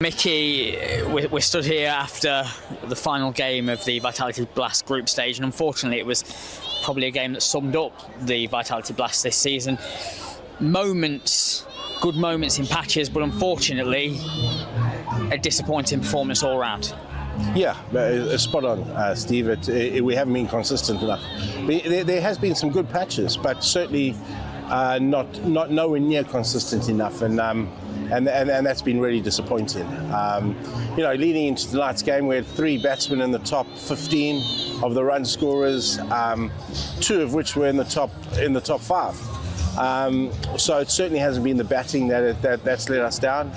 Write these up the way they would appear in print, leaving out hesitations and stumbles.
Mickey, we're stood here after the final game of the Vitality Blast group stage, and unfortunately it was probably a game that summed up the Vitality Blast this season. Good moments in patches, but unfortunately a disappointing performance all round. Yeah, spot on, Steve. We haven't been consistent enough. There has been some good patches, but certainly not nowhere near consistent enough, and that's been really disappointing. Leading into tonight's game, we had 3 batsmen in the top 15 of the run scorers, 2 of which were in the top 5. So it certainly hasn't been the batting that's let us down.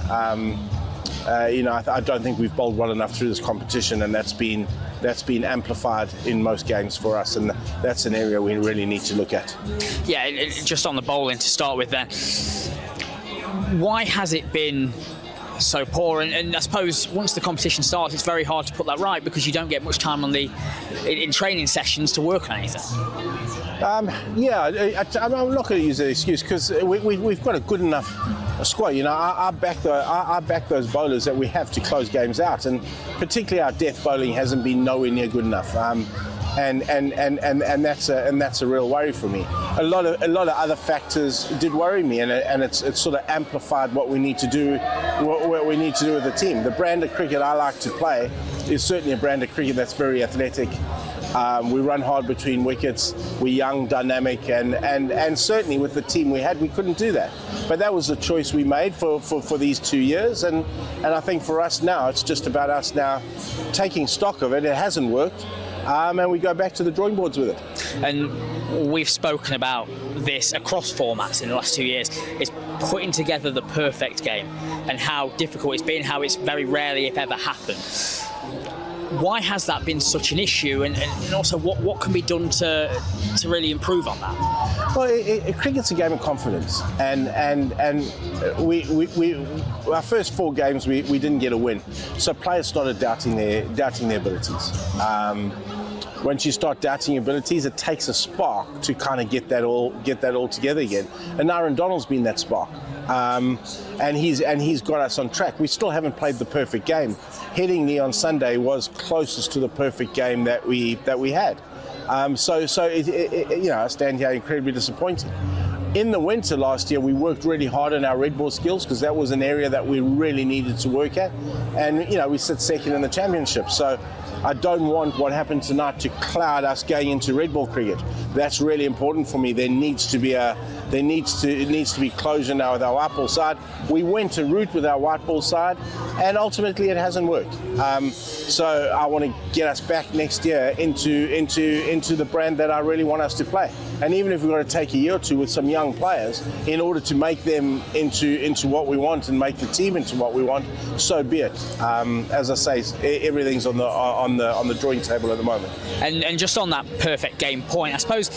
I don't think we've bowled well enough through this competition, and that's been amplified in most games for us, and that's an area we really need to look at. Yeah, just on the bowling to start with then, why has it been so poor? And I suppose once the competition starts, it's very hard to put that right, because you don't get much time in training sessions to work on anything. I'm not going to use that excuse, because we've got a good enough squad. I back those bowlers that we have to close games out, and particularly our death bowling hasn't been nowhere near good enough. And that's a real worry for me. A lot of other factors did worry me, and it's sort of amplified what we need to do with the team. The brand of cricket I like to play is certainly a brand of cricket that's very athletic. We run hard between wickets. We're young, dynamic, and certainly with the team we had, we couldn't do that. But that was the choice we made for these 2 years, and I think for us now, it's just about us now taking stock of it. It hasn't worked. And we go back to the drawing boards with it. And we've spoken about this across formats in the last 2 years. It's putting together the perfect game, and how difficult it's been, how it's very rarely, if ever, happened. Why has that been such an issue, and also what can be done to really improve on that? Well, cricket's a game of confidence, and we our first 4 games we didn't get a win, so players started doubting their abilities. Once you start doubting your abilities, it takes a spark to kind of get that all together again. And Aaron Donald's been that spark, and he's got us on track. We still haven't played the perfect game. Headingley on Sunday was closest to the perfect game that we had. I stand here incredibly disappointed. In the winter last year, we worked really hard on our red ball skills, because that was an area that we really needed to work at, and we sit second in the championship. So I don't want what happened tonight to cloud us going into red ball cricket. That's really important for me. It needs to be closure now with our white ball side. We went a route with our white ball side, and ultimately it hasn't worked. So I want to get us back next year into the brand that I really want us to play. And even if we've got to take a year or 2 with some young players in order to make them into what we want and make the team into what we want, so be it. As I say, everything's on the drawing table at the moment. And just on that perfect game point, I suppose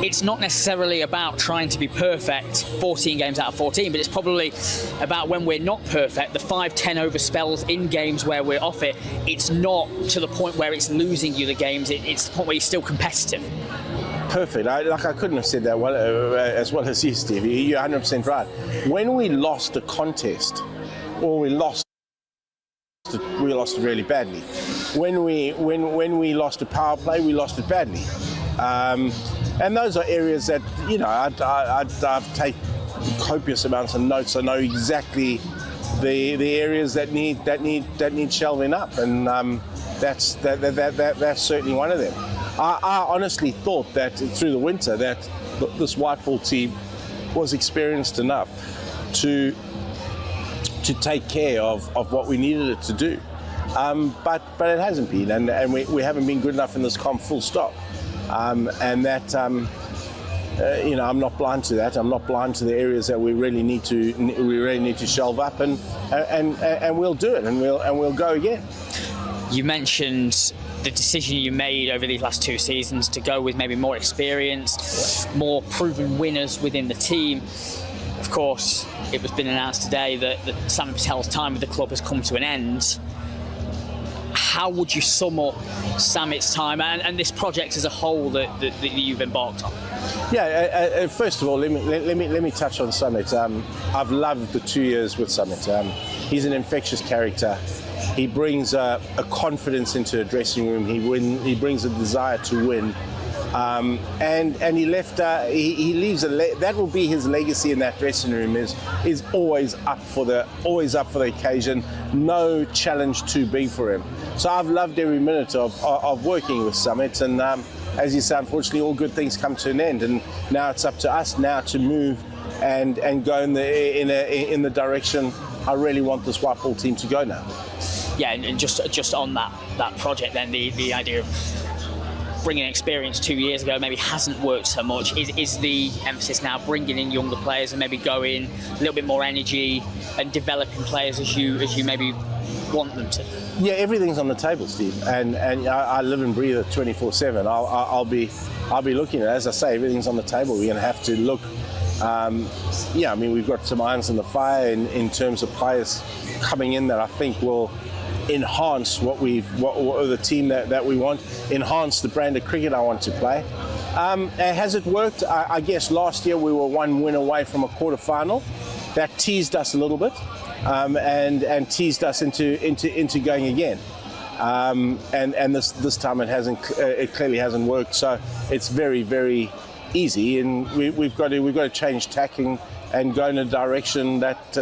it's not necessarily about trying to be perfect 14 games out of 14, but it's probably about when we're not perfect, the 5-10 over spells in games where we're off it. It's not to the point where it's losing you the games. It's the point where you're still competitive. Perfect. I couldn't have said that as well as you, Steve. You're 100% right. When we lost a contest, or we lost it really badly. When we lost a power play, we lost it badly. And those are areas that I've taken copious amounts of notes. I know exactly the areas that need shelving up, and that's certainly one of them. I honestly thought that through the winter that this white ball team was experienced enough to take care of what we needed it to do, but it hasn't been, and we haven't been good enough in this comp, full stop. And that I'm not blind to that. I'm not blind to the areas that we really need to shelve up, and we'll do it, and we'll go again. You mentioned the decision you made over these last 2 seasons to go with maybe more experienced, more proven winners within the team. Of course, it was been announced today that Samit Patel's time with the club has come to an end. how would you sum up Samit's time and this project as a whole that you've embarked on? Yeah, first of all, let me touch on Samit. I've loved the 2 years with Samit. He's an infectious character. He brings a confidence into a dressing room. He brings a desire to win. And he left. He leaves that will be his legacy in that dressing room. Is always up for the occasion. No challenge too big for him. So I've loved every minute of working with Samit. And as you say, unfortunately, all good things come to an end. And now it's up to us now to move and go in the direction I really want this white ball team to go now. Yeah, and just on that project, then the idea of bringing experience 2 years ago maybe hasn't worked so much. Is the emphasis now bringing in younger players and maybe going a little bit more energy and developing players as you maybe want them to? Yeah, everything's on the table, Steve, and I live and breathe it 24/7. I'll be looking at it. As I say, everything's on the table. We're going to have to look. I mean, we've got some irons in the fire in terms of players coming in that I think will enhance what the team that we want, enhance the brand of cricket I want to play. Has it worked? I guess last year we were one win away from a quarter-final. That teased us a little bit, and teased us into going again. And this time it clearly hasn't worked. So it's very, very easy, and we've got to change tack and go in a direction that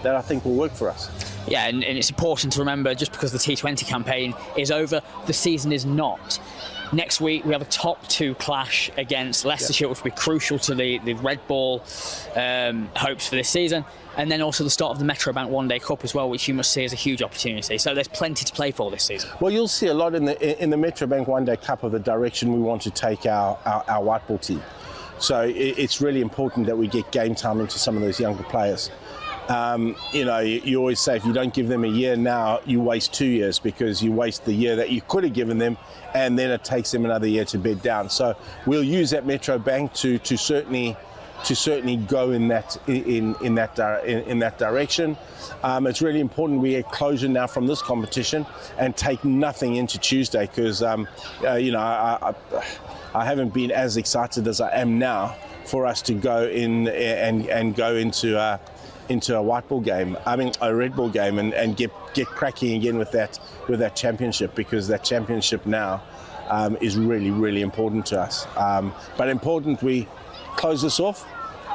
I think will work for us. Yeah, and it's important to remember, just because the T20 campaign is over, the season is not. Next week we have a top 2 clash against Leicestershire, which will be crucial to the red ball hopes for this season, and then also the start of the Metrobank One Day Cup as well, which you must see as a huge opportunity. So there's plenty to play for this season. Well, you'll see a lot in the Metrobank One Day Cup of the direction we want to take our white ball team. So it's really important that we get game time into some of those younger players. You always say if you don't give them a year now, you waste 2 years, because you waste the year that you could have given them, and then it takes them another year to bed down. So we'll use that Metro Bank to certainly go in that direction. It's really important we get closure now from this competition and take nothing into Tuesday, because I haven't been as excited as I am now for us to go in and go into a white ball game, a red ball game, and get cracking again with that championship, because that championship now is really, really important to us. But important we close this off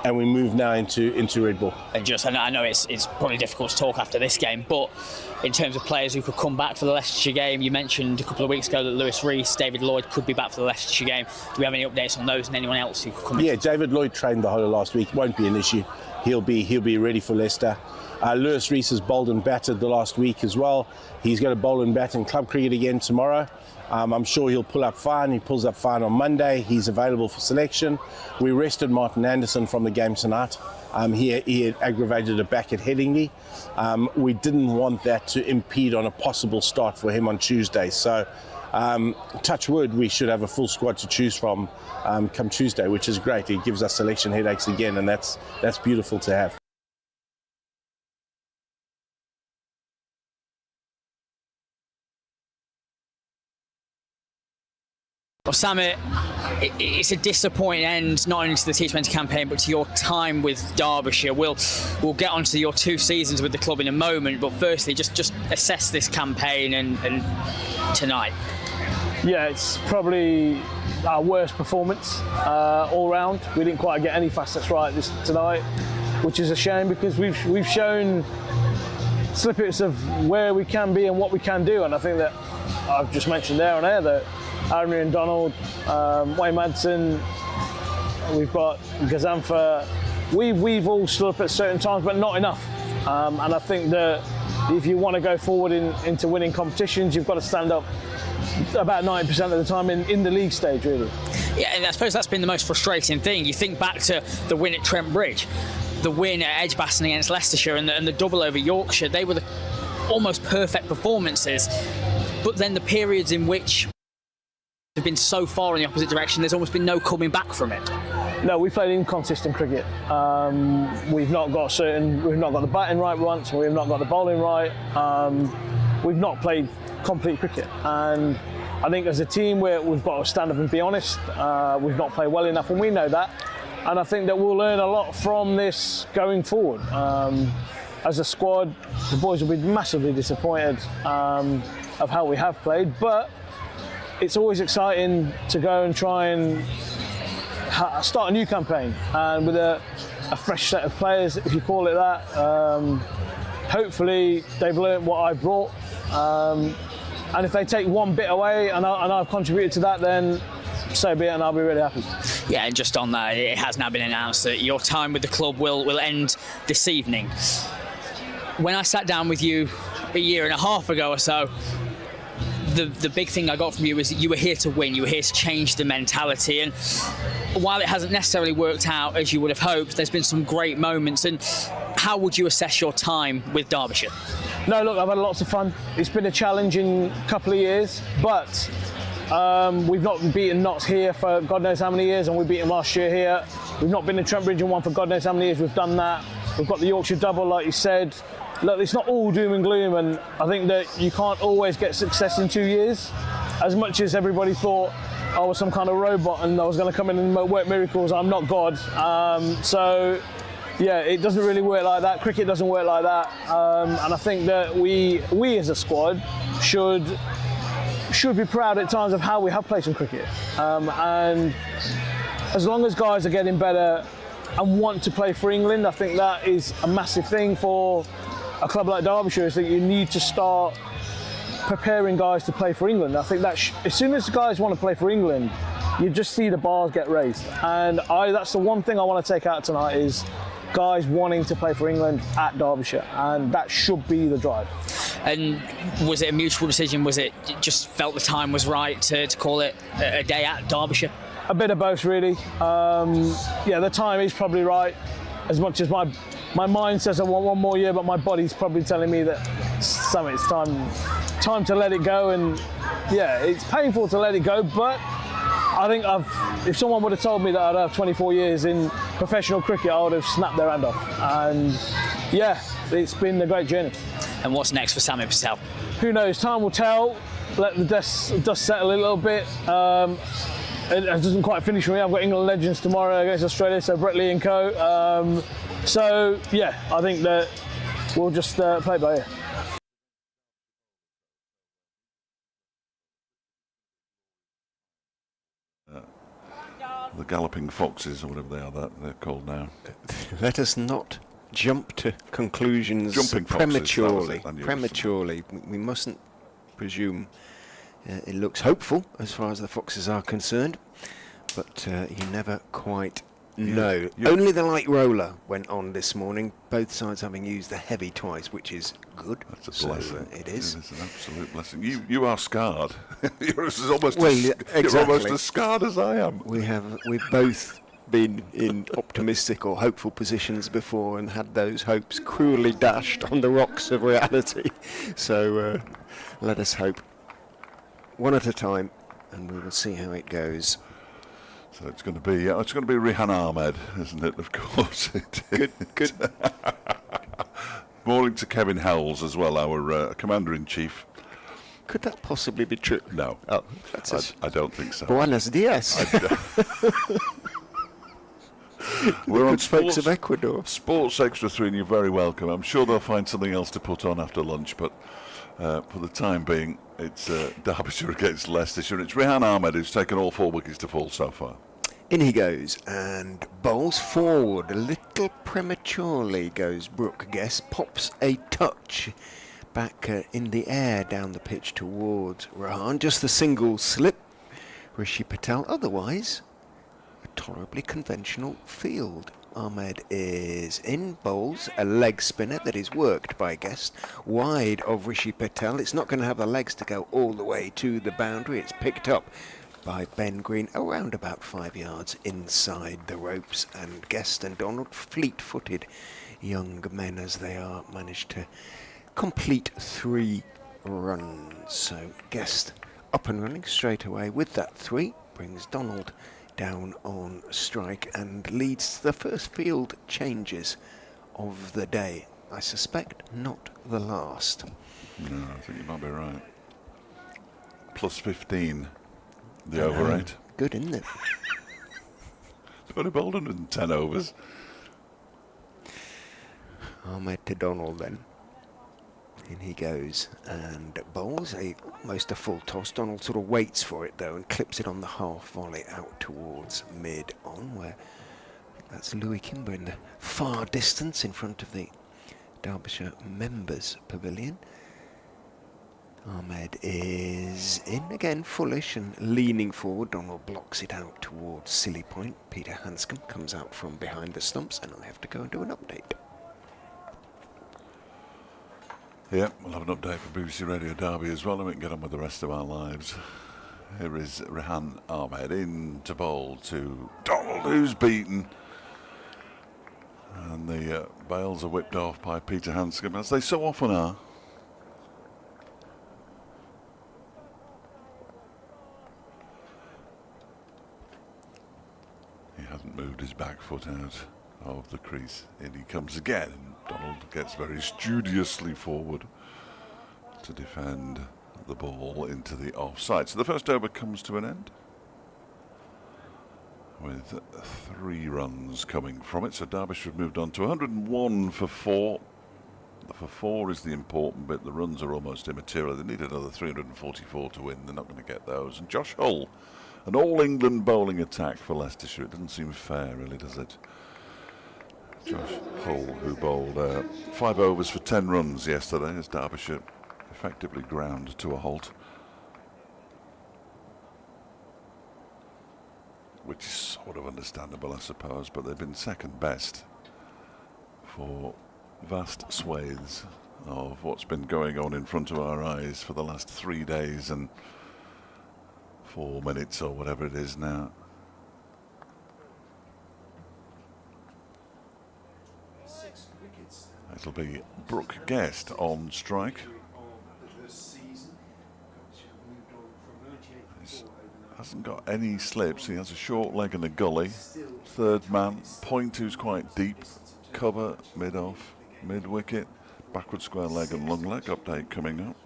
and we move now into red ball. And I know it's probably difficult to talk after this game, but in terms of players who could come back for the Leicestershire game, you mentioned a couple of weeks ago that Lewis Rees, David Lloyd could be back for the Leicestershire game. Do we have any updates on those and anyone else who could come in? Yeah, David Lloyd trained the whole of last week. Won't be an issue. He'll be ready for Leicester. Lewis Rees has bowled and batted the last week as well. He's going to bowl and bat in club cricket again tomorrow. I'm sure he'll pull up fine. He pulls up fine on Monday. He's available for selection. We rested Martin Anderson from the game tonight. He had aggravated a back at Headingley. We didn't want that to impede on a possible start for him on Tuesday. So touch wood, we should have a full squad to choose from come Tuesday, which is great. It gives us selection headaches again, and that's beautiful to have. Well, Samit, it's a disappointing end not only to the T20 campaign but to your time with Derbyshire. We'll get onto your 2 seasons with the club in a moment, but firstly, just assess this campaign and tonight. Yeah, it's probably our worst performance all round. We didn't quite get any facets right tonight, which is a shame, because we've shown snippets of where we can be and what we can do, and I think that I've just mentioned there on air that Adrian Donald, Wayne Madsen, we've got Gazanfa. We've all stood up at certain times, but not enough. And I think that if you want to go forward into winning competitions, you've got to stand up about 90% of the time in the league stage, really. Yeah, and I suppose that's been the most frustrating thing. You think back to the win at Trent Bridge, the win at Edgbaston against Leicestershire, and the double over Yorkshire. They were the almost perfect performances, but then the periods in which have been so far in the opposite direction, there's almost been no coming back from it. No, we played inconsistent cricket. We've not got the batting right once, we've not got the bowling right. We've not played complete cricket. And I think as a team we've got to stand up and be honest. We've not played well enough, and we know that. And I think that we'll learn a lot from this going forward. As a squad, the boys will be massively disappointed of how we have played, but it's always exciting to go and try and start a new campaign, and with a fresh set of players, if you call it that. Hopefully they've learned what I brought, and if they take one bit away and I've contributed to that, then so be it, and I'll be really happy. Yeah, and just on that, it has now been announced that your time with the club will end this evening. When I sat down with you a year and a half ago or so, the big thing I got from you was that you were here to win, you were here to change the mentality, and while it hasn't necessarily worked out as you would have hoped, there's been some great moments. And how would you assess your time with Derbyshire? No, look, I've had lots of fun. It's been a challenging couple of years, but we've not beaten Notts here for God knows how many years, and we beat them last year here. We've not been to Trent Bridge and won for God knows how many years. We've done that. We've got the Yorkshire double, like you said. Look, it's not all doom and gloom, and I think that you can't always get success in 2 years. As much as everybody thought I was some kind of robot and I was going to come in and work miracles, I'm not God. So, yeah, it doesn't really work like that. Cricket doesn't work like that. And I think that we as a squad should be proud at times of how we have played some cricket. And as long as guys are getting better and want to play for England, I think that is a massive thing for a club like Derbyshire, is that you need to start preparing guys to play for England. I think that as soon as guys want to play for England, you just see the bars get raised. And that's the one thing I want to take out tonight, is guys wanting to play for England at Derbyshire, and that should be the drive. And was it a mutual decision? Was it just felt the time was right to call it a day at Derbyshire? A bit of both, really. Yeah, the time is probably right. As much as my mind says I want one more year, but my body's probably telling me that Samit, it's time to let it go. And yeah, it's painful to let it go, but I think if someone would have told me that I'd have 24 years in professional cricket, I would have snapped their hand off. And yeah, it's been a great journey. And what's next for Samit Patel? Who knows? Time will tell. Let the dust settle a little bit. It doesn't quite finish for me. I've got England Legends tomorrow against Australia, so Brett Lee and co. So yeah, I think that we'll just play by ear. The galloping foxes, or whatever they are, they're called now. Let us not jump to conclusions prematurely. We mustn't presume. It looks hopeful as far as the foxes are concerned, but you never quite know. Only the light roller went on this morning, both sides having used the heavy twice, which is good. That's a blessing. It is. It's an absolute blessing. You are scarred. You're almost exactly. You're almost as scarred as I am. We've both been in optimistic or hopeful positions before and had those hopes cruelly dashed on the rocks of reality. So let us hope. One at a time, and we will see how it goes. So it's going to be Rihan Ahmed, isn't it? Of course it is. Good. Morning to Kevin Hells as well, our Commander-in-Chief. Could that possibly be true? No. Oh, I don't think so. Buenos dias. We're on folks of Ecuador. Sports Extra 3, and you're very welcome. I'm sure they'll find something else to put on after lunch, but for the time being, it's Derbyshire against Leicestershire. It's Rihan Ahmed who's taken all 4 wickets to fall so far. In he goes and bowls forward a little prematurely. Goes Brooke Guest, pops a touch back in the air down the pitch towards Rihan. Just the single slip. Rishi Patel, otherwise a tolerably conventional field. Ahmed is in, bowls a leg spinner that is worked by Guest wide of Rishi Patel. It's not going to have the legs to go all the way to the boundary. It's picked up by Ben Green around about 5 yards inside the ropes, and Guest and Donald, fleet-footed young men as they are, managed to complete 3 runs. So Guest up and running straight away with that 3, brings Donald down on strike and leads to the first field changes of the day. I suspect not the last. No, I think you might be right. plus 15, the over rate. Good, isn't it? It's only bowled 110 overs. Ahmed to Donald then. In he goes and bowls almost a full toss. Donald sort of waits for it though and clips it on the half volley out towards mid-on, where that's Louis Kimber in the far distance in front of the Derbyshire Members Pavilion. Ahmed is in again, fullish and leaning forward. Donald blocks it out towards Silly Point. Peter Hanscom comes out from behind the stumps, and I have to go and do an update. Yeah, we'll have an update for BBC Radio Derby as well, and we can get on with the rest of our lives. Here is Rehan Ahmed in to bowl to Donald, who's beaten. And the bails are whipped off by Peter Hanscom, as they so often are. He hasn't moved his back foot out of the crease. In he comes again, and Donald gets very studiously forward to defend the ball into the offside. So the first over comes to an end with 3 runs coming from it. So Derbyshire have moved on to 101 for 4. The for 4 is the important bit. The runs are almost immaterial. They need another 344 to win. They're not going to get those. And Josh Hull, an all-England bowling attack for Leicestershire. It doesn't seem fair, really, does it? Josh Hull, who bowled 5 overs for 10 runs yesterday, as Derbyshire effectively ground to a halt, which is sort of understandable, I suppose, but they've been second best for vast swathes of what's been going on in front of our eyes for the last 3 days and 4 minutes or whatever it is now. It'll be Brooke Guest on strike. He hasn't got any slips. He has a short leg and a gully. Third man, Point, who's quite deep. Cover, mid-off, mid-wicket. Backward square leg and long leg. Update coming up.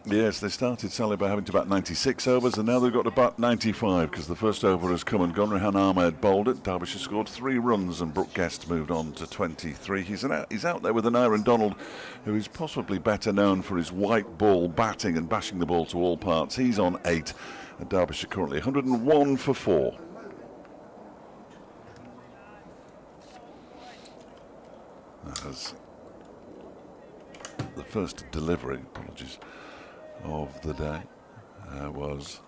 Yes, they started Sally by having to bat 96 overs, and now they've got to bat 95 because the first over has come and gone. Rehan Ahmed bowled it. Derbyshire scored 3 runs, and Brooke Guest moved on to 23. He's out there with an Aaron Donald, who is possibly better known for his white ball batting and bashing the ball to all parts. He's on 8, and Derbyshire currently 101 for 4. As the first delivery, apologies, of the day was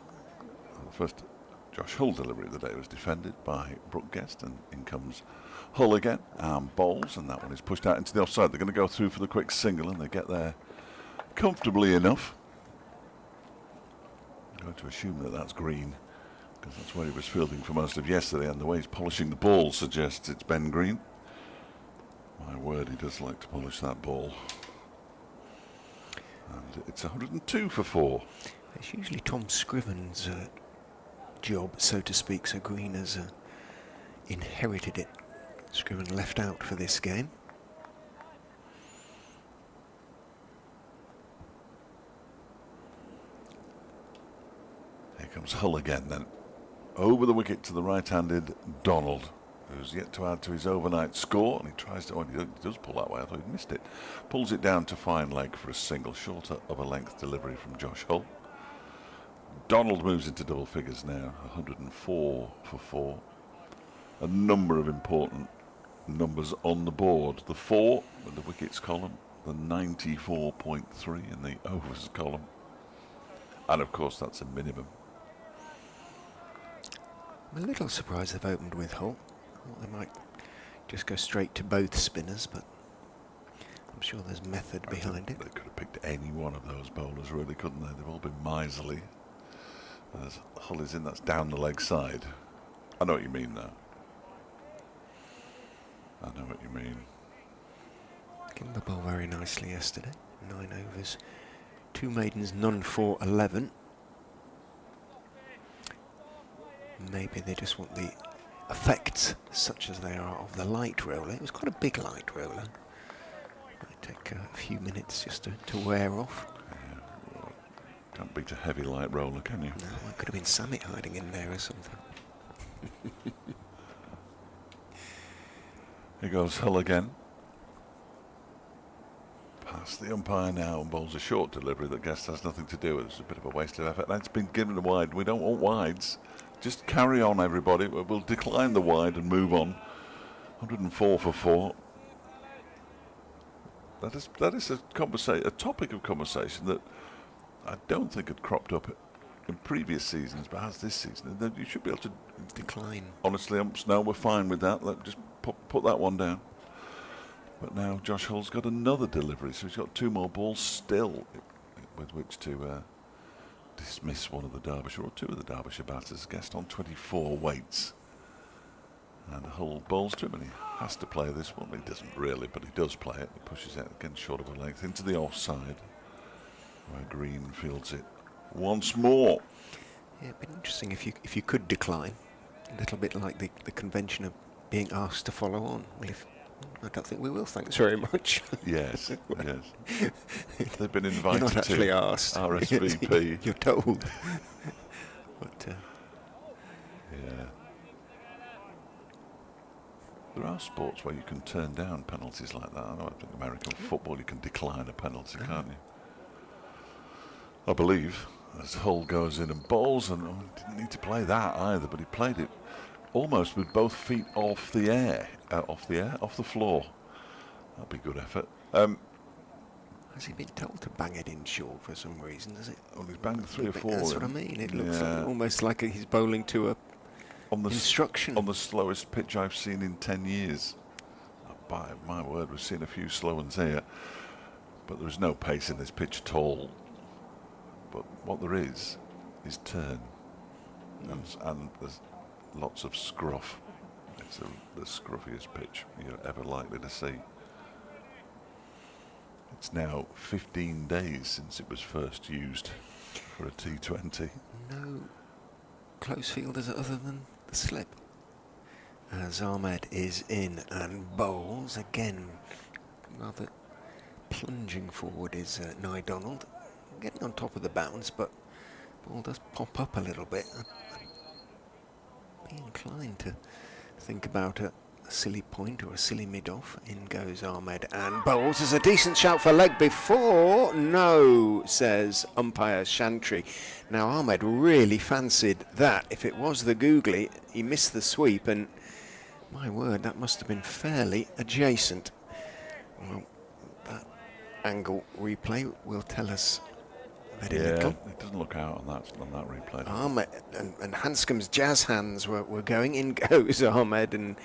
the first Josh Hull delivery of the day was defended by Brooke Guest, and in comes Hull again, bowls, and that one is pushed out into the offside. They're going to go through for the quick single, and they get there comfortably enough. I'm going to assume that that's green, because that's where he was fielding for most of yesterday, and the way he's polishing the ball suggests it's Ben Green. My word, he does like to polish that ball. And it's 102 for 4. It's usually Tom Scriven's job, so to speak, so Green has inherited it. Scriven left out for this game. Here comes Hull again then. Over the wicket to the right-handed Donald, who's yet to add to his overnight score, and he tries to, oh, he does pull that way, I thought he'd missed it. Pulls it down to fine leg for a single, shorter of a length delivery from Josh Hull. Donald moves into double figures now, 104 for 4. A number of important numbers on the board. The 4 in the wickets column, the 94.3 in the overs column, and of course that's a minimum. I'm a little surprised they've opened with Hull. They might just go straight to both spinners, but I'm sure there's method behind it. They could have picked any one of those bowlers, really, couldn't they? They've all been miserly. As Hull is in, that's down the leg side. I know what you mean, though. I know what you mean. Kimber bowled very nicely yesterday. 9 overs, 2 maidens, none for 11. Maybe they just want the effects, such as they are, of the light roller. It was quite a big light roller. Might take a few minutes just to wear off. Can't beat a heavy light roller, can you? No, it could have been Samit hiding in there or something. Here goes Hull again. Past the umpire now and bowls a short delivery that Guest has nothing to do with. It's a bit of a waste of effort. That's been given a wide. We don't want wides. Just carry on, everybody. We'll decline the wide and move on. 104 for 4. That is a topic of conversation that I don't think had cropped up in previous seasons, but has this season. That you should be able to decline. Honestly, umps, no, we're fine with that. Just put that one down. But now Josh Hull's got another delivery, so he's got 2 more balls still with which to dismiss one of the Derbyshire, or 2 of the Derbyshire batters. Guest on 24 waits. And Hull bowls to him, and he has to play this one. He doesn't really, but he does play it. He pushes it again short of a length into the offside, where Green fields it once more. Yeah, it'd be interesting if you could decline, a little bit like the convention of being asked to follow on. Well, I don't think we will, thanks very much. Yes, yes. They've been invited You're not actually to asked. RSVP. You're told. But yeah. There are sports where you can turn down penalties like that. I know I think American football you can decline a penalty, can't you? I believe, as Hull goes in and bowls, and didn't need to play that either, but he played it almost with both feet off the floor. That'd be good effort. has he been told to bang it in short for some reason? Does it? Well, he's banged 3 or 4. That's what I mean. It looks almost like he's bowling to a instruction. On the slowest pitch I've seen in 10 years. By my word, we've seen a few slow ones here, but there's no pace in this pitch at all. But what there is turn, and there's lots of scruff. It's the scruffiest pitch you're ever likely to see. It's now 15 days since it was first used for a T20. No close fielders other than the slip. As Ahmed is in and bowls again, rather plunging forward is Nye Donald, getting on top of the bounce, but ball does pop up a little bit. I'd be inclined to think about a silly point or a silly mid-off. In goes Ahmed and bowls. There's a decent shout for leg before. No, says umpire Chantry. Now Ahmed really fancied that. If it was the googly, he missed the sweep, and my word, that must have been fairly adjacent. Well, that angle replay will tell us very little. It doesn't look out on that replay. Ahmed and Hanscom's jazz hands were going. In goes Ahmed and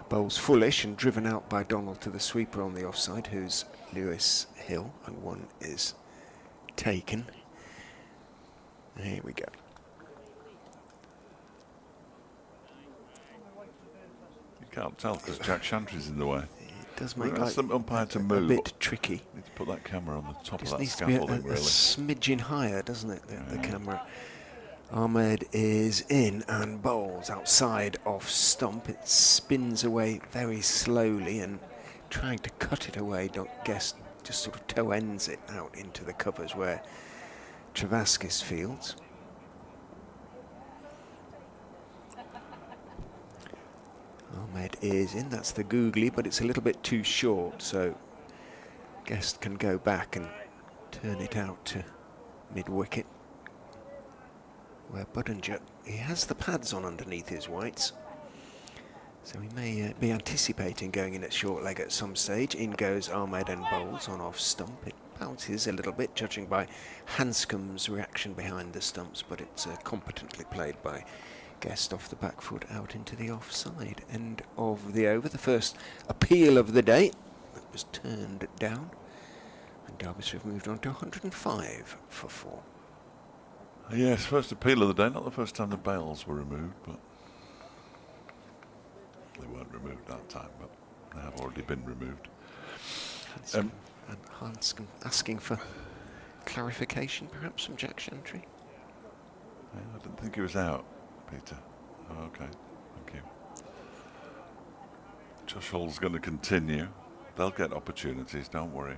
bowls foolish and driven out by Donald to the sweeper on the offside, who's Lewis Hill, and one is taken. Here we go. You can't tell because Jack Chantry's in the way. It does make the umpire to move. A bit tricky. Need to put that camera on the top of Just that needs to be scaffolding, a really. smidgen higher, doesn't it, the camera? Ahmed is in and bowls outside off stump. It spins away very slowly and trying to cut it away. Guest just sort of toe ends it out into the covers where Travaskis fields. Ahmed is in, that's the googly, but it's a little bit too short, so Guest can go back and turn it out to mid-wicket, where Budinger, he has the pads on underneath his whites, so he may be anticipating going in at short leg at some stage. In goes Ahmed and bowls on off stump. It bounces a little bit, judging by Hanscom's reaction behind the stumps, but it's competently played by Guest off the back foot out into the offside. End of the over, the first appeal of the day that was turned down, and Derbyshire have moved on to 105 for 4. Yes, first appeal of the day, not the first time the bails were removed, but they weren't removed that time, but they have already been removed. And Hanscom asking for clarification perhaps from Jack Chantry. Yeah, I didn't think he was out, Peter. Oh, okay, thank you. Josh Hull's going to continue. They'll get opportunities, don't worry.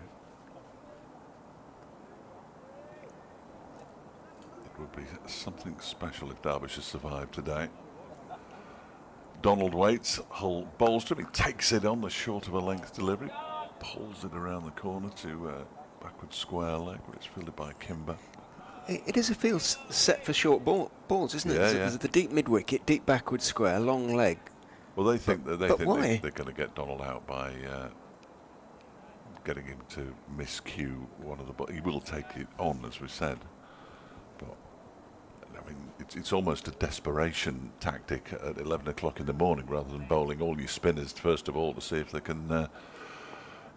It would be something special if Derbyshire survived today. Donald waits, Hull bowls to him, he takes it on the short of a length delivery, pulls it around the corner to backward square leg, where it's fielded by Kimber. It is a field set for short balls, isn't it? Yeah, There's the deep mid-wicket, deep backward square, long leg. Well, they think that they're going to get Donald out by getting him to miscue one of the balls. He will take it on, as we said, but I mean, it's almost a desperation tactic at 11 o'clock in the morning, rather than bowling all your spinners first of all to see if they can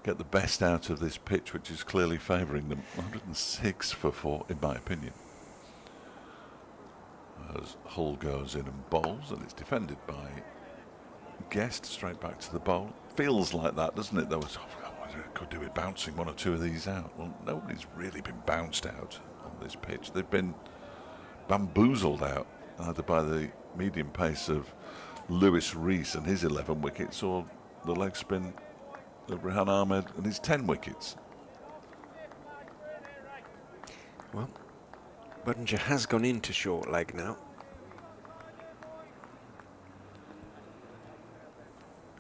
get the best out of this pitch, which is clearly favouring them. 106 for 4, in my opinion. As Hull goes in and bowls, and it's defended by Guest, straight back to the bowl. Feels like that, doesn't it? There was, I could do with bouncing one or two of these out. Well, nobody's really been bounced out on this pitch. They've been bamboozled out, either by the medium pace of Lewis Rees and his 11 wickets, or the leg spin of Rehan Ahmed and his 10 wickets. Well, Budinger has gone into short leg now.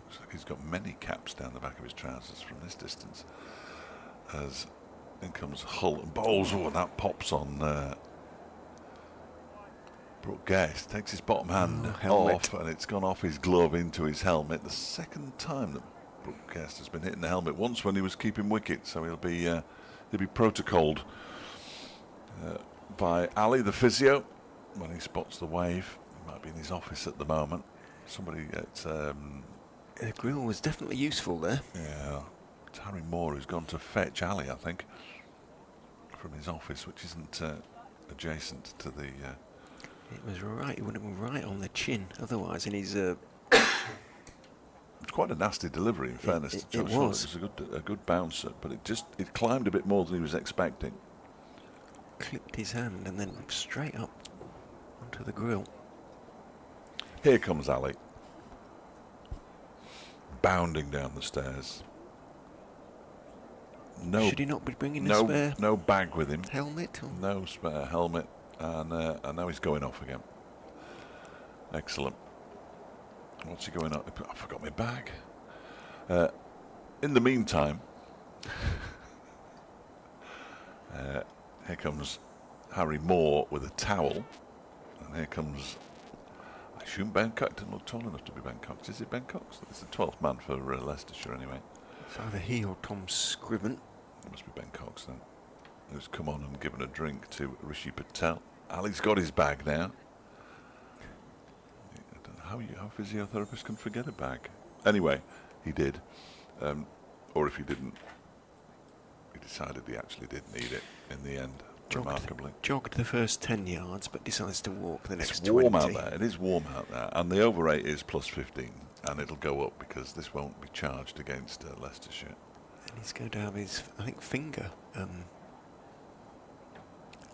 Looks like he's got many caps down the back of his trousers from this distance. As in comes Hull and bowls. Oh, and that pops on Brooke Guest. Takes his bottom hand off, and it's gone off his glove into his helmet. The second time that Brooke Guest has been hitting the helmet. Once when he was keeping wicket, so he'll be protocoled by Ali, the physio, when he spots the wave. He might be in his office at the moment. Somebody gets. The grill was definitely useful there. Yeah, it's Harry Moore who's gone to fetch Ali, I think, from his office, which isn't adjacent to the. It was right. It would have been right on the chin otherwise, and he's. It's quite a nasty delivery, in fairness to Josh. It was. It was a good bouncer, but it climbed a bit more than he was expecting. Clipped his hand and then straight up onto the grill. Here comes Ali, bounding down the stairs. No, should he not be bringing a spare? No bag with him. Helmet? Or? No spare helmet, and now he's going off again. Excellent. What's he going on? I forgot my bag. In the meantime, here comes Harry Moore with a towel, and here comes, I assume Ben Cox. Doesn't look tall enough to be Ben Cox. Is it Ben Cox? It's the 12th man for Leicestershire anyway. It's either he or Tom Scriven. It must be Ben Cox then, who's come on and given a drink to Rishi Patel. Ali's got his bag now. How physiotherapists can forget a bag. Anyway, he did. Or if he didn't, he decided he actually did need it in the end, remarkably. Jogged the first 10 yards, but decides to walk the next 20. It's warm out there. It is warm out there. And the over 8 is plus 15. And it'll go up because this won't be charged against Leicestershire. And he's going to have his, I think, finger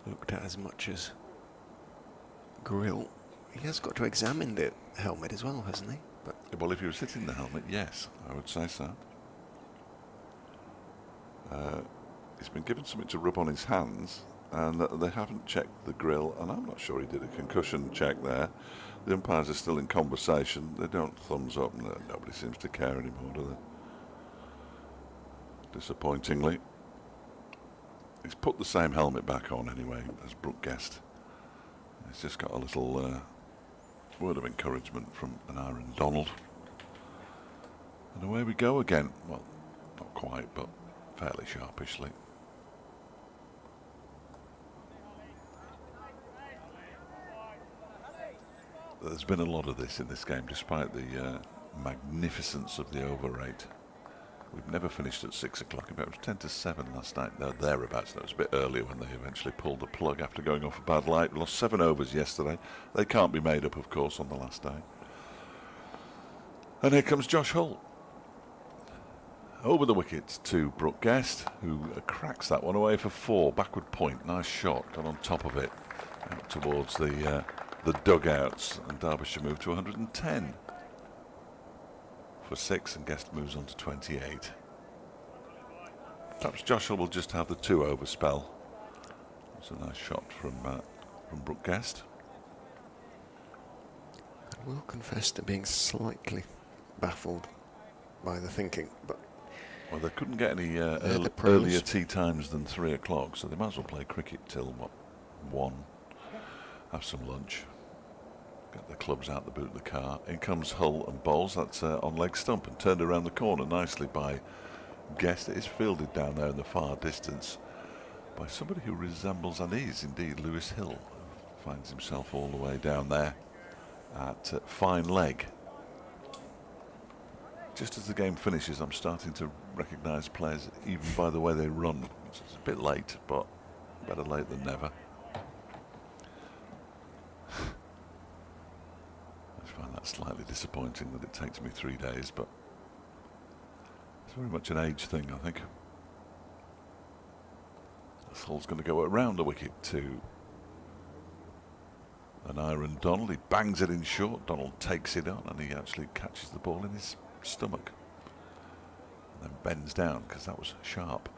looked at as much as grill. He has got to examine the helmet as well, hasn't he? But well, if he was sitting in the helmet, yes, I would say so. He's been given something to rub on his hands, and they haven't checked the grill, and I'm not sure he did a concussion check there. The umpires are still in conversation. They don't thumbs up, and nobody seems to care anymore, do they? Disappointingly. He's put the same helmet back on anyway as Brooke Guest. He's just got a little word of encouragement from an Aaron Donald. And away we go again. Well, not quite, but fairly sharpishly. There's been a lot of this in this game, despite the magnificence of the over 8. We've never finished at 6 o'clock. It was 10 to 7 last night. No, thereabouts. That was a bit earlier when they eventually pulled the plug after going off a bad light. We lost 7 overs yesterday. They can't be made up, of course, on the last day. And here comes Josh Hull. Over the wicket to Brooke Guest, who cracks that one away for 4. Backward point. Nice shot. Got on top of it. Out towards the dugouts. And Derbyshire moved to 110. For 6, and Guest moves on to 28. Perhaps Joshua will just have the 2-over spell. It's a nice shot from Brooke Guest. I will confess to being slightly baffled by the thinking, but Well, they couldn't get any the pros. earlier tea times than 3 o'clock, so they might as well play cricket till, what, 1, have some lunch, get the clubs out the boot of the car. In comes Hull and bowls. That's on leg stump and turned around the corner nicely by Guest. It is fielded down there in the far distance by somebody who resembles, and is indeed, Lewis Hill. Finds himself all the way down there at fine leg. Just as the game finishes, I'm starting to recognise players even by the way they run. It's a bit late, but better late than never. I find that slightly disappointing that it takes me 3 days, but it's very much an age thing, I think. This Hull's going to go around the wicket to an Iron Donald. He bangs it in short. Donald takes it on, and he actually catches the ball in his stomach and then bends down, because that was sharp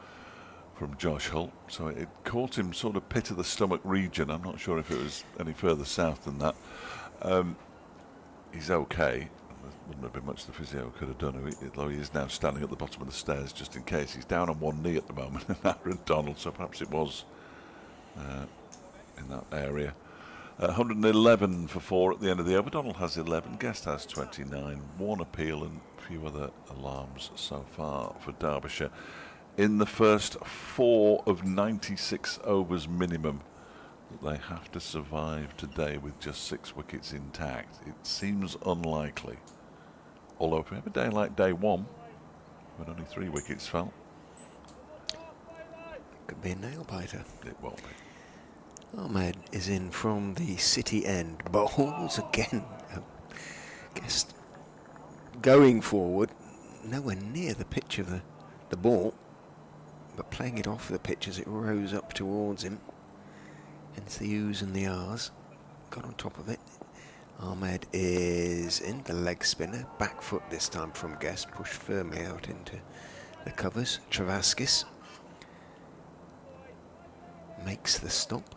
from Josh Hull. So it caught him sort of pit of the stomach region. I'm not sure if it was any further south than that. He's okay. There wouldn't have been much the physio could have done, though he is now standing at the bottom of the stairs just in case. He's down on one knee at the moment in Aaron Donald, so perhaps it was in that area. 111 for 4 at the end of the over. Donald has 11, Guest has 29, 1 appeal and a few other alarms so far for Derbyshire. In the first 4 of 96 overs minimum that they have to survive today with just 6 wickets intact. It seems unlikely. Although if we have a day like day 1, when only 3 wickets fell, could be a nail biter. it won't be. Ahmed is in from the city end. Bowls again. Guest going forward, nowhere near the pitch of the ball, but playing it off the pitch as it rose up towards him. Hence the oohs and the ahs. Got on top of it. Ahmed is in, the leg spinner. Back foot this time from Guest. Pushed firmly out into the covers. Travaskis makes the stop.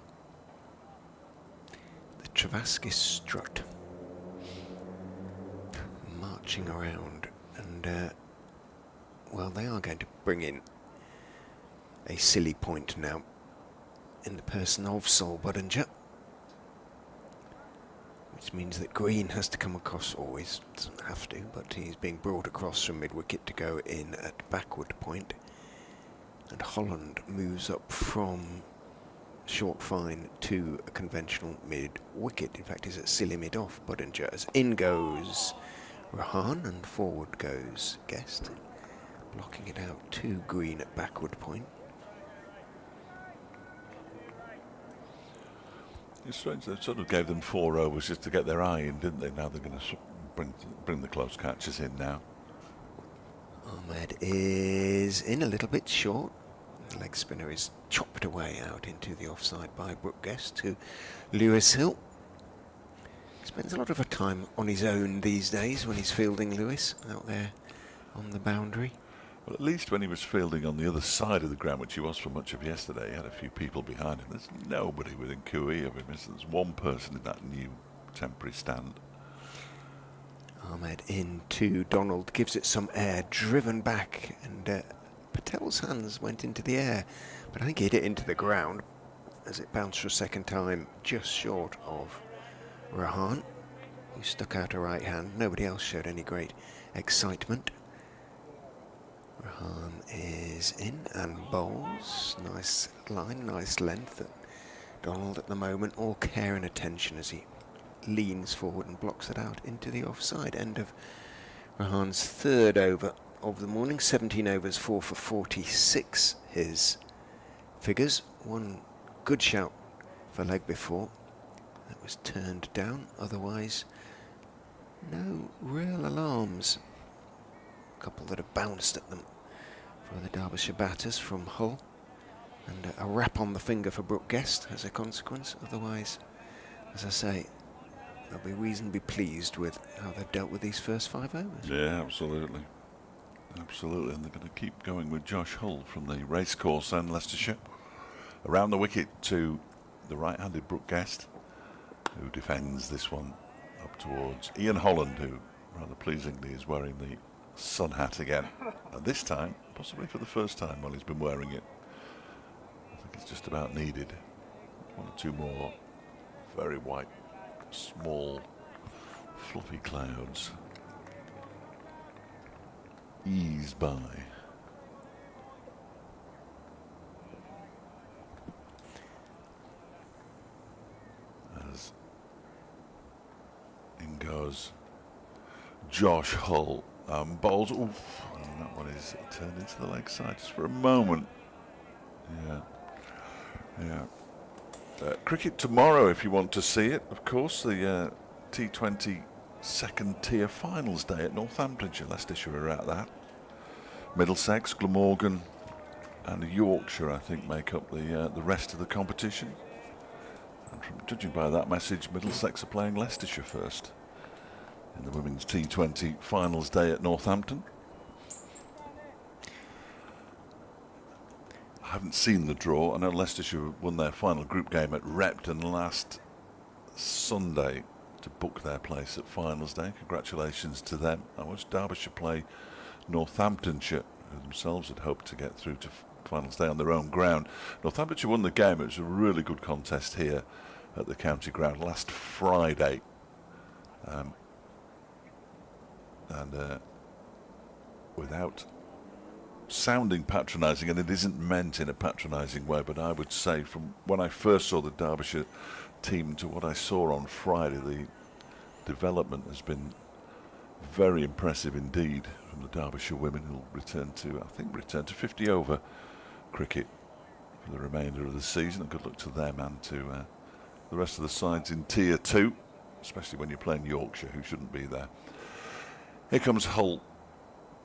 The Travaskis strut. Marching around. And, well, they are going to bring in a silly point now in the person of Sol Budinger, which means that Green has to come across, always doesn't have to, but he's being brought across from mid-wicket to go in at backward point, and Holland moves up from short fine to a conventional mid-wicket. In fact, he's at silly mid-off. Budinger, as in goes Rahan and forward goes Guest, blocking it out to Green at backward point. It's strange, they sort of gave them 4 overs just to get their eye in, didn't they? Now they're going to bring the close catches in now. Ahmed is in a little bit short. The leg spinner is chopped away out into the offside by Brooke Guest to Lewis Hill. Spends a lot of her time on his own these days when he's fielding Lewis out there on the boundary. Well, at least when he was fielding on the other side of the ground, which he was for much of yesterday, he had a few people behind him. There's nobody within QE of him. There's one person in that new temporary stand. Ahmed into Donald, gives it some air, driven back, and Patel's hands went into the air, but I think he hit it into the ground as it bounced for a second time, just short of Rahan, who stuck out a right hand. Nobody else showed any great excitement. Rahan is in and bowls. Nice line, nice length. Donald at the moment, all care and attention as he leans forward and blocks it out into the offside. End of Rahan's 3rd over of the morning. 17 overs, 4 for 46. His figures. One good shout for leg before. That was turned down. Otherwise, no real alarms. A couple that have bounced at them for the Derbyshire batters from Hull, and a rap on the finger for Brooke Guest as a consequence. Otherwise, as I say, they'll be reasonably pleased with how they've dealt with these first 5 overs. Yeah, absolutely. Absolutely, and they're going to keep going with Josh Hull from the racecourse and Leicestershire. Around the wicket to the right-handed Brooke Guest, who defends this one up towards Ian Holland, who rather pleasingly is wearing the sun hat again. And this time, possibly for the first time while he's been wearing it. I think it's just about needed. One or two more very white, small, fluffy clouds ease by. As in goes Josh Hull. Bowls. Oof, and that one is turned into the leg side just for a moment. Yeah. Cricket tomorrow, if you want to see it. Of course, the T20 second tier finals day at Northamptonshire. Leicestershire are at that. Middlesex, Glamorgan, and Yorkshire, I think, make up the rest of the competition. And from judging by that message, Middlesex are playing Leicestershire first in the women's T20 finals day at Northampton. I haven't seen the draw. I know Leicestershire won their final group game at Repton last Sunday to book their place at finals day. Congratulations to them. I watched Derbyshire play Northamptonshire, who themselves had hoped to get through to finals day on their own ground. Northamptonshire won the game. It was a really good contest here at the county ground last Friday. Without sounding patronising, and it isn't meant in a patronising way, but I would say from when I first saw the Derbyshire team to what I saw on Friday, the development has been very impressive indeed from the Derbyshire women, who'll return to 50 over cricket for the remainder of the season, and good luck to them and to the rest of the sides in Tier 2, especially when you're playing Yorkshire, who shouldn't be there. Here comes Hull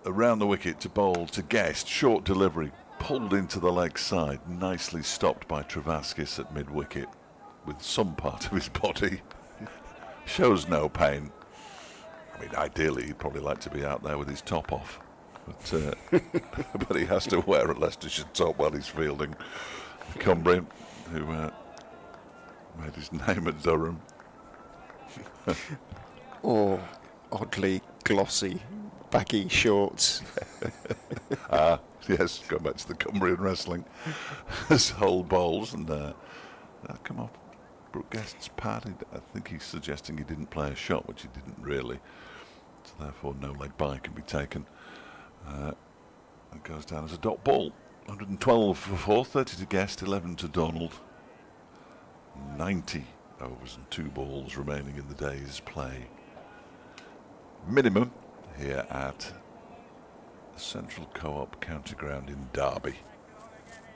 around the wicket to bowl to Guest. Short delivery, pulled into the leg side, nicely stopped by Travaskis at mid-wicket with some part of his body. Shows no pain. I mean, ideally, he'd probably like to be out there with his top off. But, but he has to wear a Leicestershire top while he's fielding. Cumbrian, who made his name at Durham. Or oddly glossy baggy shorts. Yes, going back to the Cumbrian wrestling. This whole bowls and come off Brooke Guest's pad. I think he's suggesting he didn't play a shot, which he didn't really. So therefore no leg bye can be taken. It goes down as a dot ball. 112 for 4, 30 to Guest, 11 to Donald. 90 overs and 2 balls remaining in the day's play. Minimum here at the Central Co-op County Ground in Derby,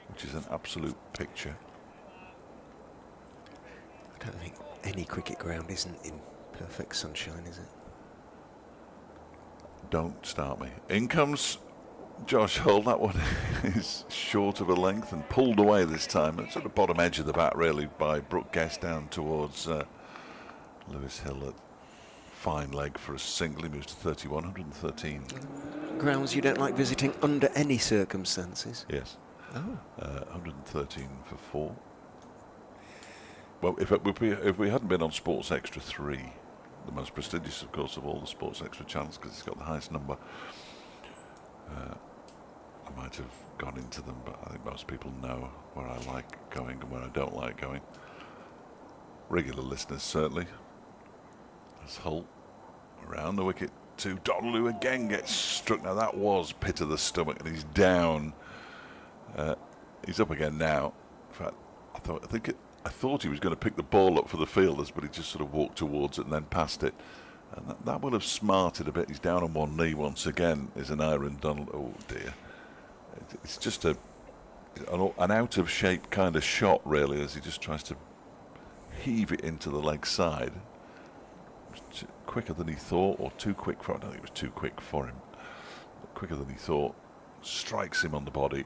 which is an absolute picture. I don't think any cricket ground isn't in perfect sunshine, is it? Don't start me. In comes Josh Hull. That one is short of a length and pulled away this time. It's at the bottom edge of the bat, really, by Brooke Guest down towards Lewis Hill. At fine leg for a single. He moves to 31, 113. Grounds you don't like visiting under any circumstances? Yes. Oh. 113 for 4. Well, if we hadn't been on Sports Extra 3, the most prestigious, of course, of all the Sports Extra channels, because it's got the highest number, I might have gone into them, but I think most people know where I like going and where I don't like going. Regular listeners, certainly. As Hull around the wicket to Donald, who again gets struck. Now that was pit of the stomach, and he's down. He's up again now. In fact, I thought he was going to pick the ball up for the fielders, but he just sort of walked towards it and then passed it. And that will have smarted a bit. He's down on one knee once again. Is an Aaron Donald. Oh dear. It's just an out of shape kind of shot, really, as he just tries to heave it into the leg side. Quicker than he thought, or too quick for him. I don't think it was too quick for him. But quicker than he thought. Strikes him on the body.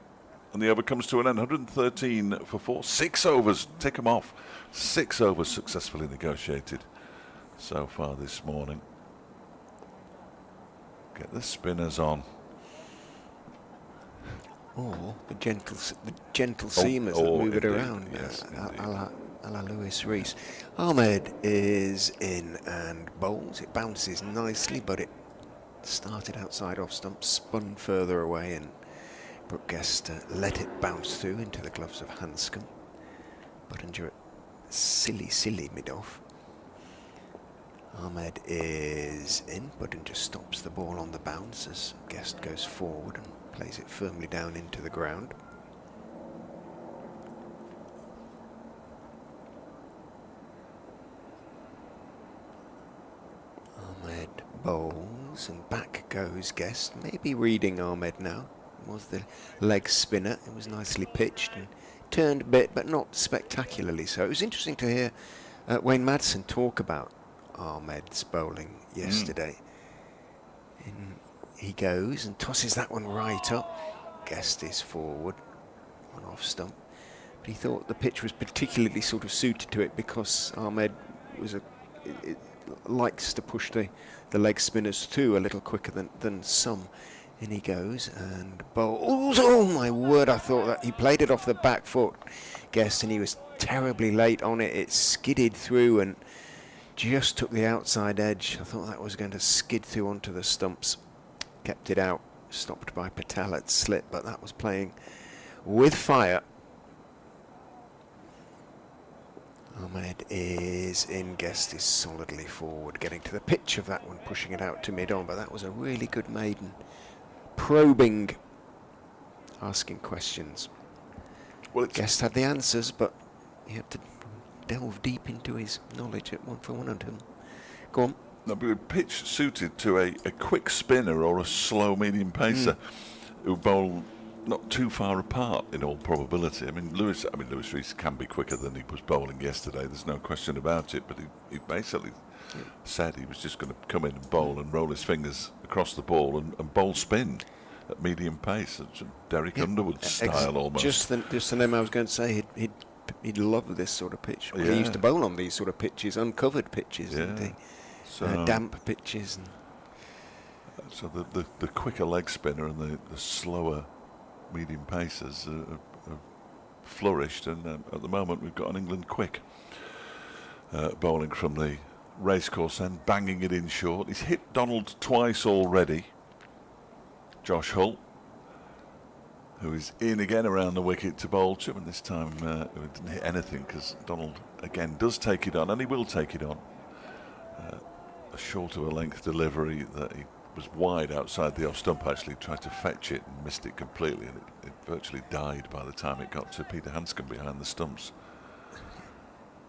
And the over comes to an end. 113 for 4. 6 overs. Tick him off. 6 overs successfully negotiated so far this morning. Get the spinners on. or the gentle seamers that move it indeed, around, yes, a la Lewis Rees. Ahmed is in and bowls. It bounces nicely, but it started outside off stump, spun further away, and Brooke Guest let it bounce through into the gloves of Hanscom. Buttinger at silly mid-off. Ahmed is in. Buttinger stops the ball on the bounce as Guest goes forward and plays it firmly down into the ground. Ahmed bowls and back goes Guest. Maybe reading Ahmed now. Was the leg spinner. It was nicely pitched and turned a bit, but not spectacularly so. It was interesting to hear Wayne Madsen talk about Ahmed's bowling yesterday. In he goes and tosses that one right up. Guest is forward, one off stump. But he thought the pitch was particularly sort of suited to it because Ahmed was likes to push the leg spinners through a little quicker than some. In he goes and bowls. Oh my word, I thought that he played it off the back foot, Guest, and he was terribly late on it. It skidded through and just took the outside edge. I thought that was going to skid through onto the stumps. Kept it out, stopped by Patel at slip, but that was playing with fire. Ahmed is in, Guest is solidly forward, getting to the pitch of that one, pushing it out to mid-on, but that was a really good maiden. Probing, asking questions. Well, Guest had the answers, but you had to delve deep into his knowledge at one for one of them. Go on. No, but a pitch suited to a quick spinner or a slow medium pacer who bowl not too far apart in all probability. I mean, Lewis Rees can be quicker than he was bowling yesterday. There's no question about it. But he basically said he was just going to come in and bowl and roll his fingers across the ball and bowl spin at medium pace. It's Derek Underwood style almost. Just the name I was going to say. He'd love this sort of pitch. Well, he used to bowl on these sort of pitches, uncovered pitches, didn't he? So, damp pitches. And so the quicker leg spinner and the slower medium pacers have flourished, and at the moment we've got an England quick bowling from the racecourse end, banging it in short. He's hit Donald twice already. Josh Hull, who is in again around the wicket to bowl to him, and this time he didn't hit anything because Donald again does take it on, and he will take it on. A short of a length delivery that he was wide outside the off stump, actually tried to fetch it and missed it completely, and it virtually died by the time it got to Peter Hanscom behind the stumps.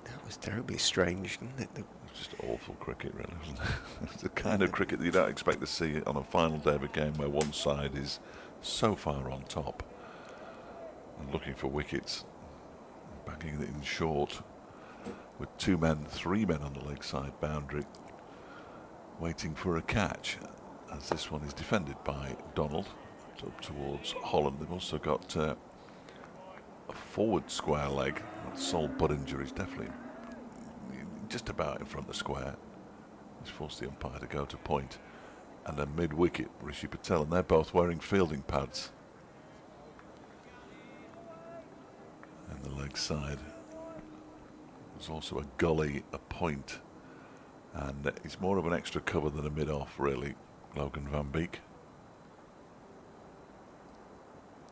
That was terribly strange, didn't it? It was just awful cricket, really, wasn't it? It's the kind of cricket that you don't expect to see on a final day of a game where one side is so far on top and looking for wickets, banging it in short with 2 men, 3 men on the leg side boundary, waiting for a catch, as this one is defended by Donald up towards Holland. They've also got a forward square leg. Sol Buttinger is definitely just about in front of the square. He's forced the umpire to go to point. And then mid-wicket, Rishi Patel, and they're both wearing fielding pads. And the leg side. There's also a gully, a point, and it's more of an extra cover than a mid-off, really, Logan Van Beek.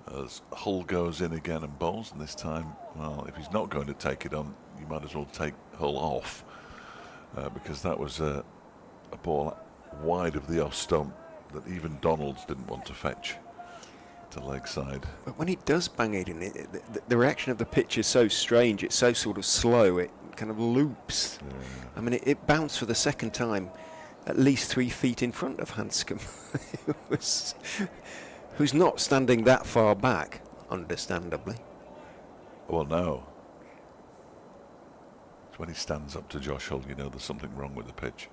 As Hull goes in again and bowls, and this time, well, if he's not going to take it on, you might as well take Hull off, because that was a ball wide of the off stump that even Donalds didn't want to fetch to leg side. But when he does bang it in, the reaction of the pitch is so strange, it's so sort of slow, it kind of loops. Yeah. I mean, it bounced for the second time at least 3 feet in front of Hanscom, who's not standing that far back, understandably. Well, no. It's when he stands up to Josh Hull, you know there's something wrong with the pitch.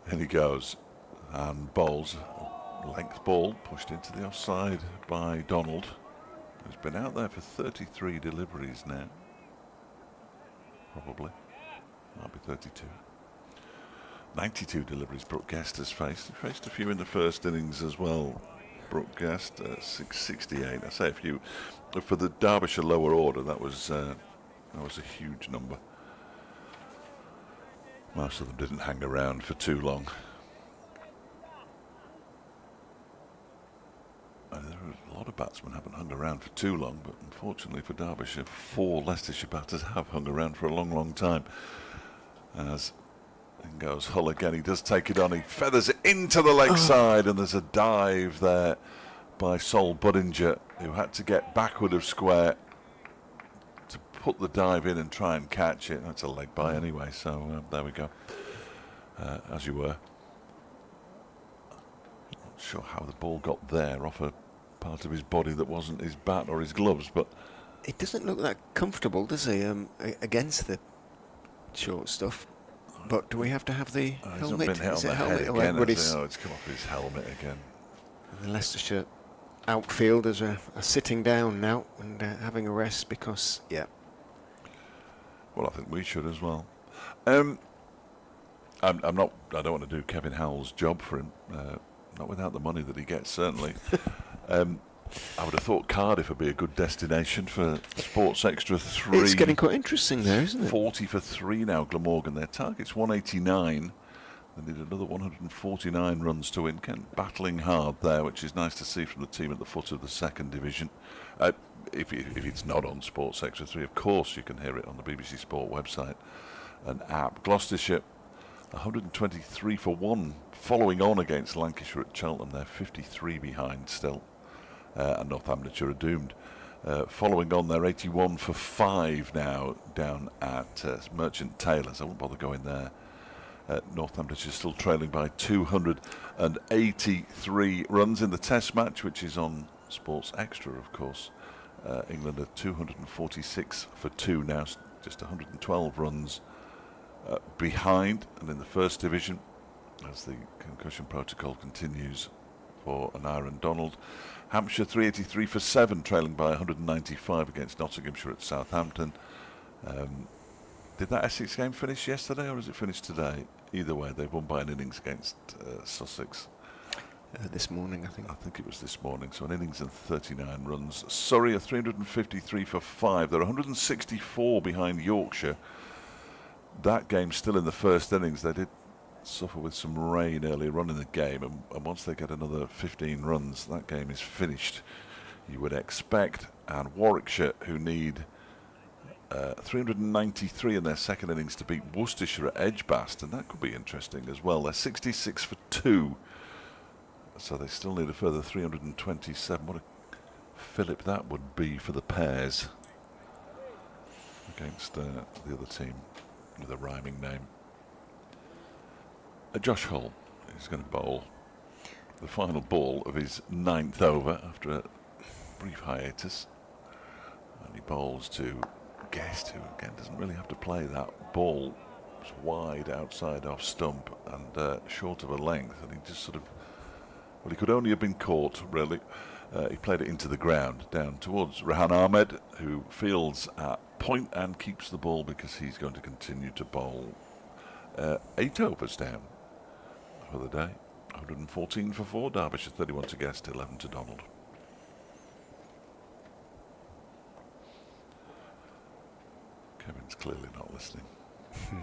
And he goes and bowls. Length ball pushed into the offside by Donald, who's been out there for 33 deliveries now. Probably. Might be 32. 92 deliveries Brooke Guest has faced. He faced a few in the first innings as well. Brooke Guest, 668. I say, for the Derbyshire lower order, that was a huge number. Most of them didn't hang around for too long. There are a lot of batsmen haven't hung around for too long, but unfortunately for Derbyshire, 4 Leicestershire batters have hung around for a long, long time. As in goes Hull again, he does take it on, he feathers it into the leg side, and there's a dive there by Sol Budinger, who had to get backward of square to put the dive in and try and catch it. That's a leg by anyway, so there we go. As you were. Not sure how the ball got there off a part of his body that wasn't his bat or his gloves, but it doesn't look that comfortable, does he, against the short stuff? But do we have to have the helmet? He's not been hit on the head again. It's come off his helmet again. The Leicestershire outfielders are sitting down now and having a rest because, yeah. Well, I think we should as well. I don't want to do Kevin Howell's job for him. Not without the money that he gets, certainly. I would have thought Cardiff would be a good destination for Sports Extra 3. It's getting quite interesting there, isn't it? 40 for 3 now, Glamorgan. Their target's 189. They need another 149 runs to win. Kent battling hard there, which is nice to see from the team at the foot of the 2nd division. If it's not on Sports Extra 3, of course you can hear it on the BBC Sport website and app. Gloucestershire, 123 for 1, following on against Lancashire at Cheltenham. They're 53 behind still. And Northamptonshire are doomed. Following on, they're 81 for 5 now down at Merchant Taylors. I won't bother going there. Northamptonshire still trailing by 283 runs in the Test match, which is on Sports Extra, of course. England are 246 for 2 now, just 112 runs behind. And in the 1st division, as the concussion protocol continues for Aaron Donald, Hampshire 383 for 7, trailing by 195 against Nottinghamshire at Southampton. Did that Essex game finish yesterday, or has it finished today? Either way, they've won by an innings against Sussex. This morning, I think. I think it was this morning, so an innings and 39 runs. Surrey are 353 for 5. They're 164 behind Yorkshire. That game's still in the 1st innings. They did suffer with some rain earlier on in the game, and once they get another 15 runs, that game is finished, you would expect. And Warwickshire, who need 393 in their 2nd innings to beat Worcestershire at Edgbaston, and that could be interesting as well. They're 66 for 2, so they still need a further 327. What a fillip that would be for the Pears against the other team with a rhyming name. Josh Hull is going to bowl the final ball of his 9th over after a brief hiatus, and he bowls to Guest, who again doesn't really have to play that ball. It's wide outside off stump and short of a length, and he just sort of, well, he could only have been caught really. He played it into the ground down towards Rehan Ahmed, who fields at point and keeps the ball because he's going to continue to bowl 8 overs down for the day. 114 for 4, Derbyshire 31 to Guest, 11 to Donald. Kevin's clearly not listening. I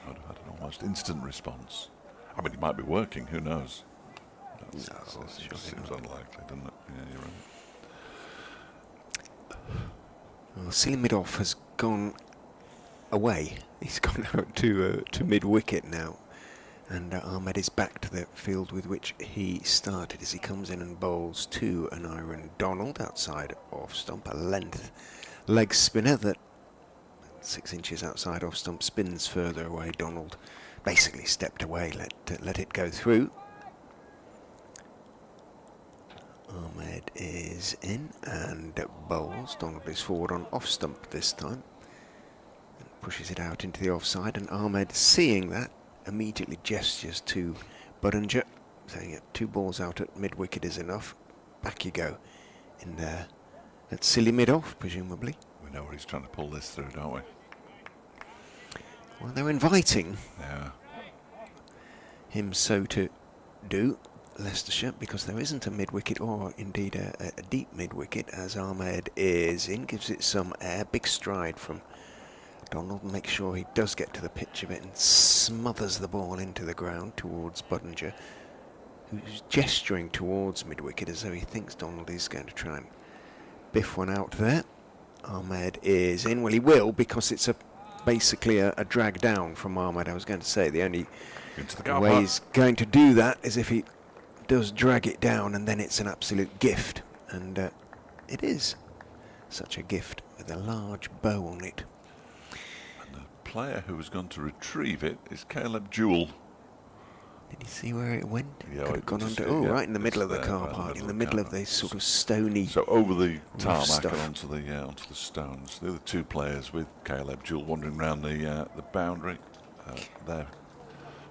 would have had an almost instant response. I mean, he might be working, who knows? That seems unlikely, doesn't it? Yeah, you're right. Well, Midoff has gone away. He's gone out to mid-wicket now, and Ahmed is back to the field with which he started as he comes in and bowls to an Aaron Donald outside off stump, a length leg spinner that 6 inches outside off stump spins further away. Donald basically stepped away, let it go through. Ahmed is in and bowls. Donald is forward on off stump this time and pushes it out into the offside, and Ahmed, seeing that, immediately gestures to Budinger, saying it, 2 balls out at mid wicket is enough. Back you go in there. That's silly mid-off, presumably. We know where he's trying to pull this through, don't we? Well, they're inviting Yeah. him so to do. Leicestershire, because there isn't a mid-wicket or indeed a deep mid-wicket, as Ahmed is in, gives it some air, big stride from Donald, makes sure he does get to the pitch of it and smothers the ball into the ground towards Budinger, who's gesturing towards mid-wicket as though he thinks Donald is going to try and biff one out there. Ahmed is in. Well, he will, because it's basically a drag down from Ahmed. I was going to say the only way he's going to do that is if he does drag it down, and then it's an absolute gift. And it is such a gift with a large bow on it. And the player who was going to retrieve it is Caleb Jewell. Did you see where it went? Yeah, could have gone under. Yeah, right in the middle of the there, car park, in the middle of the sort of stony. So over the tarmac stuff. and onto the stones. The other two players with Caleb Jewell wandering around the boundary. Their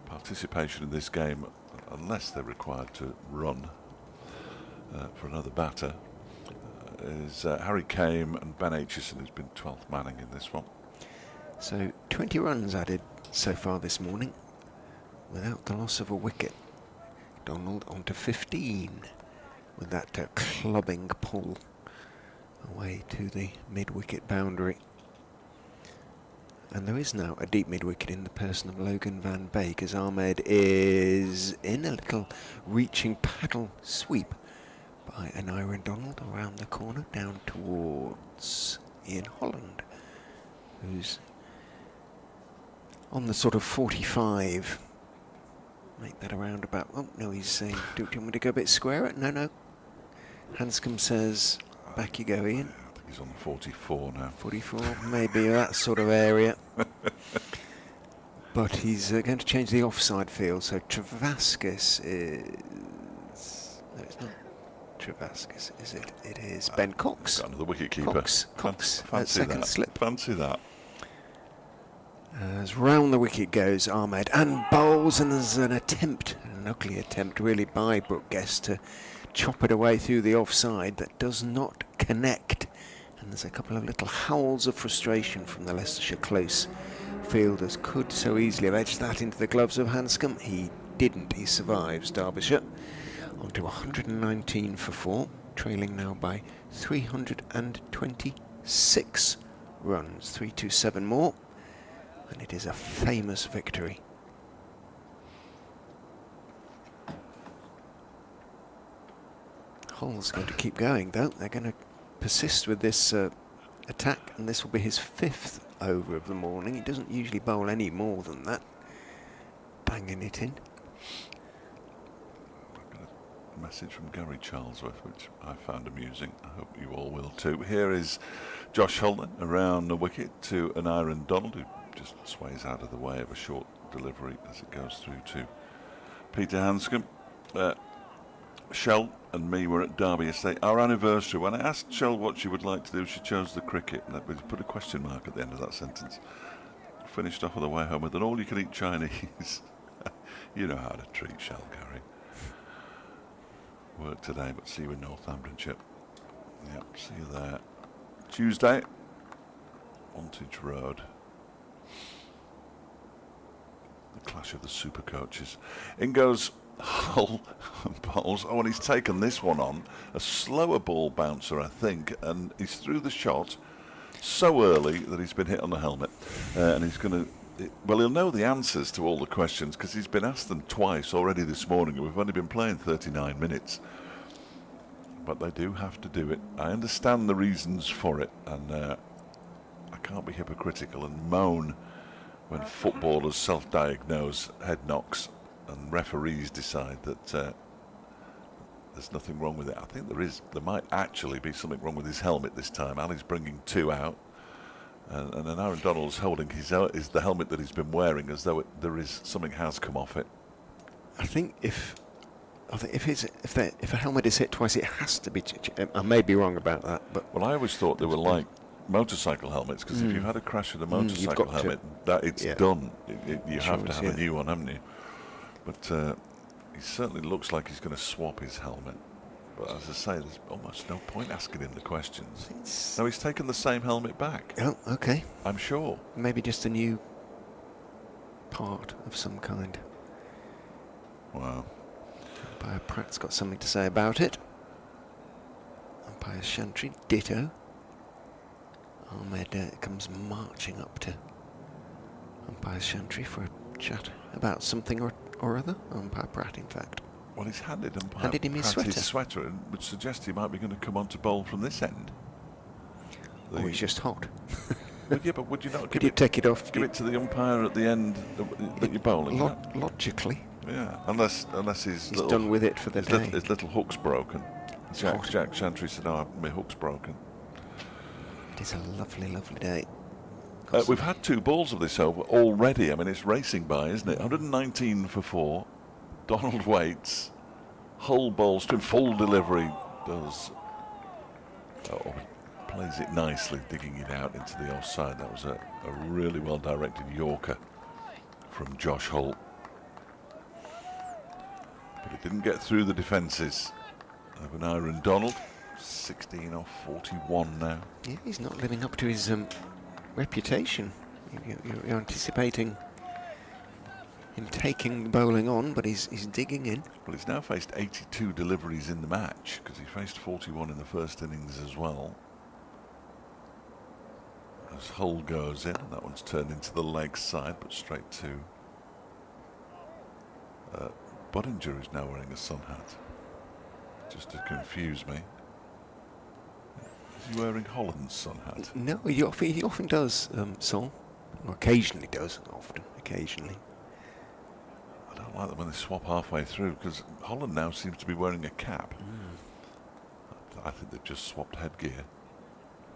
participation in this game, unless they're required to run for another batter, is Harry Kame and Ben Aitchison, who's been 12th manning in this one. So 20 runs added so far this morning, without the loss of a wicket. Donald on to 15 with that clubbing pull away to the mid-wicket boundary. And there is now a deep mid-wicket in the person of Logan van Beek, as Ahmed is in a little reaching paddle sweep by an Aaron Donald around the corner down towards Ian Holland, who's on the sort of 45. Make that around about. Oh no, he's saying, do you want me to go a bit squarer? No. Hanscom says, back you go, Ian. I think he's on the 44 now. 44, maybe that sort of area. But he's going to change the offside field. So Travaskis is. No, it's not Travaskis, is it? It is Ben Cox. Got another wicket keeper. Cox. Fancy second that. slip. Fancy that. As round the wicket goes Ahmed and bowls, and there's an attempt, an ugly attempt really by Brooke Guest to chop it away through the offside that does not connect. And there's a couple of little howls of frustration from the Leicestershire close fielders. Could so easily have edged that into the gloves of Hanscom. He didn't. He survives Derbyshire on to 119 for 4, trailing now by 326 runs, 327 more. And it is a famous victory. Hull's going to keep going, though. They're going to persist with this attack, and this will be his 5th over of the morning. He doesn't usually bowl any more than that. Banging it in. I've got a message from Gary Charlesworth, which I found amusing. I hope you all will too. Here is Josh Holden around the wicket to an Aaron Donald, who just sways out of the way of a short delivery as it goes through to Peter Hanscom. Shell and me were at Derby yesterday, our anniversary. When I asked Shell what she would like to do, she chose the cricket. And we put a question mark at the end of that sentence. Finished off on the way home with an all-you-can-eat Chinese. You know how to treat Shell, Gary. Work today, but see you in Northamptonshire. Yep, see you there. Tuesday, Wantage Road. The clash of the super coaches. In goes Hull and bowls. Oh, and he's taken this one on. A slower ball bouncer, I think, and he's through the shot so early that he's been hit on the helmet. And he's going to... Well, he'll know the answers to all the questions because he's been asked them twice already this morning, and we've only been playing 39 minutes. But they do have to do it. I understand the reasons for it, and I can't be hypocritical and moan when footballers self-diagnose head knocks and referees decide that there's nothing wrong with it. I think there might actually be something wrong with his helmet this time. Ali's bringing 2 out, and then Aaron Donald's holding the helmet that he's been wearing as though something has come off it. I think if a helmet is hit twice, it has to be. I may be wrong about that, but well, I always thought they were like motorcycle helmets, because if you've had a crash with a motorcycle helmet, that it's done. You have to have a new one, haven't you? But he certainly looks like he's going to swap his helmet. But as I say, there's almost no point asking him the questions. No, he's taken the same helmet back. Oh, okay. I'm sure. Maybe just a new part of some kind. Wow. By a Umpire Pratt's got something to say about it. Umpire Chantry, ditto. Ahmed comes marching up to Umpire Chantry for a chat about something or other. Umpire Pratt, in fact. Well, he's handed him his sweater and would suggest he might be going to come on to bowl from this end. Oh, he's just hot. Well, yeah, but would you not Could you take it off? give it to the umpire at the end that you're bowling? Logically. Yeah, unless he's done with it for the day. His little hook's broken. Jack Chantry said, "Oh, my hook's broken." It is a lovely, lovely day. We've had 2 balls of this over already. I mean, it's racing by, isn't it? 119 for 4. Donald waits. Hull bowls to him. Full delivery. Plays it nicely, digging it out into the offside. That was a really well-directed Yorker from Josh Hull. But it didn't get through the defences of an Aaron Donald. 16 off 41 now. Yeah, he's not living up to his reputation. You're anticipating him taking the bowling on, but he's digging in. Well, he's now faced 82 deliveries in the match, because he faced 41 in the first innings as well. As Hull goes in, that one's turned into the leg side, but straight to Budinger, who's now wearing a sun hat, just to confuse me. Is he wearing Holland's sun hat? No, he often does, Sol. Or occasionally does, occasionally. I don't like them when they swap halfway through, because Holland now seems to be wearing a cap. I think they've just swapped headgear.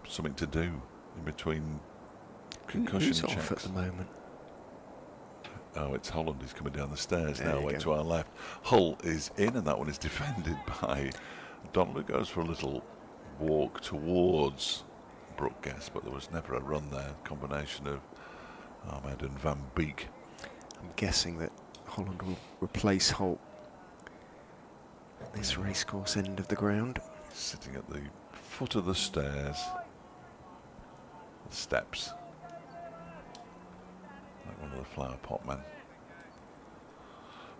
Something to do in between concussion Who's checks. off at the moment? Oh, it's Holland. He's coming down the stairs There now, you way go. to our left. Hull is in, and that one is defended by Donald, who goes for a little walk towards Brooke Guest, but there was never a run there. Combination of Ahmed and Van Beek. I'm guessing that Holland will replace Holt at this racecourse end of the ground. Sitting at the foot of the stairs. The steps. Like one of the flower pot men.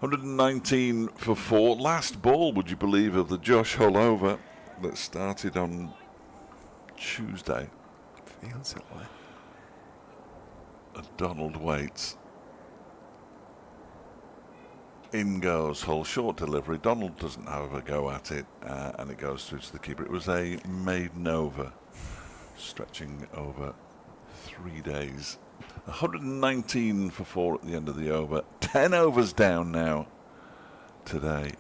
119 for 4. Last ball, would you believe, of the Josh Hull over that started on Tuesday. Feels that way. And Donald waits. In goes Hull, short delivery. Donald doesn't have a go at it, and it goes through to the keeper. It was a maiden over, stretching over 3 days. 119 for 4 at the end of the over. 10 overs down now today.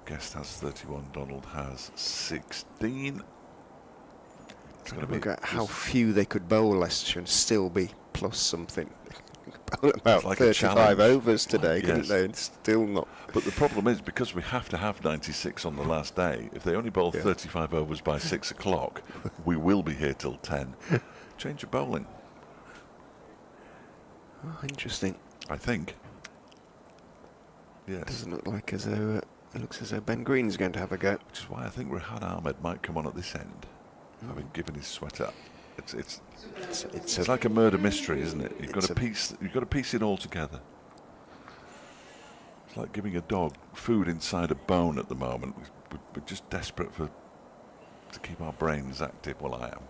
Guest has 31, Donald has 16. It's going to Look be at how few they could bowl Leicestershire and still be plus something. About like a 35 challenge. overs today, couldn't Yes. they? And still not. But the problem is, because we have to have 96 on the last day, if they only bowl 35 overs by 6 o'clock, we will be here till 10. Change of bowling, Oh, interesting. I think. Yes. Doesn't look like as though it looks as though Ben Green's going to have a go. Which is why I think Rehan Ahmed might come on at this end, having given his sweat up. It's like a murder mystery, isn't it? You've got to piece it all together. It's like giving a dog food inside a bone at the moment. We're just desperate to keep our brains active. Well, I am.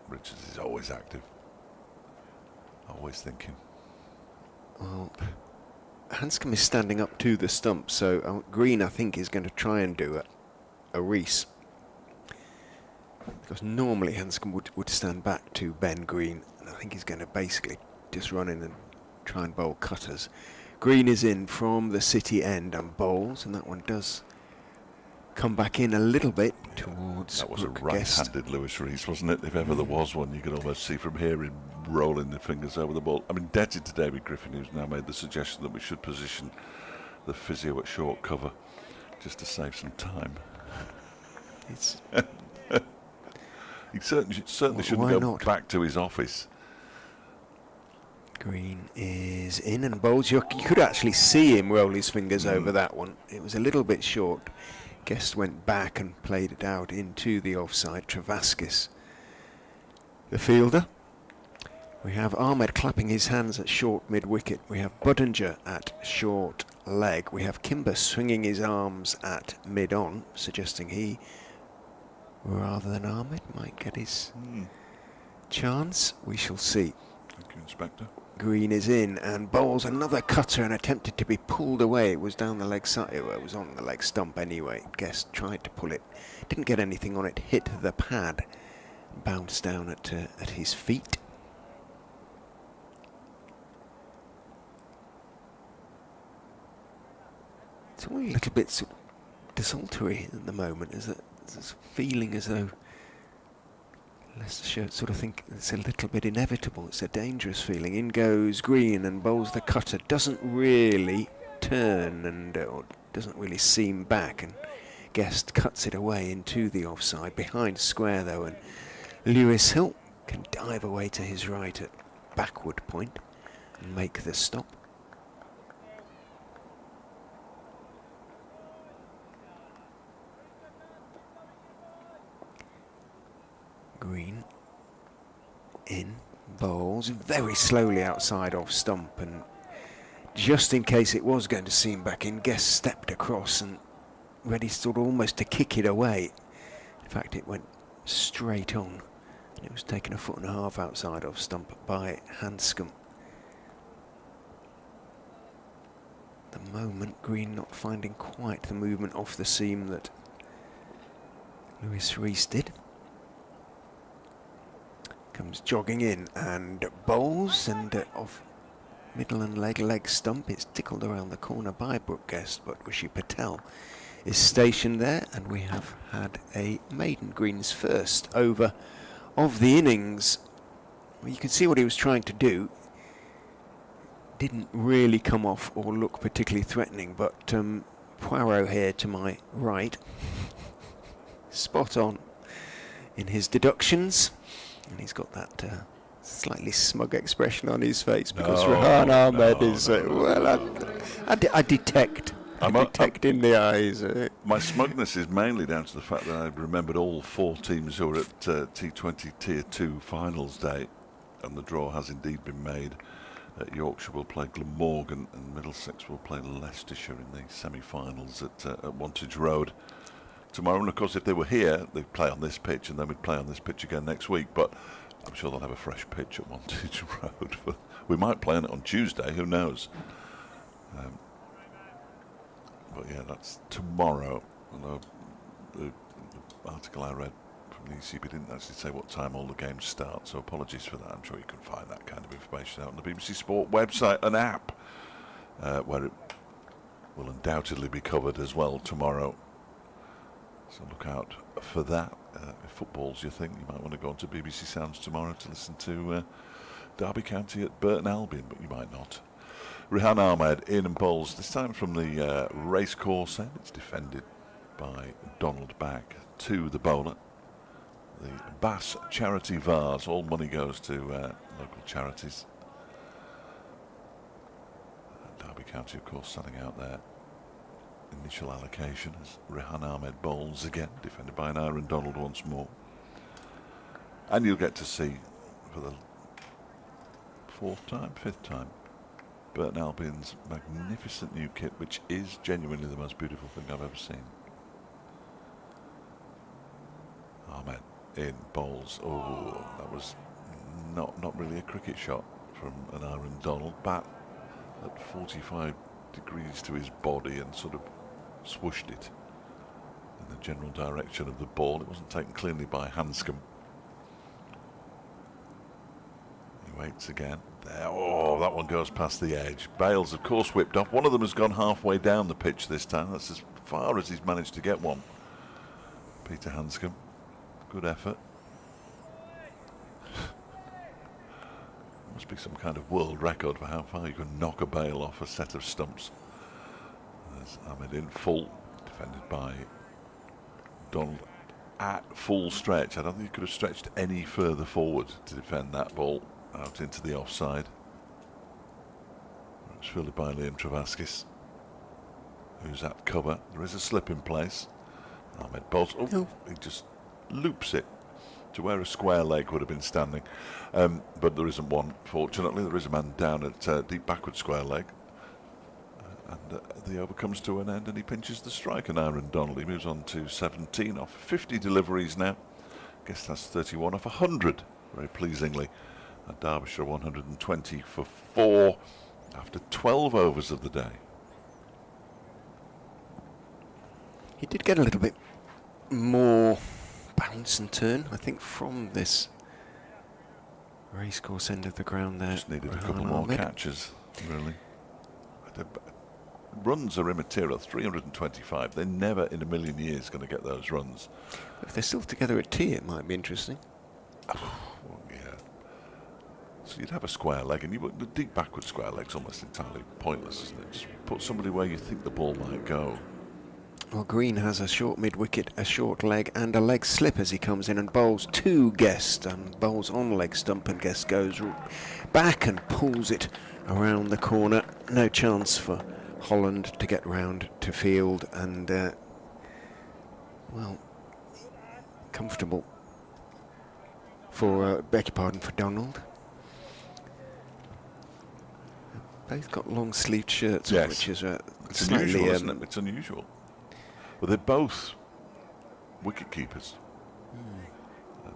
Richards is always active, always thinking. Well, Hanscom is standing up to the stump, so Green, I think, is going to try and do a Reese. Because normally Hanscom would stand back to Ben Green, and I think he's going to basically just run in and try and bowl cutters. Green is in from the city end and bowls, and that one does come back in a little bit towards That was Brooke a Guest. right-handed Lewis Rees, wasn't it? If ever there was one, you could almost see from here him rolling the fingers over the ball. I'm indebted to David Griffin, who's now made the suggestion that we should position the physio at short cover, just to save some time. It's He certainly Why shouldn't go not? back to his office. Green is in and bowls. You could actually see him roll his fingers over that one. It was a little bit short. Guest went back and played it out into the offside. Travaskis, the fielder. We have Ahmed clapping his hands at short mid-wicket. We have Budinger at short leg. We have Kimber swinging his arms at mid-on, suggesting he, rather than Ahmed, might get his chance. We shall see. Thank you, Inspector. Green is in and bowls another cutter and attempted to be pulled away. It was down the leg side. It was on the leg stump anyway. Guest tried to pull it. Didn't get anything on it. Hit the pad. Bounced down at his feet. It's all a little bit sort of desultory at the moment. There's this feeling as though Leicestershire sort of think it's a little bit inevitable. It's a dangerous feeling. In goes Green and bowls the cutter. Doesn't really turn and or doesn't really seam back. And Guest cuts it away into the offside. Behind square though, and Lewis Hill can dive away to his right at backward point and make the stop. Green in, bowls very slowly outside off stump, and just in case it was going to seam back in, Guest stepped across and ready sort of almost to kick it away. In fact, it went straight on and it was taken 1.5 foot outside off stump by Hanscom. At the moment, Green not finding quite the movement off the seam that Lewis Rees did. Comes jogging in and bowls and off middle and leg stump. It's tickled around the corner by Brooke Guest, but Rishi Patel is stationed there, and we have had a maiden. Green's first over of the innings. Well, you can see what he was trying to do. Didn't really come off or look particularly threatening, but Poirot here to my right, spot on in his deductions. And he's got that slightly smug expression on his face because Rehan Ahmed is, well, I detect in the eyes. My smugness is mainly down to the fact that I've remembered all 4 teams who were at T20 Tier 2 finals day, and the draw has indeed been made. Yorkshire will play Glamorgan and Middlesex will play Leicestershire in the semi-finals at Wantage Road tomorrow. And of course, if they were here, they'd play on this pitch, and then we'd play on this pitch again next week. But I'm sure they'll have a fresh pitch at Wantage Road. We might play on it on Tuesday, who knows? But yeah, that's tomorrow. Although the article I read from the ECB didn't actually say what time all the games start, so apologies for that. I'm sure you can find that kind of information out on the BBC Sport website and app, where it will undoubtedly be covered as well tomorrow. So look out for that. If football's your thing, you might want to go on to BBC Sounds tomorrow to listen to Derby County at Burton Albion, but you might not. Rehan Ahmed in and bowls, this time from the racecourse end. It's defended by Donald back to the bowler. The Bass Charity Vase, all money goes to local charities. Derby County, of course, selling out their initial allocation as Rehan Ahmed bowls again, defended by an Aaron Donald once more. And you'll get to see for the 5th time, Burton Albion's magnificent new kit, which is genuinely the most beautiful thing I've ever seen. Ahmed in bowls. Oh, that was not really a cricket shot from an Aaron Donald. Bat at 45 degrees to his body and sort of swooshed it in the general direction of the ball. It wasn't taken cleanly by Hanscom. He waits again. There. Oh, that one goes past the edge. Bales, of course, whipped off. One of them has gone halfway down the pitch this time. That's as far as he's managed to get one. Peter Hanscom. Good effort. Must be some kind of world record for how far you can knock a bail off a set of stumps. There's Ahmed in full, defended by Donald at full stretch. I don't think he could have stretched any further forward to defend that ball out into the offside. It's fielded by Liam Travaskis, who's at cover. There is a slip in place. Ahmed bowls. Oh, he just loops it to where a square leg would have been standing, but there isn't one, fortunately. There is a man down at deep backward square leg, and the over comes to an end and he pinches the strike, and Aaron Donald. He moves on to 17 off 50 deliveries now. Guess that's 31 off 100, very pleasingly. And Derbyshire 120 for 4 after 12 overs of the day. He did get a little bit more bounce and turn, I think, from this racecourse end of the ground there. Just needed a couple more catches, really. Runs are immaterial, 325. They're never in a million years going to get those runs. If they're still together at tea, it might be interesting. Oh, well, yeah. So you'd have a square leg, and the deep backward square leg's almost entirely pointless, isn't it? Just put somebody where you think the ball might go. Well, Green has a short mid-wicket, a short leg, and a leg slip as he comes in and bowls to Guest, and bowls on leg stump, and Guest goes back and pulls it around the corner. No chance for Holland to get round to field, and well, comfortable for beg your pardon, for Donald. Both got long sleeved shirts, yes. Which is it's slightly unusual, isn't it? It's unusual. Well, they're both wicket keepers.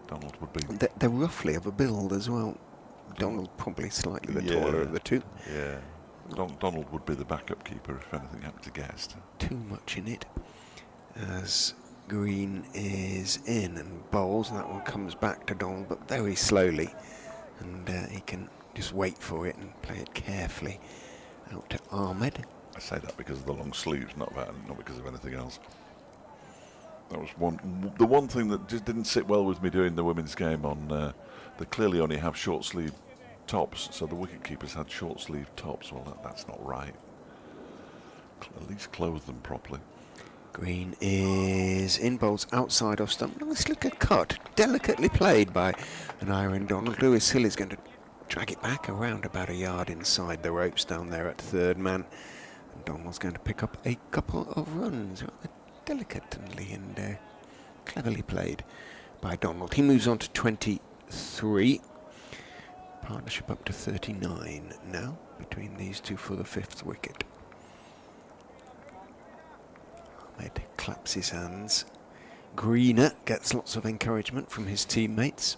Donald would be. They're roughly of a build as well. Donald probably slightly the taller of the two. Yeah. Donald would be the backup keeper if anything happened to Guest. Too much in it as Green is in and bowls. That one comes back to Donald, but very slowly, and he can just wait for it and play it carefully out to Ahmed. I say that because of the long sleeves, not because of anything else. That was the one thing that just didn't sit well with me doing the women's game. On they clearly only have short sleeve tops, so the wicket keepers had short sleeve tops. Well, that's not right. At least clothe them properly. Green is in, bowls outside off stump. Nice little cut, delicately played by an Aaron Donald. Lewis Hill is going to drag it back around about a yard inside the ropes down there at third man. And Donald's going to pick up a couple of runs, rather delicately and cleverly played by Donald. He moves on to 23. Partnership up to 39 now between these two for the 5th wicket. Ahmed claps his hands. Greener gets lots of encouragement from his teammates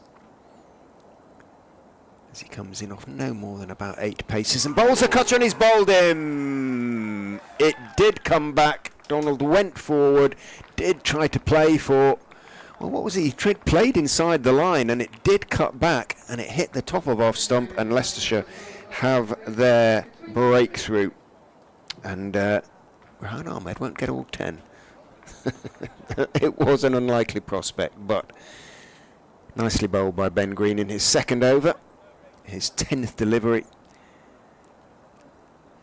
as he comes in off no more than about 8 paces and bowls a cutter, and he's bowled him. It did come back. Donald went forward, did try to play for, well, what was he? He played inside the line, and it did cut back, and it hit the top of off stump, and Leicestershire have their breakthrough. And Rehan Ahmed won't get all 10. It was an unlikely prospect, but nicely bowled by Ben Green in his 2nd over, his 10th delivery.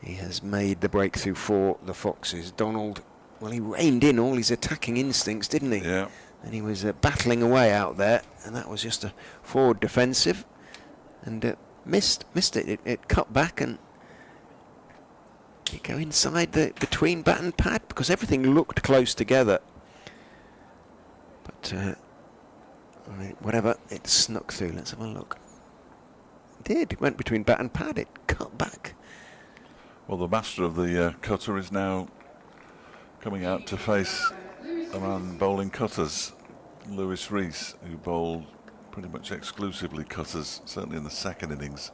He has made the breakthrough for the Foxes. Donald, well, he reined in all his attacking instincts, didn't he? Yeah. And he was battling away out there, and that was just a forward defensive, and missed it. It cut back, and it go inside between bat and pad, because everything looked close together. But I mean, whatever, it snuck through. Let's have a look. It did. It went between bat and pad. It cut back. Well, the master of the cutter is now coming out to face a man bowling cutters, Lewis Rees, who bowled pretty much exclusively cutters, certainly in the 2nd innings.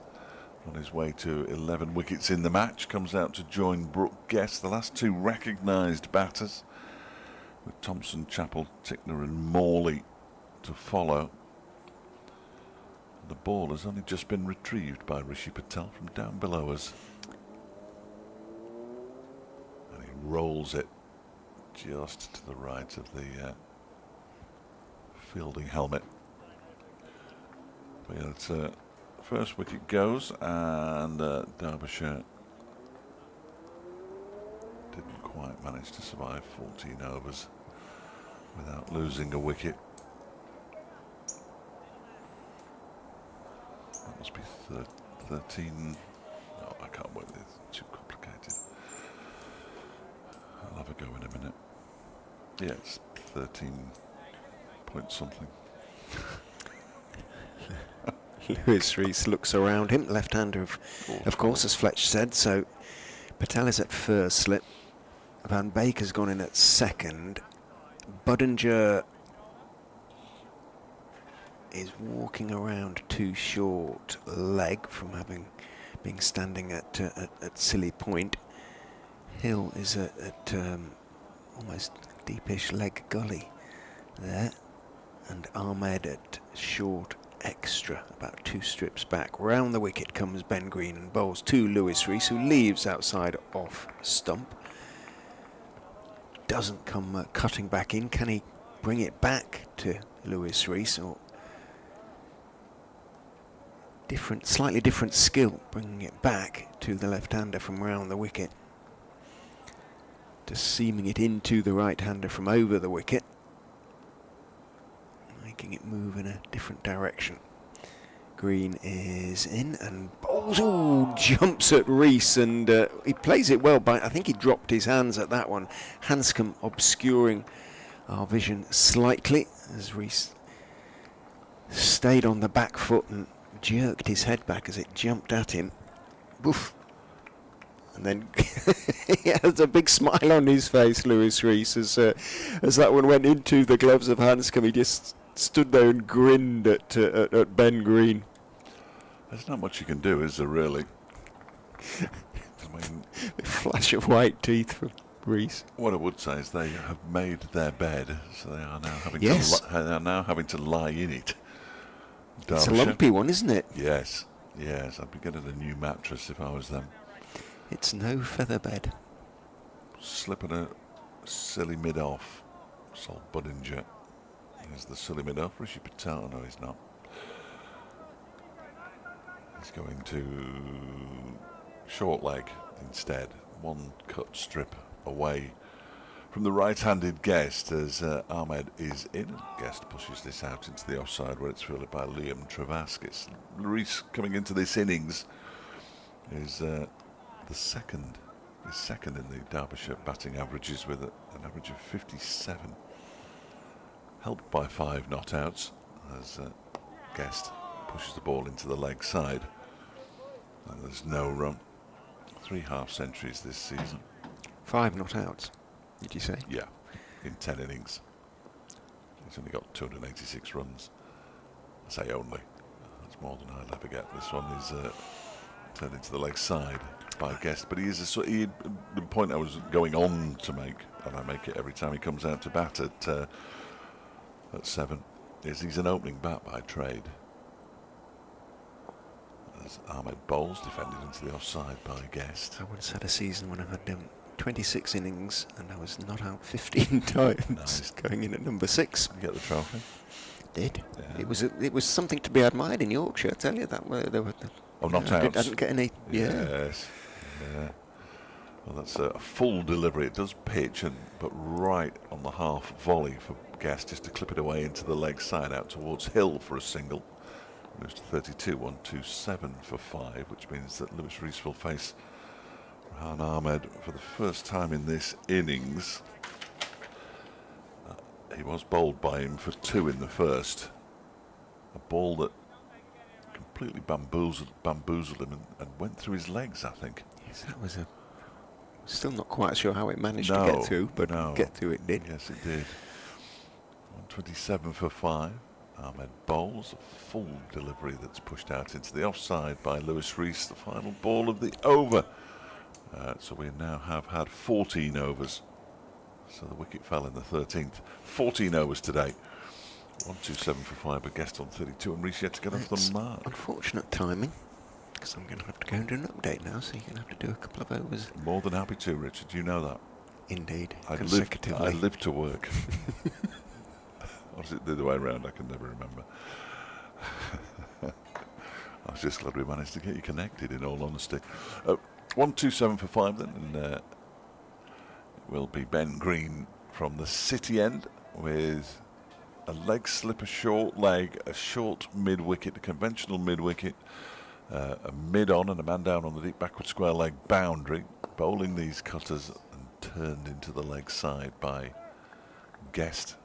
On his way to 11 wickets in the match, comes out to join Brooke Guest, the last 2 recognised batters, with Thompson, Chappell, Tickner and Morley to follow. The ball has only just been retrieved by Rishi Patel from down below us. And he rolls it just to the right of the fielding helmet. But yeah, it's first wicket goes, and Derbyshire didn't quite manage to survive 14 overs without losing a wicket. That must be 13. No, I can't work this. It's too complicated. I'll have a go in a minute. Yeah, it's 13 point something. Lewis Rees looks around him, left-hander of course, as Fletch said, so Patel is at first slip. Van Baker's gone in at second. Budinger is walking around too short leg from having been standing at silly point. Hill is at almost deepish leg gully there, and Ahmed at short extra, about 2 strips back. Round the wicket comes Ben Green and bowls to Lewis Rees, who leaves outside off stump. Doesn't come cutting back in. Can he bring it back to Lewis Rees, or slightly different skill bringing it back to the left-hander from round the wicket? Just seaming it into the right-hander from over the wicket, making it move in a different direction. Green is in and bowls. Oh, jumps at Rees, and he plays it well, but I think he dropped his hands at that one. Hanscom obscuring our vision slightly as Rees stayed on the back foot and jerked his head back as it jumped at him. Woof. And then he has a big smile on his face, Lewis Rees, as that one went into the gloves of Hanscom. He just stood there and grinned at Ben Green. There's not much you can do, is there, really? I mean, A flash of white teeth from Rees. what I would say is they have made their bed, so they are now having Yes. to lie in it. It's a Derbyshire. lumpy one, isn't it? Yes, yes. I'd be getting a new mattress if I was them. It's no feather bed. Slipping a silly mid off. Sol Budinger. There's the silly mid off. Rishi Patel. No, he's not. He's going to short leg instead. One cut strip away from the right-handed Guest as Ahmed is in. Guest pushes this out into the offside where it's fielded by Liam Travaskis. Rees coming into this innings is the second in the Derbyshire batting averages with an average of 57. Helped by 5 not outs as Guest pushes the ball into the leg side. And there's no run. 3 half centuries this season. 5 not outs, did you say? Yeah, in 10 innings. He's only got 286 runs. I say only. That's more than I'll ever get. This one is turned into the leg side by Guest. But the point I was going on to make, and I make it every time he comes out to bat at 7, is he's an opening bat by trade. As Ahmed bowls, defended into the offside by Guest. I once had a season when I had 26 innings and I was not out 15 times. Nice. Going in at number 6. You get the trophy. Did. Yeah. It was something to be admired in Yorkshire, I tell you that. There were Not I outs. didn't get any. Yeah. Yes. Yeah. Well, that's a full delivery. It does pitch, but right on the half volley for Guest, just to clip it away into the leg side out towards Hill for a single. Moves to 32, 127 for 5, which means that Lewis Rees will face Rehan Ahmed for the first time in this innings. He was bowled by him for 2 in the first. A ball that completely bamboozled him and went through his legs, I think. Yes, that was still not quite sure how it managed to get through, but get through it did. Yes, it did. 127 for 5. Ahmed bowls a full delivery that's pushed out into the offside by Lewis Rees, the final ball of the over. So we now have had 14 overs. So the wicket fell in the 13th. 14 overs today. 127 for 5, a Guest on 32, and Rees yet to get off the mark. Unfortunate timing, because I'm going to have to go and do an update now, so you're going to have to do a couple of overs. More than happy to, Richard. You know that. Indeed, I consecutively. live to work. Or is it the other way around? I can never remember. I was just glad we managed to get you connected, in all honesty. 127 for 5 then, and it will be Ben Green from the City end with a leg slip, a short leg, a short mid-wicket, a conventional mid-wicket, a mid-on and a man down on the deep backward square leg boundary, bowling these cutters and turned into the leg side by Guest,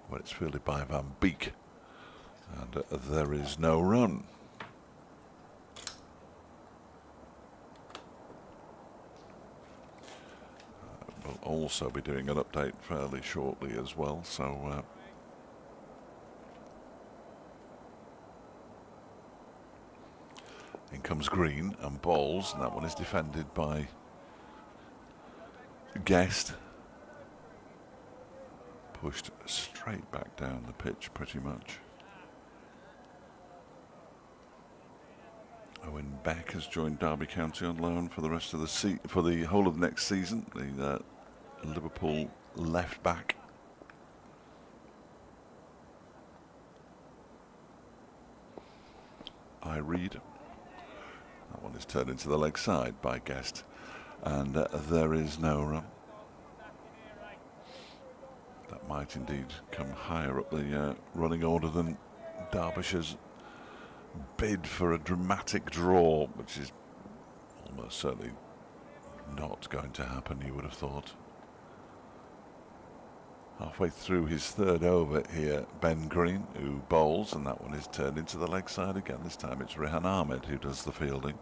where it's fielded by Van Beek, and there is no run. We'll also be doing an update fairly shortly as well, so in comes Green and bowls, and that one is defended by Guest. Pushed straight back down the pitch pretty much. Owen Beck has joined Derby County on loan for the rest of the for the whole of the next season. The Liverpool left back. I read. That one is turned into the leg side by Guest, and there is no run. That might indeed come higher up the running order than Derbyshire's bid for a dramatic draw, which is almost certainly not going to happen, you would have thought. Halfway through his third over here, Ben Green, who bowls, and that one is turned into the leg side again. This time it's Rehan Ahmed who does the fielding.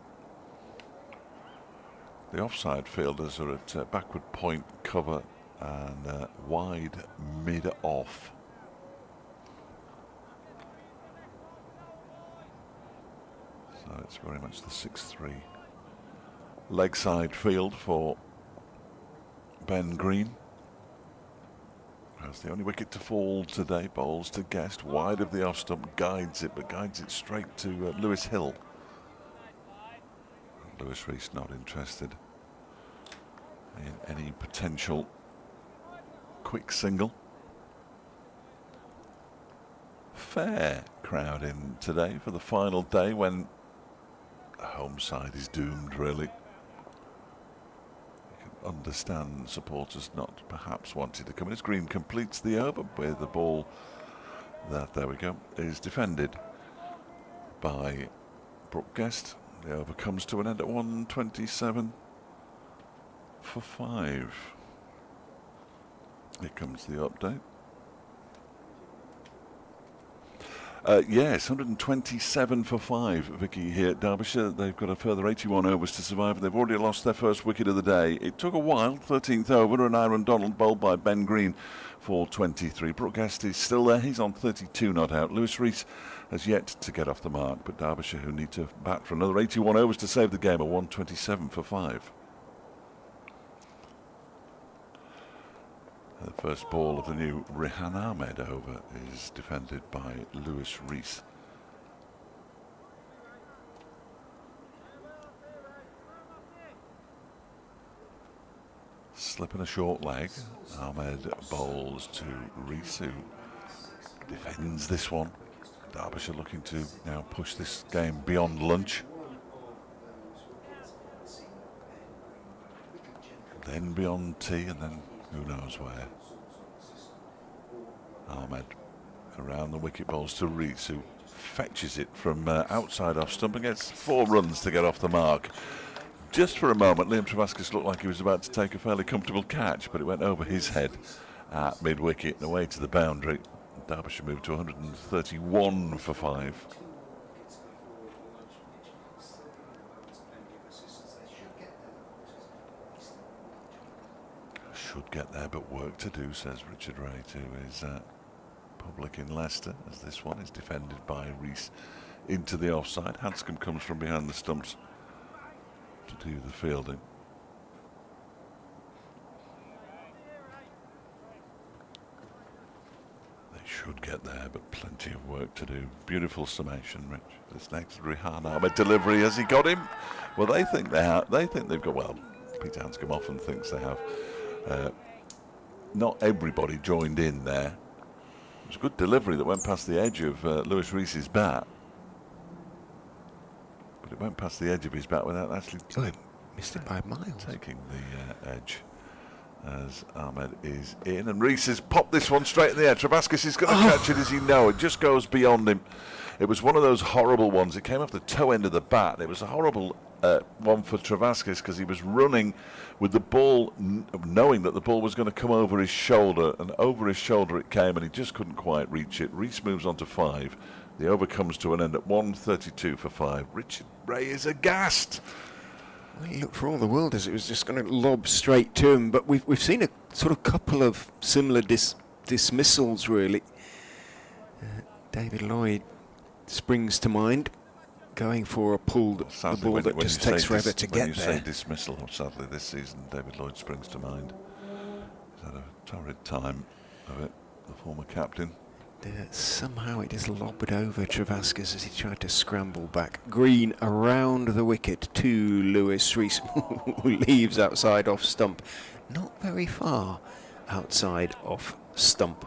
The offside fielders are at backward point cover and wide mid-off. So it's very much the 6-3 leg side field for Ben Green. Has the only wicket to fall today. Bowls to Guest, wide of the off stump, guides it, but guides it straight to Lewis Hill. Lewis Rees not interested in any potential quick single. Fair crowd in today for the final day when the home side is doomed, really. Understand supporters not perhaps wanting to come in as Green completes the over with the ball that, there we go, is defended by Brooke Guest. The over comes to an end at 127 for 5. Here comes the update. Yes, 127 for 5, Vicky, here at Derbyshire. They've got a further 81 overs to survive, and they've already lost their first wicket of the day. It took a while, 13th over, and Aaron Donald bowled by Ben Green for 23. Brooke Guest is still there, he's on 32 not out. Lewis Rees has yet to get off the mark, but Derbyshire, who need to bat for another 81 overs to save the game, at 127 for 5. The first ball of the new Rehan Ahmed over is defended by Lewis Rees. Slipping a short leg. Ahmed bowls to Rees, who defends this one. Derbyshire looking to now push this game beyond lunch. Then beyond tea, and then who knows where. Ahmed around the wicket, bowls to Rees, who fetches it from outside off stump and gets 4 runs to get off the mark. Just for a moment, Liam Travaskis looked like he was about to take a fairly comfortable catch, but it went over his head at mid-wicket and away to the boundary. Derbyshire moved to 131 for 5. Should get there, but work to do, says Richard Ray to his public in Leicester, as this one is defended by Rees into the offside. Hanscom comes from behind the stumps to do the fielding. They should get there, but plenty of work to do. Beautiful summation, Rich. This next Rehan Ahmed delivery, has he got him? Well, they think they have. They think they've got, well, Peter Hanscom often thinks they have. Not everybody joined in there. It was a good delivery that went past the edge of Lewis Rees's bat, but it went past the edge of his bat without actually missed it by miles. Taking the edge as Ahmed is in, and Rees has popped this one straight in the air. Travaskis is going to catch it, as you know. It just goes beyond him. It was one of those horrible ones. It came off the toe end of the bat. It was a horrible one for Travaskis, because he was running with the ball, knowing that the ball was going to come over his shoulder, and over his shoulder it came, and he just couldn't quite reach it. Rees moves on to 5. The over comes to an end at 132 for 5. Richard Ray is aghast. Well, he looked for all the world as it was just going to lob straight to him, but we've seen a sort of couple of similar dismissals, really. David Lloyd springs to mind, going for a pulled the ball that just takes forever to get there. When you say dismissal, sadly this season, David Lloyd springs to mind. He's had a torrid time of it, the former captain. Somehow it is lobbed over Travascus as he tried to scramble back. Green around the wicket to Lewis Rees, who leaves outside off stump. Not very far outside off stump.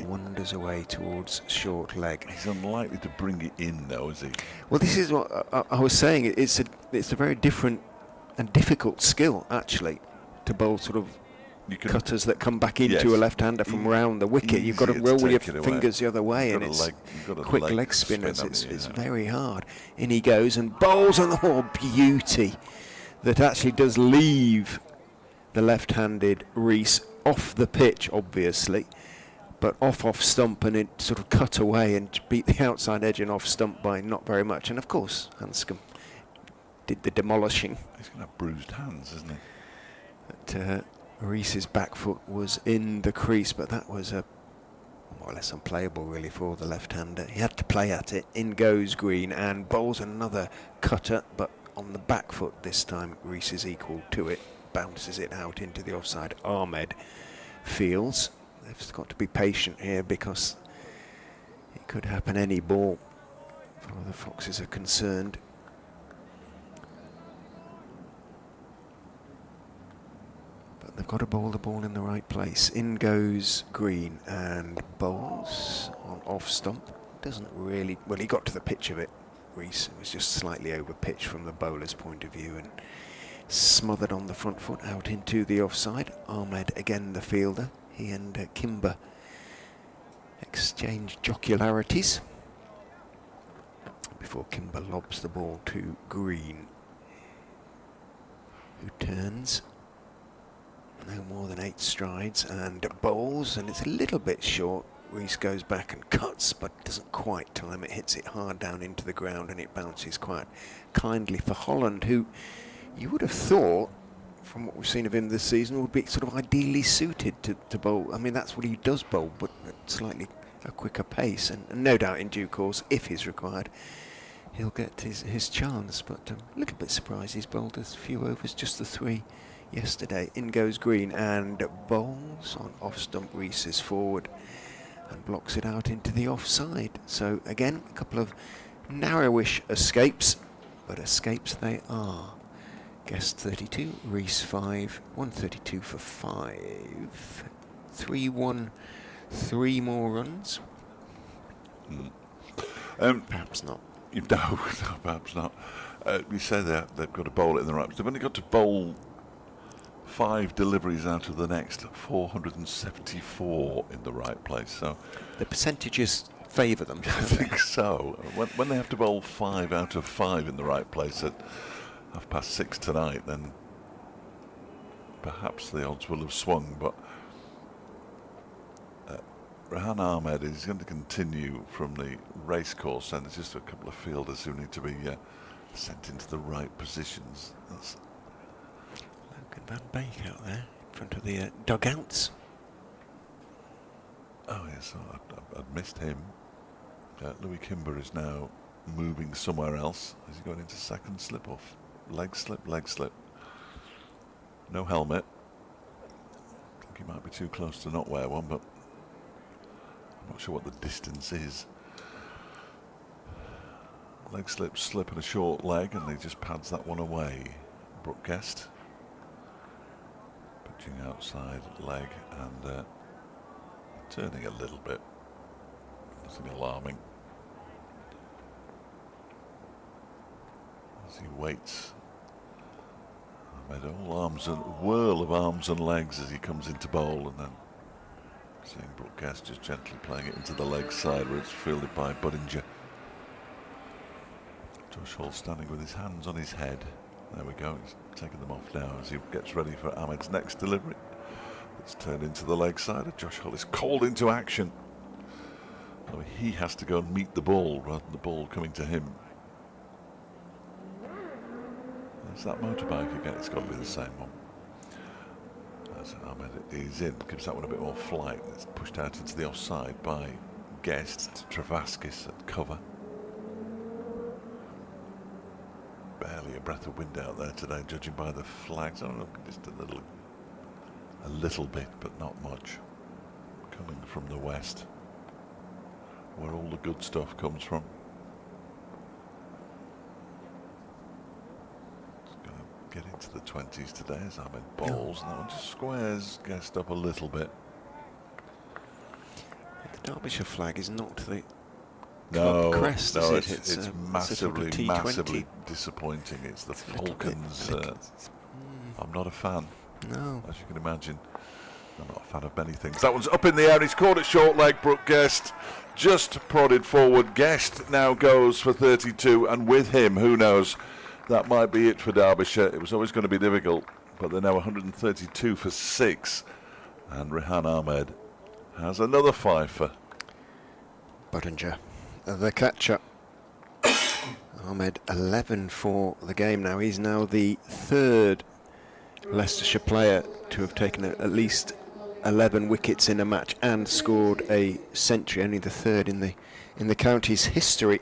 Wanders away towards short leg. He's unlikely to bring it in though, is he? Well, this is what I was saying. It's a very different and difficult skill, actually, to bowl sort of cutters that come back into a left-hander from round the wicket. You've got to roll your fingers the other way, and it's quick leg spinners. It's very hard. In he goes and bowls on the wall. Beauty that actually does leave the left-handed Rees off the pitch, obviously, but off stump, and it sort of cut away and beat the outside edge and off stump by not very much. And of course, Hanscom did the demolishing. He's going to have bruised hands, isn't he? But, Rees's back foot was in the crease, but that was more or less unplayable really for the left-hander. He had to play at it. In goes Green and bowls another cutter, but on the back foot this time. Rees is equal to it, bounces it out into the offside. Ahmed fields. They've got to be patient here because it could happen any ball as far as the Foxes are concerned. They've got to bowl the ball in the right place. In goes Green and bowls on off stump. Doesn't really, well, he got to the pitch of it, Rees. It was just slightly over pitch from the bowler's point of view and smothered on the front foot out into the offside. Ahmed again the fielder. He and Kimber exchange jocularities before Kimber lobs the ball to Green, who turns no more than 8 strides and bowls, and it's a little bit short. Rees goes back and cuts, but doesn't quite time it. Hits it hard down into the ground, and it bounces quite kindly for Holland, who you would have thought, from what we've seen of him this season, would be sort of ideally suited to bowl. I mean, that's what he does bowl, but at slightly a quicker pace, and no doubt in due course, if he's required, he'll get his chance. But a little bit surprised he's bowled a few overs, just the 3 yesterday. In goes Green and bowls on off stump. Rees is forward and blocks it out into the offside. So again, a couple of narrowish escapes, but escapes they are. Guest 32, Rees 5, 132 for 5. 3-1, 3 more runs. Perhaps not. No, perhaps not. You say that they've got to bowl it in the right. They've only got to bowl 5 deliveries out of the next 474 in the right place. So the percentages favour them. I think so. When they have to bowl 5 out of 5 in the right place at 6:30 tonight, then perhaps the odds will have swung. But Rehan Ahmed is going to continue from the racecourse, and there's just a couple of fielders who need to be sent into the right positions. That's Van Beek out there in front of the dugouts. Oh yes, I'd missed him. Louis Kimber is now moving somewhere else. Is he going into second slip off? Leg slip. No helmet. I think he might be too close to not wear one, but I'm not sure what the distance is. Leg slip and a short leg, and he just pads that one away. Brooke Guest. Outside leg and turning a little bit. Nothing alarming. As he waits, made all arms and whirl of arms and legs as he comes into bowl, and then seeing Brooke Guest just gently playing it into the leg side where it's fielded by Budinger. Josh Hall standing with his hands on his head. There we go, he's taking them off now as he gets ready for Ahmed's next delivery. It's turned into the leg side, and Josh Hall is called into action. I mean, he has to go and meet the ball rather than the ball coming to him. Is that motorbike again? It's got to be the same one. As Ahmed is in, gives that one a bit more flight. It's pushed out into the offside by Guest. Travaskis at cover. Barely a breath of wind out there today, judging by the flags. I don't know, just a little bit, but not much. Coming from the west, where all the good stuff comes from. It's going to get into the 20s today as Ahmed bowls, and that one just squares Guest up a little bit. The Derbyshire flag is not the No, crest, no, is it? it's massively, massively disappointing. It's the Falcons. I'm not a fan. No. As you can imagine, I'm not a fan of many things. That one's up in the air. He's caught it short leg. Brooke Guest just prodded forward. Guest now goes for 32, and with him, who knows, that might be it for Derbyshire. It was always going to be difficult, but they're now 132 for 6, and Rehan Ahmed has another 5 for Budinger, the catcher. Ahmed 11 for the game now. He's now the 3rd Leicestershire player to have taken at least 11 wickets in a match and scored a century, only the 3rd in the county's history.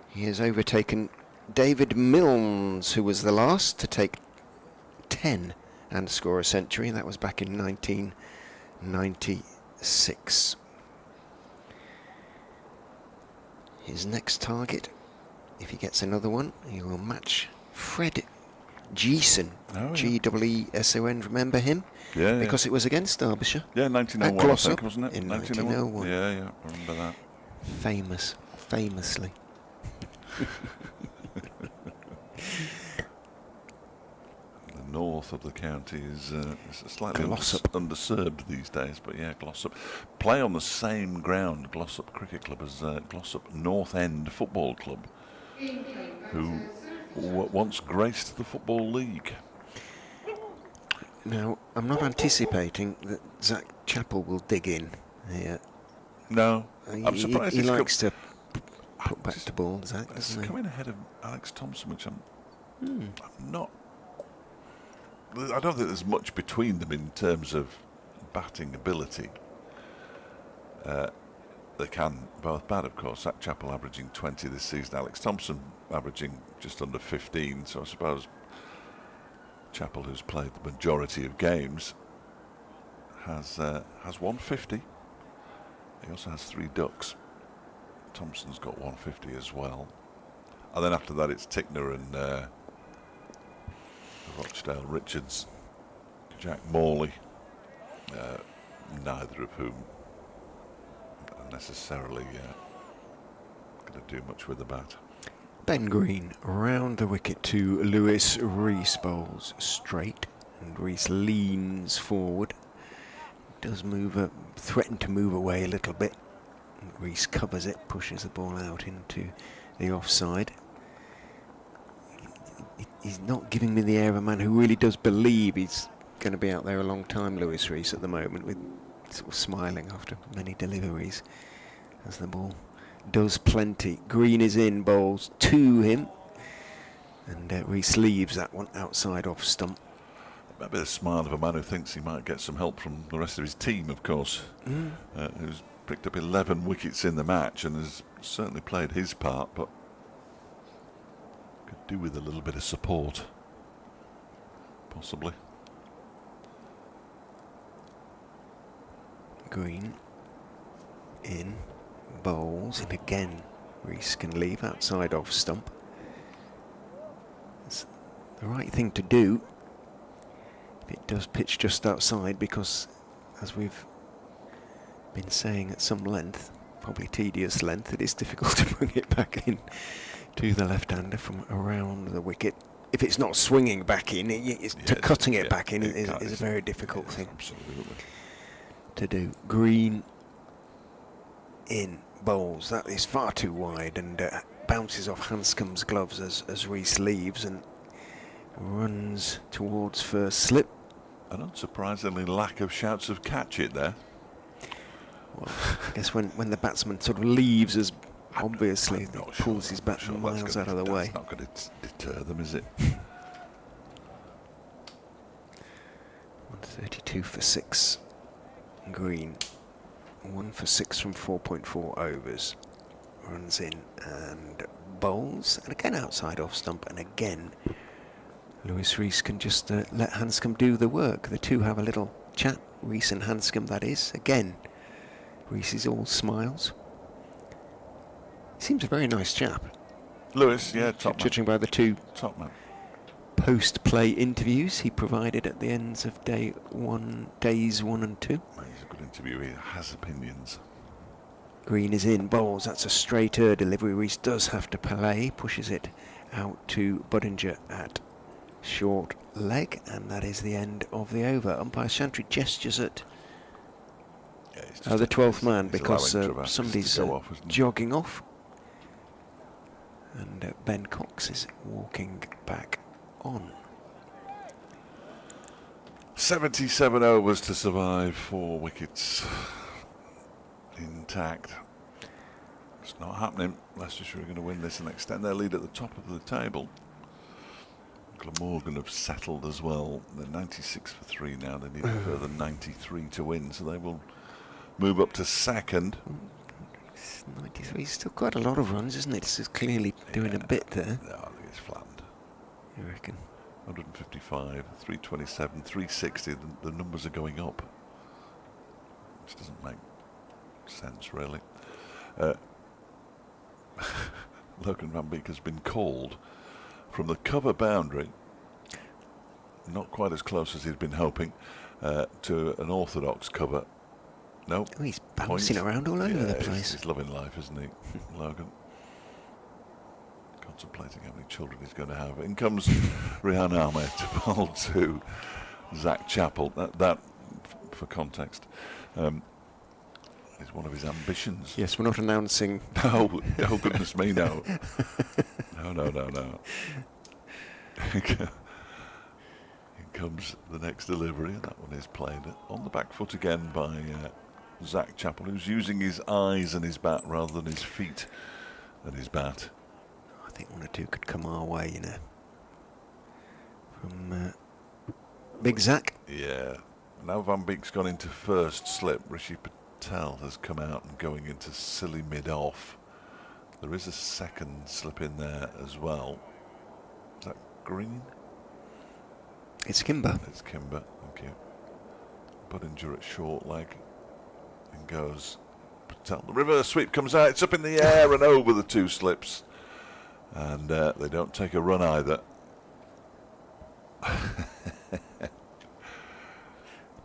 He has overtaken David Milnes, who was the last to take 10 and score a century. That was back in 1996. His next target, if he gets another one, he will match Fred Geeson. G-E-E-S-O-N, remember him? Yeah, because it was against Derbyshire. Yeah, 1901, I think, wasn't it? In 1901. Yeah, I remember that. Famously. The north of the county is slightly underserved these days, but yeah, Glossop play on the same ground, Glossop Cricket Club, as Glossop North End Football Club, who once graced the Football League. Now, I'm not anticipating that Zach Chappell will dig in here. No, I'm surprised he likes to put back the ball, Zach, doesn't he? Coming ahead of Alex Thompson, which I'm not. I don't think there's much between them in terms of batting ability. They can both bat, of course. Zach Chappell averaging 20 this season, Alex Thompson averaging just under 15. So I suppose Chappell, who's played the majority of games, has 150. He also has 3 ducks. Thompson's got 150 as well. And then after that, it's Tickner and Rochdale Richards, Jack Morley, neither of whom are necessarily going to do much with the bat. Ben Green round the wicket to Lewis. Rees bowls straight, and Rees leans forward. Does threaten to move away a little bit. Rees covers it, pushes the ball out into the offside. He's not giving me the air of a man who really does believe he's going to be out there a long time, Lewis Rees, at the moment, with sort of smiling after many deliveries as the ball does plenty. Green is in, bowls to him, and Rees leaves that one outside off stump. Maybe the smile of a man who thinks he might get some help from the rest of his team, of course, who's picked up 11 wickets in the match and has certainly played his part, but could do with a little bit of support, possibly. Green in, bowls, and again Rees can leave outside off stump. It's the right thing to do. It does pitch just outside because, as we've been saying at some length, probably tedious length, it is difficult to bring it back in to the left-hander from around the wicket. If it's not swinging back in, cutting it back in is a very difficult thing to do. Green in, bowls. That is far too wide and bounces off Hanscom's gloves as Rees leaves and runs towards first slip. An unsurprisingly lack of shouts of catch it there. Well, I guess when the batsman sort of leaves as obviously I'm not pulls sure. his I'm bat not sure miles out of the way. That's not going to deter them, is it? 132 for 6. Green. 1 for 6 from 4.4 overs. Runs in and bowls. And again outside off stump. And again, Lewis Rees can just let Hanscom do the work. The two have a little chat. Rees and Hanscom, that is. Again, Rees is all smiles. Seems a very nice chap. Lewis, yeah, top man. Judging by the two Top man. post-play interviews he provided at the ends of days 1 and 2. He's a good interview. He has opinions. Green is in, bowls, that's a straighter delivery. Rees does have to play, pushes it out to Budinger at short leg, and that is the end of the over. Umpire Chantry gestures at the 12th man because somebody's jogging off. And Ben Cox is walking back on. 77 overs to survive, 4 wickets intact. It's not happening. Leicestershire are going to win this and extend their lead at the top of the table. Glamorgan have settled as well. They're 96 for 3 now. They need a further 93 to win, so they will move up to second. 93, still quite a lot of runs, isn't it? It's clearly doing a bit there. No, I think it's flattened. You reckon? 155, 327, 360. The numbers are going up, which doesn't make sense really. Logan Van Beek has been called from the cover boundary, not quite as close as he'd been hoping, to an orthodox cover. No. Oh, he's bouncing around all over the place. He's loving life, isn't he, Logan? Contemplating how many children he's going to have. In comes Rehan Ahmed to bowl to Zach Chappell. That for context, is one of his ambitions. Yes, we're not announcing. No, oh goodness me, no. No. Here comes the next delivery, and that one is played on the back foot again by Zach Chappell, who's using his eyes and his bat rather than his feet and his bat. I think 1 or 2 could come our way, you know. From Big Zach. Yeah. Now Van Beek's gone into first slip. Rishi Patel has come out and going into silly mid-off. There is a second slip in there as well. Is that Green? It's Kimber. It's Kimber, thank you. Budinger at short leg. And goes Patel. The reverse sweep comes out. It's up in the air and over the 2 slips. And they don't take a run either.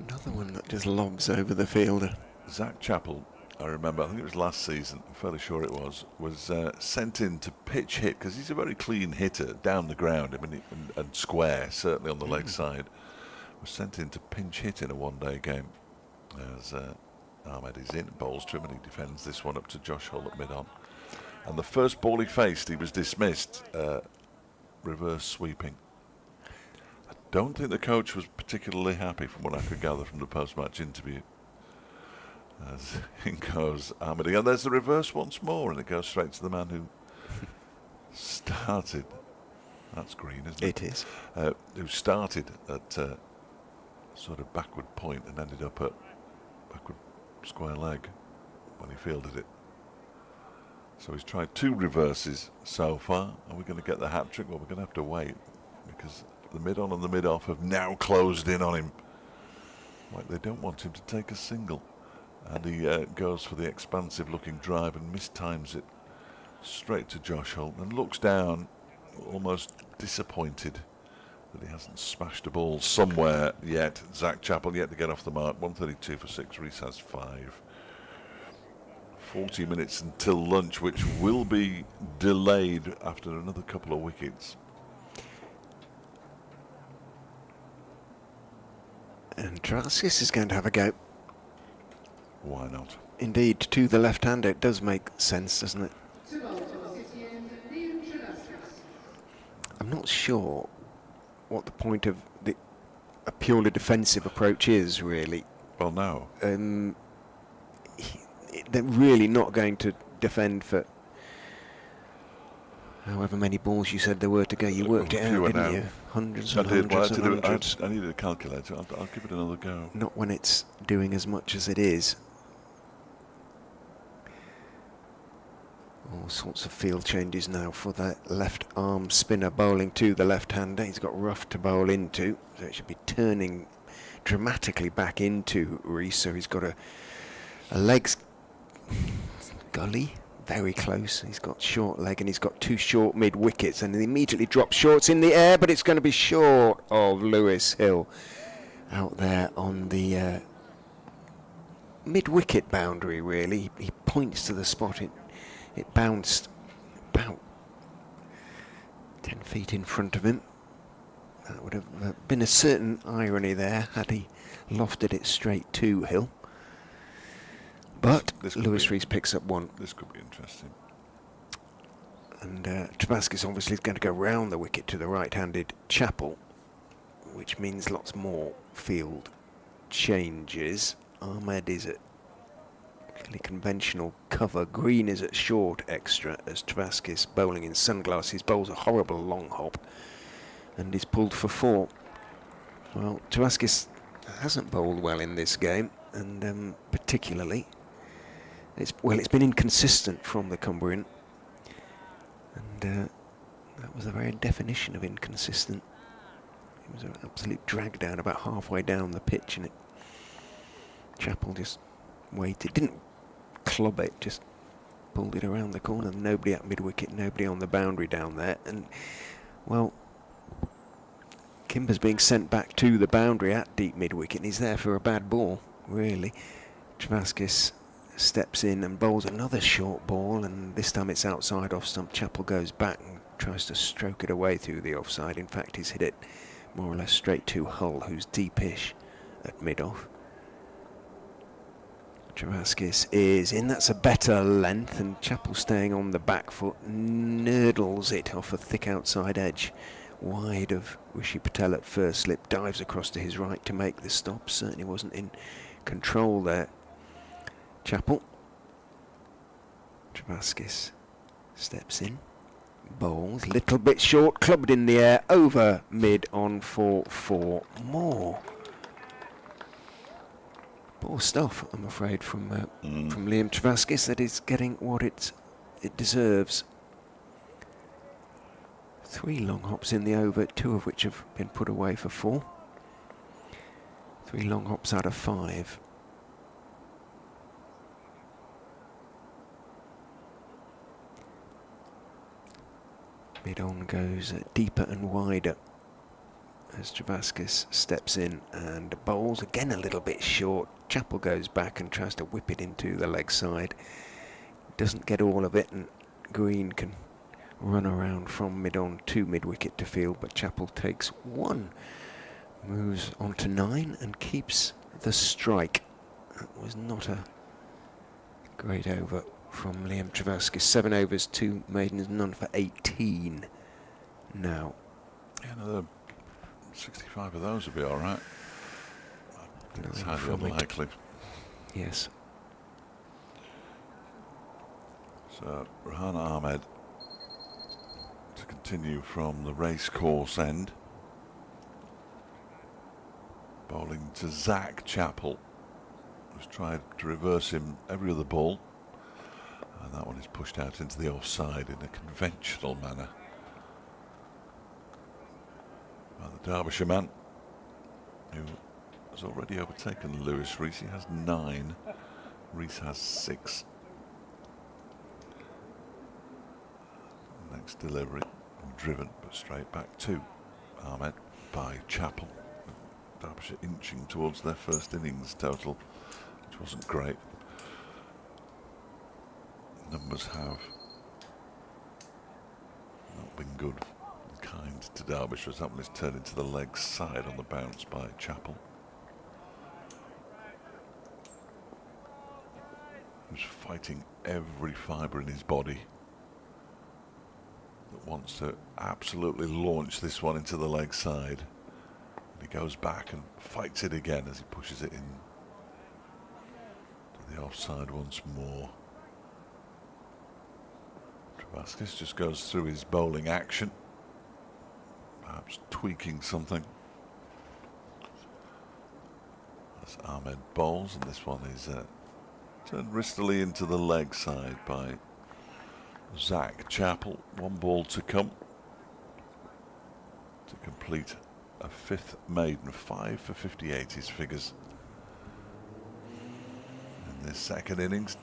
Another one that just lobs over the fielder. Zach Chappell, I remember, I think it was last season, I'm fairly sure it was sent in to pitch hit, because he's a very clean hitter down the ground, I mean, and square, certainly on the leg side. Was sent in to pinch hit in a one-day game. As Ahmed is in, bowls to him, and he defends this one up to Josh Hull at mid-on. And the first ball he faced, he was dismissed, reverse sweeping. I don't think the coach was particularly happy, from what I could gather from the post-match interview. As in goes Ahmed again. There's the reverse once more, and it goes straight to the man who started. That's Green, isn't it? It is. Who started at sort of backward point and ended up at backward square leg when he fielded it. So he's tried 2 reverses so far. Are we going to get the hat trick? Well, we're going to have to wait, because the mid-on and the mid-off have now closed in on him. Like they don't want him to take a single. And he goes for the expansive looking drive and mistimes it straight to Josh Holt and looks down almost disappointed that he hasn't smashed a ball somewhere yet. Zach Chappell yet to get off the mark. 132 for 6. Rees has 5. 40 minutes until lunch, which will be delayed after another couple of wickets. And Traskis is going to have a go. Why not? Indeed, to the left-hander, it does make sense, doesn't it? I'm not sure what the point of a purely defensive approach is, really. Well, no. They're really not going to defend for however many balls you said there were to go. You worked it out, Fewer didn't now. you? Hundreds I and did. Well, hundreds and hundreds. I needed a calculator. I'll give it another go. Not when it's doing as much as it is. All sorts of field changes now for the left arm spinner bowling to the left-hander. He's got rough to bowl into, so it should be turning dramatically back into Rees. So he's got a legs gully, very close. He's got short leg and he's got 2 short mid-wickets, and he immediately drops shorts in the air, but it's going to be short of Lewis Hill out there on the mid-wicket boundary, really. He points to the spot. It bounced about 10 feet in front of him. That would have been a certain irony there had he lofted it straight to Hill. But Lewis Rees picks up 1. This could be interesting. And Travaskis obviously is going to go round the wicket to the right-handed Chappell, which means lots more field changes. Ahmed is at fairly conventional cover. Green is at short extra as Travaskis, bowling in sunglasses, bowls a horrible long hop and is pulled for 4. Well, Travaskis hasn't bowled well in this game, and particularly it's been inconsistent from the Cumbrian, and that was the very definition of inconsistent. It was an absolute drag down about halfway down the pitch, and Chappell just waited, didn't club it, just pulled it around the corner. Nobody at mid-wicket, nobody on the boundary down there, and well, Kimber's being sent back to the boundary at deep mid-wicket, and he's there for a bad ball, really. Travaskis steps in and bowls another short ball, and this time it's outside off stump. Chappell goes back and tries to stroke it away through the offside. In fact, he's hit it more or less straight to Hull, who's deepish at mid-off. Travaskis is in, that's a better length, and Chappell staying on the back foot, nurdles it off a thick outside edge, wide of Rishi Patel at first slip, dives across to his right to make the stop. Certainly wasn't in control there, Chappell. Travaskis steps in, bowls, little bit short, clubbed in the air, over mid on for 4 more. Poor stuff, I'm afraid, from Liam Travaskis. That is getting what it deserves. 3 long hops in the over, 2 of which have been put away for 4. 3 long hops out of 5. Mid-on goes deeper and wider as Travaskis steps in and bowls again a little bit short. Chappell goes back and tries to whip it into the leg side. Doesn't get all of it, and Green can run around from mid-on to mid-wicket to field, but Chappell takes 1. Moves on to 9 and keeps the strike. That was not a great over from Liam Travaskis. 7 overs, 2 maidens, none for 18 now. Yeah, another 65 of those would be all right. It's highly unlikely. Yes. So Rehan Ahmed to continue from the racecourse end, bowling to Zach Chappell, who's tried to reverse him every other ball, and that one is pushed out into the offside in a conventional manner by the Derbyshire man, who has already overtaken Lewis Rees. He has 9, Rees has 6. Next delivery, driven but straight back to Ahmed by Chappell. Derbyshire inching towards their first innings total, which wasn't great. Numbers have not been good and kind to Derbyshire, as that one is turned into the leg side on the bounce by Chappell, who's fighting every fibre in his body, that wants to absolutely launch this one into the leg side. And he goes back and fights it again as he pushes it in to the offside once more. Vasquez just goes through his bowling action, perhaps tweaking something. As Ahmed bowls, and this one is turned wristily into the leg side by Zach Chappell. One ball to come to complete a 5th maiden. 5 for 58 his figures in this second innings.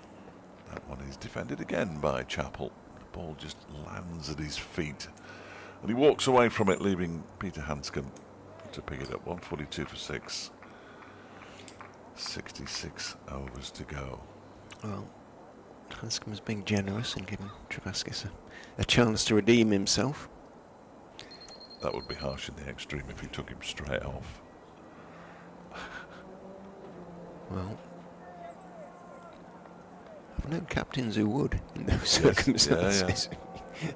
That one is defended again by Chappell. The ball just lands at his feet and he walks away from it, leaving Peter Hanscom to pick it up. 142 for 6. 66 overs to go. Well, Hanscom's being generous and giving Travaskis a chance to redeem himself. That would be harsh in the extreme if he took him straight off. Well, I've known captains who would in those circumstances. Yeah.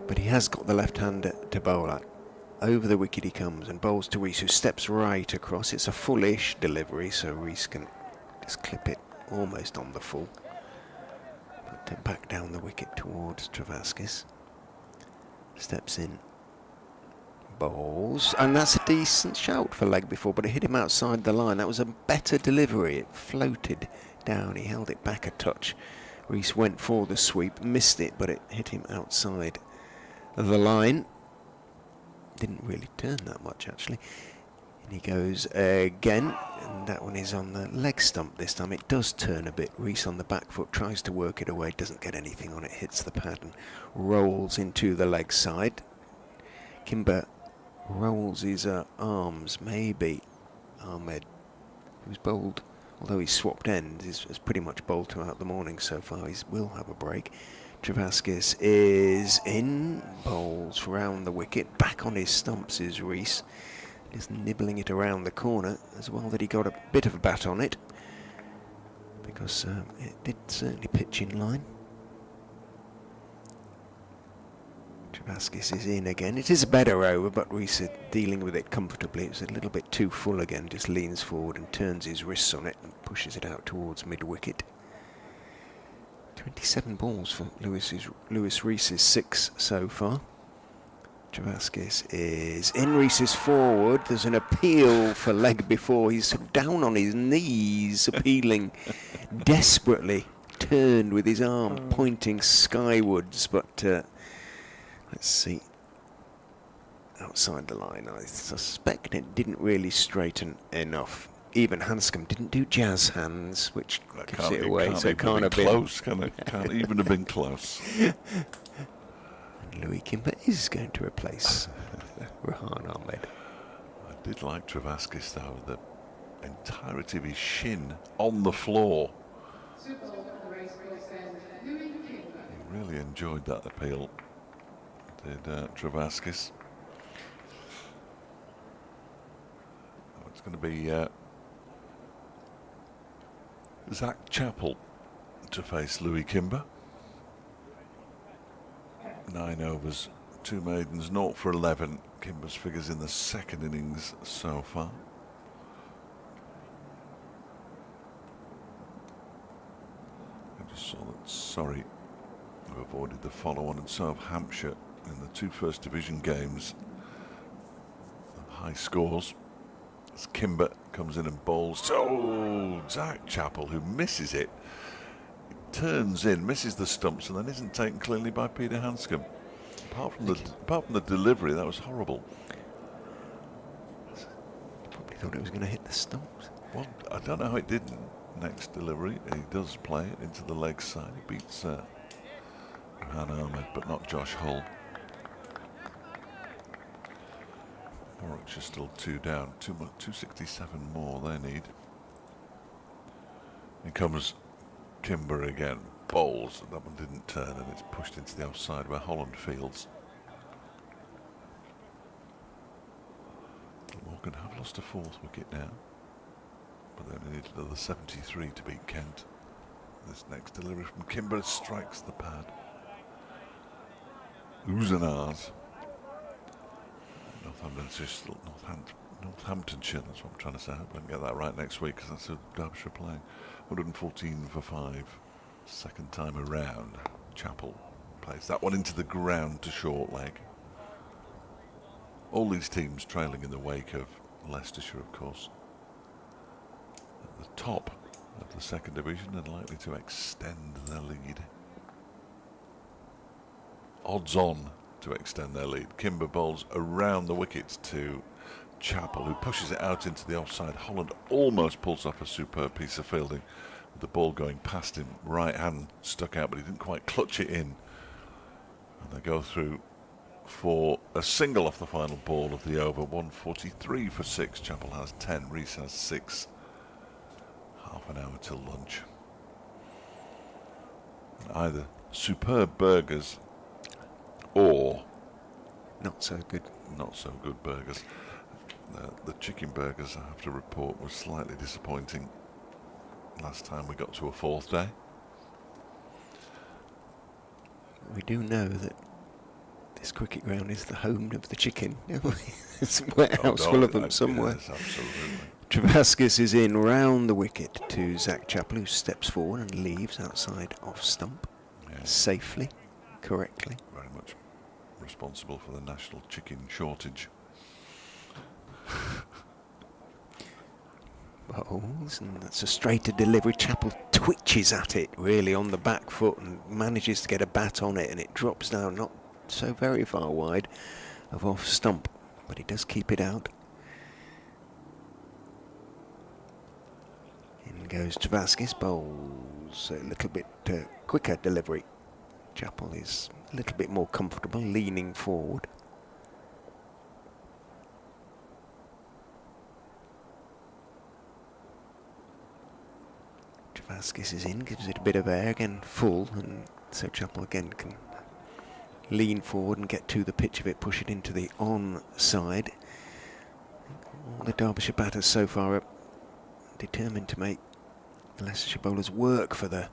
But he has got the left hand to bowl at. Over the wicket he comes and bowls to Rees, who steps right across. It's a fullish delivery, so Rees can just clip it almost on the full. But back down the wicket towards Travaskis. Steps in, bowls, and that's a decent shout for leg before, but it hit him outside the line. That was a better delivery. It floated down. He held it back a touch. Rees went for the sweep, missed it, but it hit him outside the line. Didn't really turn that much, actually. And he goes again, and that one is on the leg stump this time. It does turn a bit. Rees on the back foot tries to work it away, doesn't get anything on it, hits the pad and rolls into the leg side. Kimber rolls his arms, maybe. Ahmed, who's bowled, although he's swapped ends, has pretty much bowled throughout the morning so far. He will have a break. Travaskis is in, bowls round the wicket. Back on his stumps is Rees. Just nibbling it around the corner as well, that he got a bit of a bat on it, because it did certainly pitch in line. Travaskis is in again. It is a better over, but Rees is dealing with it comfortably. It's a little bit too full again, just leans forward and turns his wrists on it and pushes it out towards mid-wicket. 27 balls for Lewis Rees's 6 so far. Travaskis is in, Rees is forward. There's an appeal for leg before. He's sort of down on his knees, appealing desperately, turned with his arm pointing skywards, but let's see. Outside the line, I suspect it didn't really straighten enough. Even Hanscom didn't do jazz hands, which gives it away, so it can't have been close, can it? Can't even have been close. And Louis Kimber is going to replace Rehan Ahmed. I did like Travaskis though, the entirety of his shin on the floor. He really enjoyed that appeal, did Travaskis. Oh, it's going to be Zach Chappell to face Louis Kimber. 9 overs, 2 maidens, 0 for 11. Kimber's figures in the second innings so far. I just saw that Surrey have avoided the follow-on, and so have Hampshire in the 2 First Division games. High scores. As Kimber comes in and bowls. Oh, Zach Chappell, who misses it. Turns in, misses the stumps, and then isn't taken cleanly by Peter Hanscom. Apart from the delivery, that was horrible. Probably thought it was going to hit the stumps. Well, I don't know how it didn't. Next delivery, he does play it into the leg side. He beats Rehan Ahmed, but not Josh Hull. Warwickshire still 2 down. 267 more they need. Here comes Kimber again, bowls, and that one didn't turn, and it's pushed into the offside where Holland fields. Morgan have lost a 4th wicket now, but they only need another 73 to beat Kent. This next delivery from Kimber strikes the pad. Oohs and ahs. Northamptonshire, that's what I'm trying to say. I hope I can get that right next week, because that's who Derbyshire playing. 114 for 5. Second time around, Chappell plays that one into the ground to short leg. All these teams trailing in the wake of Leicestershire, of course, at the top of the second division and likely to extend their lead. Odds on to extend their lead. Kimber bowls around the wickets to Chappell, who pushes it out into the offside. Holland almost pulls off a superb piece of fielding with the ball going past him. Right hand stuck out, but he didn't quite clutch it in. And they go through for a single off the final ball of the over. 143 for 6. Chappell has 10. Rees has 6. Half an hour till lunch. Either superb burgers or not so good burgers. The chicken burgers, I have to report, was slightly disappointing last time we got to a fourth day. We do know that this cricket ground is the home of the chicken. It's a warehouse full of them somewhere. Yes, absolutely. Travaskis is in round the wicket to Zach Chappell, who steps forward and leaves outside off stump. Yes. Safely, correctly. Very much responsible for the national chicken shortage. Bowls, and that's a straighter delivery. Chappell twitches at it really on the back foot and manages to get a bat on it, and it drops down not so very far wide of off stump, but he does keep it out. In goes Travaskis, bowls a little bit quicker delivery. Chappell is a little bit more comfortable, leaning forward. Travaskis is in, gives it a bit of air, again full, and so Chappell again can lean forward and get to the pitch of it, push it into the on side. All the Derbyshire batters so far are determined to make the Leicestershire bowlers work for the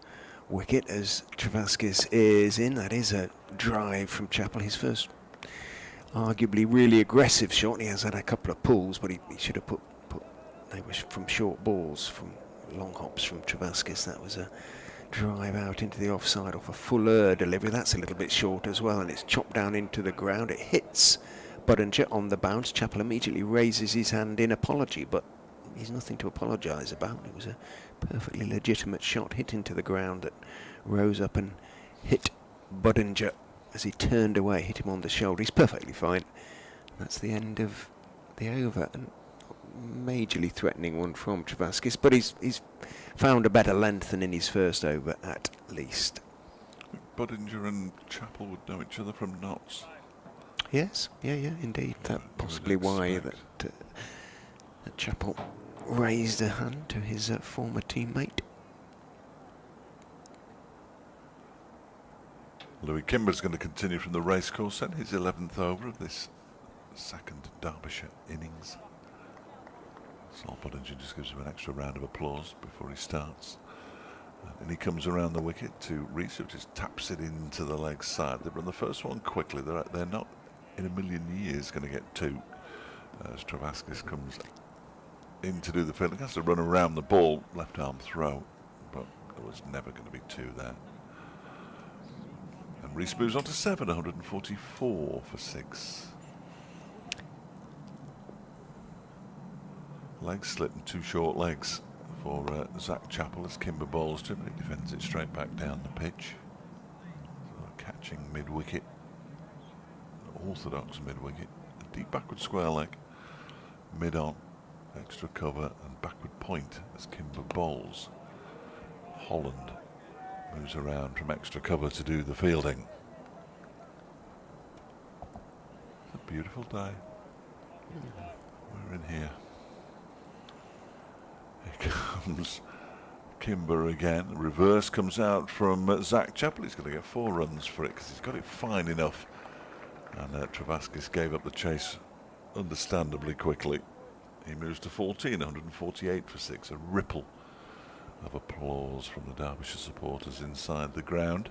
wicket as Travaskis is in. That is a drive from Chappell, his first arguably really aggressive shot. He has had a couple of pulls, but he should have put they were from short balls, from long hops from Travaskis. That was a drive out into the offside off a fuller delivery. That's a little bit short as well, and it's chopped down into the ground. It hits Budinger on the bounce. Chappell immediately raises his hand in apology, but he's nothing to apologise about. It was a perfectly legitimate shot hit into the ground that rose up and hit Budinger as he turned away, hit him on the shoulder. He's perfectly fine. That's the end of the over, and majorly threatening one from Travaskis, but he's found a better length than in his first over at least. Budinger and Chappell would know each other from Notts. Yes, yeah, indeed. That possibly why that Chappell raised a hand to his former teammate. Louis Kimber's going to continue from the racecourse then, his 11th over of this second Derbyshire innings. Sol Budinger just gives him an extra round of applause before he starts. And he comes around the wicket to Rees, who just taps it into the leg side. They run the first one quickly. They're not in a million years going to get two. As Travaskis comes in to do the fielding, has to run around the ball, left arm throw, but there was never going to be two there. And Rees moves on to 7, 144 for 6. Leg slip and 2 short legs for Zach Chappell as Kimber bowls to him, and he defends it straight back down the pitch. So catching mid-wicket, orthodox mid-wicket, a deep backward square leg, mid-on, extra cover and backward point as Kimber bowls. Holland moves around from extra cover to do the fielding. It's a beautiful day. We're in here. Here comes Kimber again. Reverse comes out from Zach Chappell. He's going to get 4 runs for it because he's got it fine enough. And Travaskis gave up the chase understandably quickly. He moves to 14, 148 for 6. A ripple of applause from the Derbyshire supporters inside the ground,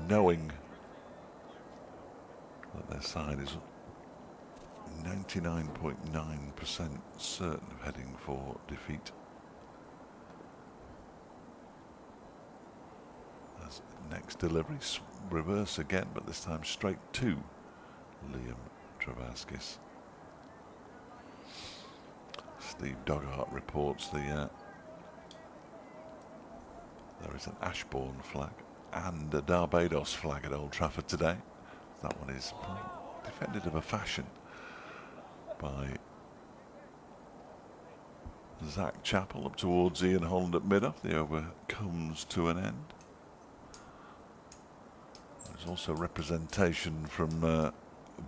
knowing that their side is 99.9% certain of heading for defeat. Next delivery, reverse again, but this time straight to Liam Travaskis. Steve Doggart reports there is an Ashbourne flag and a Barbados flag at Old Trafford today. That one is defended of a fashion by Zach Chappell up towards Ian Holland at mid-off. The over comes to an end. There's also representation from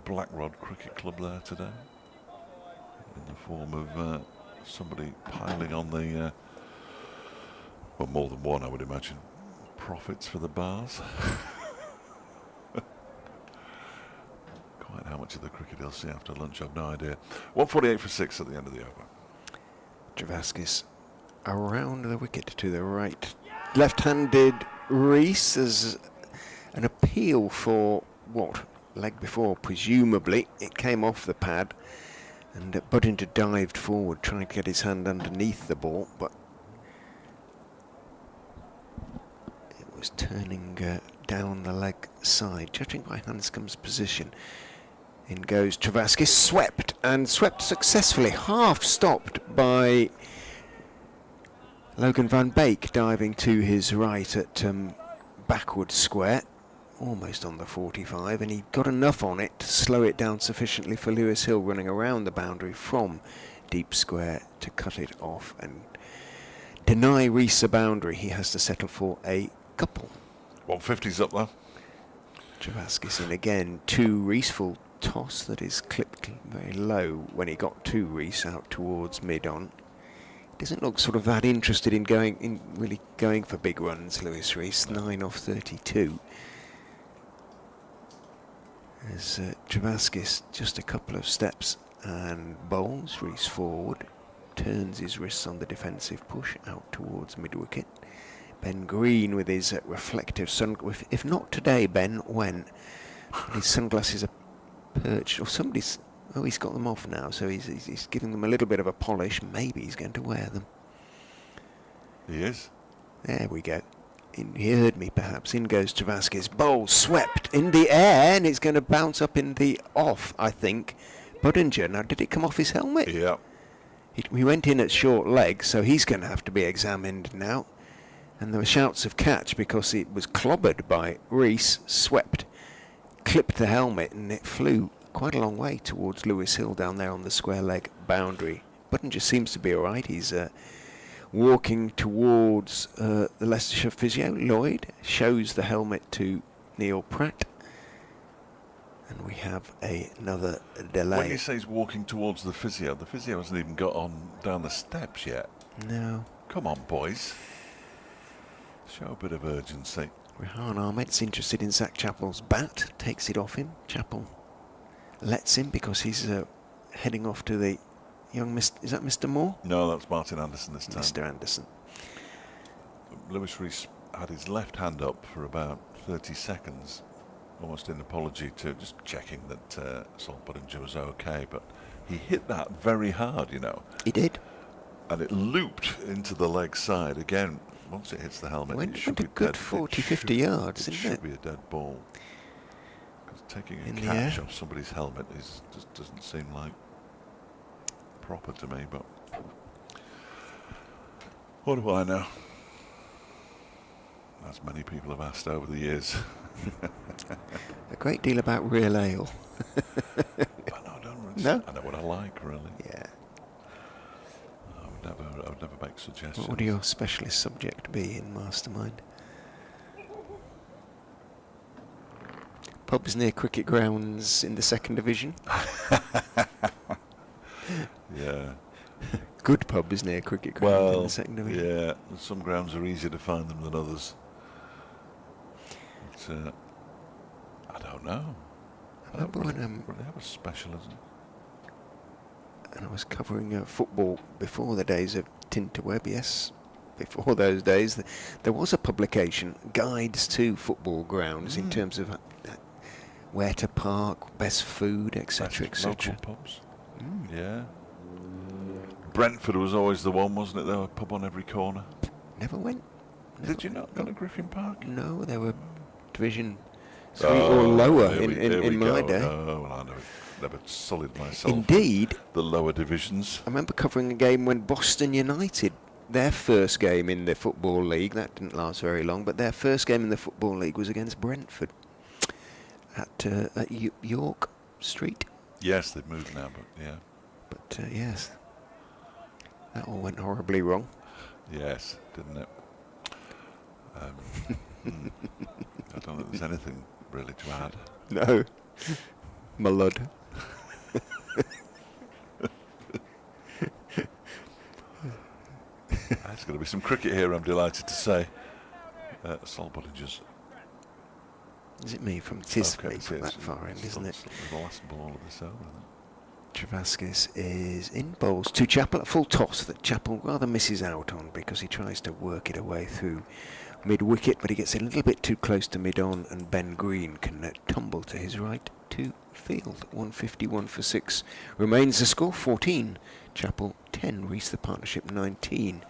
Blackrod Cricket Club there today, in the form of somebody piling on the, well, more than one, I would imagine, profits for the bars. Quite how much of the cricket he'll see after lunch, I've no idea. 148 for 6 at the end of the over. Travaskis around the wicket to the right. Left-handed Rees as an appeal for what? Leg before, presumably. It came off the pad and Buddinger dived forward trying to get his hand underneath the ball, but it was turning down the leg side. Judging by Hanscom's position, in goes Travaskis, swept and swept successfully, half stopped by Logan van Beek diving to his right at backward square, almost on the 45, and he got enough on it to slow it down sufficiently for Lewis Hill running around the boundary from deep square to cut it off and deny Rees a boundary. He has to settle for a couple. 150's up there. Travaskis in again to Rees, full toss that is clipped very low when he got to Rees out towards mid-on. Doesn't look sort of that interested in really going for big runs, Lewis Rees. 9 off 32. As Travaskis just a couple of steps and bowls Rees forward, turns his wrists on the defensive push out towards mid-wicket. Ben Green with his reflective sun. If not today, Ben, when? His sunglasses are perched, or somebody's. Oh, he's got them off now, so he's giving them a little bit of a polish. Maybe he's going to wear them. He is. There we go. He heard me, perhaps. In goes Travaskis. Bowl swept in the air, and it's going to bounce up in the off, I think. Buddinger. Now, did it come off his helmet? Yeah. He went in at short leg, so he's going to have to be examined now. And there were shouts of catch because it was clobbered by Rees, swept, clipped the helmet, and it flew quite a long way towards Lewis Hill down there on the square leg boundary. Buddinger seems to be all right. He's walking towards the Leicestershire physio. Lloyd shows the helmet to Neil Pratt. And we have another delay. When you say he's walking towards the physio hasn't even got on down the steps yet. No. Come on, boys. Show a bit of urgency. Rehan Ahmed's interested in Zach Chappell's bat. Takes it off him. Chappell lets him because he's heading off to the young Mr. Is that Mr. Moore? No, that's Martin Anderson this time. Mr. Anderson. Lewis Rees had his left hand up for about 30 seconds, almost in apology to just checking that Sol Buddinger was okay, but he hit that very hard, you know. He did. And it looped into the leg side again. Once it hits the helmet, it should be a good dead. 40, 50 yards, it isn't it? should be a dead ball. Because taking a In the catch air. off somebody's helmet just doesn't seem like proper to me, but what do I know? As many people have asked over the years. A great deal about real ale. But no, I don't. No? I know what I like, really. Yeah. I would never make suggestions. What would your specialist subject be in Mastermind? Pubs near cricket grounds in the second division. Yeah. Good pubs near cricket grounds in the second division. Yeah. Some grounds are easier to find them than others. But, I don't know. I don't really have a specialism. And I was covering football before the days of Tinterweb, yes. Before those days, there was a publication, Guides to Football Grounds, in terms of where to park, best food, etc., etc. Local pubs. Yeah. Brentford was always the one, wasn't it? There was a pub on every corner. Never went. Did you not go to Griffin Park? No, there were Division 3 or lower in my day. Oh, well, I never sullied myself. Indeed. The lower divisions. I remember covering a game when Boston United, their first game in the Football League, that didn't last very long, but their first game in the Football League was against Brentford at York Street. Yes, they've moved now, but yeah. But yes, that all went horribly wrong. Yes, didn't it? I don't think there's anything really to add. No. My lord. There's going to be some cricket here, I'm delighted to say. Sol Buddingers. Is it me from that far end, isn't it? The last ball of this over. Travaskis is in bowls to Chappell, a full toss that Chappell rather misses out on because he tries to work it away through mid-wicket, but he gets a little bit too close to mid-on, and Ben Green can tumble to his right to field. 151 for 6 remains the score. 14 Chappell, 10 Reese, the partnership 19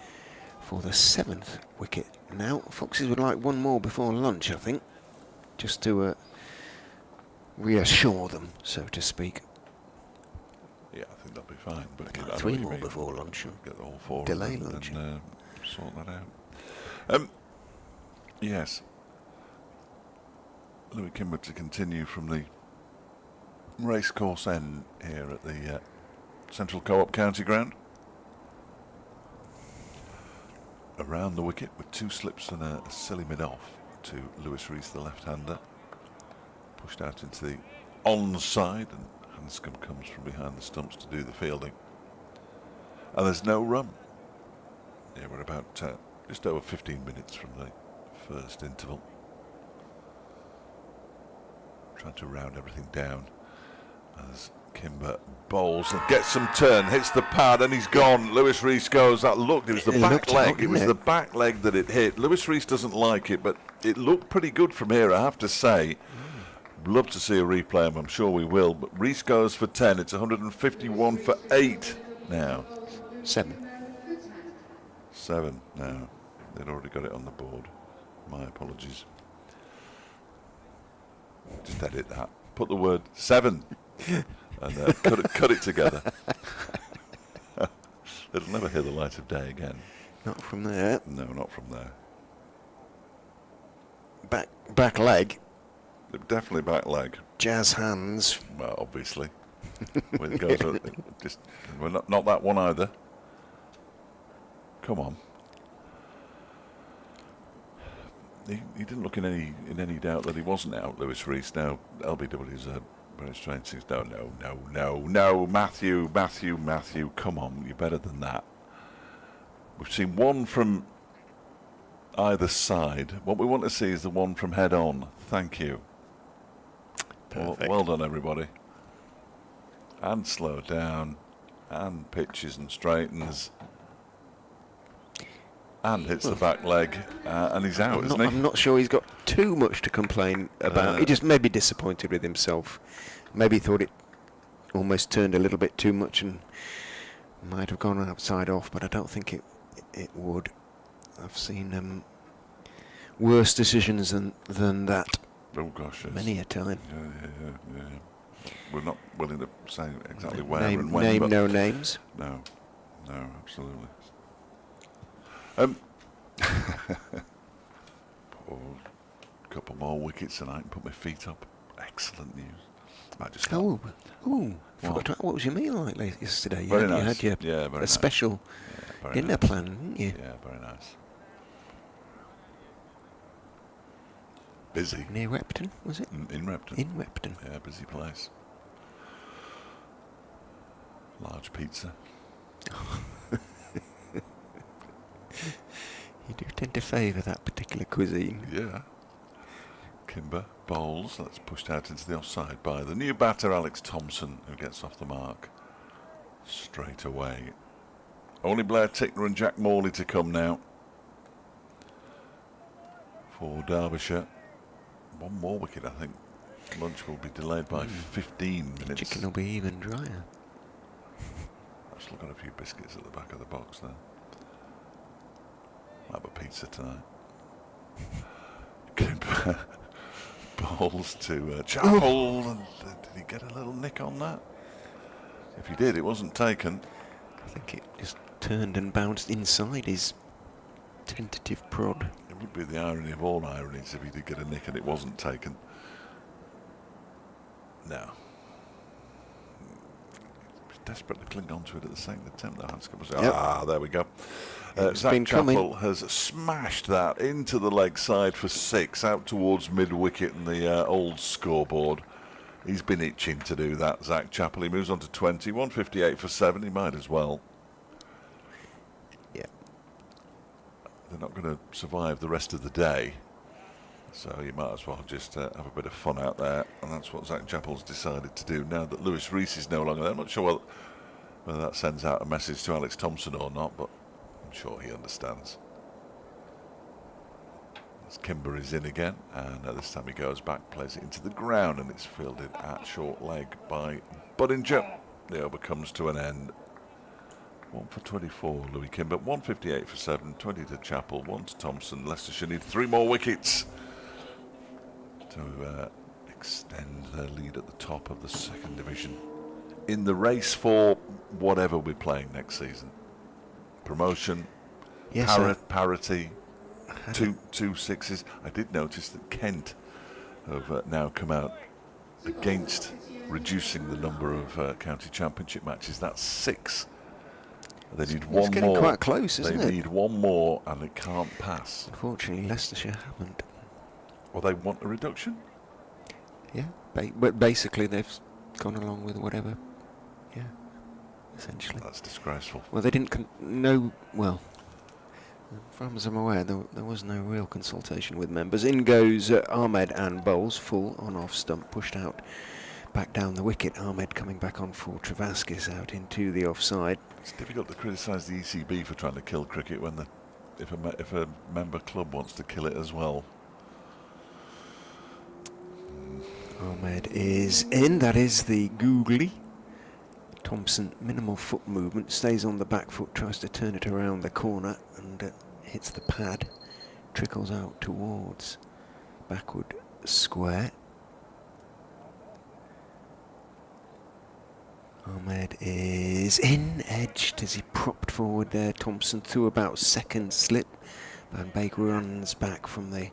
for the 7th wicket. Now Foxes would like one more before lunch, I think, just to reassure them, so to speak. Yeah, I think that'll be fine. But like 3 more before lunch. Get all 4 delay and lunch. Sort that out. Yes. Louis Kimber to continue from the racecourse end here at the Central Co-op County Ground. Around the wicket with 2 slips and a silly mid-off to Lewis Rees, the left-hander. Pushed out into the onside, and Hanscom comes from behind the stumps to do the fielding. And there's no run. Yeah, we're about just over 15 minutes from the first interval. Trying to round everything down as Kimber bowls and gets some turn, hits the pad, and he's gone. Lewis Rees goes. That looked, it was the back leg. It was the back leg that it hit. Lewis Rees doesn't like it, but it looked pretty good from here, I have to say. Love to see a replay, and I'm sure we will. But Rees goes for 10. It's 151 for 8 now. 7 now. They'd already got it on the board. My apologies. Just edit that. Put the word 7 and cut it together. It'll never hear the light of day again. Not from there. No, not from there. Back leg. Definitely back leg. Jazz hands. Well, obviously. When it goes, just well, not that one either. Come on. He didn't look in any doubt that he wasn't out, Lewis Rees. Now LBW's very strange things. No, Matthew, come on, you're better than that. We've seen one from either side. What we want to see is the one from head on. Thank you. Well done, everybody. And slow down, and pitches and straightens, and hits the back leg, and he's out, isn't he? I'm not sure he's got too much to complain about. He just may be disappointed with himself. Maybe thought it almost turned a little bit too much and might have gone outside off, but I don't think it would. I've seen worse decisions than that. Oh gosh, yes. Many a time. Yeah. We're not willing to say exactly where and when. Name no names. No, absolutely. Couple more wickets and I can put my feet up. Excellent news. I just What was your meal like yesterday? You very nice. had a special dinner plan, didn't you? Yeah, very nice. Busy. Near Repton, was it? In Repton. In Repton. Yeah, busy place. Large pizza. You do tend to favour that particular cuisine. Yeah. Kimber bowls. That's pushed out into the offside by the new batter, Alex Thompson, who gets off the mark straight away. Only Blair Tickner and Jack Morley to come now for Derbyshire. One more wicket, I think. Lunch will be delayed by 15 minutes. Chicken will be even drier. I've still got a few biscuits at the back of the box there. I'll have a pizza tonight. Bowls to Chapel. And, did he get a little nick on that? If he did, it wasn't taken. I think it just turned and bounced inside his tentative prod. It would be the irony of all ironies if he did get a nick and it wasn't taken. No. He's desperate to cling on to it at the second attempt. The handicap was there we go. Zach Chappell has smashed that into the leg side for 6, out towards mid-wicket and the old scoreboard. He's been itching to do that, Zach Chappell. He moves on to 20, 158 for 7. He might as well. Yeah. They're not going to survive the rest of the day, so you might as well just have a bit of fun out there, and that's what Zach Chappell's decided to do now that Lewis Rees is no longer there. I'm not sure whether that sends out a message to Alex Thompson or not, but I'm sure he understands. As Kimber is in again, and this time he goes back, plays it into the ground, and it's fielded at short leg by Budinger. The over comes to an end. 1 for 24, Louis Kimber. 158 for 7, 20 to Chappell, 1 to Thompson. Leicestershire need 3 more wickets to extend their lead at the top of the 2nd division in the race for whatever we're playing next season. Promotion, Yes, parity, two sixes. I did notice that Kent have now come out against reducing the number of county championship matches. That's 6. They need one more. It's getting quite close, isn't it? They need one more, and it can't pass. Unfortunately, Leicestershire haven't. Well, they want a reduction. Yeah, but basically they've gone along with whatever. Yeah, essentially. That's disgraceful. Well, they didn't well, as far as I'm aware, there was no real consultation with members. In goes Ahmed and Bowles, full on off stump, pushed out back down the wicket. Ahmed coming back on for Travaskis out into the offside. It's difficult to criticise the ECB for trying to kill cricket when if a member club wants to kill it as well. Ahmed is in. That is the googly. Thompson, minimal foot movement, stays on the back foot, tries to turn it around the corner and hits the pad, trickles out towards backward square. Ahmed is in, edged as he propped forward there. Thompson through about 2nd slip. Van Beek runs back from the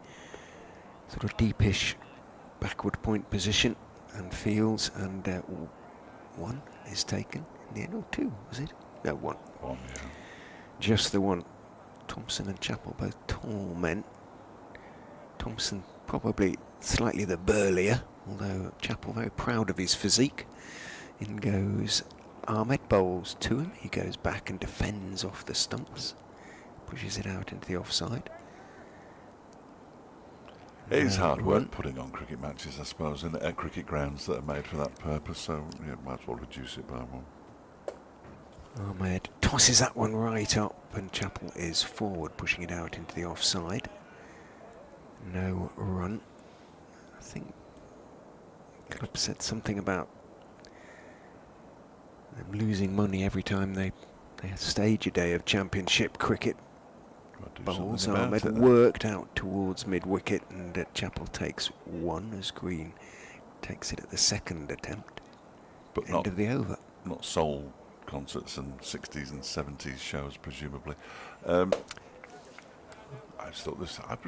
sort of deepish backward point position and fields, and 1 is taken in the end, or 2 was it? No, 1. 1, yeah. Just the 1. Thompson and Chappell, both tall men. Thompson probably slightly the burlier, although Chappell very proud of his physique. In goes Ahmed. Bowles to him. He goes back and defends off the stumps, pushes it out into the offside. It is hard work putting on cricket matches, I suppose, at cricket grounds that are made for that purpose, so yeah, might as well reduce it by 1. Ahmed tosses that one right up, and Chappell is forward, pushing it out into the offside. No run. I think the club said something about them losing money every time they stage a day of championship cricket. Bowles. Ahmed worked out towards mid-wicket, and Chappell takes 1 as Green takes it at the 2nd attempt. But end of the over. Not soul concerts and 60s and 70s shows, presumably. I've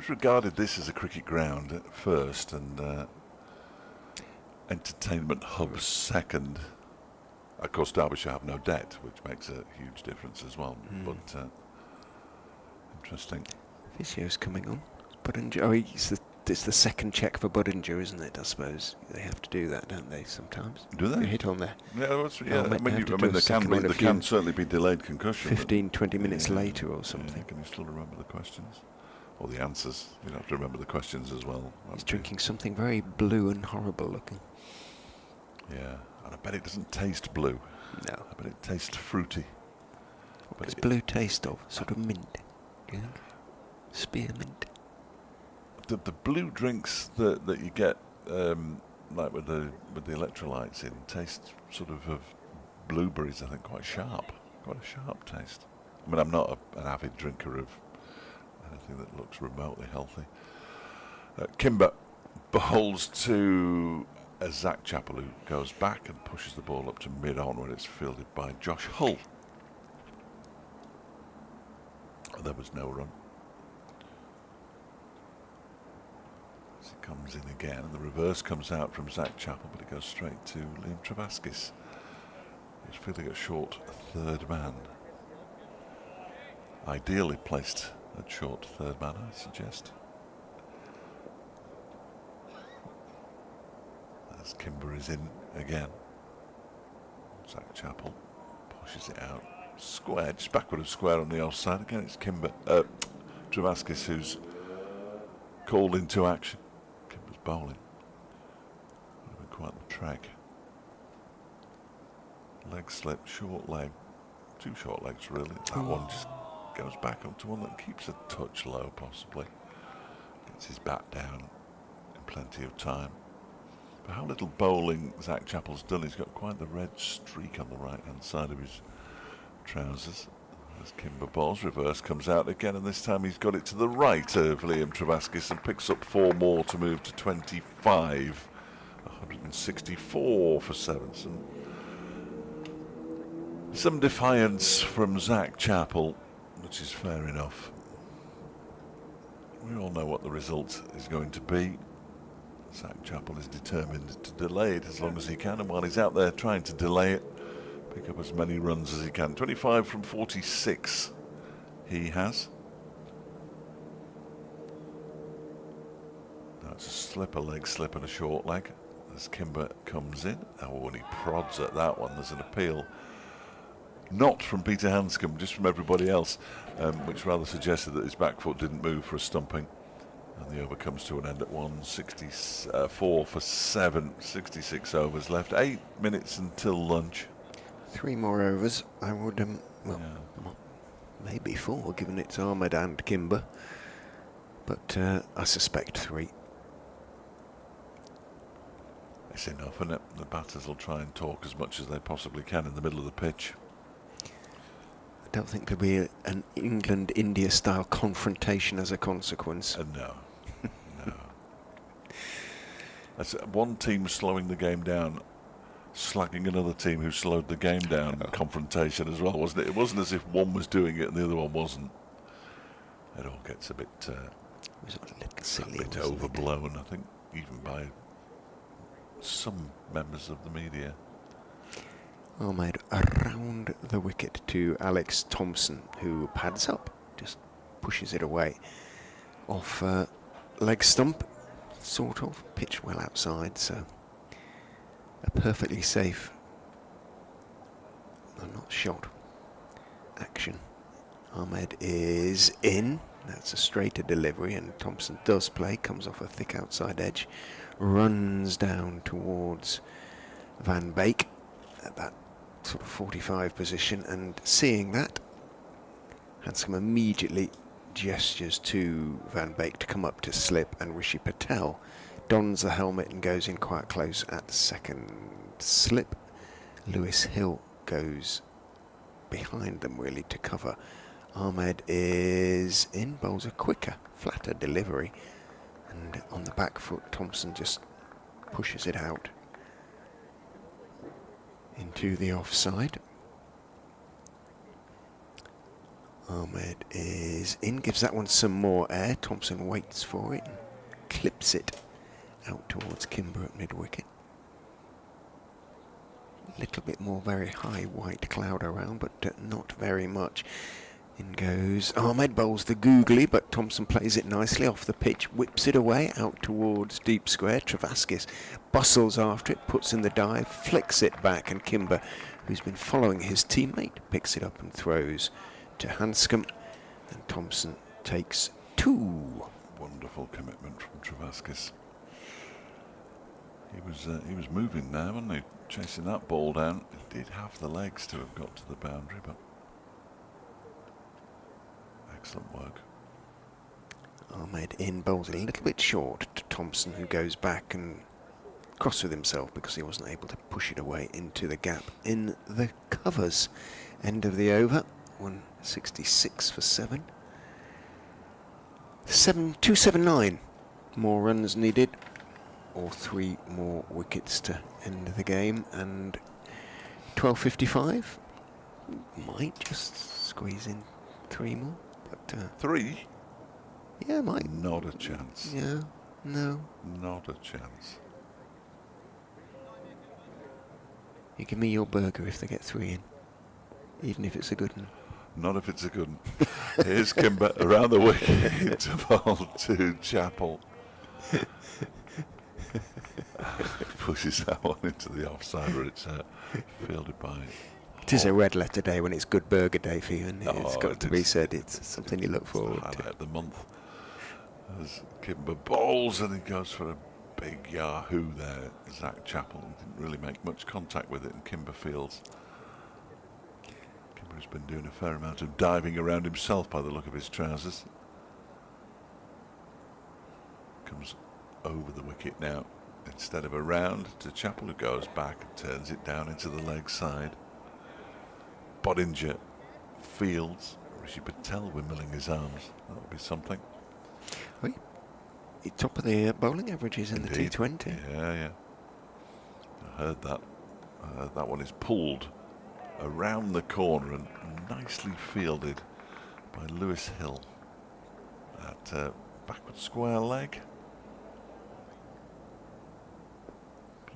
regarded this as a cricket ground at first, and entertainment hub second. Of course, Derbyshire have no debt, which makes a huge difference as well. But interesting. Visio's coming on. Budinger. Oh, it's the 2nd check for Budinger, isn't it? I suppose they have to do that, don't they? Sometimes. Do they? You hit on there. Yeah, there can certainly be delayed concussion. 15-20 minutes later or something. Yeah, can you still remember the questions? Or the answers? You have to remember the questions as well. He's drinking something very blue and horrible looking. Yeah, and I bet it doesn't taste blue. No. I bet it tastes fruity. What's blue taste of? Sort of mint, do you think? Spearmint. The blue drinks that you get, like with the electrolytes in, taste sort of blueberries. I think quite a sharp taste. I mean, I'm not an avid drinker of anything that looks remotely healthy. Kimber bowls to Zach Chappell, who goes back and pushes the ball up to mid-on where it's fielded by Josh Hull. There was no run. As it comes in again, and the reverse comes out from Zach Chappell, but it goes straight to Liam Travaskis. He's fielding a short third man. Ideally placed at short third man, I suggest. As Kimber is in again. Zach Chappell pushes it out. Square, just backward of square on the offside. Again, it's Kimber, Travaskis who's called into action. Kimber's bowling. Quite the track. Leg slip, short leg. Two short legs, really. That one just goes back onto one that keeps a touch low, possibly. Gets his bat down in plenty of time. But how little bowling Zach Chappell's done. He's got quite the red streak on the right-hand side of his trousers. As Kimber bowls, reverse comes out again, and this time he's got it to the right of Liam Travaskis and picks up 4 more to move to 25. 164 for 7. Some defiance from Zach Chappell, which is fair enough. We all know what the result is going to be. Zach Chappell is determined to delay it as long as he can, and while he's out there trying to delay it, pick up as many runs as he can. 25 from 46 he has. Now it's a slip, a leg slip and a short leg as Kimber comes in. Oh, when he prods at that one, there's an appeal. Not from Peter Hanscom, just from everybody else, which rather suggested that his back foot didn't move for a stumping. And the over comes to an end at 164 for 7. 66 overs left. 8 minutes until lunch. 3 more overs. I would, well, maybe 4, given it's Ahmed and Kimber. But I suspect 3. It's enough, isn't it? The batters will try and talk as much as they possibly can in the middle of the pitch. I don't think there'll be an England-India style confrontation as a consequence. No. No. That's one team slowing the game down, slagging another team who slowed the game down. Confrontation as well, wasn't it? It wasn't as if one was doing it and the other one wasn't. It all gets a bit, overblown, I think, even by some members of the media. Ahmed around the wicket to Alex Thompson, who pads up, just pushes it away off leg stump, sort of, pitched well outside, so a perfectly safe, not shot, action. Ahmed is in, that's a straighter delivery, and Thompson does play, comes off a thick outside edge, runs down towards Van Beek at that sort of 45 position, and seeing that, Hanscom immediately gestures to Van Beek to come up to slip, and Rishi Patel dons the helmet and goes in quite close at the second slip. Lewis Hill goes behind them really to cover. Ahmed is in, bowls a quicker, flatter delivery, and on the back foot Thompson just pushes it out into the offside. Ahmed is in, gives that one some more air. Thompson waits for it and clips it out towards Kimber at mid-wicket. A little bit more very high white cloud around, but not very much. In goes Ahmed, bowls the googly, but Thompson plays it nicely off the pitch, whips it away out towards deep square. Travaskis bustles after it, puts in the dive, flicks it back, and Kimber, who's been following his teammate, picks it up and throws to Hanscom, and Thompson takes 2. Wonderful commitment from Travaskis. He was moving there, wasn't he? Chasing that ball down. He did have the legs to have got to the boundary, but excellent work. Ahmed in, bowls a little bit short to Thompson, who goes back and cross with himself because he wasn't able to push it away into the gap in the covers. End of the over, 166 for 7. 279 more runs needed or 3 more wickets to end the game, and 12:55 might just squeeze in 3 more, but 3? yeah, might. Not a chance. Yeah, no. Not a chance. You give me your burger if they get 3 in, even if it's a good one. Not if it's a good one. Here's Kimber around the wicket to bowl to Chappell. Pushes that one into the offside where it's fielded by... It is a red letter day when it's good burger day for you, and it's Oh, got to be said. It's something you look forward Highlight to. of the month. As Kimber bowls and he goes for a big yahoo there. Zach Chappell didn't really make much contact with it, and Kimber fields. Kimber's been doing a fair amount of diving around himself by the look of his trousers. Comes over the wicket now instead of around to Chappell, who goes back and turns it down into the leg side. Bodinger fields. Rishi Patel windmilling his arms. That would be something. Wait, he's top of the bowling averages in Indeed. the T20. Yeah. I heard that. That one is pulled around the corner and nicely fielded by Lewis Hill. That backward square leg.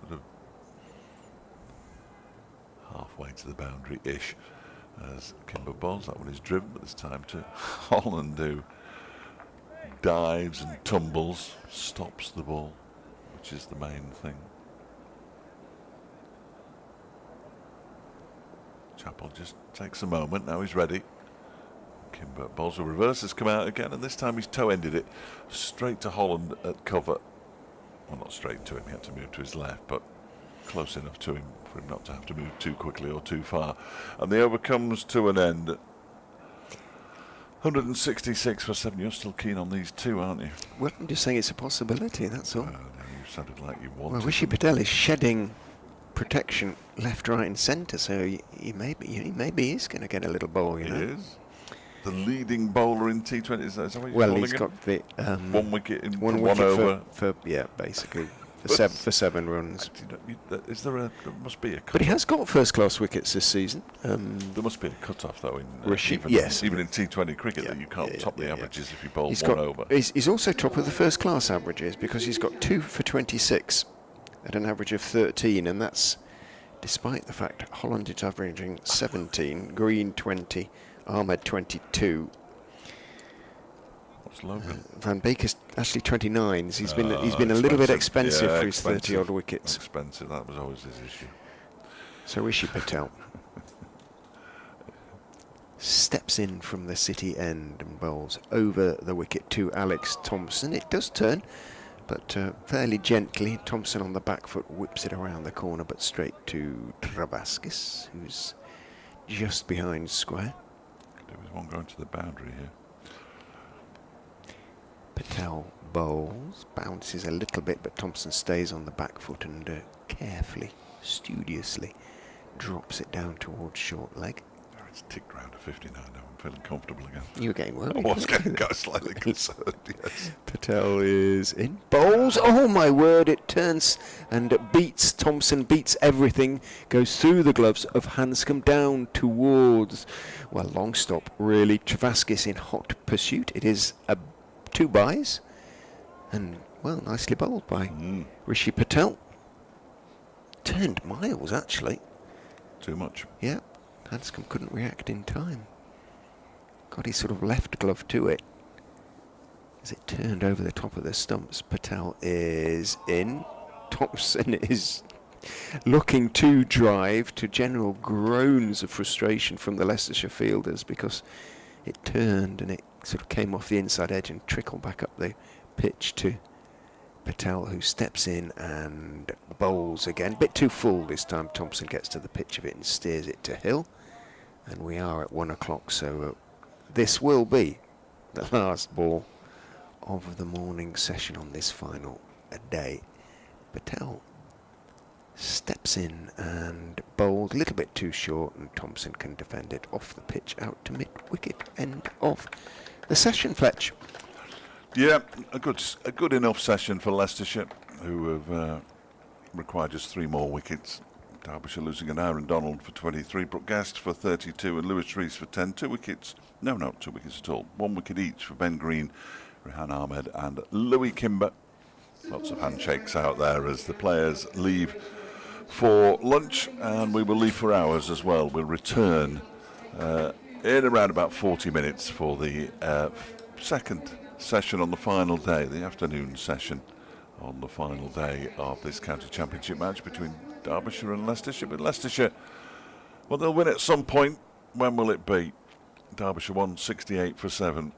Sort of halfway to the boundary-ish as Kimber bowls. That one is driven, but there's time to Holland do dives and tumbles, stops the ball, which is the main thing. Chappell just takes a moment, now he's ready. Kimber bowls a reverse, has come out again, and this time he's toe-ended it straight to Holland at cover. Well, not straight to him, he had to move to his left, but close enough to him for him not to have to move too quickly or too far. And the over comes to an end. 166 for 7. You're still keen on these two, aren't you? Well, I'm just saying it's a possibility, that's all. You sounded like you wanted Well, Rishi them. Patel is shedding protection left, right and centre, so he maybe is going to get a little bowl, you He know. is. The leading bowler in T20, is that what you're Well, calling he's him? got the 1 wicket in one one wicket over. for basically for 7 runs. Is there a? There must be a. But he has got first-class wickets this season. There must be a cut-off though in Rishi, even, yes. even in T20 cricket Yeah, that you can't top the averages if you bowl He's one over. He's also top of the first-class averages because he's got 2 for 26 at an average of 13, and that's despite the fact Holland is averaging 17, Green 20, Ahmed 22. What's Logan? Van Beek is actually 29. He's been a little bit expensive for his 30-odd wickets. Expensive. That was always his issue. So Rishi Patel steps in from the city end and bowls over the wicket to Alex Thompson. It does turn, but fairly gently. Thompson on the back foot whips it around the corner, but straight to Travaskis, who's just behind square. There was one going to the boundary here. Patel bowls, bounces a little bit, but Thompson stays on the back foot and carefully, studiously drops it down towards short leg. Oh, it's ticked round to 59 now. I'm feeling comfortable again. You're getting worried. I was getting slightly concerned, yes. Patel is in. Bowls. Oh my word, it turns and beats Thompson, beats everything, goes through the gloves of Hanscom down towards, well, long stop really. Travaskis in hot pursuit. It is 2 byes and, well, nicely bowled by Rishi Patel. Turned miles actually. Too much. Yeah, Hanscom couldn't react in time. Got his sort of left glove to it. As it turned over the top of the stumps, Patel is in. Thompson is looking to drive, to general groans of frustration from the Leicestershire fielders because it turned and it sort of came off the inside edge and trickled back up the pitch to Patel, who steps in and bowls again. Bit too full this time. Thompson gets to the pitch of it and steers it to Hill. And we are at 1 o'clock, so this will be the last ball of the morning session on this final day. Patel steps in and bowls a little bit too short, and Thompson can defend it off the pitch out to mid-wicket. End of the session, Fletch. Yeah, a good enough session for Leicestershire. who have required just 3 more wickets. Derbyshire losing an Aaron Donald for 23, Brooke Guest for 32 and Lewis Rees for 10. 2 wickets, no, 2 wickets at all. 1 wicket each for Ben Green, Rehan Ahmed and Louis Kimber. Lots of handshakes out there as the players leave for lunch, and we will leave for ours as well. We'll return in around about 40 minutes for the second session on the final day, the afternoon session on the final day of this county championship match between Derbyshire and Leicestershire. But Leicestershire, well, they'll win at some point. When will it be? Derbyshire won 68 for 7.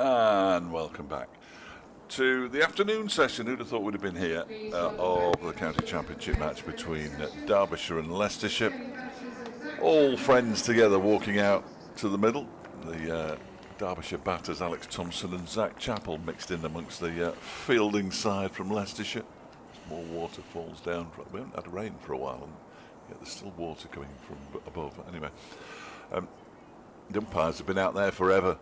And welcome back to the afternoon session. Who'd have thought we'd have been here of the County Championship match between Derbyshire and Leicestershire. All friends together walking out to the middle. The Derbyshire batters Alex Thompson and Zach Chappell mixed in amongst the fielding side from Leicestershire. More water falls down. We haven't had rain for a while, and yet there's still water coming from above. Anyway, the umpires have been out there forever.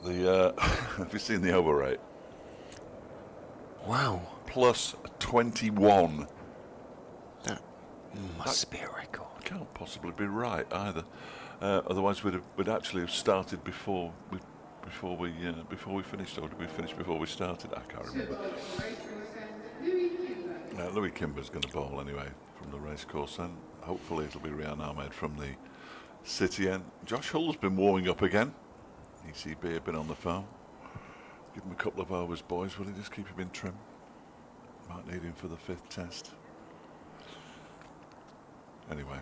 Have you seen the over rate? Wow. Plus 21. That must be a record. Can't possibly be right either. Otherwise, we'd actually have started before we finished, or did we finish before we started? I can't remember. Louis Kimber's going to bowl anyway from the racecourse, and hopefully it'll be Rian Ahmed from the City end. Josh Hull's been warming up again. ECB have been on the phone. Give him a couple of overs, boys. Will he just keep him in trim? Might need him for the 5th test. Anyway.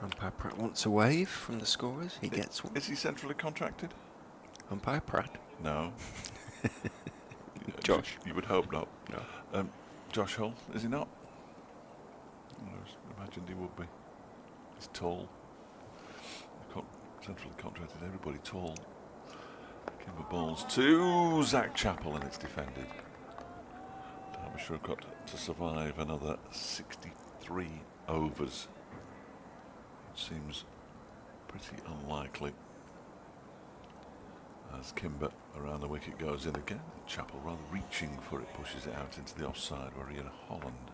Umpire Pratt wants a wave from the scorers. He gets one. Is he centrally contracted? Umpire Pratt? No. Josh? You would hope not. No. Josh Hull, is he not? I imagined he would be. He's tall. Centrally contracted, everybody tall. Kimber balls to Zach Chappell, and it's defended. Derbyshire have got to survive another 63 overs. It seems pretty unlikely. As Kimber around the wicket goes in again, Chappell rather reaching for it, pushes it out into the offside where Ian Holland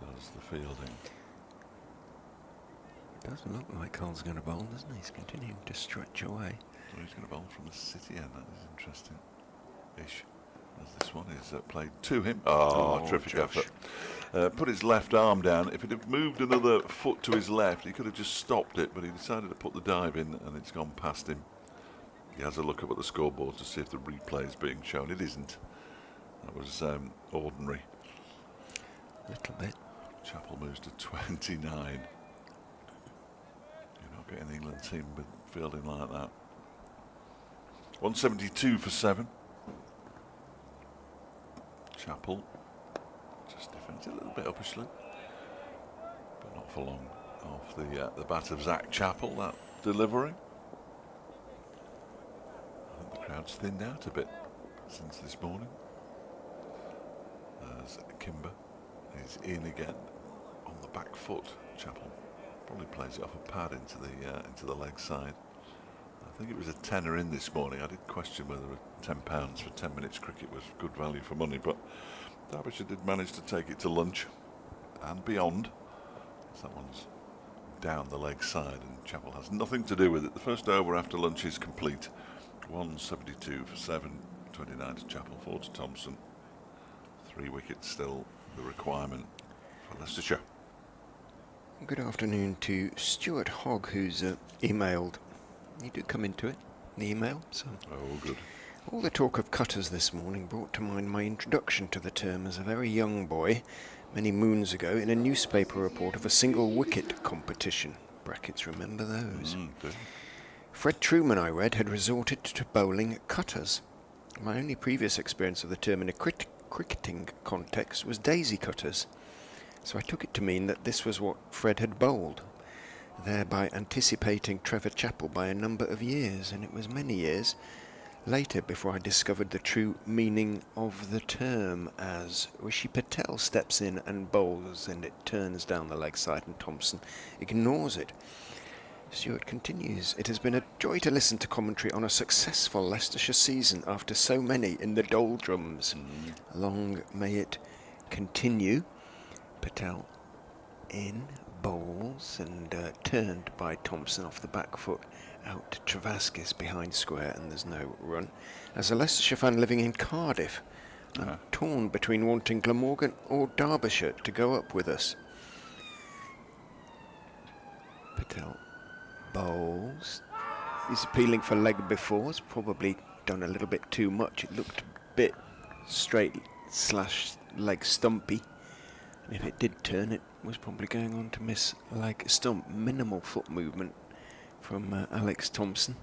does the fielding. Doesn't look like Hull's going to bowl, doesn't he? He's continuing to stretch away. So he's going to bowl from the City end. That is interesting-ish. As this one is played to him. Oh, terrific Josh. effort. Put his left arm down. If it had moved another foot to his left, he could have just stopped it, but he decided to put the dive in, and it's gone past him. He has a look up at the scoreboard to see if the replay is being shown. It isn't. That was ordinary. A little bit. Chappell moves to 29. Getting the England team with fielding like that. 172 for 7. Chappell just defends a little bit uppishly, but not for long. Off the bat of Zach Chappell, that delivery. I think the crowd's thinned out a bit since this morning. As Kimber is in again on the back foot. Chappell probably plays it off a pad into the leg side. I think it was a tenner in this morning. I did question whether £10 for 10 minutes cricket was good value for money, but Derbyshire did manage to take it to lunch and beyond. So that one's down the leg side, and Chappell has nothing to do with it. The first over after lunch is complete. 172 for 7, 29 to Chappell, 4 to Thompson. 3 wickets still the requirement for Leicestershire. Good afternoon to Stuart Hogg, who's emailed. You do come into it, the email. So. Oh, good. All the talk of cutters this morning brought to mind my introduction to the term as a very young boy, many moons ago, in a newspaper report of a single wicket competition. Brackets, remember those? Fred Truman, I read, had resorted to bowling cutters. My only previous experience of the term in a cricketing context was daisy cutters. So I took it to mean that this was what Fred had bowled, thereby anticipating Trevor Chappell by a number of years, and it was many years later before I discovered the true meaning of the term, as Rishi Patel steps in and bowls, and it turns down the leg side, and Thompson ignores it. Stuart continues, it has been a joy to listen to commentary on a successful Leicestershire season after so many in the doldrums. Long may it continue. Patel in, bowls, and turned by Thompson off the back foot out to Travaskis behind square, and there's no run. As a Leicestershire fan living in Cardiff, I'm torn between wanting Glamorgan or Derbyshire to go up with us. Patel bowls. He's appealing for leg before. He's probably done a little bit too much. It looked a bit straight / leg stumpy. And if it did turn, it was probably going on to miss leg stump. Minimal foot movement from Alex Thompson.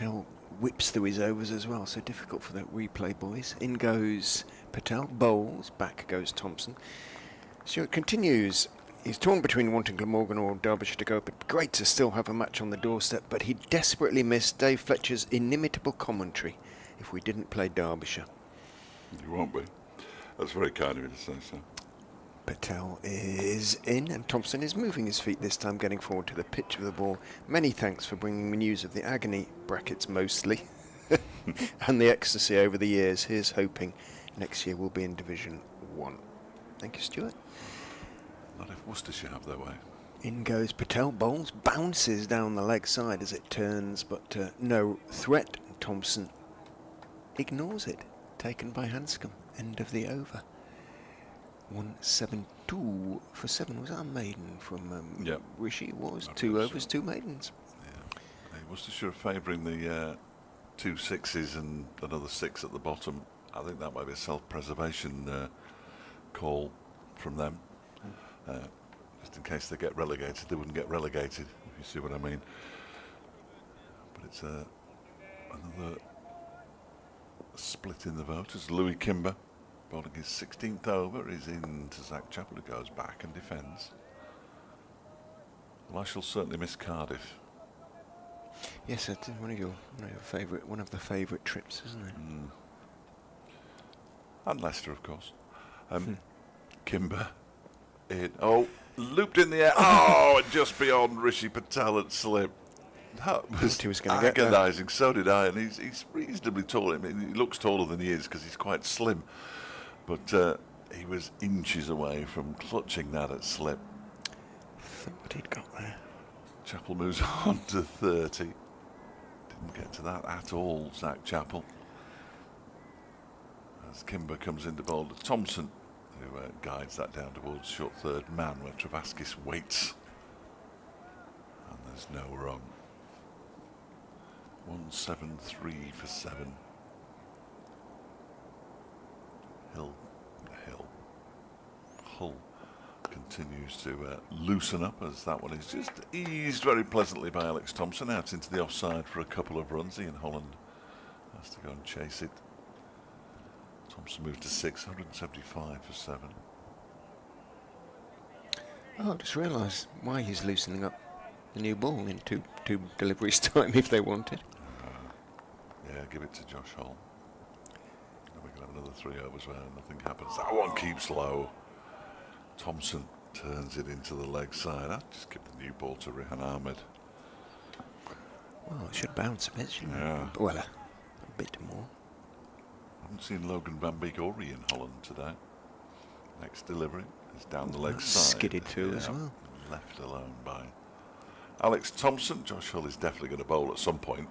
Patel whips through his overs as well, so difficult for that replay, boys. In goes Patel, bowls, back goes Thompson. Stewart continues. He's torn between wanting Glamorgan or Derbyshire to go, but great to still have a match on the doorstep, but he desperately missed Dave Fletcher's inimitable commentary if we didn't play Derbyshire. You won't be. That's very kind of you to say so. Patel is in, and Thompson is moving his feet this time, getting forward to the pitch of the ball. Many thanks for bringing me news of the agony, brackets mostly, and the ecstasy over the years. Here's hoping next year we'll be in Division 1. Thank you, Stuart. Not if Worcestershire have their way. In goes Patel, bowls, bounces down the leg side as it turns, but no threat. Thompson ignores it, taken by Hanscom. End of the over. 172 for 7. Was that a maiden from Rishi? It was 2 overs, 2 maidens. Yeah. Hey, Worcestershire favouring the 2 sixes and another 6 at the bottom. I think that might be a self-preservation call from them. Just in case they get relegated, they wouldn't get relegated, if you see what I mean. But it's another split in the vote as Louis Kimber bowling his 16th over is in to Zach Chappell, who goes back and defends. Well, I shall certainly miss Cardiff. Yes, it's one of the favourite trips, isn't it? And Leicester, of course. Kimber in. Oh, looped in the air. Oh, and just beyond Rishi Patel at slip. That was he was gonna get there. agonising. So did I. And he's reasonably tall. I mean, he looks taller than he is because he's quite slim. But he was inches away from clutching that at slip. Thought he'd got there. Chappell moves on to 30. Didn't get to that at all, Zach Chappell. As Kimber comes into bowl, Thompson, who guides that down towards short third man, where Travaskis waits. And there's no run. 173 for 7. Hull continues to loosen up as that one is just eased very pleasantly by Alex Thompson out into the offside for a couple of runs. Ian Holland has to go and chase it. Thompson moved to 6, 175 for 7. Oh, I just realised why he's loosening up the new ball in two deliveries time if they want it. Yeah, give it to Josh Hall. Then we can have another 3 overs where nothing happens. That one keeps low. Thompson turns it into the leg side. I'll just give the new ball to Rehan Ahmed. Well, it should bounce a bit, shouldn't it? Well, a bit more. I haven't seen Logan Van Beek or Ian Holland today. Next delivery is down the leg side. Skidded through as well. Left alone by Alex Thompson. Josh Hull is definitely going to bowl at some point.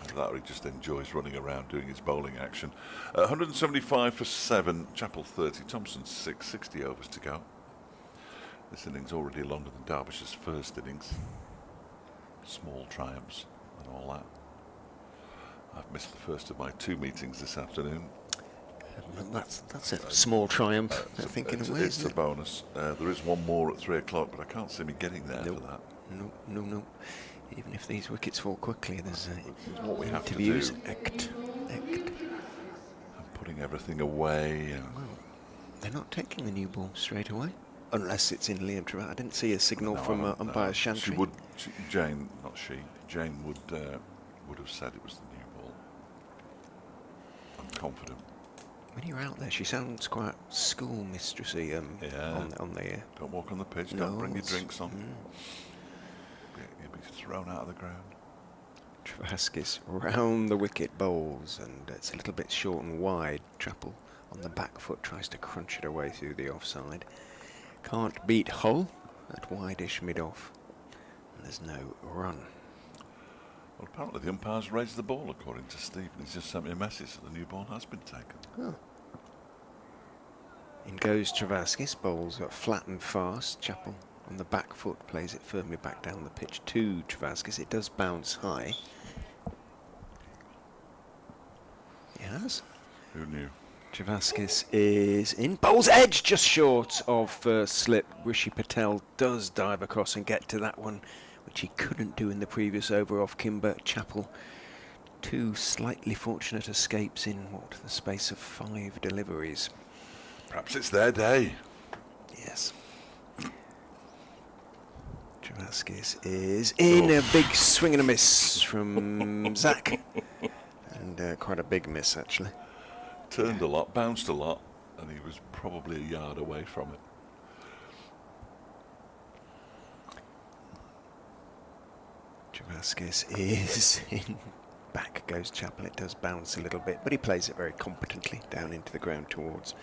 Either that or he just enjoys running around doing his bowling action. 175 for 7, Chappell 30, Thompson 6, 60 overs to go. This innings already longer than Derbyshire's first innings. Small triumphs and all that. I've missed the first of my 2 meetings this afternoon. That's a small triumph, I think, in a way. It's a bonus. There is one more at 3 o'clock, but I can't see me getting there for that. No. Even if these wickets fall quickly, there's what we have interviews. To do. Act. I'm putting everything away. Well, they're not taking the new ball straight away, unless it's in Liam Travaskis. I didn't see a signal from umpire Shantry. Jane would have said it was the new ball. I'm confident. When you're out there, she sounds quite school mistressy. On the don't walk on the pitch. Don't bring your drinks on. You'll be thrown out of the ground. Travaskis round the wicket bowls, and it's a little bit short and wide. Chappell on the back foot tries to crunch it away through the offside. Can't beat Hull at wide-ish mid-off. And there's no run. Well, apparently the umpires raised the ball, according to Steve. He's just sent me a message that the new ball has been taken. Oh. In goes Travaskis, bowls flat and fast. Chappell on the back foot plays it firmly back down the pitch to Travaskis. It does bounce high. Yes. Who knew? Travaskis is in. Bowls edge just short of first slip. Rishi Patel does dive across and get to that one, which he couldn't do in the previous over off Kimber. Chappell 2 slightly fortunate escapes in the space of 5 deliveries. Perhaps it's their day. Yes. Travaskis is in a big swing and a miss from Zach. And quite a big miss, actually. Turned a lot, bounced a lot, and he was probably a yard away from it. Travaskis is in. Back goes Chappell. It does bounce a little bit, but he plays it very competently down into the ground towards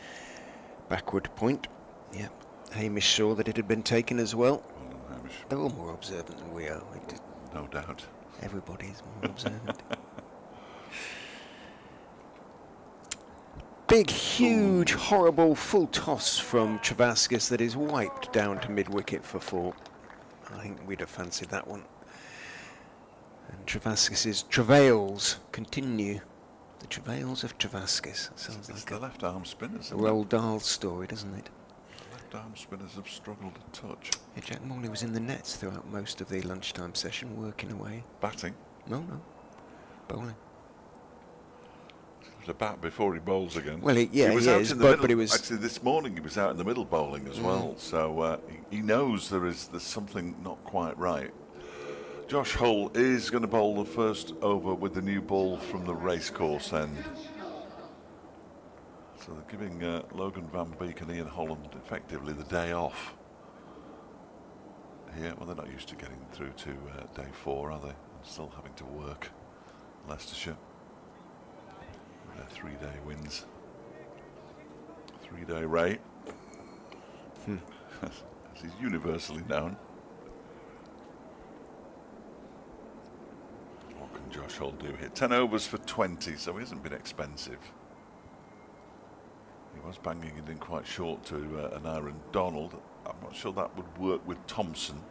backward point. Yeah. Hamish saw that it had been taken as well. Hamish. They're all more observant than we are. No doubt. Everybody's more observant. Big, huge, horrible full toss from Travaskis that is wiped down to mid-wicket for 4. I think we'd have fancied that one. And Travaskis's travails continue. The travails of Travaskis. Sounds It's like the left arm spinners. a Roald Dahl story, doesn't it? Left arm spinners have struggled to touch. Yeah, Jack Morley was in the nets throughout most of the lunchtime session, working away. Batting. No, bowling. The bat before he bowls again. Well, he was he out is, in the but middle. he was Actually, this morning he was out in the middle bowling as well. So he knows there's something not quite right. Josh Hull is going to bowl the first over with the new ball from the racecourse end. So they're giving Logan Van Beek and Ian Holland effectively the day off. Here, well, they're not used to getting through to day 4, are they? Still having to work. Leicestershire. Their 3-day wins. 3-day rate. As he's universally known. What can Josh Hull do here? 10 overs for 20, so he hasn't been expensive. He was banging it in quite short to an Aaron Donald. I'm not sure that would work with Thompson.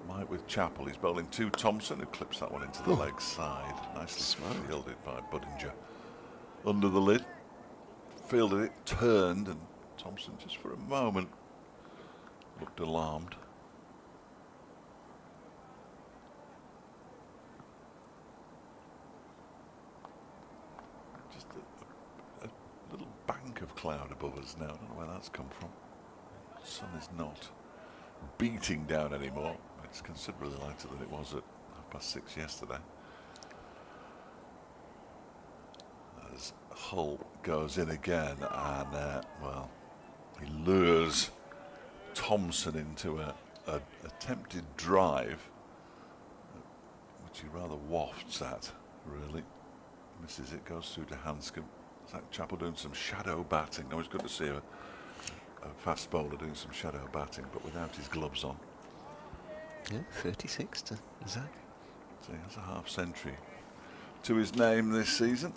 Might with Chappell. He's bowling to Thompson, who clips that one into the leg side. Nicely fielded by Budinger. Under the lid, fielded it, turned, and Thompson just for a moment looked alarmed. Just a little bank of cloud above us now. I don't know where that's come from. The sun is not beating down anymore. It's considerably lighter than it was at 6:30 yesterday. As Hull goes in again, and well, he lures Thompson into a attempted drive, which he rather wafts at, really. Misses it, goes through to Hanscom. Zach Chappell doing some shadow batting. Always good to see a fast bowler doing some shadow batting, but without his gloves on. Yeah, 36 to Zach. So he has a half century to his name this season.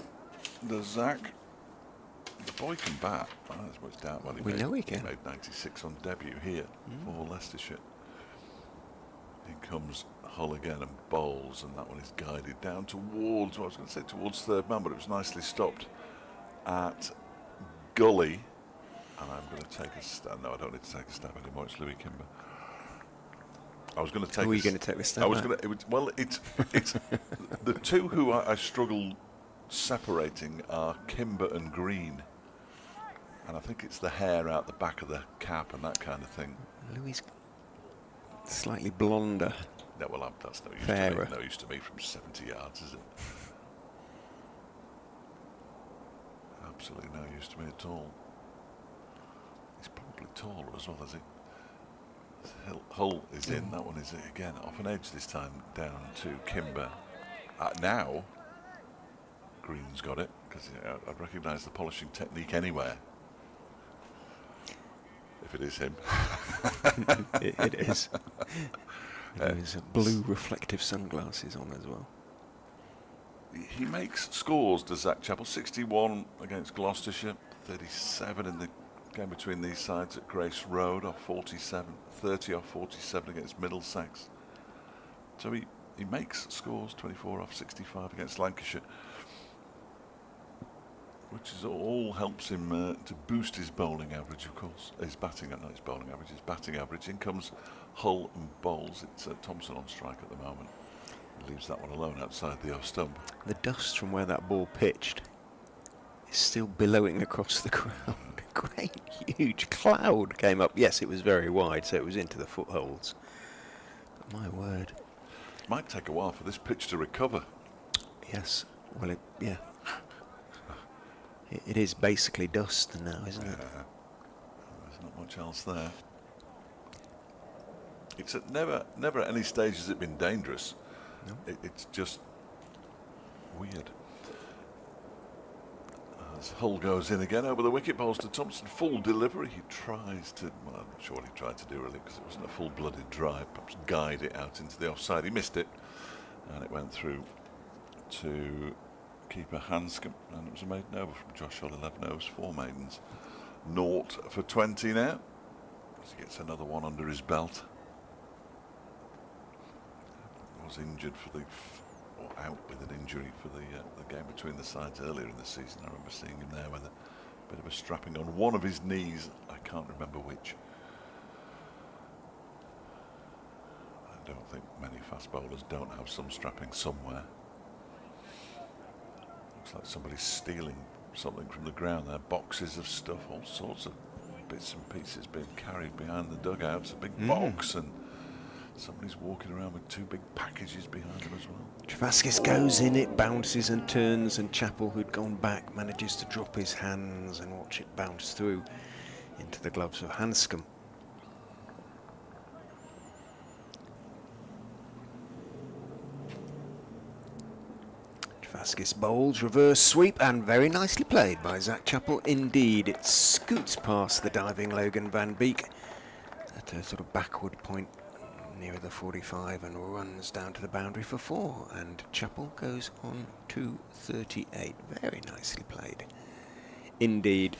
Does Zach? The boy can bat. Oh, that's much doubt. Well, We know he can. He made 96 on debut here for Leicestershire. In comes Hull again and bowls, and that one is guided down towards, well, I was going to say towards third man, but it was nicely stopped at Gully. And I'm going to take a stab. No, I don't need to take a stab anymore. It's Louis Kimber. I was going to take. Who are you going to take this stab? I was going to. Well, it's the two who I struggle separating are Kimber and Green, and I think it's the hair out the back of the cap and that kind of thing. Louis slightly blonder. No, well, that's no use Fairer. to me. No use to me from 70 yards, is it? Absolutely no use to me at all. He's probably taller as well, is he? Hull is in. That one is again off an edge this time down to Kimber. Now Green's got it, because I'd recognise the polishing technique anywhere. If it is him. It is. And there's blue reflective sunglasses on as well. He makes scores, does Zach Chappell. 61 against Gloucestershire, 37 in the game between these sides at Grace Road off 47, 30 off 47 against Middlesex. So he makes scores, 24 off 65 against Lancashire, which is all helps him to boost his bowling average, of course. His batting, not his bowling average, his batting average. In comes Hull and bowls. It's Thompson on strike at the moment. Leaves that one alone outside the off stump. The dust from where that ball pitched is still billowing across the ground. A great huge cloud came up. Yes, it was very wide, so it was into the footholds. But my word. Might take a while for this pitch to recover. Yes. Well, yeah. It is basically dust now, isn't it? There's not much else there. It's at never at any stage has it been dangerous. No. It's just weird. As Hull goes in again over the wicket, bowls to Thompson. Full delivery. He tries to, well, I'm not sure what he tried to do really, because it wasn't a full-blooded drive. Perhaps guide it out into the offside. He missed it, and it went through to keeper Hanscom, and it was a maiden over from Josh Hull. 11 overs, 4 maidens. 0 for 20 now. As he gets another one under his belt. Was injured for the, or out with an injury for the game between the sides earlier in the season. I remember seeing him there with a bit of a strapping on one of his knees. I can't remember which. I don't think many fast bowlers don't have some strapping somewhere. Looks like somebody's stealing something from the ground there. Boxes of stuff, all sorts of bits and pieces being carried behind the dugouts. A big box, and somebody's walking around with 2 big packages behind him as well. Travaskis goes in, it bounces and turns, and Chappell, who'd gone back, manages to drop his hands and watch it bounce through into the gloves of Hanscom. Travaskis bowls, reverse sweep, and very nicely played by Zach Chappell indeed. It scoots past the diving Logan Van Beek at a sort of backward point near the 45 and runs down to the boundary for 4, and Chappell goes on to 38. Very nicely played indeed.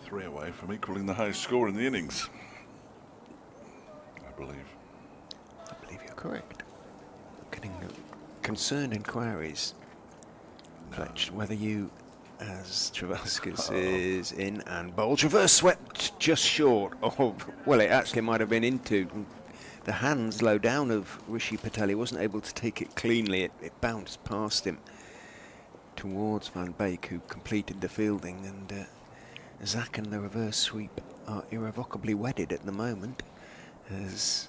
3 away from equaling the highest score in the innings, I believe. I believe you're correct. Getting concerned inquiries pledged whether you, as Travaskis is in and bowls, reverse swept just short of, well, it actually might have been into the hands low down of Rishi Patel. He wasn't able to take it cleanly. It bounced past him towards Van Beek, who completed the fielding, and Zach and the reverse sweep are irrevocably wedded at the moment, as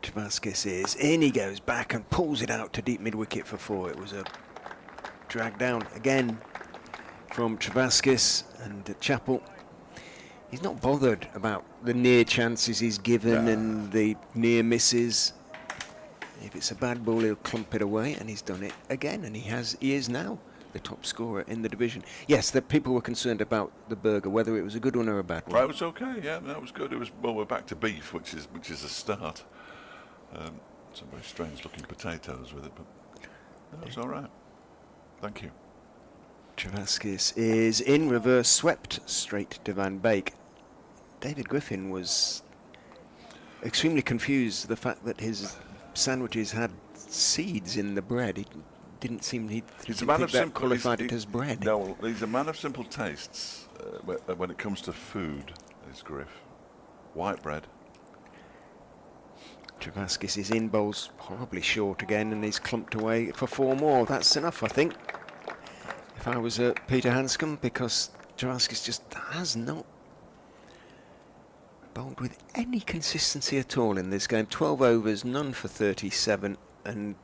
Travaskis is in. He goes back and pulls it out to deep mid-wicket for 4. It was a drag down again from Travaskis, and Chappell, he's not bothered about the near chances he's given and the near misses. If it's a bad ball, he'll clump it away, and he's done it again, and he is now the top scorer in the division. Yes, the people were concerned about the burger, whether it was a good one or a bad one. Right, it was okay. Yeah, that was good. It was, well, we're back to beef, which is a start. Some very strange-looking potatoes with it, but that was all right. Thank you. Travaskis is in, reverse swept straight to Van Beek. David Griffin was extremely confused the fact that his sandwiches had seeds in the bread. He didn't seem he He's a man of simple, qualified it as bread. No, he's a man of simple tastes when it comes to food. Is Griff white bread? Travaskis is in, bowls horribly short again, and he's clumped away for 4 more. That's enough, I think, if I was Peter Hanscom, because Travaskis just has not bowled with any consistency at all in this game. 12 overs, none for 37, and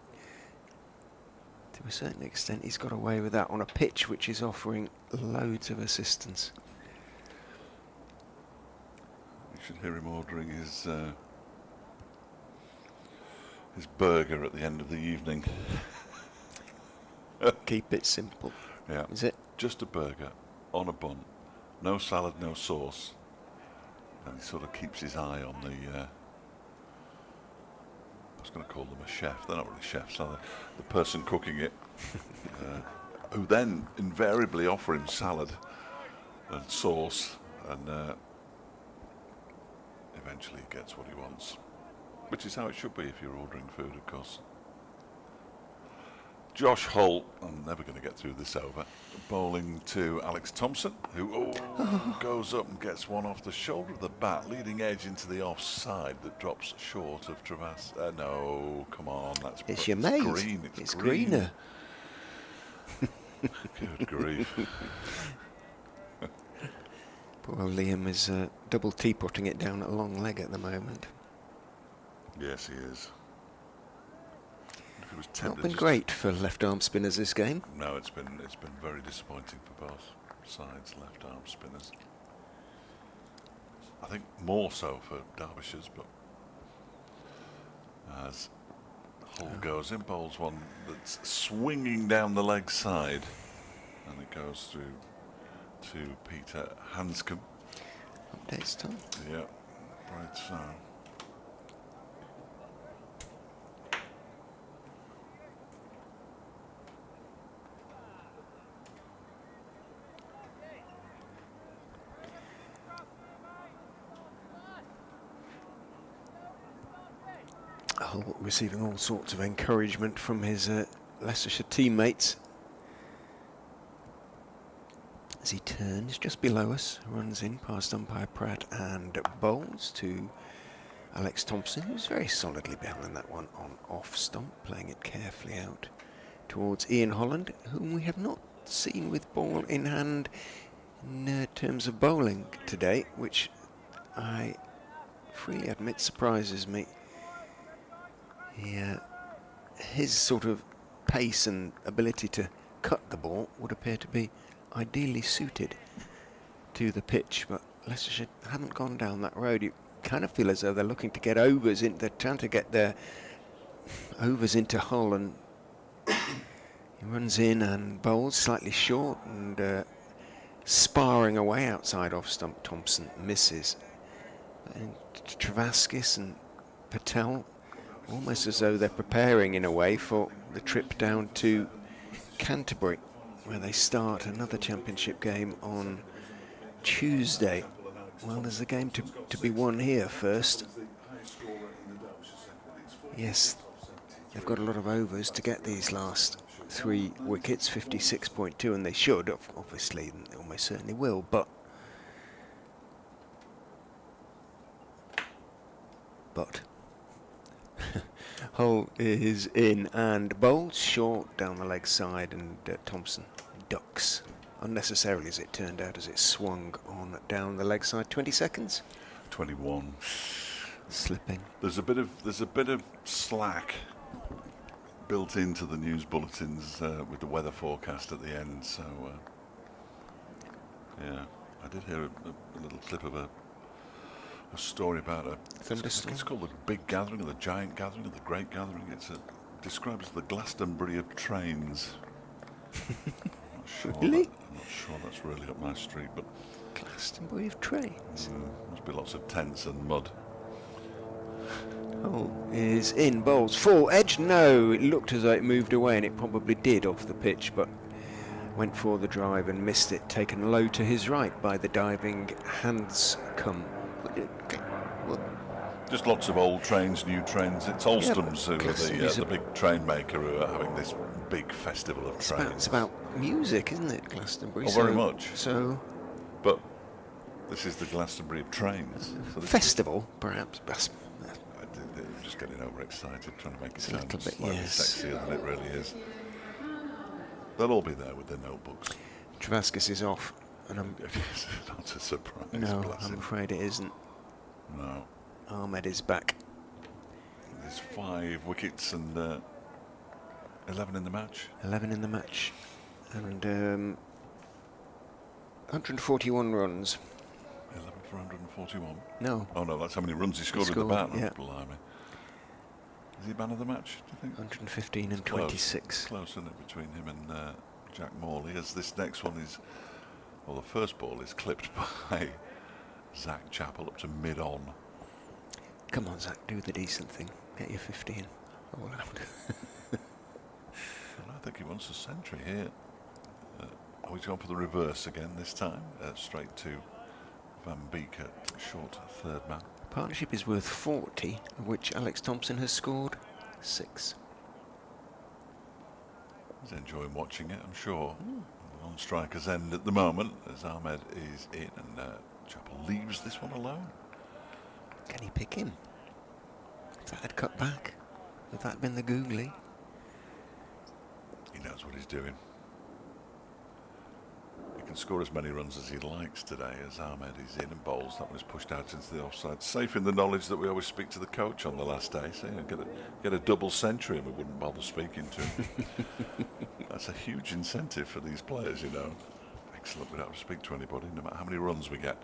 to a certain extent he's got away with that on a pitch which is offering loads of assistance. You should hear him ordering his burger at the end of the evening. Keep it simple. Yeah. Is it? Just a burger on a bun, no salad, no sauce, and he sort of keeps his eye on the. I was going to call them a chef. They're not really chefs, are they? The person cooking it, who then invariably offer him salad and sauce, and eventually he gets what he wants, which is how it should be if you're ordering food, of course. Josh Holt, I'm never going to get through this over, bowling to Alex Thompson, who goes up and gets one off the shoulder of the bat, leading edge into the offside that drops short of Travas. No, come on, it's your mate. Green. It's greener. Good grief. Poor Liam is double teapotting it down at long leg at the moment. Yes, he is. If it was Not been great for left-arm spinners this game. No, it's been very disappointing for both sides, left-arm spinners. I think more so for Derbyshire's, but as Hull goes in, bowls one that's swinging down the leg side, and it goes through to Peter Hanscom. Updates time. Yeah, right so. Hull receiving all sorts of encouragement from his Leicestershire teammates as he turns just below us, runs in past umpire Pratt and bowls to Alex Thompson, who's very solidly behind that one on off stump, playing it carefully out towards Ian Holland, whom we have not seen with ball in hand in terms of bowling today, which I freely admit surprises me. His sort of pace and ability to cut the ball would appear to be ideally suited to the pitch, but Leicestershire haven't gone down that road. You kind of feel as though they're looking to get overs in. They're trying to get their overs into Hull, and he runs in and bowls slightly short and sparring away outside off stump. Thompson misses, and Travaskis and Patel almost as though they're preparing in a way for the trip down to Canterbury, where they start another championship game on Tuesday. Well, there's a game to be won here first. Yes, they've got a lot of overs to get these last 3 wickets, 56.2, and they should, obviously, and they almost certainly will, but Hull is in and bowls short down the leg side, and Thompson ducks unnecessarily, as it turned out, as it swung on down the leg side. 20 seconds. 21. Slipping. There's a bit of slack built into the news bulletins with the weather forecast at the end. So yeah, I did hear a little clip of a story about a thunderstorm. It's called the big gathering, or the giant gathering, or the great gathering. It's described as the Glastonbury of trains. Really? I'm not sure that's really up my street, but Glastonbury of trains. Must be lots of tents and mud. Hull is in, bowls full edge. No, it looked as though it moved away, and it probably did off the pitch, but went for the drive and missed it. Taken low to his right by the diving Hanscom. Just lots of old trains, new trains. It's Alstom's who are the big train maker, who are having this big festival of trains. It's about music, isn't it, Glastonbury? Oh, very much. So, but this is the Glastonbury of trains. So festival, perhaps. They're just getting overexcited, trying to make it a sound little bit, slightly yes, sexier than it really is. They'll all be there with their notebooks. Travaskis is off, and I'm not a surprise. no, I'm afraid it isn't. No. Ahmed is back. There's 5 wickets and 11 in the match. 11 in the match, and 141 runs. 11 for 141. No. Oh no, that's how many runs he scored with the bat. Yeah. Oh, blimey. Is he man of the match, do you think? 115 and Close. 26. Close, isn't it, between him and Jack Morley, as this next one is, well, the first ball is clipped by Zach Chappell up to mid-on. Come on, Zach, do the decent thing. Get your 15 all out. I think he wants a century here. He's gone for the reverse again this time, straight to Van Beek at short third man. Partnership is worth 40, of which Alex Thompson has scored 6. He's enjoying watching it, I'm sure. On striker's end at the moment, as Ahmed is in, and Chappell leaves this one alone. Can he pick him? If that had cut back, would that have been the googly? He knows what he's doing. He can score as many runs as he likes today, as Ahmed is in and bowls. That one is pushed out into the offside. Safe in the knowledge that we always speak to the coach on the last day, so get a double century and we wouldn't bother speaking to him. That's a huge incentive for these players, you know. Excellent, we don't have to speak to anybody, no matter how many runs we get.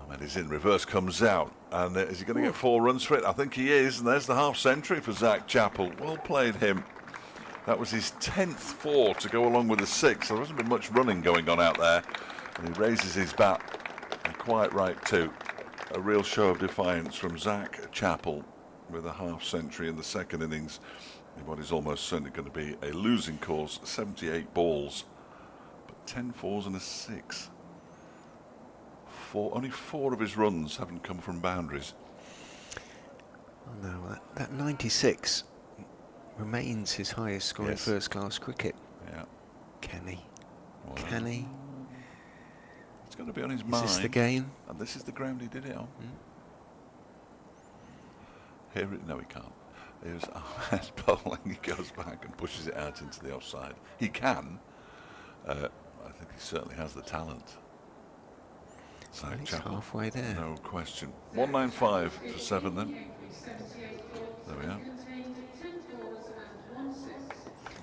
Ahmed is in, reverse comes out, and is he going to get 4 runs for it? I think he is, and there's the half century for Zach Chappell. Well played him. That was his 10th 4 to go along with the 6. There hasn't been much running going on out there. And he raises his bat, and quite right too. A real show of defiance from Zach Chappell with a half century in the second innings in what is almost certainly going to be a losing cause. 78 balls, but 10 4s and a 6. Only 4 of his runs haven't come from boundaries. Oh no, that 96 remains his highest score in first-class cricket. Yeah. Can he? Well, Can he? It's going to be on his mind. Is this the game? And this is the ground he did it on. Here, no, he can't. Here's Ahmed bowling. He goes back and pushes it out into the offside. He can. I think he certainly has the talent. Well, he's halfway there. No question. 195 for 7 then. There we are.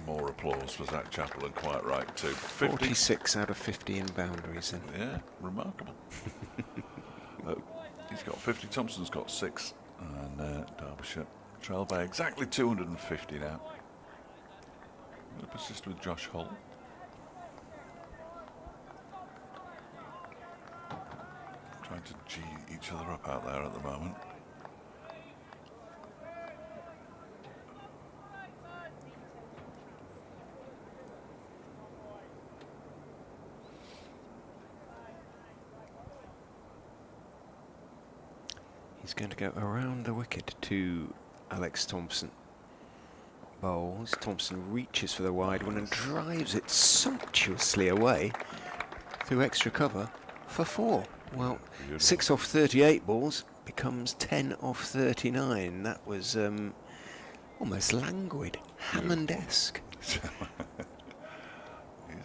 More applause for Zach Chappell, and quite right too. 46 out of 50 in boundaries then. Yeah, remarkable. He's got 50, Thompson's got 6, and Derbyshire trail by exactly 250 now. I'm going to persist with Josh Hull. Trying to G each other up out there at the moment. He's going to go around the wicket to Alex Thompson. Bowls. Thompson reaches for the wide one and drives it sumptuously away through extra cover for 4. Well, 6 off 38 balls becomes 10 off 39. That was almost languid, Hammond-esque. He's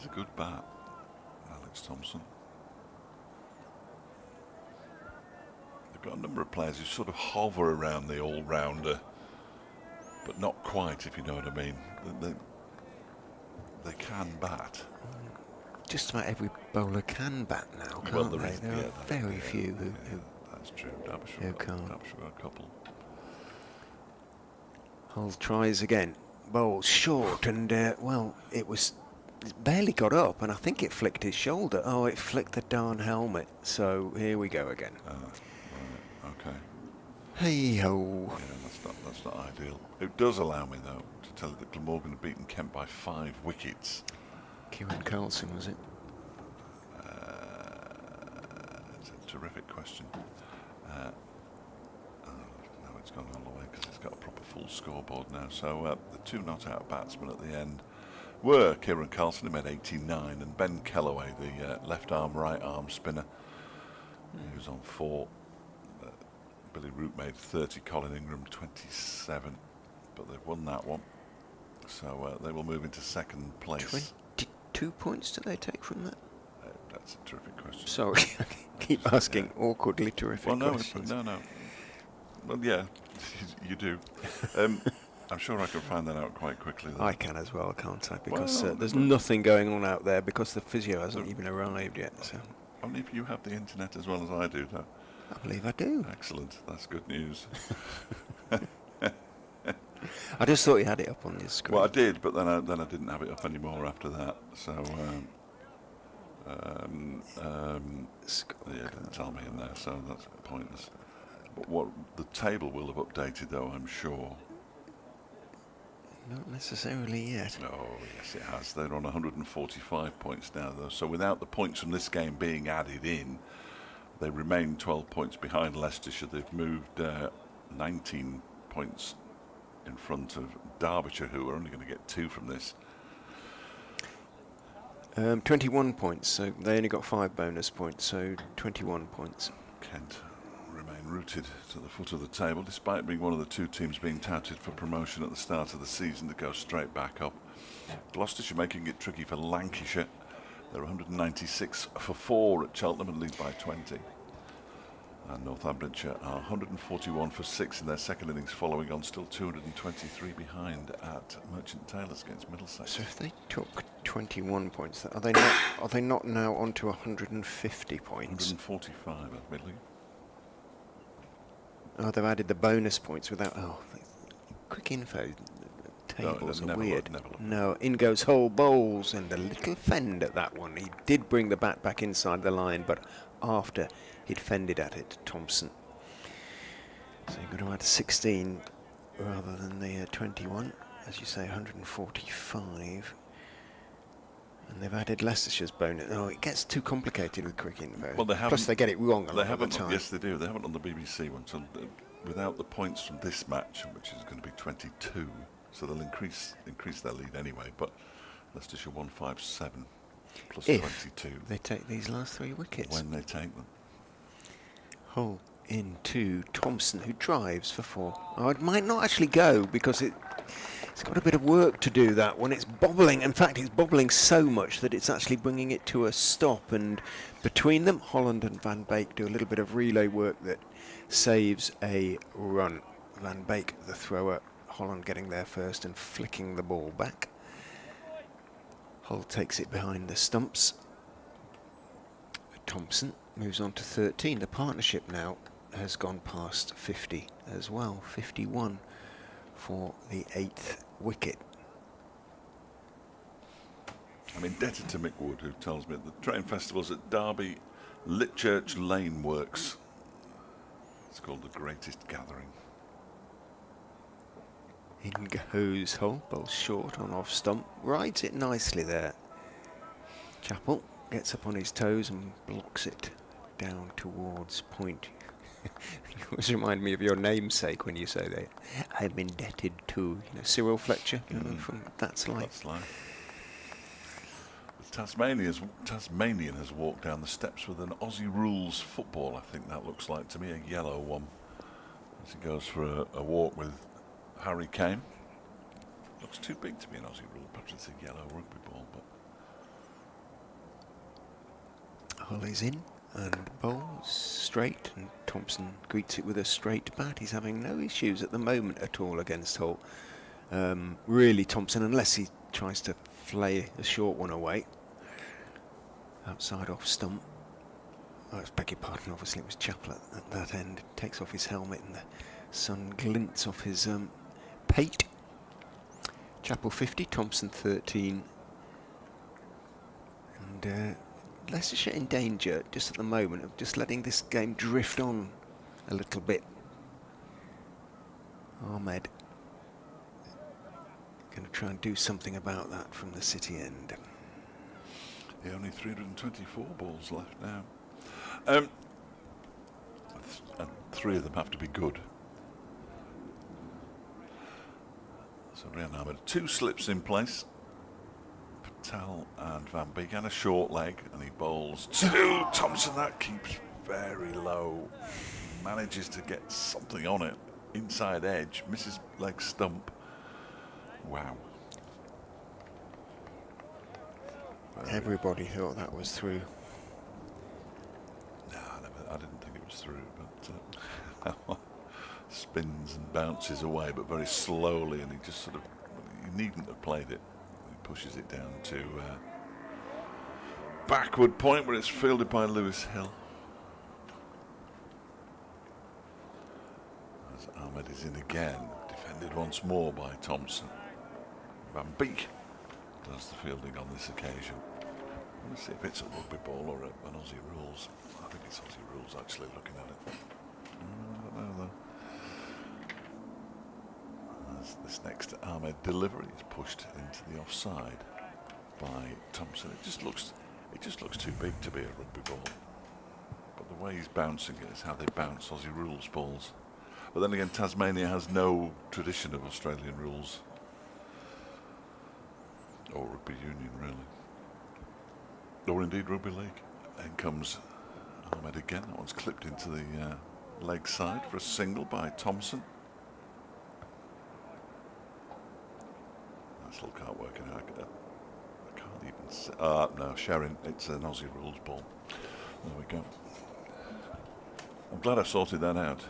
a good bat, Alex Thompson. They've got a number of players who sort of hover around the all-rounder, but not quite, if you know what I mean. They can bat. Just about every bowler can bat now, can't they? There are very few who that's true. Derbyshire can't. Derbyshire got a couple. Hull tries again. Bowls short, and well, it barely got up, and I think it flicked his shoulder. Oh, it flicked the darn helmet. So here we go again. Right, okay. Hey ho. Yeah, that's not ideal. It does allow me though to tell you that Glamorgan have beaten Kent by 5 wickets. Kieran Carlson, was it? It's a terrific question. No, it's gone all the way because it's got a proper full scoreboard now. So the 2 not-out batsmen at the end were Kieran Carlson, who made 89, and Ben Kellaway, the left-arm, right-arm spinner, he was on 4. Billy Root made 30, Colin Ingram 27, but they've won that one. So they will move into 2nd place. 22 points do they take from that? That's a terrific question. Sorry, I keep asking awkwardly terrific questions. No. Well, yeah, you do. I'm sure I can find that out quite quickly. Though. I can as well, can't I? Because there's nothing going on out there because the physio hasn't even arrived yet. So. Only if you have the internet as well as I do, though. I believe I do. Excellent. That's good news. I just thought you had it up on your screen. Well, I did, but then I didn't have it up anymore after that. So, it didn't tell me in there, so that's pointless. But what the table will have updated, though, I'm sure. Not necessarily yet. Oh, yes, it has. They're on 145 points now, though. So without the points from this game being added in, they remain 12 points behind Leicestershire. They've moved 19 points in front of Derbyshire, who are only going to get 2 from this. 21 points, so they only got 5 bonus points, so 21 points. Kent remain rooted to the foot of the table, despite being one of the 2 teams being touted for promotion at the start of the season to go straight back up. Gloucestershire making it tricky for Lancashire. They're 196 for 4 at Cheltenham and lead by 20. And Northamptonshire are 141 for 6 in their second innings, following on, still 223 behind at Merchant Taylors against Middlesex. So if they took 21 points, are they not now on to 150 points? 145, I believe. Oh, they've added the bonus points without. Oh, quick info. Tables are weird. No, in goes Hull Bowles, and a little fend at that one. He did bring the bat back inside the line, but after he'd fended at it, Thompson. So you've got to add 16 rather than the 21, as you say, 145. And they've added Leicestershire's bonus. Oh, it gets too complicated with quick info. Well, they haven't. Plus, they get it wrong a lot of the time. Yes, they do. They haven't on the BBC one. So without the points from this match, which is going to be 22, so they'll increase their lead anyway. But Leicestershire 157 plus if 22. They take these last 3 wickets. When they take them. Hull into Thompson, who drives for 4. Oh, it might not actually go because it's got a bit of work to do, that one. It's bobbling. In fact, it's bobbling so much that it's actually bringing it to a stop. And between them, Holland and Van Beek do a little bit of relay work that saves a run. Van Beek, the thrower, Holland getting there first and flicking the ball back. Hull takes it behind the stumps. Thompson moves on to 13. The partnership now has gone past 50 as well. 51 for the 8th wicket. I'm indebted to Mick Wood, who tells me at the train festivals at Derby, Litchurch Lane Works. It's called the Greatest Gathering. In goes Hull, ball short on off stump, rides it nicely there. Chappell gets up on his toes and blocks it down towards point. You always remind me of your namesake when you say that. I'm indebted to, you know, Cyril Fletcher from That's Life. That's Life. Tasmanian has walked down the steps with an Aussie rules football. I think that looks like to me a yellow one. As he goes for a walk with Harry Kane. Looks too big to be an Aussie rule. Perhaps it's a yellow rugby ball, but Hull is in and bowls straight, and Thompson greets it with a straight bat. He's having no issues at the moment at all against Hull. Really, Thompson, unless he tries to flay a short one away. Outside off stump. Oh, I beg your pardon, obviously it was Chappell at that end. Takes off his helmet and the sun glints off his pate. Chappell 50, Thompson 13. And Leicestershire in danger just at the moment of just letting this game drift on a little bit. Ahmed going to try and do something about that from the city end. yeah, only 324 balls left now. And 3 of them have to be good. So Rian Ahmed, 2 slips in place. Patel and Van Beek, and a short leg, and he bowls 2. Thompson, that keeps very low. Manages to get something on it. Inside edge, misses leg stump. Wow. Everybody thought that was through. No, I didn't think it was through, but spins and bounces away, but very slowly, and he just sort of, he needn't have played it. He pushes it down to backward point where it's fielded by Lewis Hill. As Ahmed is in again, defended once more by Thompson. Van Beek does the fielding on this occasion. Let's see if it's a rugby ball or an Aussie rules. I think it's Aussie rules actually, looking at it. I don't know though. As this next Ahmed delivery is pushed into the offside by Thompson. It just looks too big to be a rugby ball. But the way he's bouncing it is how they bounce Aussie rules balls. But then again, Tasmania has no tradition of Australian rules. Or rugby union, really. or indeed rugby league. In comes Ahmed again. That one's clipped into the leg side for a single by Thompson. That still can't work it out. I can't even say. No, Sharon, it's an Aussie rules ball. There we go. I'm glad I sorted that out.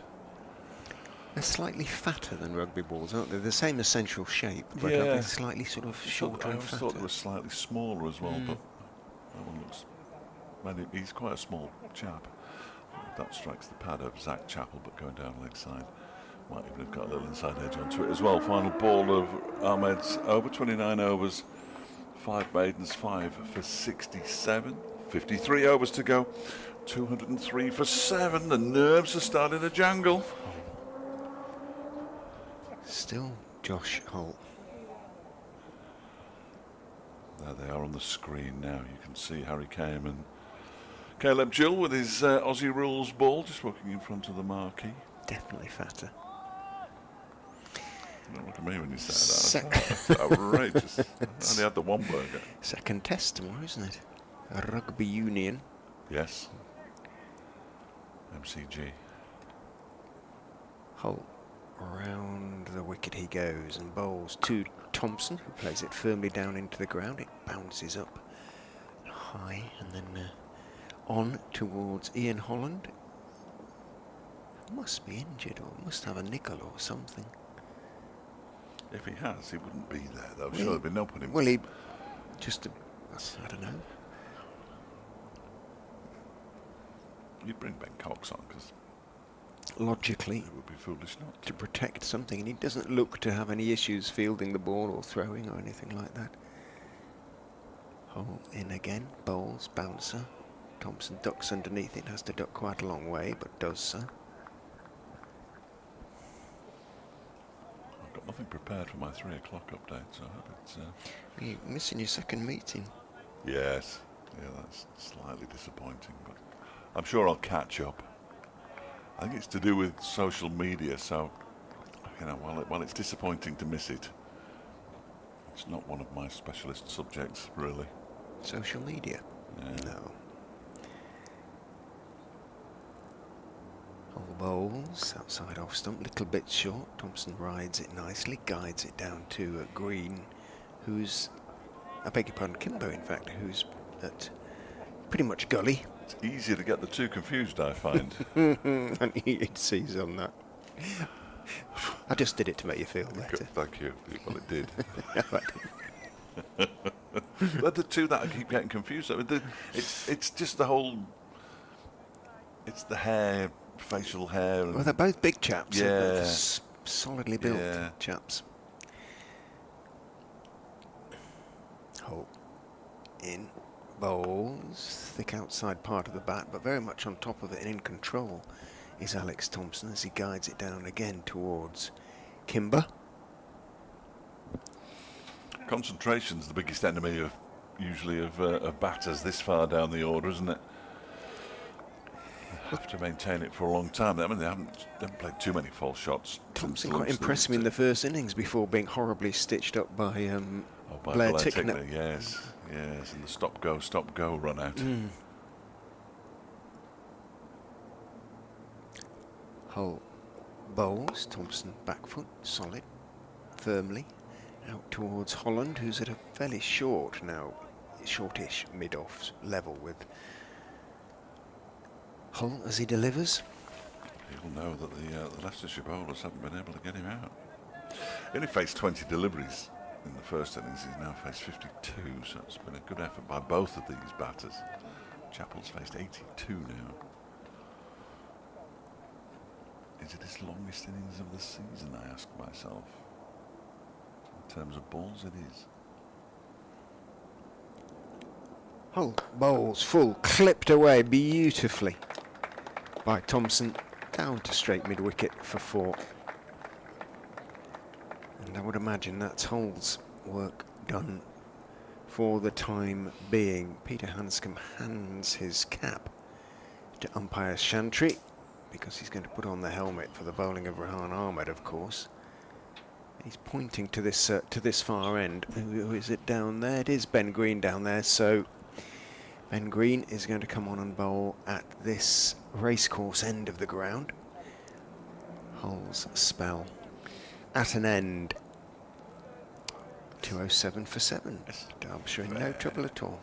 They're slightly fatter than rugby balls, aren't they? The same essential shape, but Yeah. they're slightly sort of shorter I and always fatter. thought they were slightly smaller as well, but that one looks. Man, he's quite a small chap. That strikes the pad of Zach Chappell, but going down leg side. Might even have got a little inside edge onto it as well. Final ball of Ahmed's over 29 overs, 5 maidens, 5 for 67. 53 overs to go, 203 for 7. The nerves are starting to jangle. Still Josh Holt. There they are on the screen now. You can see Harry Kame and Caleb Gill with his Aussie rules ball just walking in front of the marquee. Definitely fatter. Don't look at me when you say that. That's outrageous. I only had the one burger. Second test tomorrow, isn't it? A rugby union. Yes. MCG. Holt around the wicket he goes and bowls to Thompson, who plays it firmly down into the ground. It bounces up high and then on towards Ian Holland. Must be injured or must have a nickel or something. If he has, he wouldn't be there though. Sure, there'd be no point in. Well, he just, I don't know. You'd bring Ben Cox on because Logically, it would be foolish not to protect something, and he doesn't look to have any issues fielding the ball or throwing or anything like that. Hole in again, bowls, bouncer. Thompson ducks underneath it, has to duck quite a long way, but does so. I've got nothing prepared for my 3 o'clock update, so I hope it's. You're missing your second meeting. Yes, yeah, that's slightly disappointing, but I'm sure I'll catch up. I think it's to do with social media, so you know, while it's disappointing to miss it, it's not one of my specialist subjects, really. Social media? Yeah. No. All bowls, outside off stump, little bit short. Thompson rides it nicely, guides it down to Green, who's, I beg your pardon, Kimber in fact, who's at pretty much gully. It's easier to get the two confused, I find. And he sees on that. I just did it to make you feel better. Good, thank you. Well, it did. But the two that I keep getting confused. I mean, it's just the whole. It's the hair, facial hair. And Well, they're both big chaps. Yeah. They're solidly built Yeah. chaps. Hope in. Bowls, thick outside part of the bat, but very much on top of it and in control is Alex Thompson as he guides it down again towards Kimber. Concentration's the biggest enemy of usually of batters this far down the order, isn't it? They have to maintain it for a long time. I mean, they haven't played too many false shots. Thompson quite impressed me in the first innings before being horribly stitched up by Blair Tickner. Yes, yes, and the stop go run out. Hull bowls, Thompson back foot, solid, firmly, out towards Holland, who's at a fairly short now, shortish mid-off level with Hull as he delivers. People know that the Leicestershire bowlers haven't been able to get him out. He only faced 20 deliveries in the first innings. He's now faced 52, so it's been a good effort by both of these batters. Chappell's faced 82 now. Is it his longest innings of the season, I ask myself. In terms of balls, it is. Hull bowls full, clipped away beautifully by Thompson, down to straight mid-wicket for 4. And I would imagine that's Hull's work done for the time being. Peter Hanscom hands his cap to umpire Chantry because he's going to put on the helmet for the bowling of Rehan Ahmed, of course. He's pointing to this far end. Who is it down there? It is Ben Green down there. So Ben Green is going to come on and bowl at this racecourse end of the ground. Hull's spell at an end. 207 for 7. Derbyshire in no trouble at all.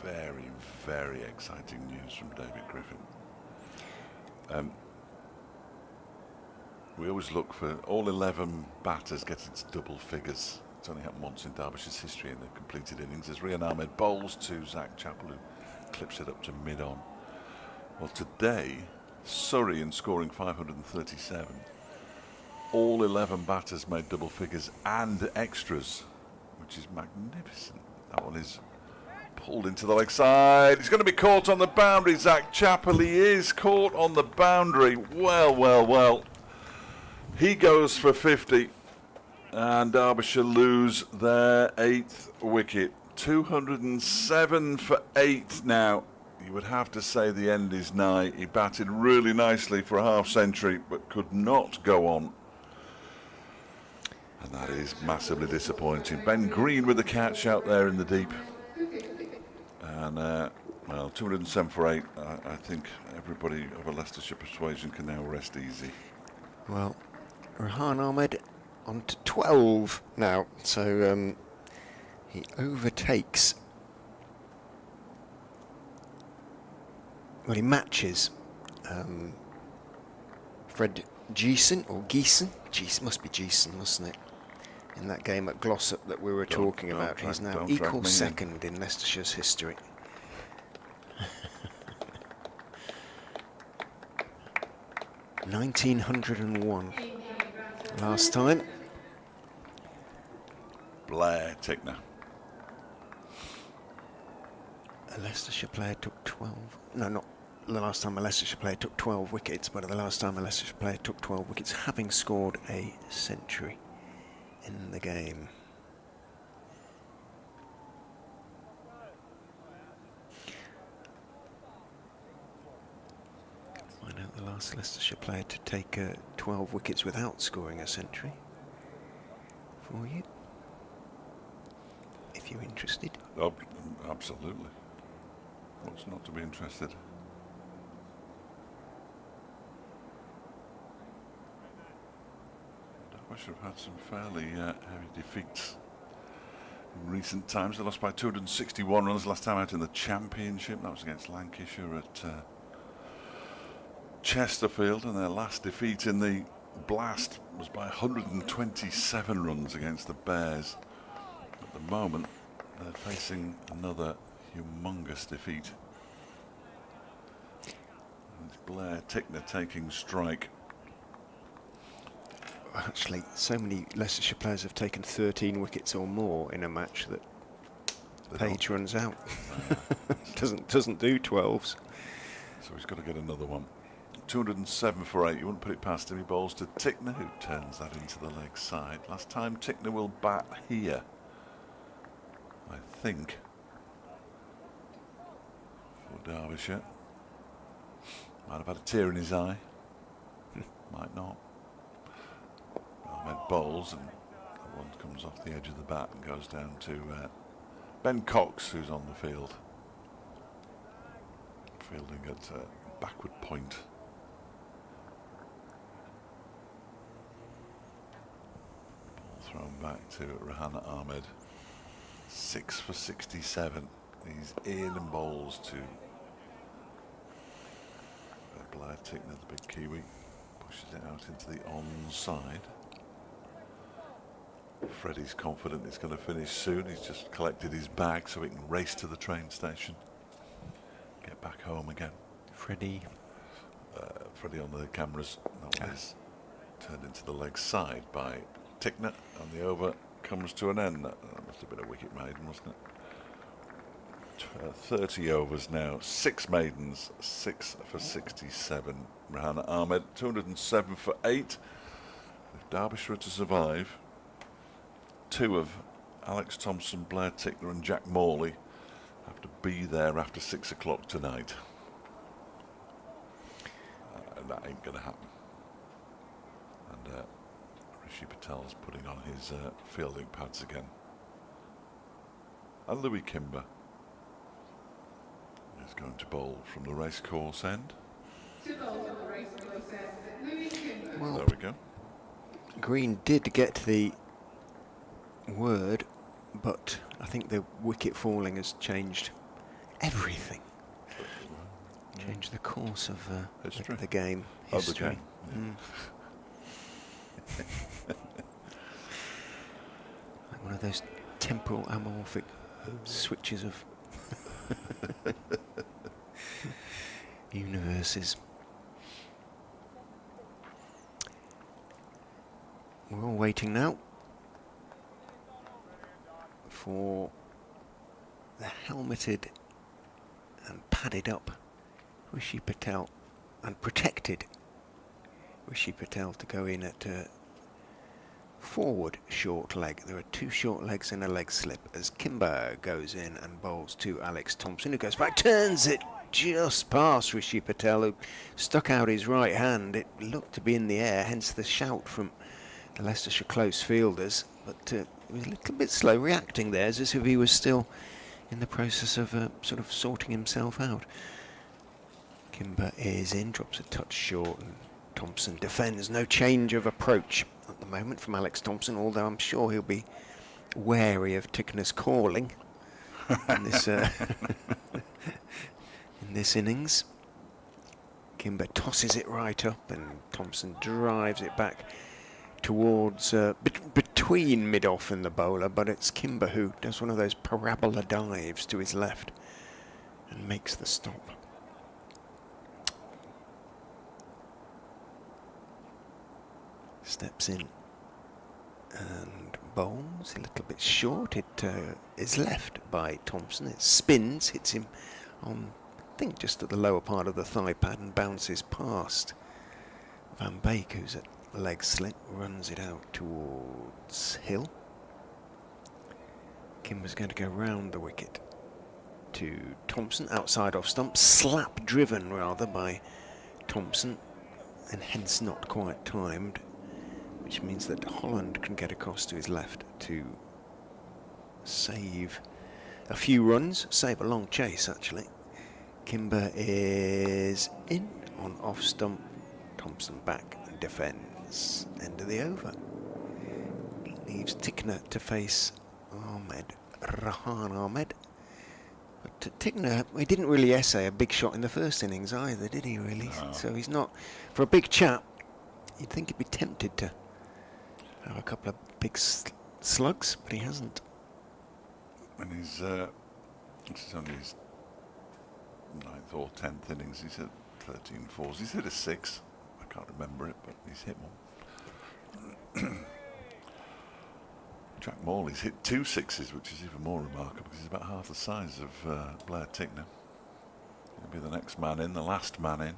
Very, very exciting news from David Griffin. We always look for all 11 batters getting to double figures. It's only happened once in Derbyshire's history in the completed innings, as Rian Ahmed bowls to Zach Chappell, who clips it up to mid-on. Well, today, Surrey in scoring 537. All 11 batters made double figures and extras, which is magnificent. That one is pulled into the leg side. He's going to be caught on the boundary, Zach Chappell. He is caught on the boundary. Well, well, well. He goes for 50, and Derbyshire lose their 8th wicket. 207 for 8 now. You would have to say the end is nigh. He batted really nicely for a half century, but could not go on. And that is massively disappointing. Ben Green with the catch out there in the deep. And, well, 207 for 8. I think everybody of a Leicestershire persuasion can now rest easy. Well, Rehan Ahmed on to 12 now, so he overtakes. Well, he matches Fred Geeson, or Geeson? Geeson, must be Geeson, mustn't it? In that game at Glossop that we were talking about. He's now equal second in Leicestershire's history. 1901 last time. Blair Tickner. A Leicestershire player took 12. No, not the last time a Leicestershire player took 12 wickets, but the last time a Leicestershire player took 12 wickets, having scored a century in the game. Find out the last Leicestershire player to take 12 wickets without scoring a century for you, if you're interested. Oh, absolutely. What's not to be interested? Derbyshire have had some fairly heavy defeats in recent times. They lost by 261 runs last time out in the Championship. That was against Lancashire at Chesterfield, and their last defeat in the Blast was by 127 runs against the Bears. At the moment, they're facing another humongous defeat. And it's Blair Tickner taking strike. Actually, so many Leicestershire players have taken 13 wickets or more in a match that Page runs out. doesn't do 12s. So he's got to get another one. 207 for 8. You wouldn't put it past him. He bowls to Tickner, who turns that into the leg side. Last time Tickner will bat here, I think, for Derbyshire. Might have had a tear in his eye. Might not. Ahmed bowls, and that one comes off the edge of the bat and goes down to Ben Cox, who's on the field. Fielding at backward point. Ball thrown back to Rehan Ahmed. 6 for 67. He's in and bowls to Blair Tickner, the big Kiwi. Pushes it out into the onside. Freddie's confident it's going to finish soon. He's just collected his bag so he can race to the train station. Get back home again. Freddie on the cameras. That one is turned into the leg side by Tickner, and the over comes to an end. That must have been a wicket maiden, wasn't it? 30 overs now, 6 maidens, 6 for 67. Rehan Ahmed, 207 for 8. If Derbyshire are to survive, 2 of Alex Thompson, Blair Tickner and Jack Morley have to be there after 6 o'clock tonight. And that ain't going to happen. And Rishi Patel's putting on his fielding pads again. And Louis Kimber He's going to bowl from the racecourse end. Well, there we go. Green did get the word, but I think the wicket falling has changed everything. Changed the course of the game. Of the History. game. Like one of those temporal amorphic switches of universes. We're all waiting now for the helmeted and padded up Rishi Patel and protected Rishi Patel to go in at forward short leg. There are 2 short legs and a leg slip as Kimber goes in and bowls to Alex Thompson, who goes back, turns it just past Rishi Patel, who stuck out his right hand. It looked to be in the air, hence the shout from the Leicestershire close fielders, but he was a little bit slow reacting there, as if he was still in the process of sort of sorting himself out. Kimber is in, drops a touch short, and Thompson defends. No change of approach at the moment from Alex Thompson, although I'm sure he'll be wary of Tickner's calling in this in this innings. Kimber tosses it right up, and Thompson drives it back towards between mid-off and the bowler, but it's Kimber who does one of those parabola dives to his left and makes the stop. Steps in and bowls a little bit short. It is left by Thompson. It spins, hits him on, I think, just at the lower part of the thigh pad and bounces past Van Beek, who's at leg slip, runs it out towards Hill. Kimber's going to go round the wicket to Thompson, outside off stump, slap driven rather by Thompson, and hence not quite timed, which means that Holland can get across to his left to save a few runs, save a long chase actually. Kimber is in on off stump, Thompson back and defends. End of the over. Leaves Tickner to face Rahan Ahmed. But Tickner, he didn't really essay a big shot in the first innings either, did he really? No. So he's not, for a big chap, you'd think he'd be tempted to have a couple of big slugs, but he hasn't. And he's, this is only his 9th or 10th innings. He's hit 13 fours. He's hit a 6. I can't remember it, but he's hit one. Jack Morley's hit 2 6s, which is even more remarkable because he's about half the size of Blair Tickner. He'll be the next man in, the last man in.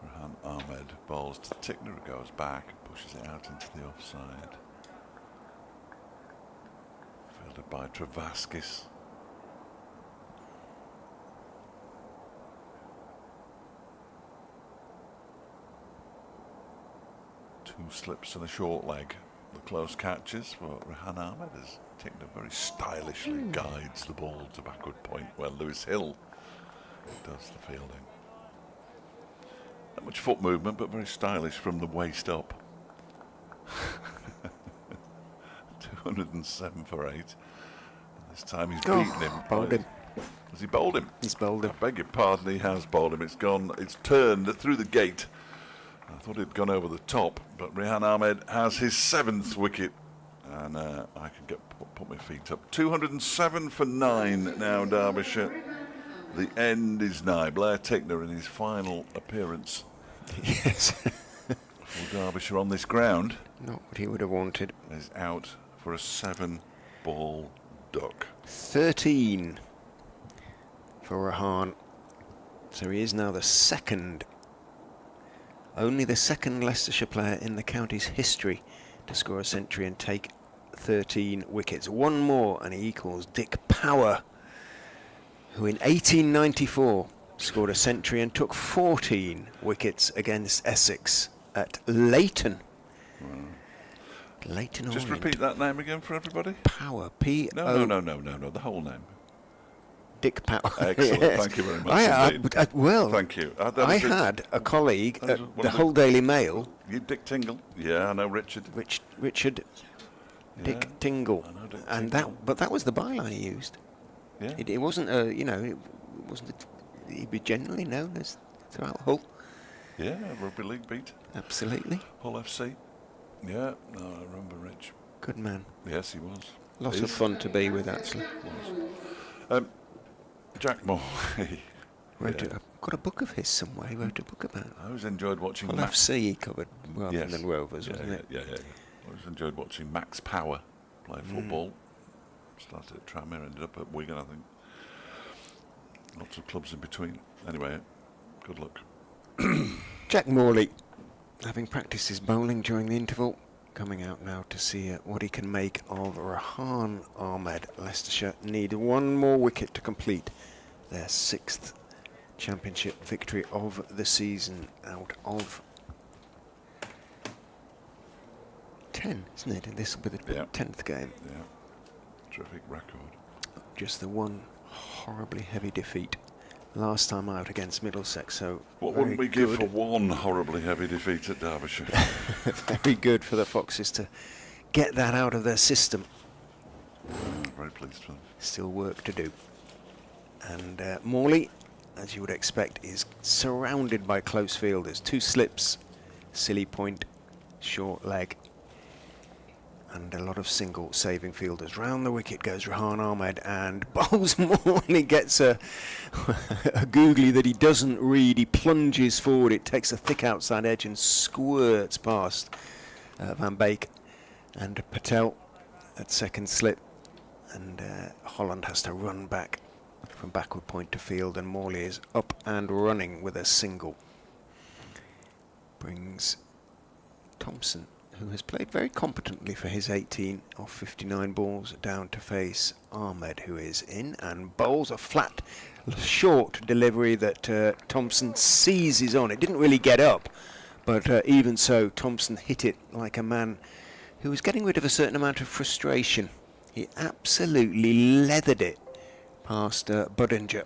Rahan Ahmed bowls to Tickner, who goes back and pushes it out into the offside. Fielded by Travaskis. Two slips and a short leg. The close catches for Rahan Ahmed as Tickner very stylishly guides the ball to backward point where Lewis Hill does the fielding. Not much foot movement, but very stylish from the waist up. 207 for 8. And this time he's beaten him. Bowled him. Has he bowled him? He's bowled him. I beg your pardon, he has bowled him. It's turned through the gate. I thought he'd gone over the top, but Rahan Ahmed has his 7th wicket, and I can put my feet up. 207 for 9 now, Derbyshire. The end is nigh. Blair Tickner in his final appearance. Yes. For Derbyshire on this ground. Not what he would have wanted. Is out for a 7-ball duck. 13 for Rahan. So he is now the second, only the second Leicestershire player in the county's history to score a century and take 13 wickets. One more and he equals Dick Power, who in 1894 scored a century and took 14 wickets against Essex at Leighton. Wow. Leighton Just Orient. repeat that name again for everybody. Power, P-O... No, the whole name. Dick Power. Excellent, Yes. thank you very much. Well, thank you. I had a colleague That was at one the of the- Hull Daily Mail, You, Dick Tingle. Yeah, I know Richard. Richard Dick Tingle, I know Dick and Tingle. but that was the byline he used. Yeah. It wasn't a, it wasn't. He'd be generally known as throughout Hull. Yeah, rugby league beat. Absolutely, Hull FC. Yeah, no, I remember Rich. good man. Yes, he was. Lots Is. of fun to be with, actually. Jack Moore. I've got a book of his somewhere. He wrote a book about it. I always enjoyed watching Hull Max. FC he covered rather Yes. than Rovers, Yeah, wasn't it? yeah. I always enjoyed watching Max Power play football. Started at Tranmere, ended up at Wigan, I think. Lots of clubs in between. Anyway, good luck. Jack Morley, having practiced his bowling during the interval, coming out now to see what he can make of Rehan Ahmed. Leicestershire need one more wicket to complete their 6th championship victory of the season out of 10, isn't it? And this will be the Yeah. 10th game. Yeah, terrific record. Just the one horribly heavy defeat last time out against Middlesex. So What very wouldn't we give good. for one horribly heavy defeat at Derbyshire? Very good for the Foxes to get that out of their system. Very pleased for them. Still work to do. And Morley, as you would expect, is surrounded by close fielders. 2 slips, silly point, short leg, and a lot of single saving fielders. Round the wicket goes Rehan Ahmed and bowls Morley, gets a googly that he doesn't read. He plunges forward, it takes a thick outside edge and squirts past Van Beek and Patel at second slip. And Holland has to run back from backward point to field, and Morley is up and running with a single. Brings Thompson, who has played very competently for his 18 off 59 balls, down to face Ahmed, who is in and bowls a flat, short delivery that Thompson seizes on. It didn't really get up, but even so, Thompson hit it like a man who was getting rid of a certain amount of frustration. He absolutely leathered it past Budinger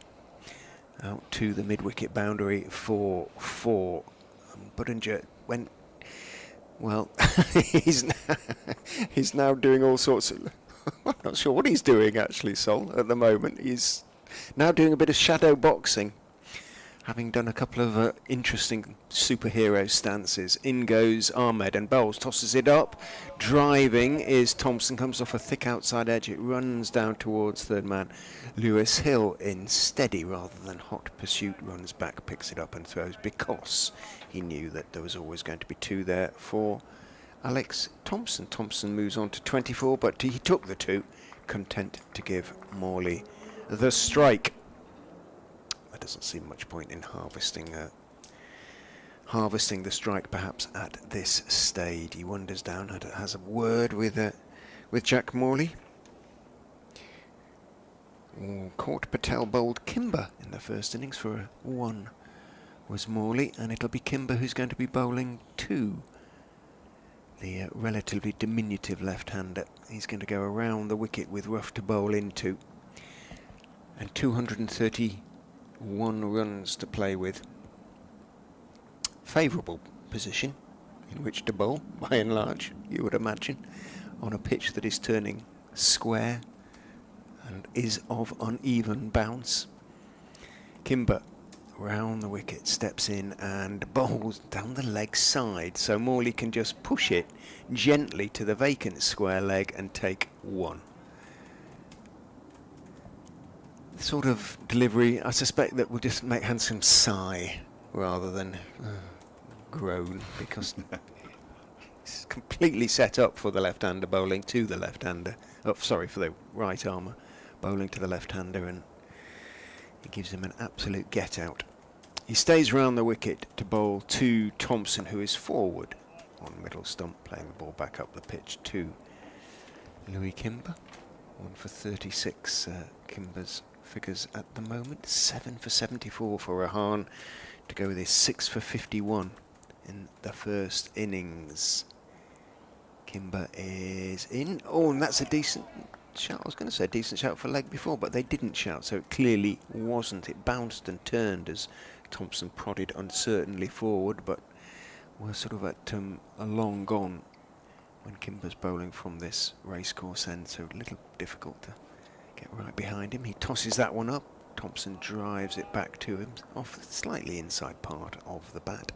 out to the mid-wicket boundary for 4. Budinger went, well, he's now doing all sorts of, I'm not sure what he's doing actually, Sol, at the moment. He's now doing a bit of shadow boxing, having done a couple of interesting superhero stances. In goes Ahmed and bowls, tosses it up. Driving is Thompson, comes off a thick outside edge. It runs down towards third man. Lewis Hill, in steady rather than hot pursuit, runs back, picks it up and throws, because he knew that there was always going to be 2 there for Alex Thompson. Thompson moves on to 24, but he took the 2, content to give Morley the strike. There doesn't seem much point in harvesting the strike, perhaps, at this stage. He wanders down, has a word with Jack Morley. Caught Patel bowled Kimber in the first innings for a 1 was Morley, and it'll be Kimber who's going to be bowling 2. The relatively diminutive left-hander. He's going to go around the wicket with rough to bowl into, and 231 runs to play with. Favourable position in which to bowl, by and large, you would imagine, on a pitch that is turning square and is of uneven bounce. Kimber round the wicket, steps in and bowls down the leg side, so Morley can just push it gently to the vacant square leg and take 1. The sort of delivery, I suspect, that will just make Handsome sigh rather than groan, because it's completely set up for the left-hander bowling to the left-hander. Oh, sorry, for the right armour bowling to the left-hander, and it gives him an absolute get-out. He stays round the wicket to bowl to Thompson, who is forward on middle stump, playing the ball back up the pitch to Louis Kimber. 1 for 36, Kimber's figures at the moment. 7 for 74 for Rehan to go with his 6 for 51 in the first innings. Kimber is in. Oh, and that's a decent shout. I was going to say a decent shout for leg before, but they didn't shout, so it clearly wasn't. It bounced and turned as Thompson prodded uncertainly forward, but we're sort of at a long gone when Kimber's bowling from this racecourse end, so a little difficult to get right behind him. He tosses that one up. Thompson drives it back to him off the slightly inside part of the bat.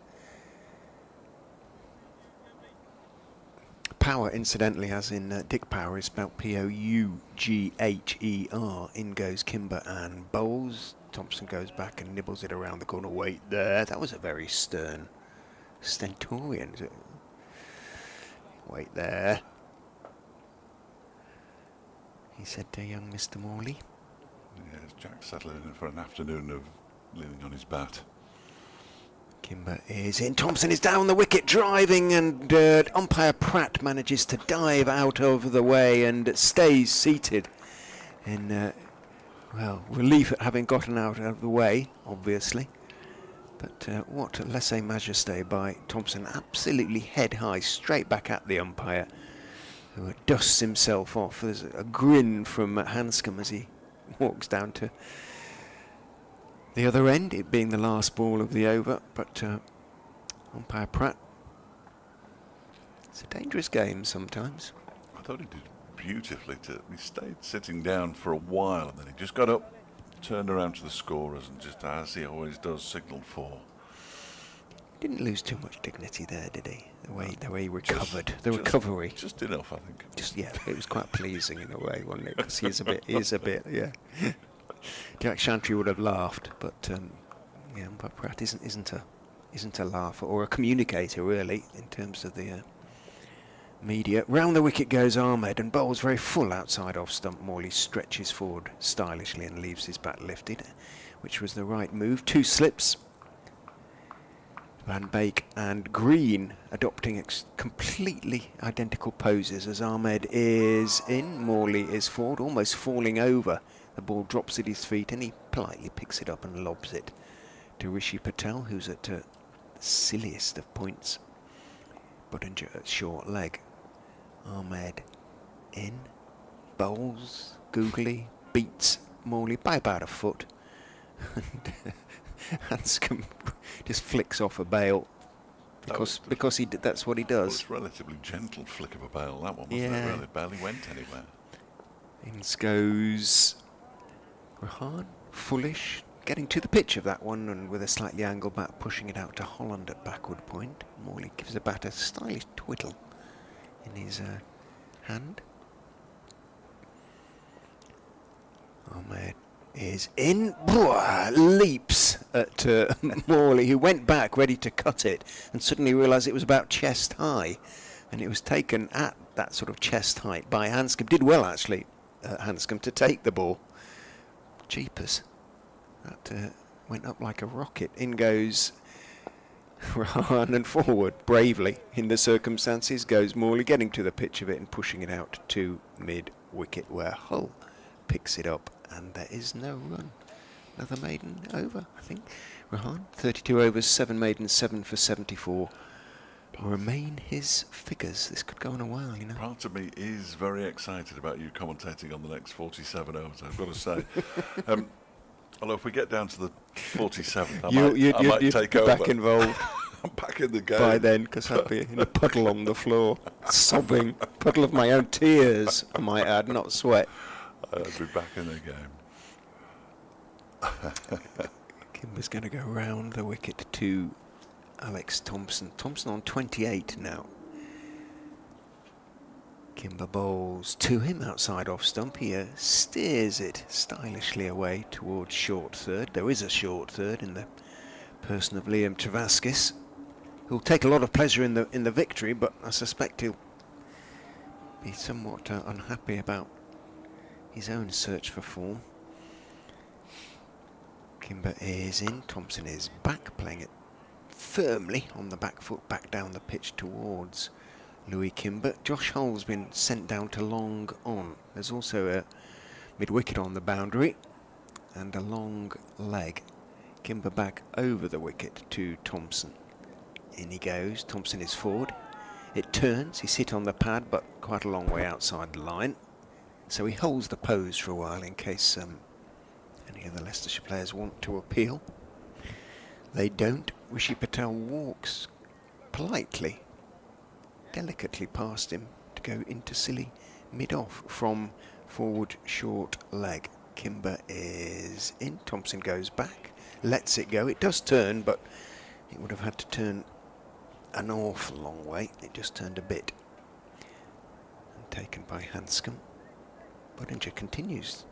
Power, incidentally, as in Dick Power, is spelled P-O-U-G-H-E-R. In goes Kimber and bowls. Thompson goes back and nibbles it around the corner. Wait there. That was a very stern stentorian. Wait there, he said to young Mr. Morley. Yes, Jack settling in for an afternoon of leaning on his bat. Kimber is in. Thompson is down the wicket driving, and umpire Pratt manages to dive out of the way and stays seated in, well, relief at having gotten out of the way, obviously. But what a lèse-majesté by Thompson, absolutely head high, straight back at the umpire, who dusts himself off. There's a grin from Hanscom as he walks down to the other end, it being the last ball of the over, but umpire Pratt, it's a dangerous game sometimes. I thought he did beautifully. He stayed sitting down for a while, and then he just got up, turned around to the scorers, and just, as he always does, signalled 4. Didn't lose too much dignity there, did he? The way he recovered, recovery. Just enough, I think. Just, yeah, it was quite pleasing in a way, wasn't it? Because he is a bit, yeah. Jack Chantry would have laughed, but yeah, but Pratt isn't a laugher or a communicator really in terms of the media. Round the wicket goes Ahmed and bowls very full outside off stump. Morley stretches forward stylishly and leaves his bat lifted, which was the right move. 2 slips. Van Beek and Green adopting completely identical poses as Ahmed is in. Morley is forward, almost falling over. The ball drops at his feet and he politely picks it up and lobs it to Rishi Patel, who's at the silliest of points. Buttinger at short leg. Ahmed in, bowls, googly, beats Morley by about a foot. And Hanscom just flicks off a bail because he did, that's what he does. It's a relatively gentle flick of a bail, that one, wasn't it? Really, barely went anywhere. In goes Rahan, foolish, getting to the pitch of that one, and with a slightly angled bat, pushing it out to Holland at backward point. Morley gives the bat a stylish twiddle in his hand. Ahmed is in, leaps at Morley, who went back ready to cut it, and suddenly realised it was about chest high, and it was taken at that sort of chest height by Hanscom. Did well actually, Hanscom, to take the ball. Jeepers, that went up like a rocket. In goes Rahan and forward bravely in the circumstances goes Morley, getting to the pitch of it and pushing it out to mid wicket where Hull picks it up, and there is no run. Another maiden over, I think. Rahan, 32 overs, 7 maidens, 7 for 74. Remain his figures. This could go on a while, you know. Part of me is very excited about you commentating on the next 47 overs, I've got to say. Although if we get down to the 47th, I might take over. Back involved. I'm back in the game. By then, because I'd be in a puddle on the floor, sobbing. Puddle of my own tears, I might add, not sweat. I'd be back in the game. Kimber's going to go round the wicket to Alex Thompson. Thompson on 28 now. Kimber bowls to him outside off stump. He steers it stylishly away towards short third. There is a short third in the person of Liam Travaskis, who'll take a lot of pleasure in the victory, but I suspect he'll be somewhat unhappy about his own search for form. Kimber is in. Thompson is back, playing it firmly on the back foot, back down the pitch towards Louis Kimber. Josh Hull's been sent down to long on. There's also a mid-wicket on the boundary and a long leg. Kimber back over the wicket to Thompson. In he goes. Thompson is forward. It turns. He's hit on the pad, but quite a long way outside the line. So he holds the pose for a while in case any of the Leicestershire players want to appeal. They don't. Rishi Patel walks politely, delicately past him to go into silly mid-off from forward short leg. Kimber is in. Thompson goes back, lets it go. It does turn, but it would have had to turn an awful long way. It just turned a bit. And taken by Hanscom. Budinger continues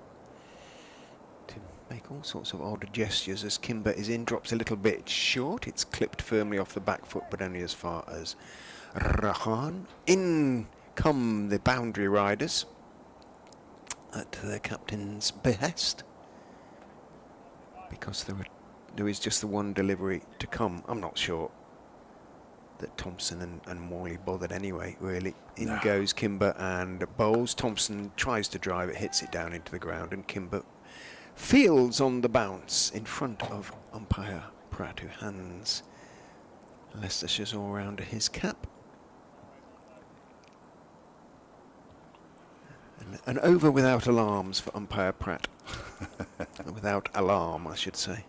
to make all sorts of odd gestures as Kimber is in, drops a little bit short. It's clipped firmly off the back foot, but only as far as Rahan. In come the boundary riders at their captain's behest, because there is just the one delivery to come. I'm not sure that Thompson and Morley bothered anyway, really. In goes Kimber and bowls. Thompson tries to drive it, hits it down into the ground, and Kimber fields on the bounce in front of umpire Pratt, who hands Leicestershire's all-rounder his cap. An over without alarms for umpire Pratt. Without alarm, I should say.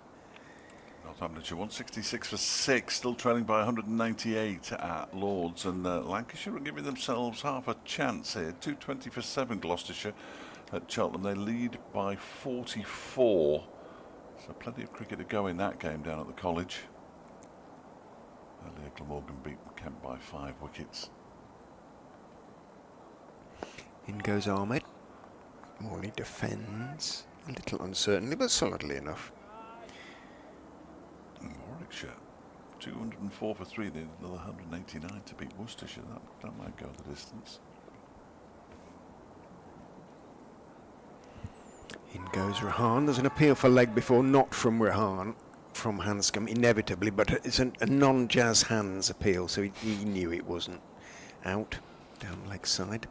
Northamptonshire 166 for 6, still trailing by 198 at Lords, and Lancashire are giving themselves half a chance here. 220 for 7 Gloucestershire at Cheltenham. They lead by 44, so plenty of cricket to go in that game down at the College. Earlier Glamorgan beat Kent by 5 wickets. In goes Ahmed. Morley defends, a little uncertainly, but solidly enough. Warwickshire 204 for 3, they need another 189 to beat Worcestershire. That might go the distance. In goes Rahan. There's an appeal for leg before, not from Rahan, from Hanscom, inevitably, but it's a non-jazz hands appeal, so he knew it wasn't out, down leg side.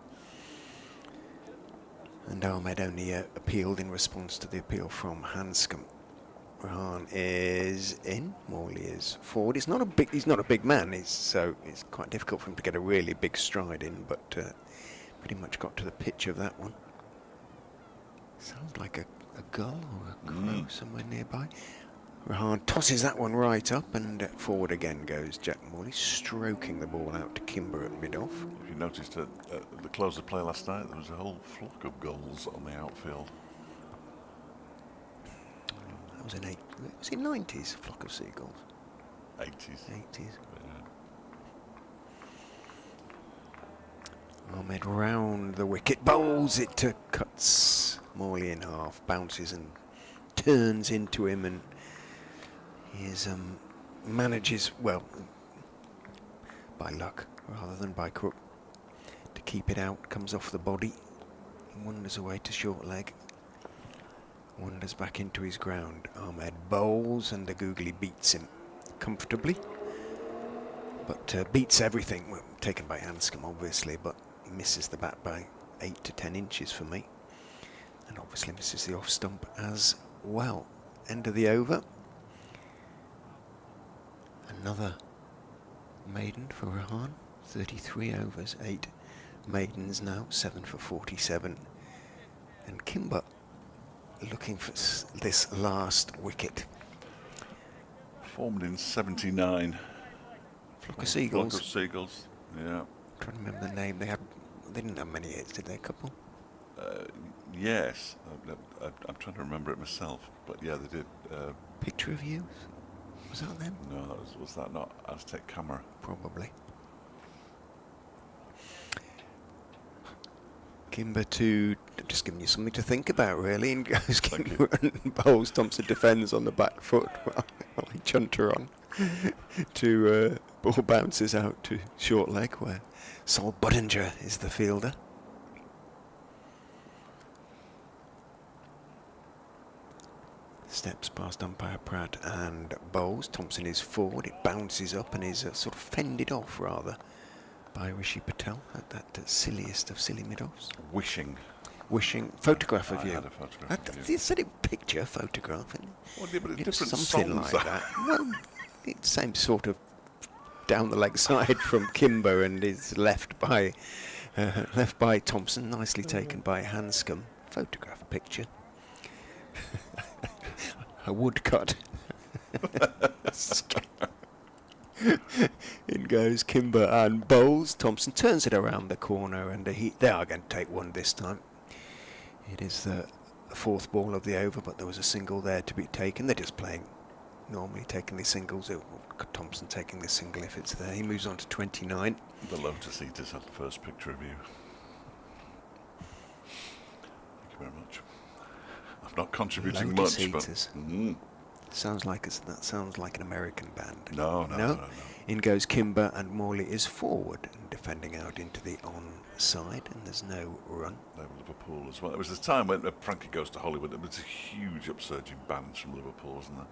And Ahmed only appealed in response to the appeal from Hanscom. Rahan is in. Morley is forward. He's not a big man, so it's quite difficult for him to get a really big stride in, but pretty much got to the pitch of that one. Sounds like a gull or a crow somewhere nearby. Rahan tosses that one right up, and forward again goes Jack Morley, stroking the ball out to Kimber at mid-off. If you noticed at the close of play last night, there was a whole flock of gulls on the outfield. That was was it 90s, flock of seagulls? 80s. 80s. Yeah. Ahmed round the wicket, bowls it to cuts Morley in half, bounces and turns into him, and he manages, well, by luck rather than by crook, to keep it out. Comes off the body, wanders away to short leg, wanders back into his ground. Ahmed bowls, and the googly beats him comfortably, but beats everything. Well, taken by Hanscom obviously, but misses the bat by 8 to 10 inches for me, and obviously misses the off stump as well. End of the over. Another maiden for Rahan. 33 overs, 8 maidens now, 7 for 47. And Kimber looking for this last wicket. Formed in 79. Flock of seagulls. Flock of seagulls, yeah. Trying to remember the name. They didn't have many hits, did they? A couple? Yes. I'm trying to remember it myself, but yeah, they did. Picture of You? Was that them? No, was that not Aztec Camera? Probably. Kimber to just giving you something to think about, really. And goes Kimber and bowls. Thompson defends on the back foot while I chunter on. Ball bounces out to short leg, where Sol Budinger is the fielder. Steps past umpire Pratt and bowls. Thompson is forward. It bounces up and is sort of fended off, rather, by Rishi Patel at that silliest of silly mid-offs. Wishing. Photograph of you. I had a photograph of you. You said it picture, photograph. Well, yeah, but it's different something songs, like that. Well, it's same sort of down the leg side from Kimber, and is left by Left by Thompson, nicely taken by Hanscom. Photograph picture. A woodcut. In goes Kimber and bowls. Thompson turns it around the corner, and they are going to take one this time. It is the fourth ball of the over, but there was a single there to be taken. They're just playing, normally taking the singles. Thompson taking the single if it's there. He moves on to 29. The Lotus Eaters had the first picture of you. Thank you very much. I'm not contributing Lotus much, Eaters. but That sounds like an American band. No. In goes Kimber, and Morley is forward and defending out into the onside, and there's no run. They were Liverpool as well. It was the time when Frankie Goes to Hollywood. There was a huge upsurge in bands from Liverpool, wasn't there?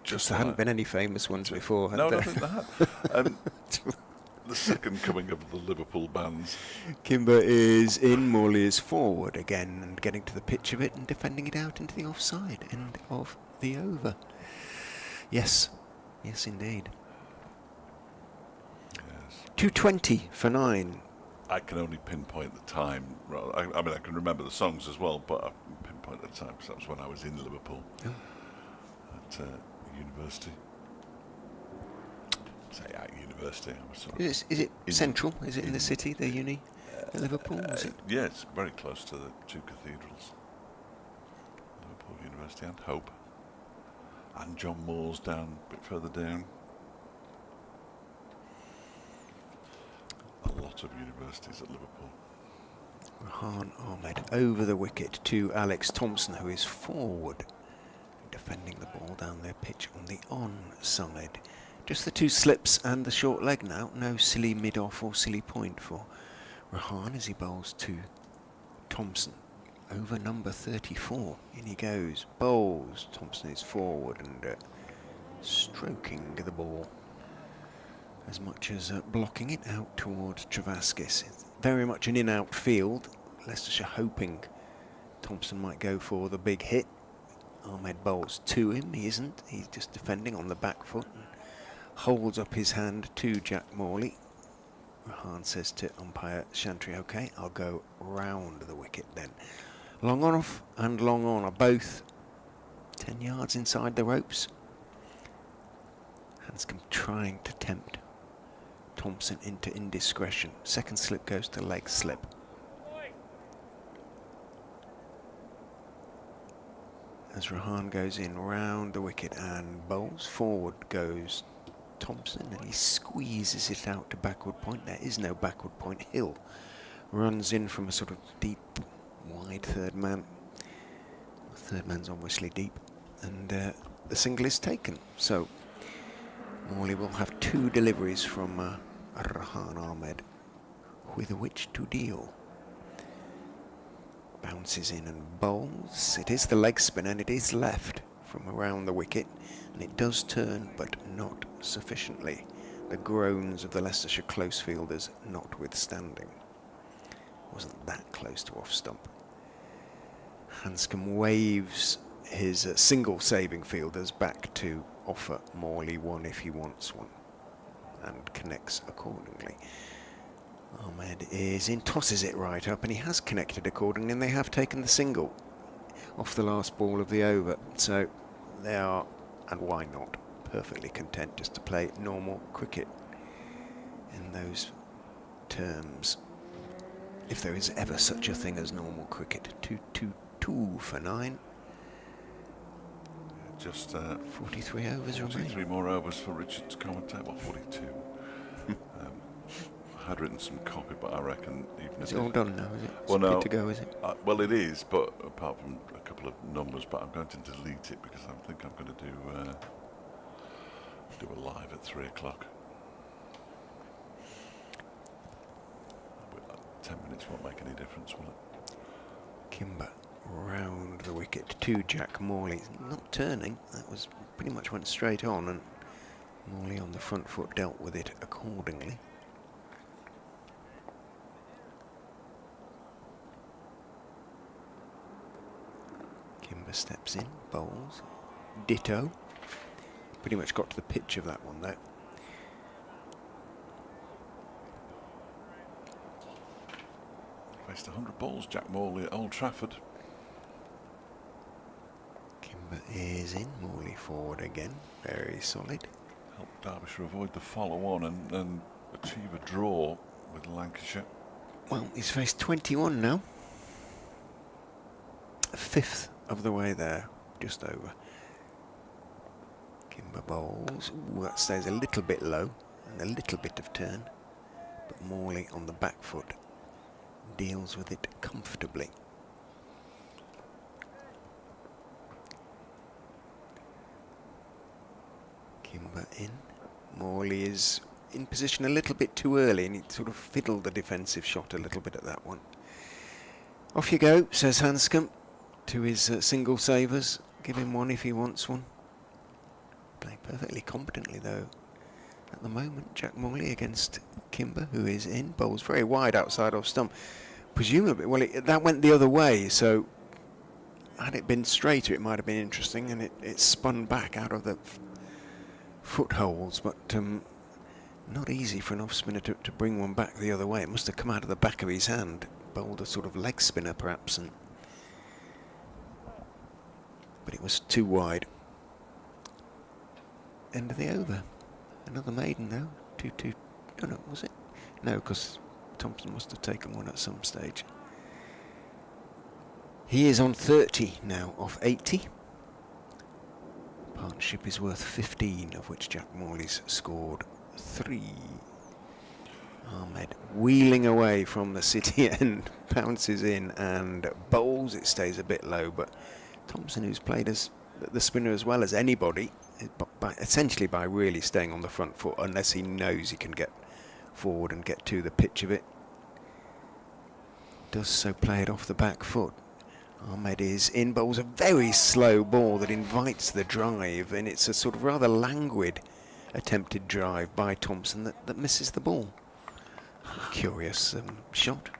Just there hadn't been any famous ones before, had no, there? I think there had. The second coming of the Liverpool bands. Kimber is in, Morley is forward again and getting to the pitch of it and defending it out into the offside end of the over. Yes indeed. Yes. 2:20 for 9. I can only pinpoint the time. I mean, I can remember the songs as well, but I can pinpoint the time because that was when I was in Liverpool at university. Say at university. I was sort of Is it central? Is it in the city, the uni at Liverpool? Is it? Yeah, it's very close to the two cathedrals. Liverpool University and Hope. And John Moore's down a bit further down. A lot of universities at Liverpool. Rahan Ahmed over the wicket to Alex Thompson, who is forward, defending the ball down their pitch on the onside. Just the two slips and the short leg now. No silly mid-off or silly point for Rahan as he bowls to Thompson. Over number 34. In he goes. Bowls. Thompson is forward and stroking the ball as much as blocking it out towards Travaskis. It's very much an in-out field. Leicestershire hoping Thompson might go for the big hit. Ahmed bowls to him. He isn't. He's just defending on the back foot and holds up his hand to Jack Morley. Rahan says to umpire Chantry, OK, I'll go round the wicket then. Long on off and long on are both 10 yards inside the ropes. Hanscom trying to tempt Thompson into indiscretion. Second slip goes to leg slip. As Rahan goes in round the wicket and bowls, forward goes Thompson and he squeezes it out to backward point. There is no backward point. Hill runs in from a sort of deep, wide third man. Third man's obviously deep, and the single is taken. So Morley will have two deliveries from Rahan Ahmed, with which to deal. Bounces in and bowls. It is the leg spin and it is left from around the wicket, and it does turn, but not sufficiently. The groans of the Leicestershire close fielders notwithstanding. Wasn't that close to off stump. Hanscom waves his single saving fielders back to offer Morley one if he wants one, and connects accordingly. Ahmed is in, tosses it right up, and he has connected accordingly, and they have taken the single off the last ball of the over. So they are, and why not, perfectly content just to play normal cricket in those terms, if there is ever such a thing as normal cricket. 2-2-2 for 9. Just 43 overs 43 remaining. more overs for Richard to commentate. Well, 42. I had written some copy, but I reckon even Is if it all done now, is it? Well, It's no. good to go, is it? Well, it is, but apart from a couple of numbers, but I'm going to delete it because I think I'm going to do a live at 3 o'clock. 10 minutes won't make any difference, will it? Kimber round the wicket to Jack Morley. Not turning, that was pretty much went straight on, and Morley on the front foot dealt with it accordingly. Kimber steps in, bowls, ditto. Pretty much got to the pitch of that one though. Faced 100 balls, Jack Morley at Old Trafford. Kimber is in, Morley forward again, very solid. Helped Derbyshire avoid the follow-on and achieve a draw with Lancashire. Well, he's faced 21 now. A fifth of the way there, just over. Kimber bowls. Ooh, that stays a little bit low and a little bit of turn. But Morley on the back foot deals with it comfortably. Kimber in. Morley is in position a little bit too early, and he sort of fiddled the defensive shot a little bit at that one. Off you go, says Hanscom to his single savers. Give him one if he wants one. Playing perfectly competently though at the moment. Jack Morley against Kimber, who is in. Bowls very wide outside off stump. Presumably, well, that went the other way, so had it been straighter it might have been interesting, and it spun back out of the footholds, but not easy for an off-spinner to bring one back the other way. It must have come out of the back of his hand. Bowled a sort of leg spinner perhaps, but it was too wide. End of the over. Another maiden though. 2-2. Oh no, was it? No, because Thompson must have taken one at some stage. He is on 30 now off 80. Partnership is worth 15, of which Jack Morley's scored 3. Ahmed wheeling away from the city end, pounces in and bowls. It stays a bit low, but Thompson, who's played as the spinner as well as anybody, essentially by really staying on the front foot, unless he knows he can get forward and get to the pitch of it, does so play it off the back foot. Ahmed is in, bowls a very slow ball that invites the drive, and it's a sort of rather languid attempted drive by Thompson that misses the ball. Curious shot.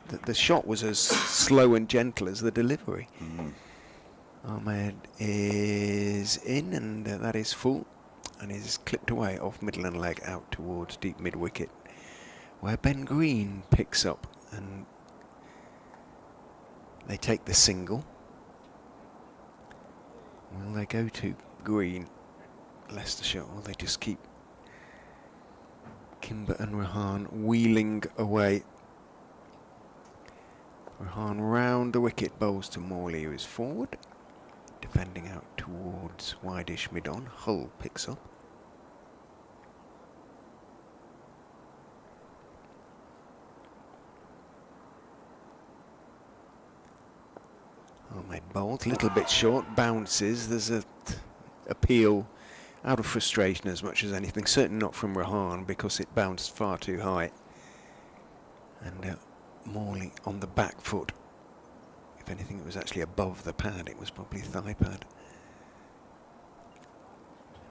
The shot was as slow and gentle as the delivery. Ahmed is in, and that is full, and is clipped away off middle and leg out towards deep mid wicket, where Ben Green picks up, and they take the single. Will they go to Green, Leicestershire, or they just keep Kimber and Rehan wheeling away? Rehan round the wicket, bowls to Morley, who is forward, defending out towards wideish mid-on. Hull picks up. Ahmed bowled, a little bit short, bounces. There's a appeal out of frustration as much as anything, certainly not from Rehan, because it bounced far too high. And Morley on the back foot. If anything, it was actually above the pad. It was probably thigh pad.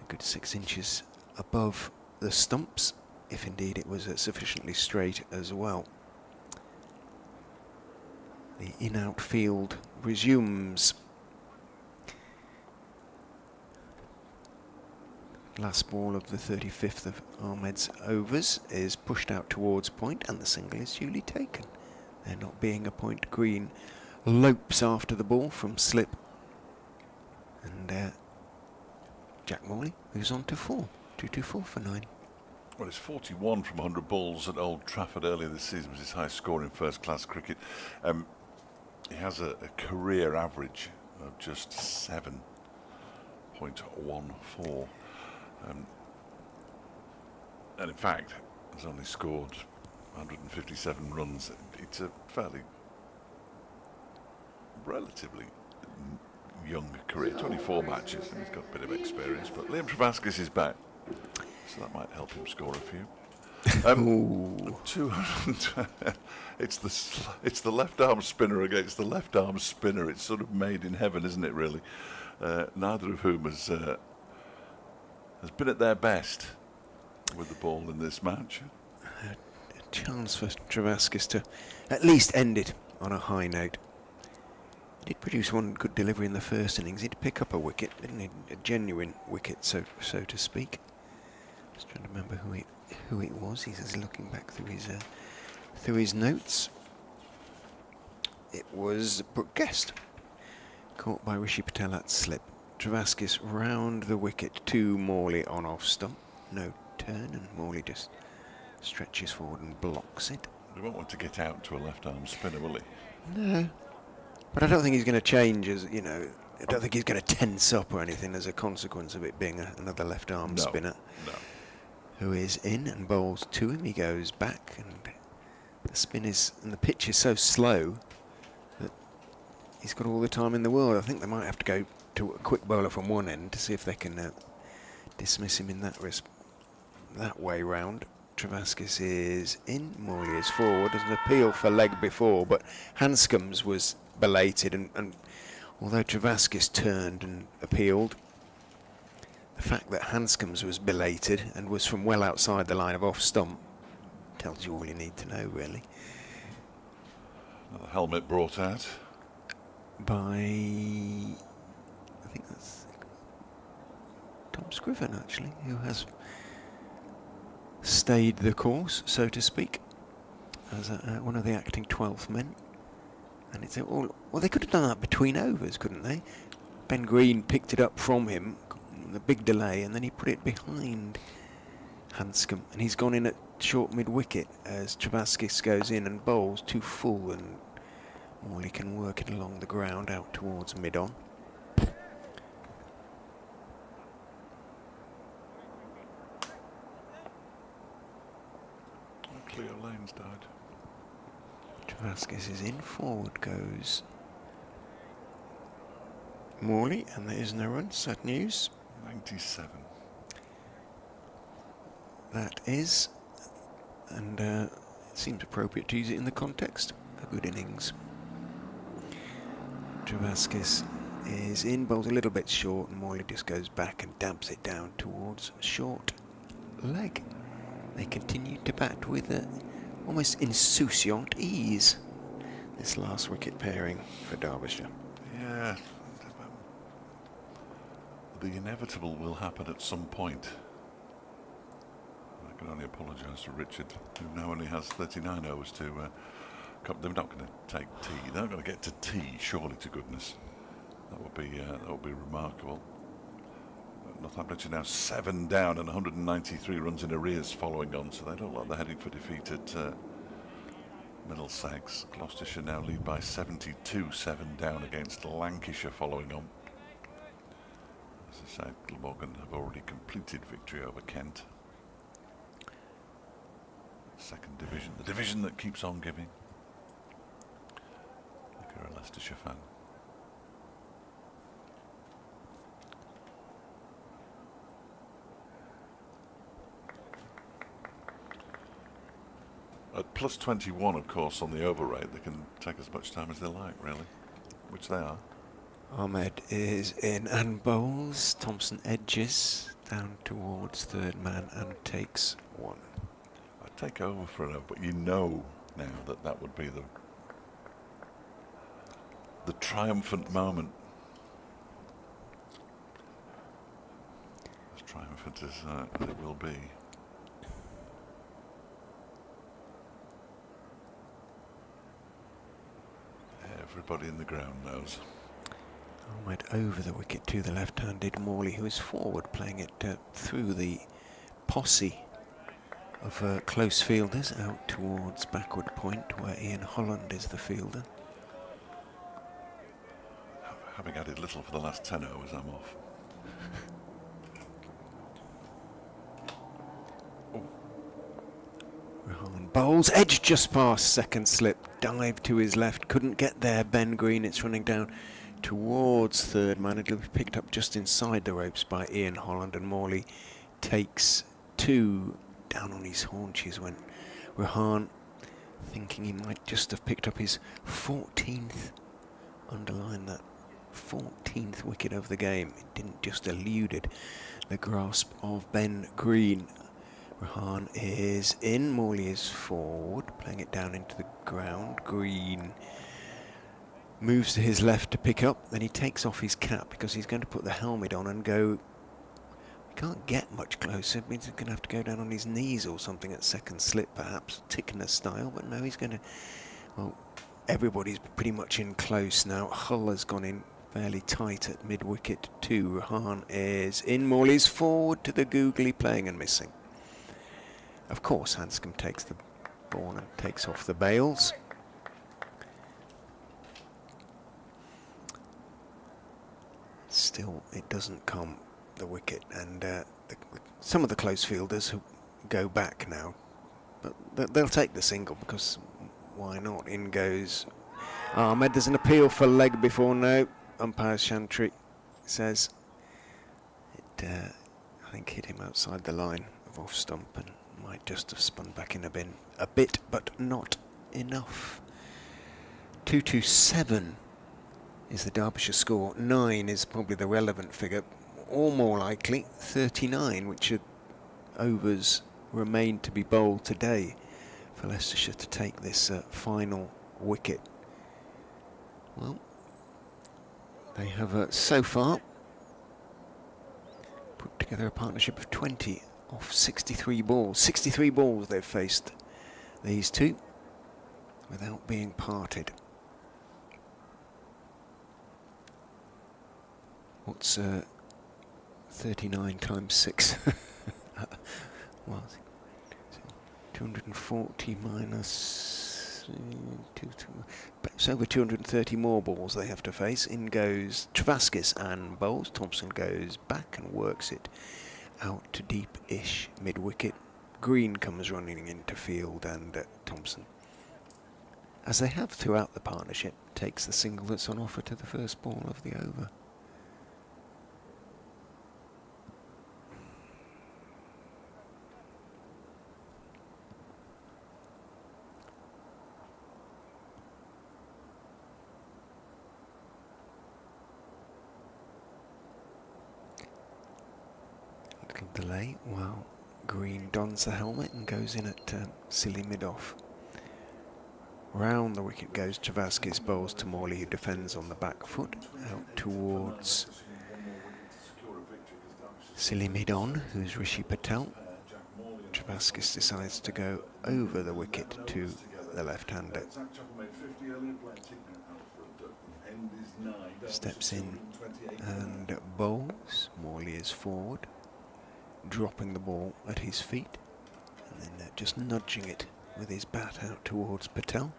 A good 6 inches above the stumps, if indeed it was sufficiently straight as well. The in-out field resumes. Last ball of the 35th of Ahmed's overs is pushed out towards point, and the single is duly taken. There not being a point, Green lopes after the ball from slip, and Jack Morley moves on to 4. 2-2-4 for 9. Well, it's 41 from 100 balls at Old Trafford earlier this season. Was his highest score in first-class cricket. He has a career average of just 7.14. And in fact, has only scored 157 runs. It's a fairly relatively young career, 24 matches, and he's got a bit of experience. But Liam Travaskis is back, so that might help him score a few. 200. It's the left arm spinner against the left arm spinner. It's sort of made in heaven, isn't it? Really, neither of whom has been at their best with the ball in this match. A chance for Travaskis to at least end it on a high note. He did produce one good delivery in the first innings. He did pick up a wicket, didn't he? A genuine wicket, so to speak. Just trying to remember who it was. He's looking back through his notes. it was Brooke Guest. Caught by Rishi Patel at slip. Travaskis round the wicket to Morley on off stump. No turn, and Morley just stretches forward and blocks it. He won't want to get out to a left-arm spinner, will he? No. But I don't think he's going to change, as you know. I don't think he's going to tense up or anything as a consequence of it being another left-arm spinner. No. Who is in and bowls to him. He goes back, and the spin is, and the pitch is so slow that he's got all the time in the world. I think they might have to go to a quick bowler from one end to see if they can dismiss him in that way round. Travaskis is in, Morley is forward. There's an appeal for leg before, but Hanscom's was belated, and although Travaskis turned and appealed, the fact that Hanscom's was belated and was from well outside the line of off stump tells you all you need to know, really. Another helmet brought out By, I think that's Tom Scriven, actually, who has stayed the course, so to speak, as one of the acting 12th men. And it's all, well, they could have done that between overs, couldn't they? Ben Green picked it up from him, the big delay, and then he put it behind Hanscom, and he's gone in at short mid-wicket as Travaskis goes in and bowls too full, and Morley can work it along the ground out towards mid-on. Cleo Lane's died. Travaskis is in, forward goes Morley, and there is no run. Sad news. 97. That is, and it seems appropriate to use it in the context. A good innings. Travaskis is in, bowls a little bit short, and Morley just goes back and dabs it down towards short leg. They continue to bat with almost insouciant ease, this last wicket pairing for Derbyshire. Yeah. The inevitable will happen at some point. I can only apologise to Richard, who now only has 39 overs to come. They're not going to take tea. They're not going to get to tea, surely to goodness. That would be remarkable. Northamptonshire now 7 down and 193 runs in arrears following on, so they look like they're heading for defeat at Middlesex. Gloucestershire now lead by 72, 7 down against Lancashire following on. As I said, Glamorgan have already completed victory over Kent. Second division, the division that keeps on giving. If you're a Leicestershire fan. At plus 21, of course, on the over rate, they can take as much time as they like, really, which they are. Ahmed is in and bowls. Thompson edges down towards third man and takes one. I'd take over for an over, but you know now that that would be the triumphant moment. As triumphant as it will be. Everybody in the ground knows. Ahmed over the wicket to the left-handed Morley, who is forward, playing it through the posse of close fielders out towards backward point, where Ian Holland is the fielder. Having added little for the last 10 overs, I'm off. Rehan bowls, edge just past second slip, dive to his left, couldn't get there. Ben Green, it's running down towards third man. It'll be picked up just inside the ropes by Ian Holland, and Morley takes two. Down on his haunches went Rehan, thinking he might just have picked up his 14th, underline that, 14th wicket of the game. It didn't, just eluded the grasp of Ben Green. Rehan is in, Morley is forward, playing it down into the ground. Green moves to his left to pick up, then he takes off his cap because he's going to put the helmet on and go. He can't get much closer, it means he's going to have to go down on his knees or something at second slip, perhaps Tickner style, but no, he's going to, well, everybody's pretty much in close now. Hull has gone in fairly tight at mid-wicket too. Rahan is in. Morley's forward to the googly, playing and missing. Of course, Hanscom takes the ball and takes off the bails. Still, it doesn't come the wicket, and some of the close fielders who go back now, but they'll take the single because why not? In goes Ahmed. There's an appeal for leg before. No, umpire Chantry says it, I think, hit him outside the line of off stump and might just have spun back in a bin a bit, but not enough. 227 is the Derbyshire score. 9 is probably the relevant figure, or more likely 39, which are overs remain to be bowled today for Leicestershire to take this final wicket. Well, they have so far put together a partnership of 20 off 63 balls. 63 balls they've faced, these two, without being parted. What's 39 times 6? Well, 240 minus it's over 230 more balls they have to face. In goes Travaskis and bowls. Thompson goes back and works it out to deep-ish mid-wicket. Green comes running into field, and Thompson, as they have throughout the partnership, takes the single that's on offer to the first ball of the over. Delay while Green dons the helmet and goes in at silly mid-off. Round the wicket goes Travaskis, bowls to Morley, who defends on the back foot, out towards silly mid-on, who's Rishi Patel. Travaskis decides to go over the wicket to the left-hander. Steps in and bowls. Morley is forward, dropping the ball at his feet, and then just nudging it with his bat out towards Patel.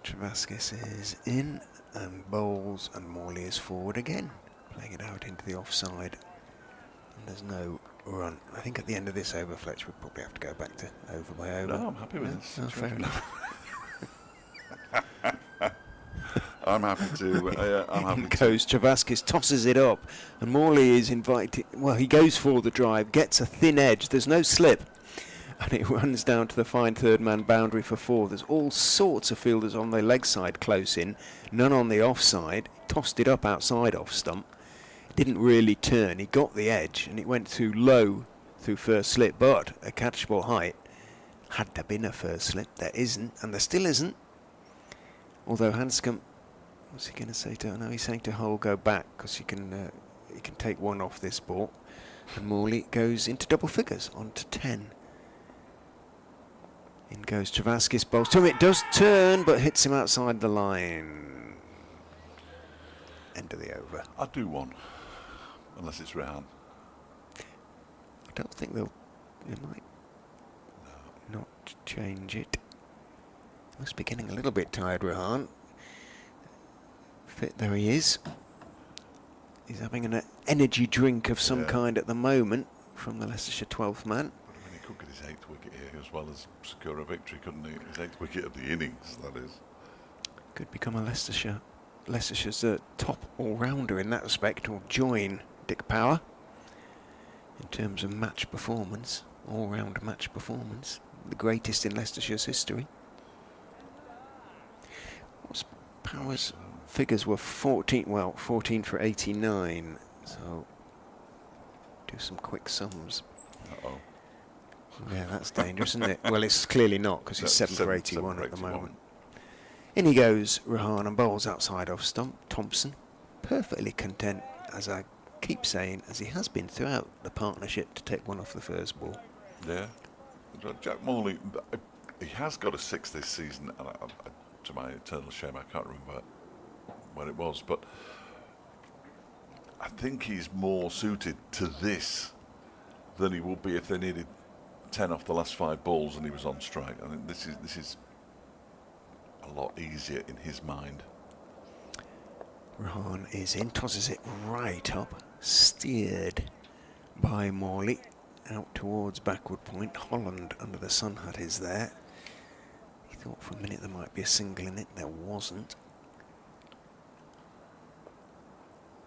Travaskis is in and bowls, and Morley is forward again, playing it out into the offside, and there's no run. I think at the end of this over, Fletcher would probably have to go back to over by over. No, I'm happy with this. Oh, fair enough. I'm happy to. I'm happy to. Goes Travaskis, tosses it up, and Morley is invited. Well, he goes for the drive, gets a thin edge. There's no slip, and it runs down to the fine third-man boundary for 4. There's all sorts of fielders on the leg side close in, none on the offside. Tossed it up outside off stump. Didn't really turn. He got the edge, and it went through low through first slip, but a catchable height. Had there been a first slip, there isn't, and there still isn't. Although Hanscom, what's he going to say to? No, he's saying to Hull go back because he can take one off this ball, and Morley goes into double figures onto 10. In goes Travaskis, bowls to him. It does turn, but hits him outside the line. End of the over. I'd do one, unless it's Rehan. I don't think they might not change it. Must be getting a little bit tired, Rehan. Fit, there he is. He's having an energy drink of some kind at the moment from the Leicestershire 12th man. But I mean, he could get his 8th wicket here as well as secure a victory, couldn't he? His 8th wicket of the innings, that is. Could become a Leicestershire top all-rounder in that respect, or join Dick Power in terms of match performance, all-round match performance, the greatest in Leicestershire's history. Power's figures were 14 for 89, so do some quick sums. Uh-oh. Yeah, that's dangerous, isn't it? Well, it's clearly not, because he's 7 for 81 at the 81. moment. In he goes, Rahan, and bowls outside off stump. Thompson, perfectly content, as I keep saying, as he has been throughout the partnership, to take one off the first ball. Yeah. Jack Morley, he has got a 6 this season, and to my eternal shame, I can't remember when it was, but I think he's more suited to this than he would be if they needed 10 off the last 5 balls and he was on strike. I think this is a lot easier in his mind. Rahan is in, tosses it right up, steered by Morley out towards backward point. Holland under the sun hat is there. He thought for a minute there might be a single in it, there wasn't.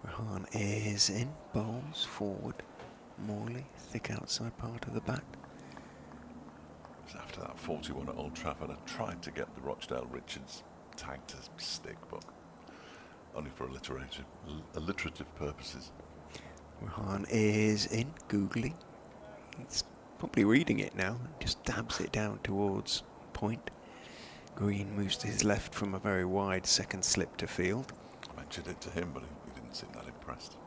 Rahan is in, bowls forward. Morley, thick outside part of the bat. After that 41 at Old Trafford, I tried to get the Rochdale Richards tag to stick, but only for alliterative purposes. Rahan is in, googly. He's probably reading it now, just dabs it down towards point. Green moves to his left from a very wide second slip to field. I mentioned it to him, but he didn't seem that impressed.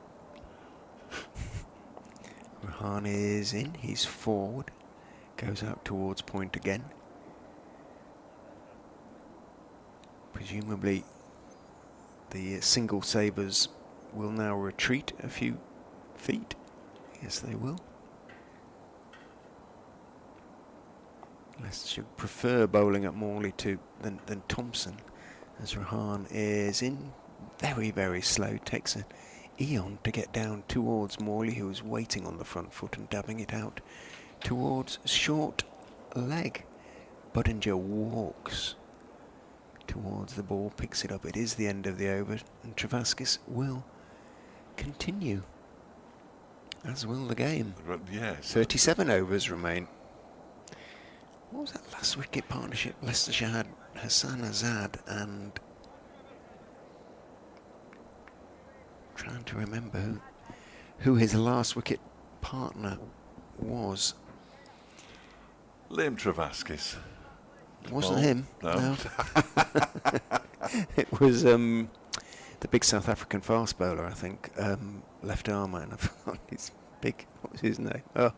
Rahan is in, he's forward, goes out towards point again. Presumably the single savers will now retreat a few feet. Yes, they will. Leicestershire prefer bowling at Morley than Thompson, as Rahan is in, very, very slow, takes an eon to get down towards Morley, who is waiting on the front foot and dabbing it out towards short leg. Budinger walks towards the ball, picks it up. It is the end of the over, and Travaskis will continue, as will the game. Yes. 37 overs remain. What was that last wicket partnership? Leicestershire had Hassan Azad and... trying to remember who his last wicket partner was. Liam Travaskis. Wasn't him. No. It was the big South African fast bowler, I think. Left arm man. He's big. What was his name? Oh,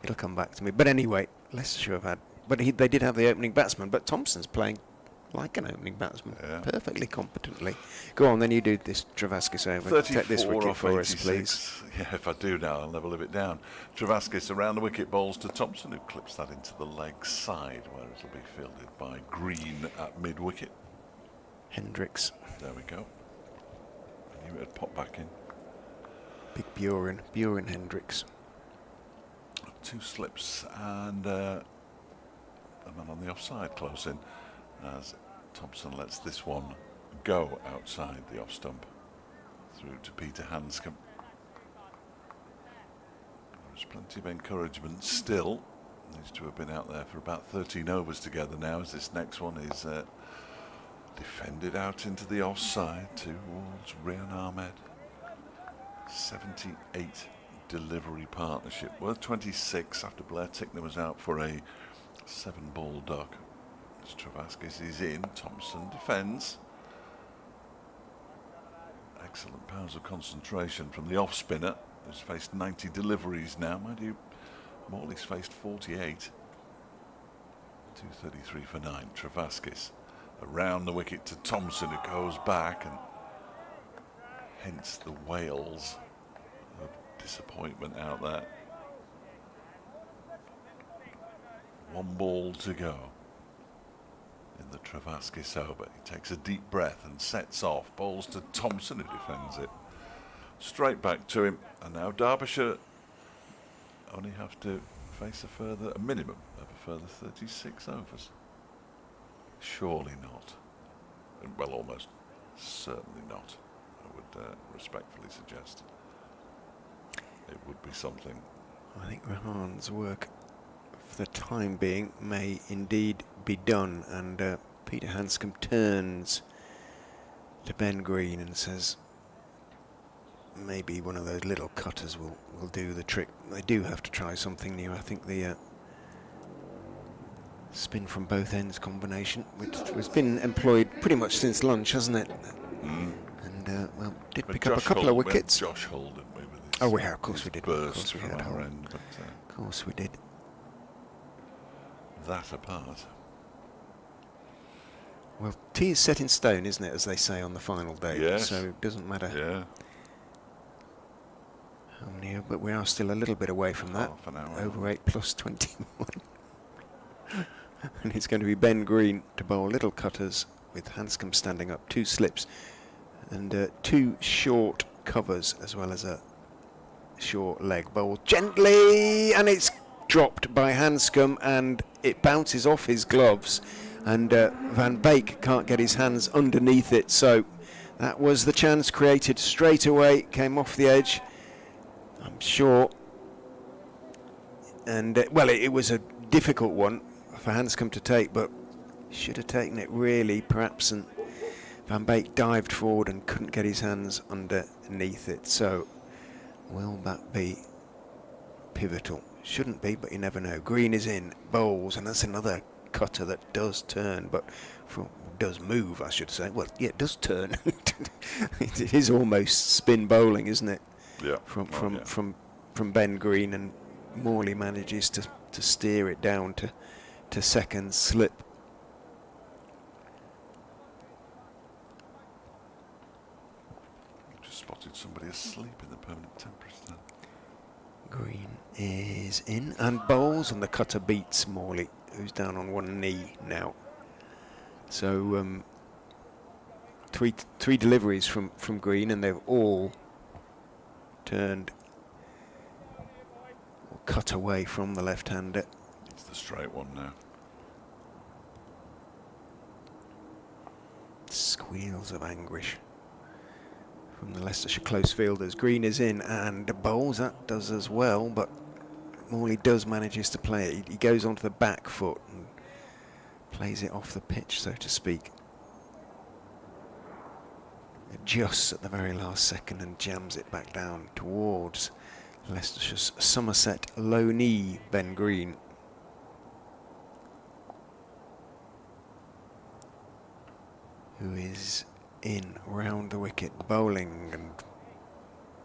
it'll come back to me. But anyway, Leicestershire have had... But they did have the opening batsman, but Thompson's playing like an opening batsman, perfectly competently. Go on, then you do this Travaskis over. Take this wicket for us, please. Yeah, if I do now, I'll never live it down. Travaskis around the wicket, bowls to Thompson, who clips that into the leg side, where it'll be fielded by Green at mid-wicket. Hendricks. There we go. I knew it'd pop back in. Big Buren Hendricks. 2 slips and a man on the offside close in, as Thompson lets this one go outside the off stump through to Peter Hanscom. There's plenty of encouragement still. These two have been out there for about 13 overs together now, as this next one is defended out into the offside towards Rian Ahmed. 78 delivery partnership, worth 26 after Blair Tickner was out for a 7-ball duck. As Travaskis is in, Thompson defends. Excellent powers of concentration from the off-spinner, who's faced 90 deliveries now. Mind you, Morley's faced 48. 233 for 9. Travaskis around the wicket to Thompson, who goes back, and hence the wails of disappointment out there. 1 ball to go in the Travaskis over. He takes a deep breath and sets off. Bowls to Thompson, who defends it. Straight back to him, and now Derbyshire only have to face a minimum of a further 36 overs. Surely not. Well, almost certainly not, I would respectfully suggest. It would be something. I think Rahan's work for the time being may indeed be done, and Peter Hanscom turns to Ben Green and says maybe one of those little cutters will do the trick. They do have to try something new. I think the spin from both ends combination, which has been employed pretty much since lunch, hasn't it? And well, did pick up a couple of wickets. Josh Holden, with his, oh yeah, of course we did. Burst from our end, but, of course we did. that apart. Well, tea is set in stone, isn't it, as they say on the final day? Yes. So it doesn't matter Yeah. how many, but we are still a little bit away from that. Half an hour. Over 8 plus 21. And it's going to be Ben Green to bowl little cutters with Hanscom standing up, 2 slips and 2 short covers as well as a short leg bowl. Gently, and it's dropped by Hanscom and it bounces off his gloves. And Van Beek can't get his hands underneath it, so that was the chance created straight away. Came off the edge, I'm sure. And well, it was a difficult one for Hanscom to take, but should have taken it really, perhaps. And Van Beek dived forward and couldn't get his hands underneath it. So will that be pivotal? Shouldn't be, but you never know. Green is in, bowls, and that's another cutter that does turn, but does move, I should say. Well, yeah, it does turn. It is almost spin bowling, isn't it? Yeah. From Ben Green, and Morley manages to steer it down to second slip. Just spotted somebody asleep in the permanent temporary stand. Green is in and bowls, and the cutter beats Morley, who's down on one knee now. So three deliveries from Green, and they've all turned or cut away from the left-hander. It's the straight one now. Squeals of anguish from the Leicestershire close fielders. Green is in and bowls, that does as well, but Morley does manages to play it. He goes onto the back foot and plays it off the pitch, so to speak. Adjusts at the very last second and jams it back down towards Leicestershire's Somerset low knee, Ben Green. Who is in round the wicket bowling and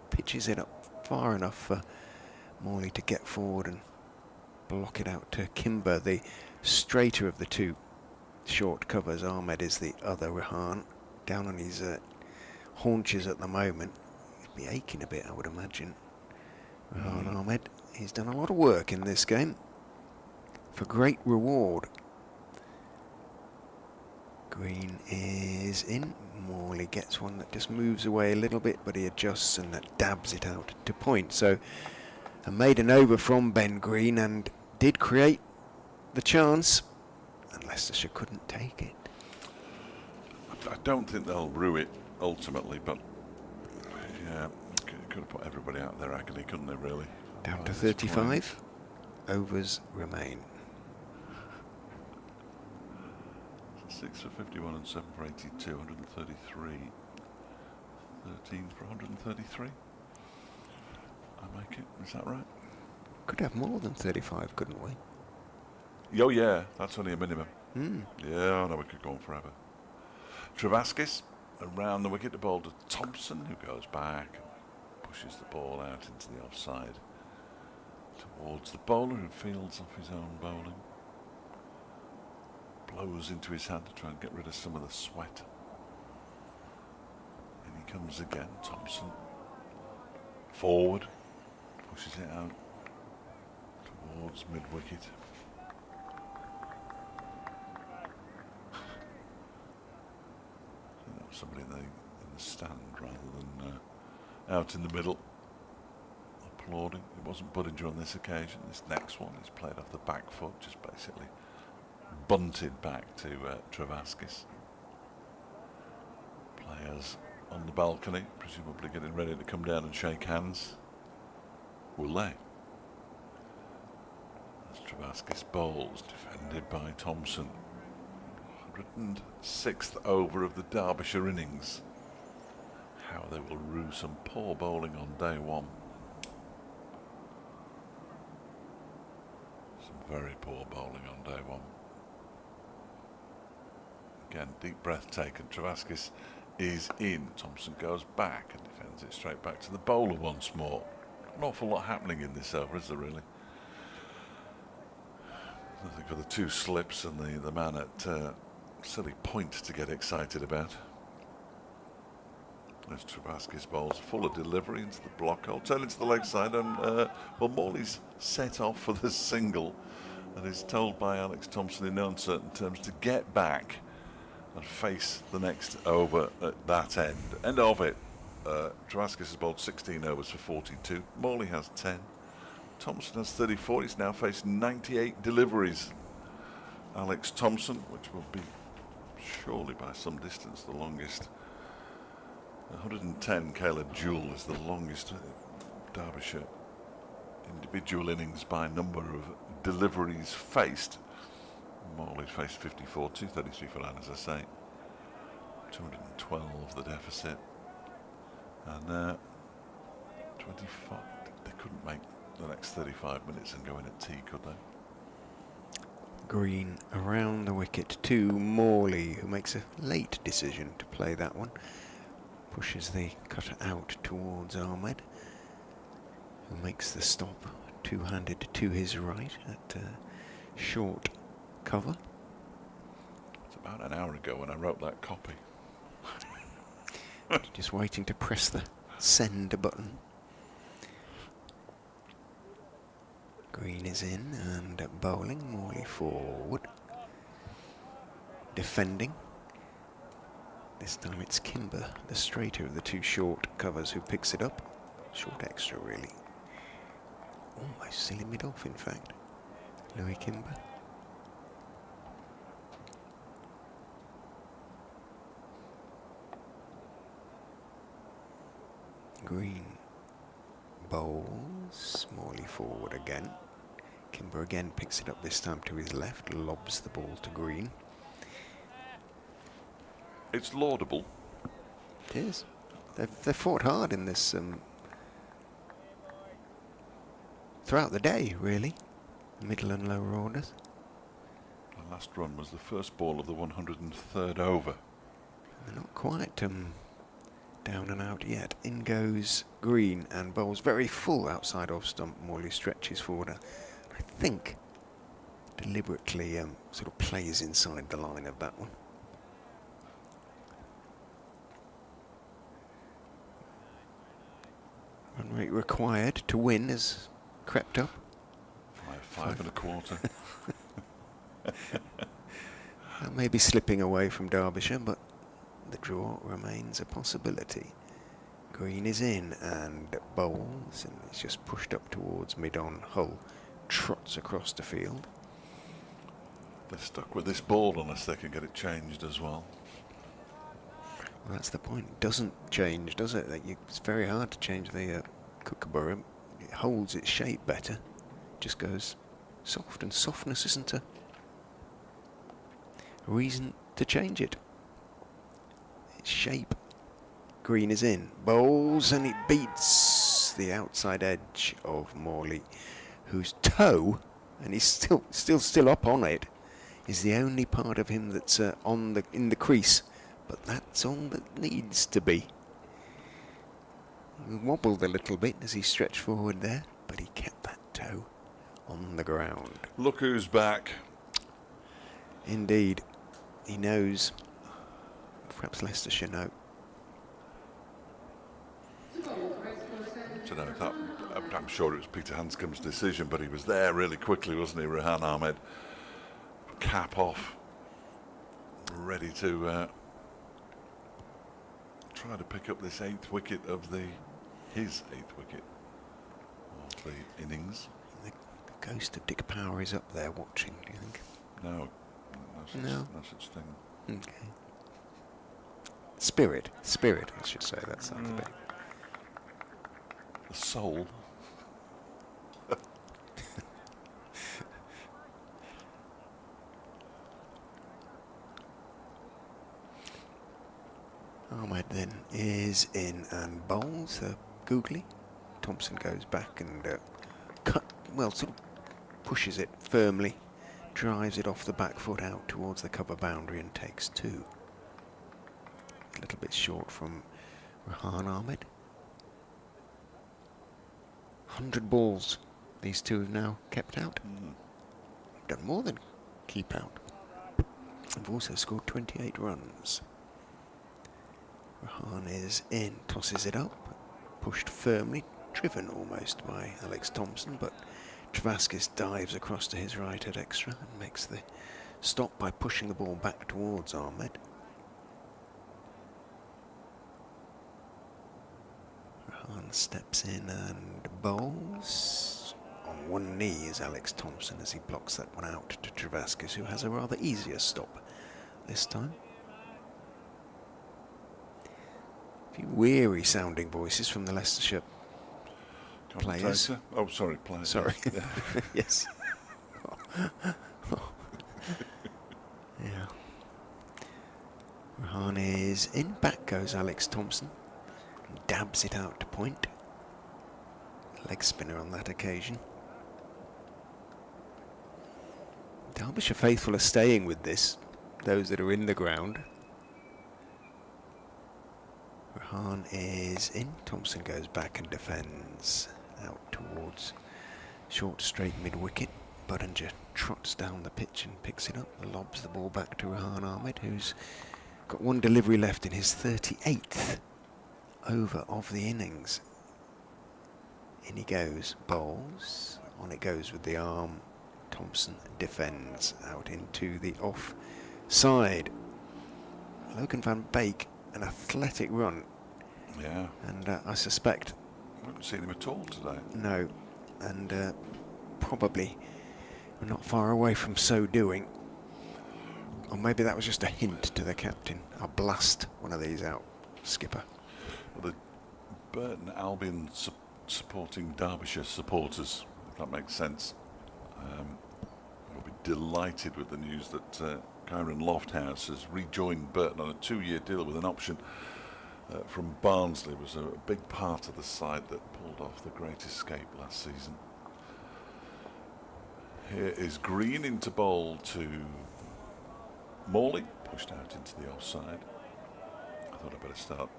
pitches it up far enough for Morley to get forward and block it out to Kimber, the straighter of the 2 short covers. Ahmed is the other. Rehan down on his haunches at the moment. He'd be aching a bit, I would imagine. Rehan Ahmed, he's done a lot of work in this game for great reward. Green is in. Morley gets one that just moves away a little bit, but he adjusts and that dabs it out to point. So a maiden over from Ben Green, and did create the chance, and Leicestershire couldn't take it. I don't think they'll rue it ultimately, but yeah, could have put everybody out of their agony, couldn't they, really? Down to 35. Overs remain. 6 for 51 and 7 for 82, 133. 13 for 133. I make it, is that right? Could have more than 35, couldn't we? Oh yeah, that's only a minimum. Mm. Yeah, I know we could go on forever. Travaskis around the wicket to bowl to Thompson, who goes back and pushes the ball out into the offside towards the bowler, who fields off his own bowling. Blows into his hand to try and get rid of some of the sweat. And he comes again, Thompson. Forward, pushes it out towards mid-wicket. Somebody in the stand rather than out in the middle applauding. It wasn't Budinger on this occasion. This next one is played off the back foot, just basically bunted back to Travaskis. Players on the balcony, presumably getting ready to come down and shake hands. Will they? As Travaskis bowls, defended by Thompson. 106th over of the Derbyshire innings. How they will rue some poor bowling on day one. Some very poor bowling on day one. Again, deep breath taken. Travaskis is in. Thompson goes back and defends it straight back to the bowler once more. An awful lot happening in this over, is there really? Nothing for the two slips and the man at silly point to get excited about. There's Travasky's bowls full of delivery into the block hole, turn into the leg side, and well, Morley's set off for the single and is told by Alex Thompson in no uncertain terms to get back and face the next over at that end. End of it. Travasky has bowled 16 overs for 42. Morley has 10. Thompson has 34. He's now faced 98 deliveries. Alex Thompson, which will be surely by some distance the longest. 110 Caleb Jewell is the longest Derbyshire individual innings by number of deliveries faced. Morley's faced 54, 233 for nine, as I say. 212 the deficit. And 25. They couldn't make the next 35 minutes and go in at tea, could they? Green around the wicket to Morley, who makes a late decision to play that one. Pushes the cutter out towards Ahmed, who makes the stop two-handed to his right at short cover. It's about an hour ago when I wrote that copy. Just waiting to press the send button. Green is in and bowling. Morley forward. Defending. This time it's Kimber, the straighter of the two short covers, who picks it up. Short extra, really. Almost silly mid-off, in fact. Louis Kimber. Green bowls. Morley forward again. Kimber again picks it up, this time to his left, lobs the ball to Green. It's laudable. It is. They've fought hard in this throughout the day, really. Middle and lower orders. The last run was the first ball of the 103rd over. They're not quite down and out yet. In goes Green and bowls very full outside off stump. Morley stretches forward. I think deliberately sort of plays inside the line of that one. Run rate required to win has crept up. Five and a quarter. That may be slipping away from Derbyshire, but the draw remains a possibility. Green is in and bowls, and it's just pushed up towards mid-on. Hull trots across the field. They're stuck with this ball unless they can get it changed as well. Well, that's the point. It doesn't change, does it? It's very hard to change the kookaburra. It holds its shape better. It just goes soft, and softness isn't a reason to change it. Its shape. Green is in. Bowls, and it beats the outside edge of Morley, whose toe, and he's still up on it, is the only part of him that's in the crease. But that's all that needs to be. He wobbled a little bit as he stretched forward there, but he kept that toe on the ground. Look who's back. Indeed. He knows. Perhaps Leicestershire know. I don't know, I'm sure it was Peter Hanscom's decision, but he was there really quickly, wasn't he, Rehan Ahmed? Cap off. Ready to try to pick up this 8th wicket of his 8th wicket of the innings. The ghost of Dick Power is up there watching, do you think? No such thing. Okay. Spirit, I should say. That sounds a bit. The soul. Ahmed then is in and bowls googly. Thompson goes back and sort of pushes it firmly, drives it off the back foot out towards the cover boundary and takes 2. A little bit short from Rehan Ahmed. 100 balls these two have now kept out. done more than keep out. They've also scored 28 runs. Rahan is in, tosses it up, pushed firmly, driven almost by Alex Thompson, but Travaskis dives across to his right at extra and makes the stop by pushing the ball back towards Ahmed. Rahan steps in and bowls. On one knee is Alex Thompson as he blocks that one out to Travaskis, who has a rather easier stop this time. A few weary sounding voices from the Leicestershire players. Oh, sorry, players. Sorry. Yeah. Yes. Yeah. Rahan is in, back goes Alex Thompson. Dabs it out to point. Leg spinner on that occasion. Derbyshire faithful are staying with this, those that are in the ground. Rahan is in, Thompson goes back and defends out towards short straight mid-wicket. Budinger trots down the pitch and picks it up, lobs the ball back to Rahan Ahmed, who's got one delivery left in his 38th over of the innings. In he goes, bowls, on it goes with the arm. Thompson defends out into the off side. Logan van Beek, an athletic run. Yeah. And I suspect... I haven't seen him at all today. No. And probably not far away from so doing. Or maybe that was just a hint to the captain. I'll blast one of these out, skipper. Well, the Burton Albion supporting Derbyshire supporters, if that makes sense, will be delighted with the news that Kyron Lofthouse has rejoined Burton on a 2-year deal with an option from Barnsley. Was a big part of the side that pulled off the great escape last season. Here is Green into bowl to Morley, pushed out into the offside. I thought I'd better start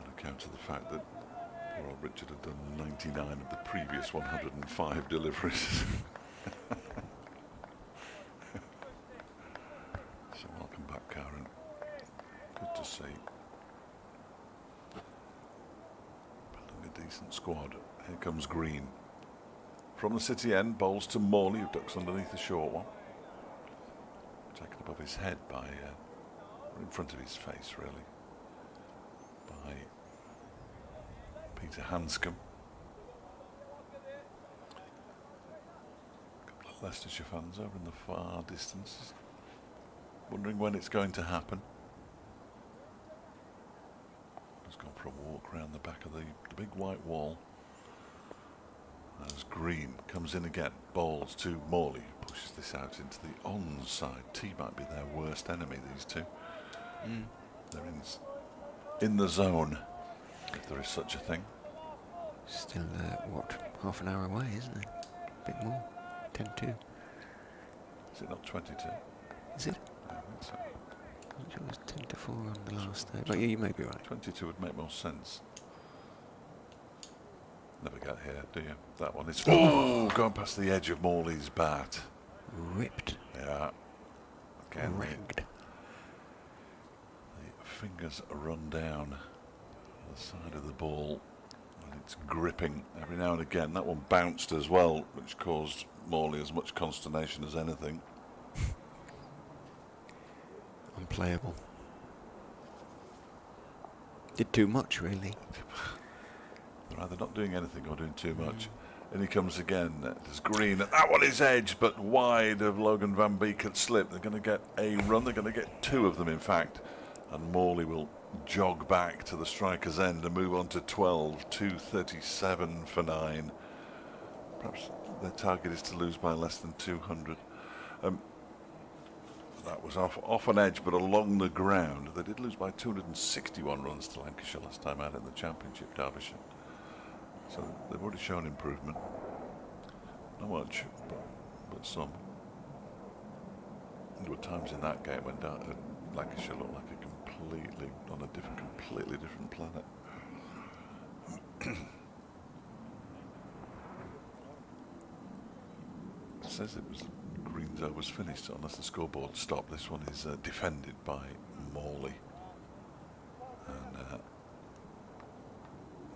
on account of the fact that poor old Richard had done 99 of the previous 105 deliveries. So welcome back, Karen. Good to see. Building a decent squad. Here comes Green. From the city end, bowls to Morley, who ducks underneath the short one. Taken above his head by, or in front of his face really, by Peter Hanscom. A couple of Leicestershire fans over in the far distance, wondering when it's going to happen. Just gone for a walk around the back of the big white wall. As Green comes in again, bowls to Morley, pushes this out into the onside. T might be their worst enemy, these two. They're in the zone, if there is such a thing. Still, what, half an hour away, isn't it? A bit more. 10-2. Is it not 22? Is it? I think so. I'm sure it was 10-4 on the last day. But yeah, you may be right. 22 would make more sense. Never get here, do you? That one is going past the edge of Morley's bat. Ripped. Yeah. Again, Rigged. the fingers run down the side of the ball and it's gripping every now and again. That one bounced as well, which caused Morley as much consternation as anything. Unplayable. Did too much, really. They're either not doing anything or doing too much. And he comes again. There's Green. That one is edge, but wide of Logan van Beek had slipped. They're going to get a run. They're going to get two of them, in fact. And Morley will jog back to the striker's end and move on to 12. 237 for 9. Perhaps their target is to lose by less than 200. That was off an edge, but along the ground. They did lose by 261 runs to Lancashire last time out in the Championship, Derbyshire. So they've already shown improvement. Not much, but some. There were times in that game when Lancashire looked like a completely different planet. says it was Green's overs finished, unless the scoreboard stopped. This one is defended by Morley. And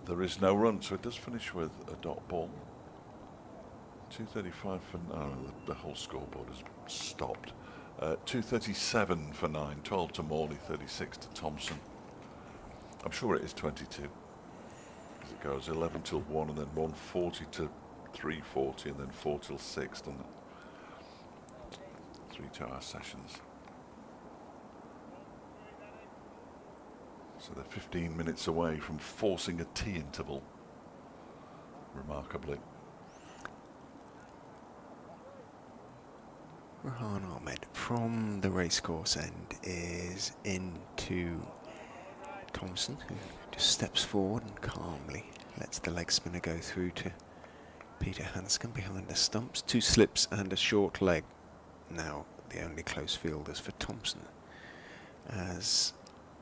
there is no run, so it does finish with a dot ball. 2:35 for the whole scoreboard has stopped. 2:37 for 9, 12 to Morley, 36 to Thompson. I'm sure it is 22. As it goes 11 till 1, and then 1:40 to 3:40, and then 4 till 6, doesn't it? 3 2-hour sessions. So they're 15 minutes away from forcing a tea interval, remarkably. Rehan Ahmed from the racecourse end is into Thompson, who just steps forward and calmly lets the leg spinner go through to Peter Hanscom behind the stumps. 2 slips and a short leg. Now the only close fielders for Thompson. As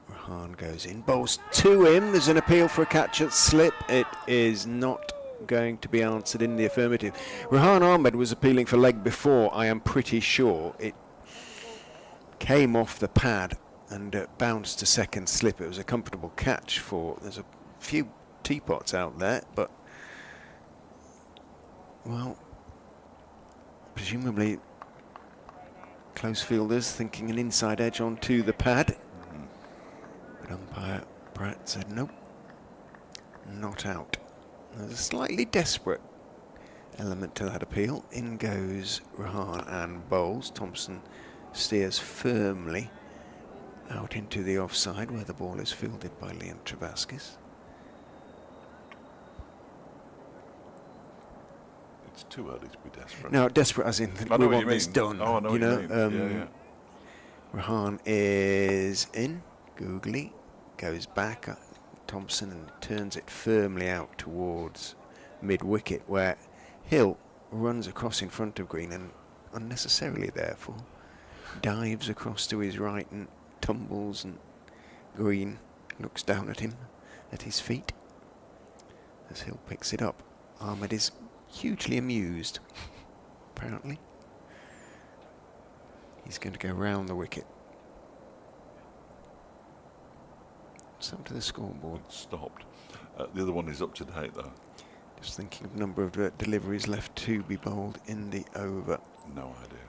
Rehan goes in, bowls to him. There's an appeal for a catch at slip. It is not going to be answered in the affirmative. Rehan Ahmed was appealing for leg before, I am pretty sure. It came off the pad and bounced to second slip. It was a comfortable catch for, there's a few teapots out there, but, well, presumably close fielders thinking an inside edge onto the pad. But umpire Pratt said nope, not out. There's a slightly desperate element to that appeal. In goes Rehan and bowls. Thompson steers firmly out into the offside where the ball is fielded by Liam Travaskis. It's too early to be desperate. No, desperate as in we want this done. Oh, I know you what know, you mean. Rehan is in. Googly goes back. Thompson and turns it firmly out towards mid-wicket, where Hill runs across in front of Green and unnecessarily therefore dives across to his right and tumbles, and Green looks down at him at his feet as Hill picks it up. Ahmed is hugely amused, apparently. He's going to go round the wicket. It's up to the scoreboard. It's stopped. The other one is up to date though. Just thinking of number of deliveries left to be bowled in the over. No idea.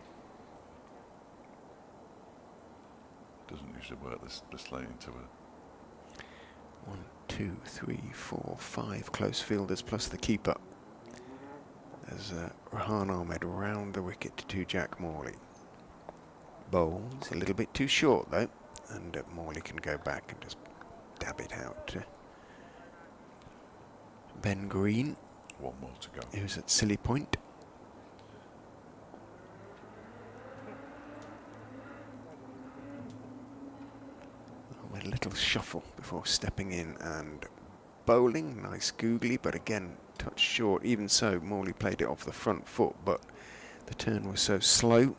Doesn't usually work this late into it. 1, 2, 3, 4, 5 close fielders plus the keeper. There's Rehan Ahmed round the wicket to Jack Morley. Bowls a little bit too short though, and Morley can go back and just dab it out to Ben Green. 1 more to go. Who's at silly point. A little shuffle before stepping in and bowling. Nice googly, but again touch short. Even so, Morley played it off the front foot, but the turn was so slow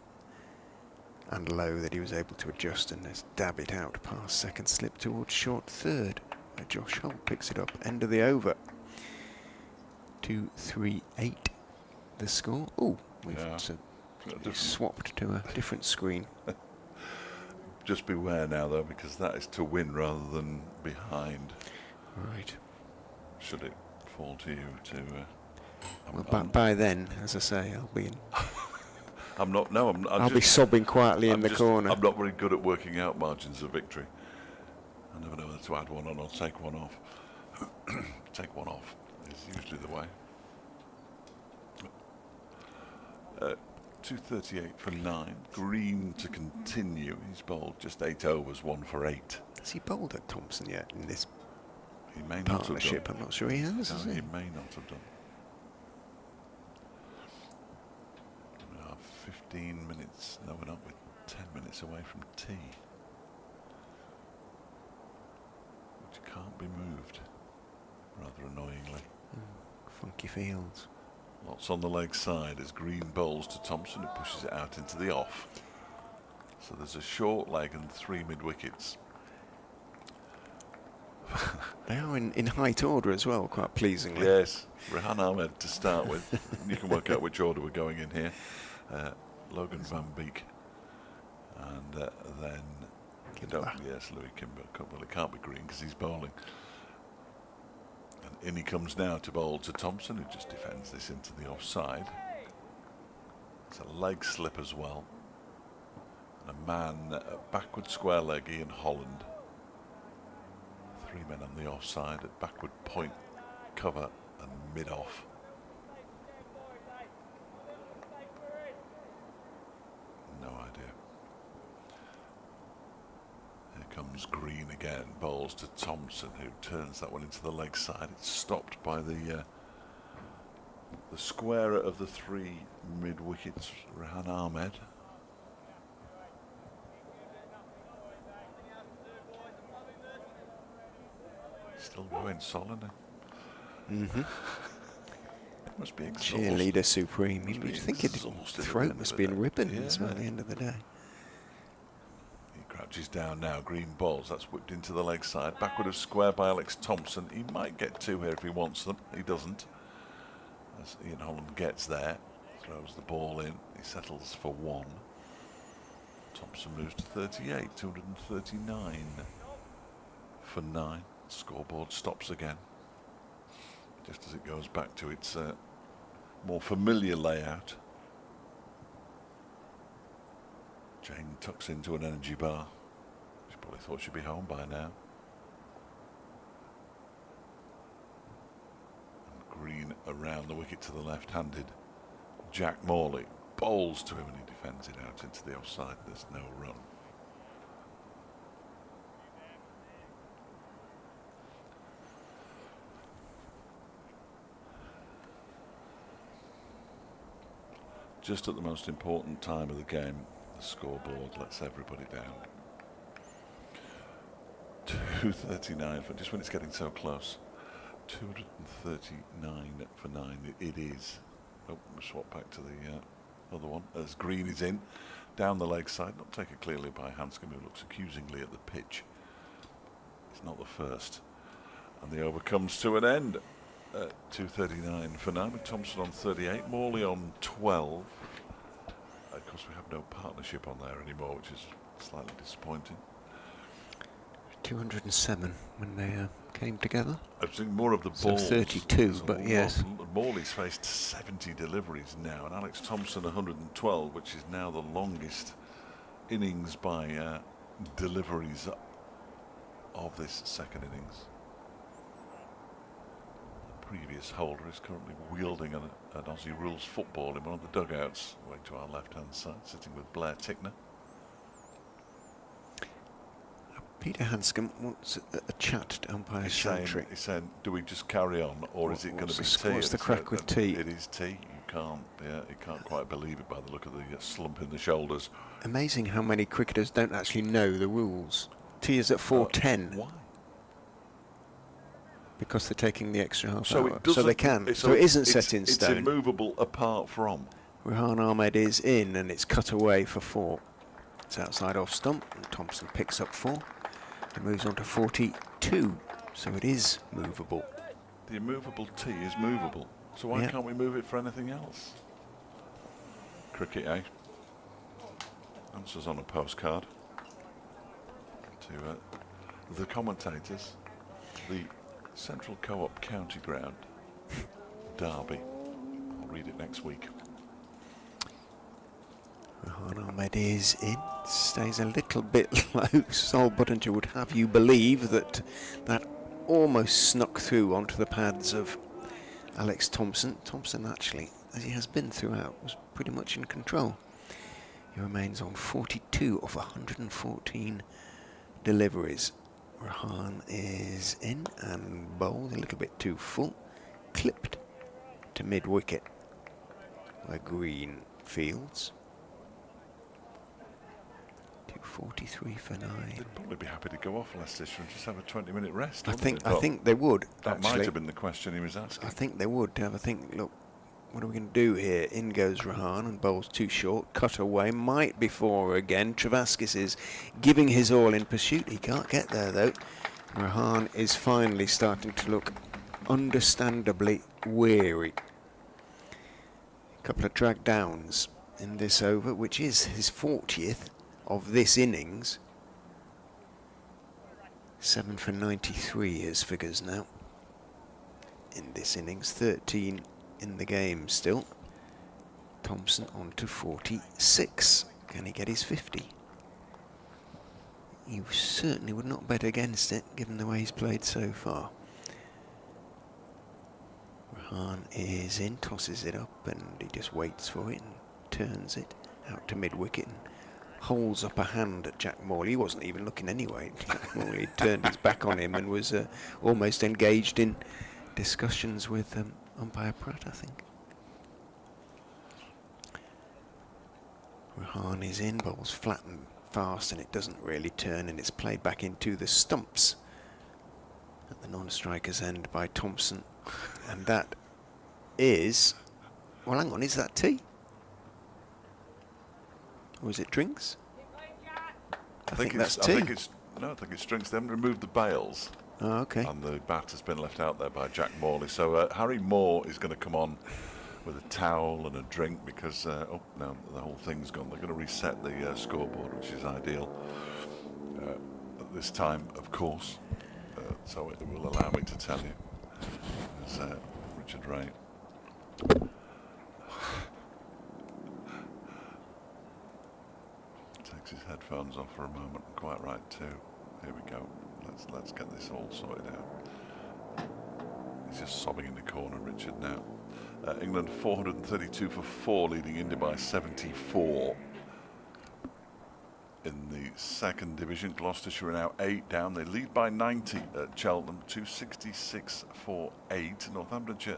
and low that he was able to adjust and just dab it out past second slip towards short third, where Josh Holt picks it up. End of the over. 2-3-8 the score. Oh, we've swapped to a different screen. Just beware now though, because that is to win rather than behind. Right. Should it fall to you to... well, by then, as I say, I'll be in. I'm not. No, I'll be sobbing quietly in the corner. I'm not very good at working out margins of victory. I never know whether to add one on or take one off. Take one off is usually the way. 2:38 for 9. Green to continue. He's bowled just 8 overs, 1 for 8. Has he bowled at Thompson yet in this He may not partnership? have done. I'm not sure he has. No, Has he he? may not have done. 15 minutes. No, we're not. We're 10 minutes away from tea, which can't be moved. Rather annoyingly. Funky fields. Lots on the leg side as Green bowls to Thompson, who pushes it out into the off. So there's a short leg and 3 mid-wickets. They are in height order as well, quite pleasingly. Yes, Rehan Ahmed to start with. You can work out which order we're going in here. Logan Van Beek, and then Louis Kimber. Well, it can't be Green because he's bowling. And in he comes now to bowl to Thompson, who just defends this into the offside. It's a leg slip as well. And a man, backward square leg, Ian Holland. 3 men on the offside at backward point, cover and mid-off. No idea. Here comes Green again, bowls to Thompson, who turns that one into the leg side. It's stopped by the squarer of the 3 mid-wickets, Rehan Ahmed. Still going solid. Must be exhausted. Cheerleader supreme. You'd think his throat must be in ribbons by the end of the day. He crouches down now. Green balls. That's whipped into the leg side. Backward of square by Alex Thompson. He might get 2 here if he wants them. He doesn't. As Ian Holland gets there, throws the ball in. He settles for 1. Thompson moves to 38. 239 for 9. Scoreboard stops again, just as it goes back to its more familiar layout. Jane tucks into an energy bar. She probably thought she'd be home by now. And Green around the wicket to the left-handed. Jack Morley bowls to him and he defends it out into the offside. There's no run. Just at the most important time of the game, the scoreboard lets everybody down. 239 for just when it's getting so close. 239 for 9. It is. Oh, we'll swap back to the other one as Green is in down the leg side, not taken clearly by Hanscom, who looks accusingly at the pitch. It's not the first, and the over comes to an end. 239 for 9, with Thompson on 38, Morley on 12. Of course, we have no partnership on there anymore, which is slightly disappointing. 207 when they came together. I think more of the So balls. 32, but yes. Morley's faced 70 deliveries now, and Alex Thompson 112, which is now the longest innings by deliveries of this second innings. Previous holder is currently wielding an Aussie rules football in one of the dugouts away to our left hand side, sitting with Blair Tickner. Peter Hanscom wants a chat down by his sanctuary. He's saying, do we just carry on, or is it going to be tea? What's the crack with tea? It is tea. You can't quite believe it by the look of the slump in the shoulders. Amazing how many cricketers don't actually know the rules. Tea is at 4:10. Why? Because they're taking the extra half So hour. it So they can. So it isn't set in stone. It's immovable apart from. Rehan Ahmed is in and it's cut away for 4. It's outside off stump and Thompson picks up 4 and moves on to 42. So it is movable. The immovable T is movable. So why can't we move it for anything else? Cricket, eh? Answers on a postcard to the commentators. The Central Co-op County Ground, Derby. I'll read it next week. Rehan Ahmed is in, stays a little bit low. Sol Buttinger would have you believe that almost snuck through onto the pads of Alex Thompson. Thompson actually, as he has been throughout, was pretty much in control. He remains on 42 of 114 deliveries. Rehan is in and bowled a little bit too full, clipped to mid-wicket where Green fields. 243 for 9. They'd probably be happy to go off Leicestershire and just have a 20-minute rest. I think they would. That actually. might have been the question he was asking. I think they would have a think. Look, what are we going to do here? In goes Rehan and bowls too short. Cut away, might be 4 again. Travaskis is giving his all in pursuit. He can't get there though. Rehan is finally starting to look understandably weary. A couple of drag downs in this over, which is his 40th of this innings. 7 for 93 his figures now in this innings, 13 in the game still. Thompson on to 46. Can he get his 50? You certainly would not bet against it, given the way he's played so far. Rahan is in, tosses it up, and he just waits for it and turns it out to mid-wicket and holds up a hand at Jack Morley. He wasn't even looking anyway. Jack Morley turned his back on him and was almost engaged in discussions with umpire Pratt, I think. Rahan is in, ball's flat and fast, and it doesn't really turn, and it's played back into the stumps at the non-striker's end by Thompson. And that is, well, hang on, is that tea? Or is it drinks? I think that's tea. I think it's drinks. They haven't removed the bails. Oh, okay. And the bat has been left out there by Jack Morley. So Harry Moore is going to come on with a towel and a drink because, oh, no, the whole thing's gone. They're going to reset the scoreboard, which is ideal at this time, of course. So it will allow me to tell you. There's Richard Ray. Takes his headphones off for a moment. Quite right too. Here we go. Let's get this all sorted out. He's just sobbing in the corner, Richard, now. England 432 for 4, leading India by 74. In the second division, Gloucestershire are now 8 down. They lead by 90 at Cheltenham, 266 for 8. Northamptonshire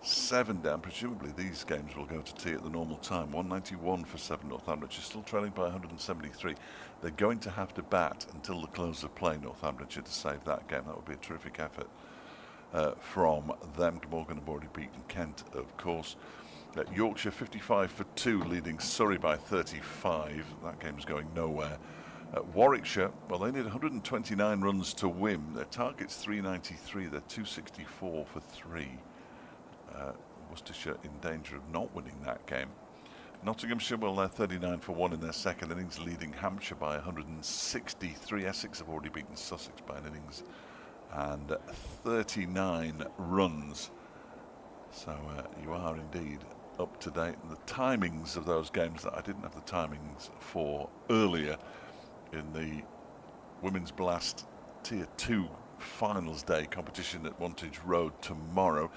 7 down. Presumably these games will go to tea at the normal time. 191 for 7. Northamptonshire still trailing by 173. They're going to have to bat until the close of play, Northamptonshire, to save that game. That would be a terrific effort from them. Glamorgan have already beaten Kent, of course. Yorkshire 55 for 2, leading Surrey by 35. That game's going nowhere. Warwickshire, well, they need 129 runs to win. Their target's 393. They're 264 for 3. Worcestershire in danger of not winning that game. Nottinghamshire, well, they're 39 for 1 in their second innings, leading Hampshire by 163. Essex have already beaten Sussex by an innings and 39 runs. So you are indeed up to date. And the timings of those games that I didn't have the timings for earlier in the Women's Blast Tier 2 Finals Day competition at Wantage Road tomorrow.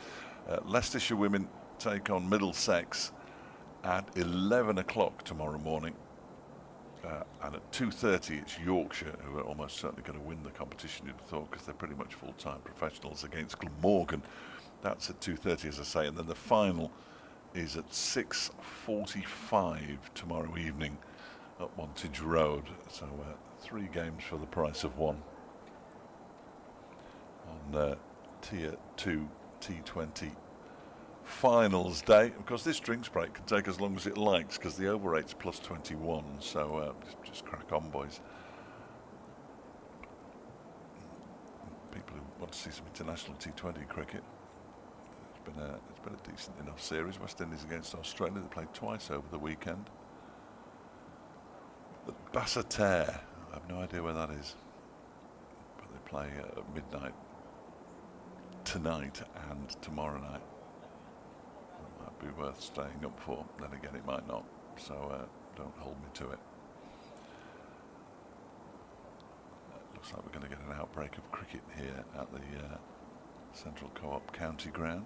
Leicestershire women take on Middlesex at 11 o'clock tomorrow morning. And at 2:30 it's Yorkshire, who are almost certainly going to win the competition, you'd have thought, because they're pretty much full-time professionals, against Glamorgan. That's at 2:30, as I say, and then the final is at 6:45 tomorrow evening at Wantage Road. So 3 games for the price of 1 on Tier 2 T20 Finals Day. Of course, this drinks break can take as long as it likes because the over rate's plus 21. So just crack on, boys. People who want to see some international T20 cricket. It's been a decent enough series. West Indies against Australia. They played twice over the weekend. The Basseterre, I have no idea where that is, but they play at midnight tonight and tomorrow night. That might be worth staying up for. Then again, it might not. So don't hold me to it. Looks like we're going to get an outbreak of cricket here at the Central Co-op County Ground.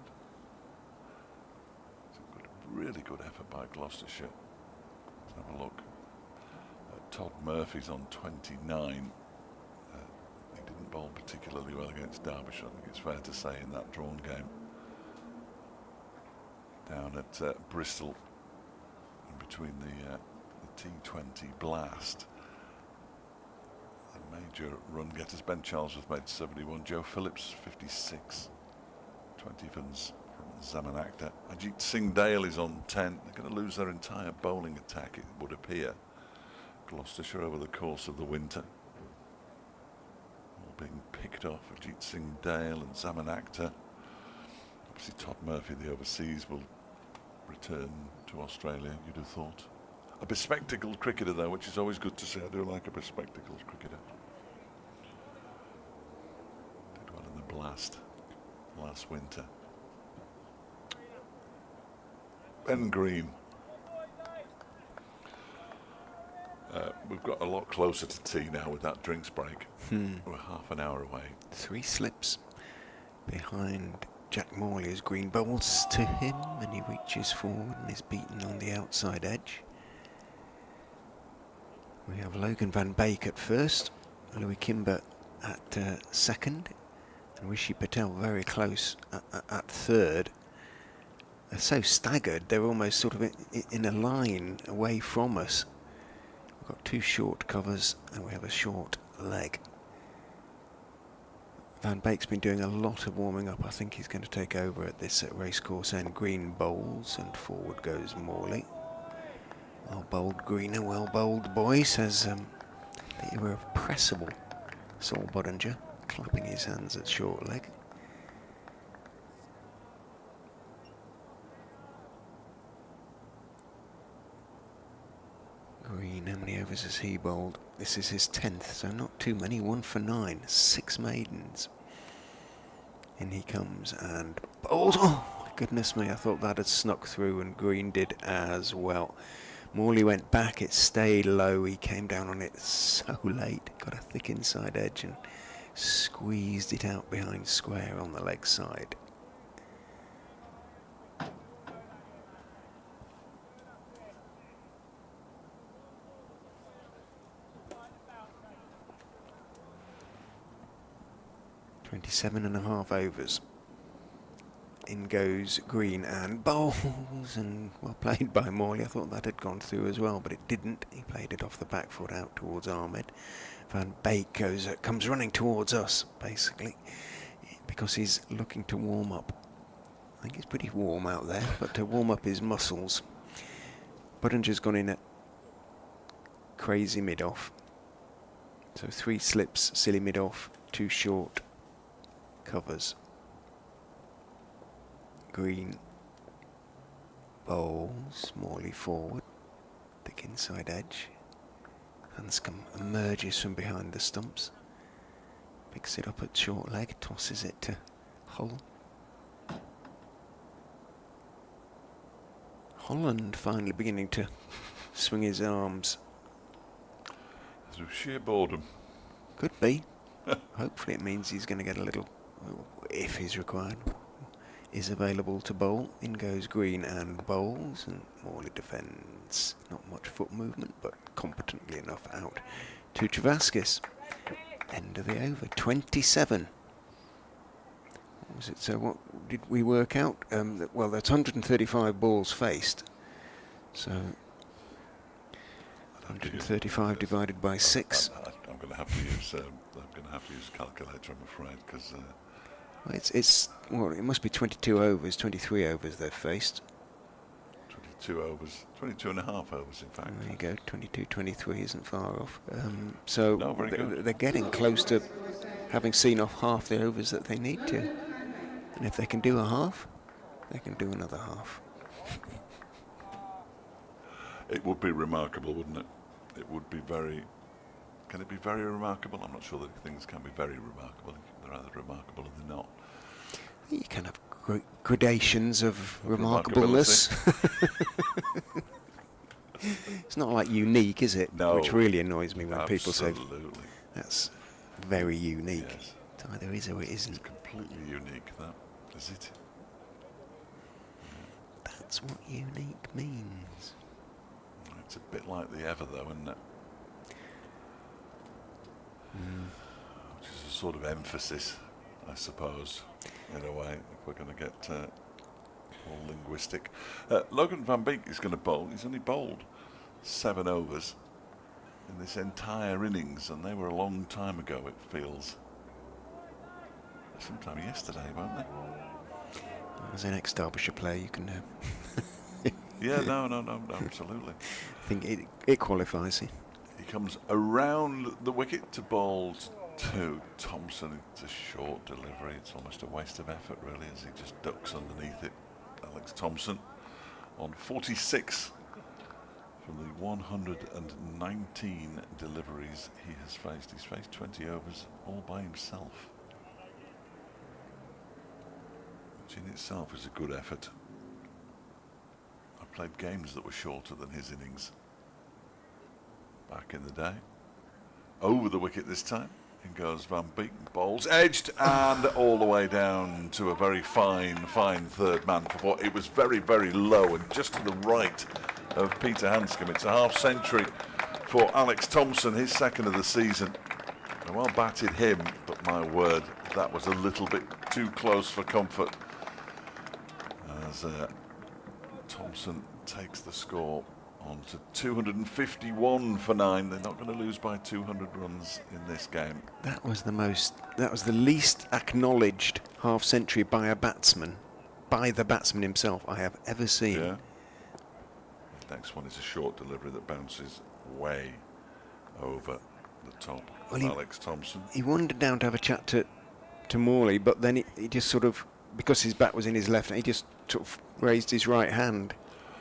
It's a really good effort by Gloucestershire. Let's have a look. Todd Murphy's on 29. He didn't bowl particularly well against Derbyshire, I think it's fair to say, in that drawn game down at Bristol, in between the T20 Blast. The major run getters: Ben Charlesworth made 71, Joe Phillips 56, 20 from Zamanakta. Ajit Singh Dale is on 10. They're going to lose their entire bowling attack, it would appear, Gloucestershire, over the course of the winter. All being picked off. Ajit Singh Dale and Zamanakta. Obviously Todd Murphy, the overseas, will return to Australia, you'd have thought. A bespectacled cricketer, though, which is always good to see. I do like a bespectacled cricketer. Did well in the blast last winter. Ben Green. We've got a lot closer to tea now with that drinks break. We're half an hour away. 3 slips behind Jack Morley as Green bowls to him, and he reaches forward and is beaten on the outside edge. We have Logan van Beek at first, Louis Kimber at second, and Rishi Patel very close at third. They're so staggered, they're almost sort of in a line away from us. We've got 2 short covers and we have a short leg. Van Beek's been doing a lot of warming up. I think he's going to take over at this racecourse end. Green bowls and forward goes Morley. Well bowled, Greener, well bowled, boy, says the irrepressible Saul Budinger, clapping his hands at short leg. Green, how many overs has he bowled? This is his 10th, so not too many. 1 for 9, 6 maidens. In he comes and bowls. Oh, my goodness me, I thought that had snuck through, and Green did as well. Morley went back, it stayed low, he came down on it so late, got a thick inside edge and squeezed it out behind square on the leg side. .5 overs. In goes Green and bowls, and well played by Morley. I thought that had gone through as well, but it didn't. He played it off the back foot out towards Ahmed. Van Beek comes running towards us, basically, because he's looking to warm up. I think it's pretty warm out there, but to warm up his muscles. Budinger's gone in at crazy mid-off. So 3 slips, silly mid-off, 2 short covers. Green bowls, Morley forward, thick inside edge. Hanscom emerges from behind the stumps, picks it up at short leg, tosses it to Hull. Holland finally beginning to swing his arms. Through sheer boredom. Could be. Hopefully it means he's going to get a little, if he's required, is available to bowl. In goes Green and bowls, and Morley defends. Not much foot movement, but competently enough out to Travaskis. End of the over, 27. What was it? So what did we work out? Well, that's 135 balls faced. So 135 divided by 6. I'm going to have to use. I'm going to have to use a calculator, I'm afraid, because. Well, it must be 22 overs, 23 overs they've faced. 22 overs, 22 and a half overs, in fact. There you go, 22, 23 isn't far off. So no, very good. They're getting close to having seen off half the overs that they need to. And if they can do a half, they can do another half. It would be remarkable, wouldn't it? It would be very... Can it be very remarkable? I'm not sure that things can be very remarkable. They're either remarkable or they're not. You can have gradations of remarkableness. It's not like unique, is it? No. Which really annoys me when people say that's very unique. Yes. It either is or it isn't. It's completely unique, that, is it? That's what unique means. It's a bit like the Ever, though, isn't it? Which is a sort of emphasis, I suppose, in a way, if we're going to get all linguistic. Logan van Beek is going to bowl. He's only bowled 7 overs in this entire innings, and they were a long time ago, it feels. Sometime yesterday, weren't they? As an ex-Derbyshire player, you can... Yeah, no, absolutely. I think it qualifies him. He comes around the wicket to bowl to Thompson. It's a short delivery. It's almost a waste of effort, really, as he just ducks underneath it. Alex Thompson on 46 from the 119 deliveries he has faced. He's faced 20 overs all by himself, which in itself is a good effort. I played games that were shorter than his innings back in the day. Over the wicket this time. In goes Van Beek, bowls edged and all the way down to a very fine third man for four. It was very, very low and just to the right of Peter Hanscom. It's a half century for Alex Thompson, his second of the season. I well batted him, but my word, that was a little bit too close for comfort. As Thompson takes the score on to 251 for 9. They're not going to lose by 200 runs in this game. That was the least acknowledged half century by a batsman, by the batsman himself, I have ever seen. Yeah. Next one is a short delivery that bounces way over the top of Alex Thompson. He wandered down to have a chat to Morley, but then he just sort of, because his bat was in his left, he just sort of raised his right hand.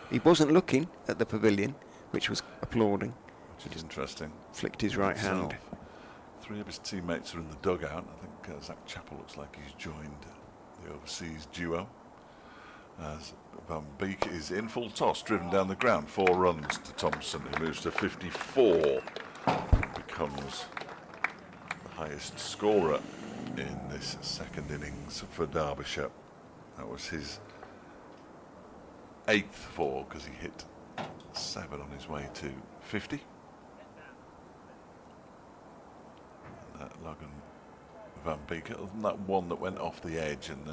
He wasn't looking at the pavilion, which was applauding. Which is interesting. Flicked his right hand. Three of his teammates are in the dugout. I think Zach Chappell looks like he's joined the overseas duo. As Van Beek is in full toss, driven down the ground. 4 runs to Thompson, who moves to 54. Becomes the highest scorer in this second innings for Derbyshire. That was his 8th 4 because he hit 7 on his way to 50. And Logan Van Beek, other than that one that went off the edge and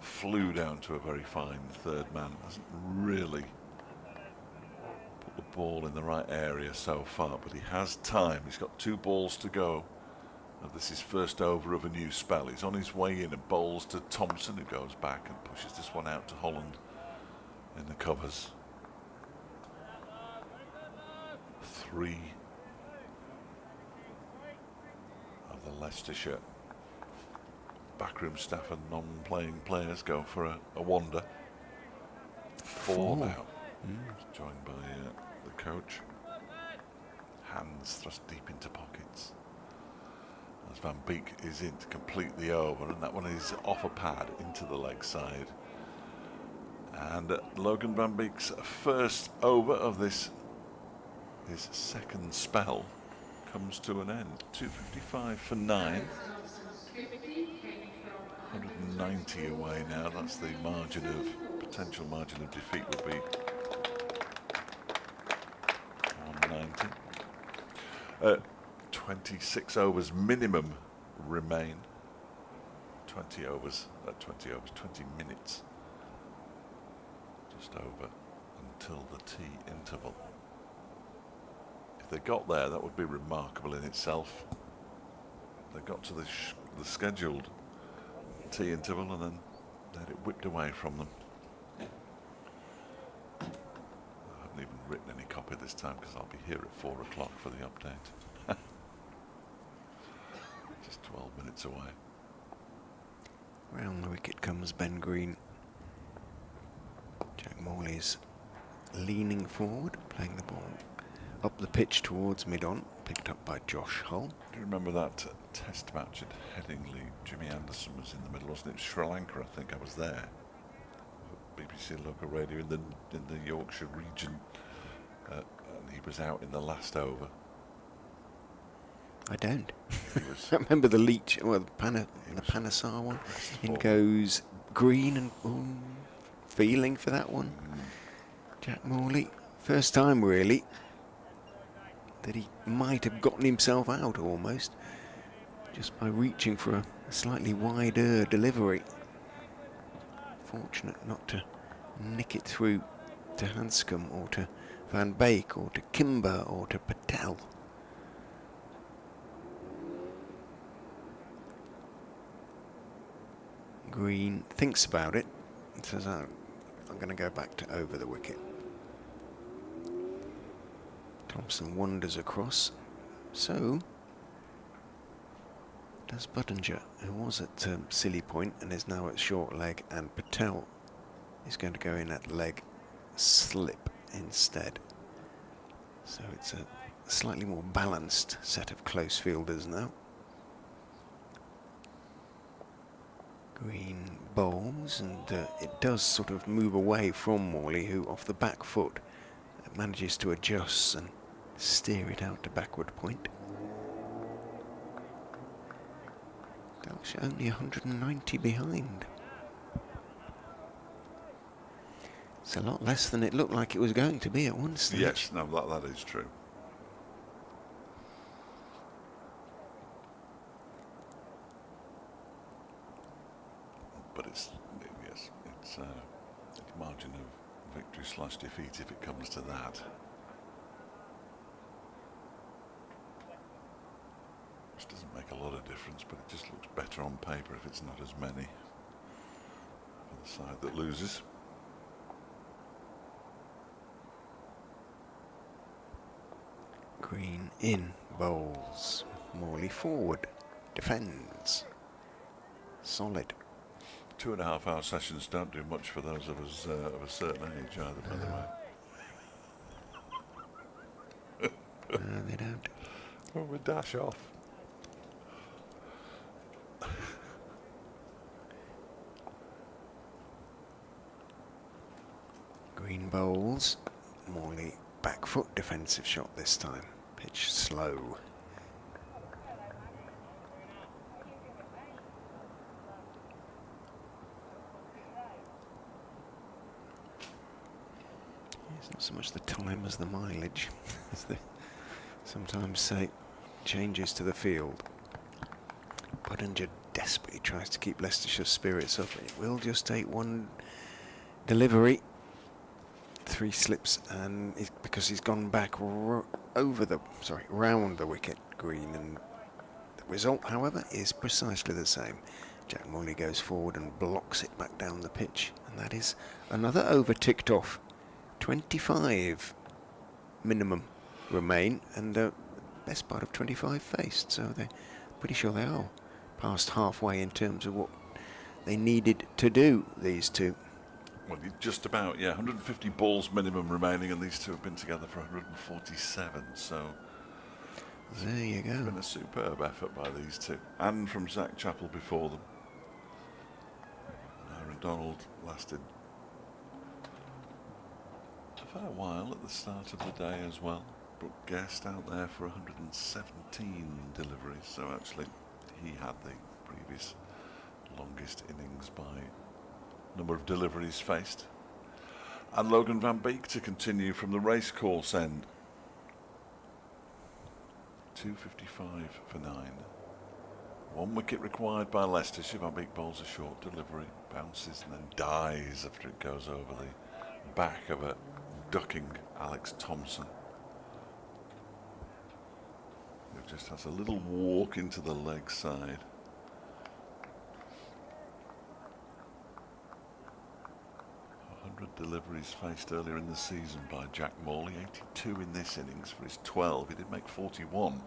flew down to a very fine third man, hasn't really put the ball in the right area so far, but he has time. He's got 2 balls to go. This is first over of a new spell. He's on his way in and bowls to Thompson, who goes back and pushes this one out to Holland in the covers. 3 of the Leicestershire backroom staff and non-playing players go for a wander. 4 now. Joined by the coach. Hands thrust deep into pockets. As Van Beek is in to complete the over, and that one is off a pad into the leg side. And Logan Van Beek's first over of his second spell comes to an end. 255 for 9. 190 away now. That's the potential margin of defeat would be 190. 26 overs minimum remain. 20 minutes. Just over until the tea interval. If they got there, that would be remarkable in itself. They got to the scheduled tea interval and then they had it whipped away from them. I haven't even written any copy this time because I'll be here at 4 o'clock for the update. Just 12 minutes away. Round the wicket comes Ben Green. Jack Morley's leaning forward, playing the ball up the pitch towards mid-on, picked up by Josh Hull. Do you remember that test match at Headingley? Jimmy Anderson was in the middle, wasn't it? Sri Lanka, I think I was there. BBC local radio in the Yorkshire region, and he was out in the last over. I don't. I remember the Leach, well, the Panasar one. In goes Green and feeling for that one. Jack Morley, first time really that he might have gotten himself out almost, just by reaching for a slightly wider delivery. Fortunate not to nick it through to Hanscom or to Van Beek or to Kimber or to Patel. Green thinks about it and says, I'm going to go back to over the wicket. Thompson wanders across. So does Budinger, who was at silly point and is now at short leg, and Patel is going to go in at leg slip instead. So it's a slightly more balanced set of close fielders now. Green bowls, and it does sort of move away from Morley, who off the back foot manages to adjust and steer it out to backward point. Derbyshire only 190 behind. It's a lot less than it looked like it was going to be at one stage. Yes, no, that is true. But it's margin of victory / defeat if it comes to that. Which doesn't make a lot of difference, but it just looks better on paper if it's not as many for the side that loses. Green in bowls. Morley forward. Defends. Solid. 2.5 hour sessions don't do much for those of us of a certain age either, by the way. No, they don't. Well, we dash off. Green bowls. Morley back foot defensive shot this time. Pitch slow. It's not so much the time as the mileage, as they sometimes say, changes to the field. Pottinger desperately tries to keep Leicestershire's spirits up. It will just take one delivery. 3 slips, and because he's gone back round the wicket, Green, and the result, however, is precisely the same. Jack Morley goes forward and blocks it back down the pitch, and that is another over ticked off. 25 minimum remain, and the best part of 25 faced, so they're pretty sure they are past halfway in terms of what they needed to do, these two. Well, just about, yeah, 150 balls minimum remaining, and these two have been together for 147, so there you go. It's been a superb effort by these two, and from Zach Chappell before them. Aaron Donald lasted a fair while at the start of the day as well. Brooke Guest out there for 117 deliveries, so actually he had the previous longest innings by number of deliveries faced. And Logan Van Beek to continue from the racecourse end. 255 for 9. 1 wicket required by Leicestershire. Van Beek bowls a short delivery, bounces and then dies after it goes over the back of a ducking Alex Thompson, who just has a little walk into the leg side. 100 deliveries faced earlier in the season by Jack Morley, 82 in this innings for his 12. He did make 41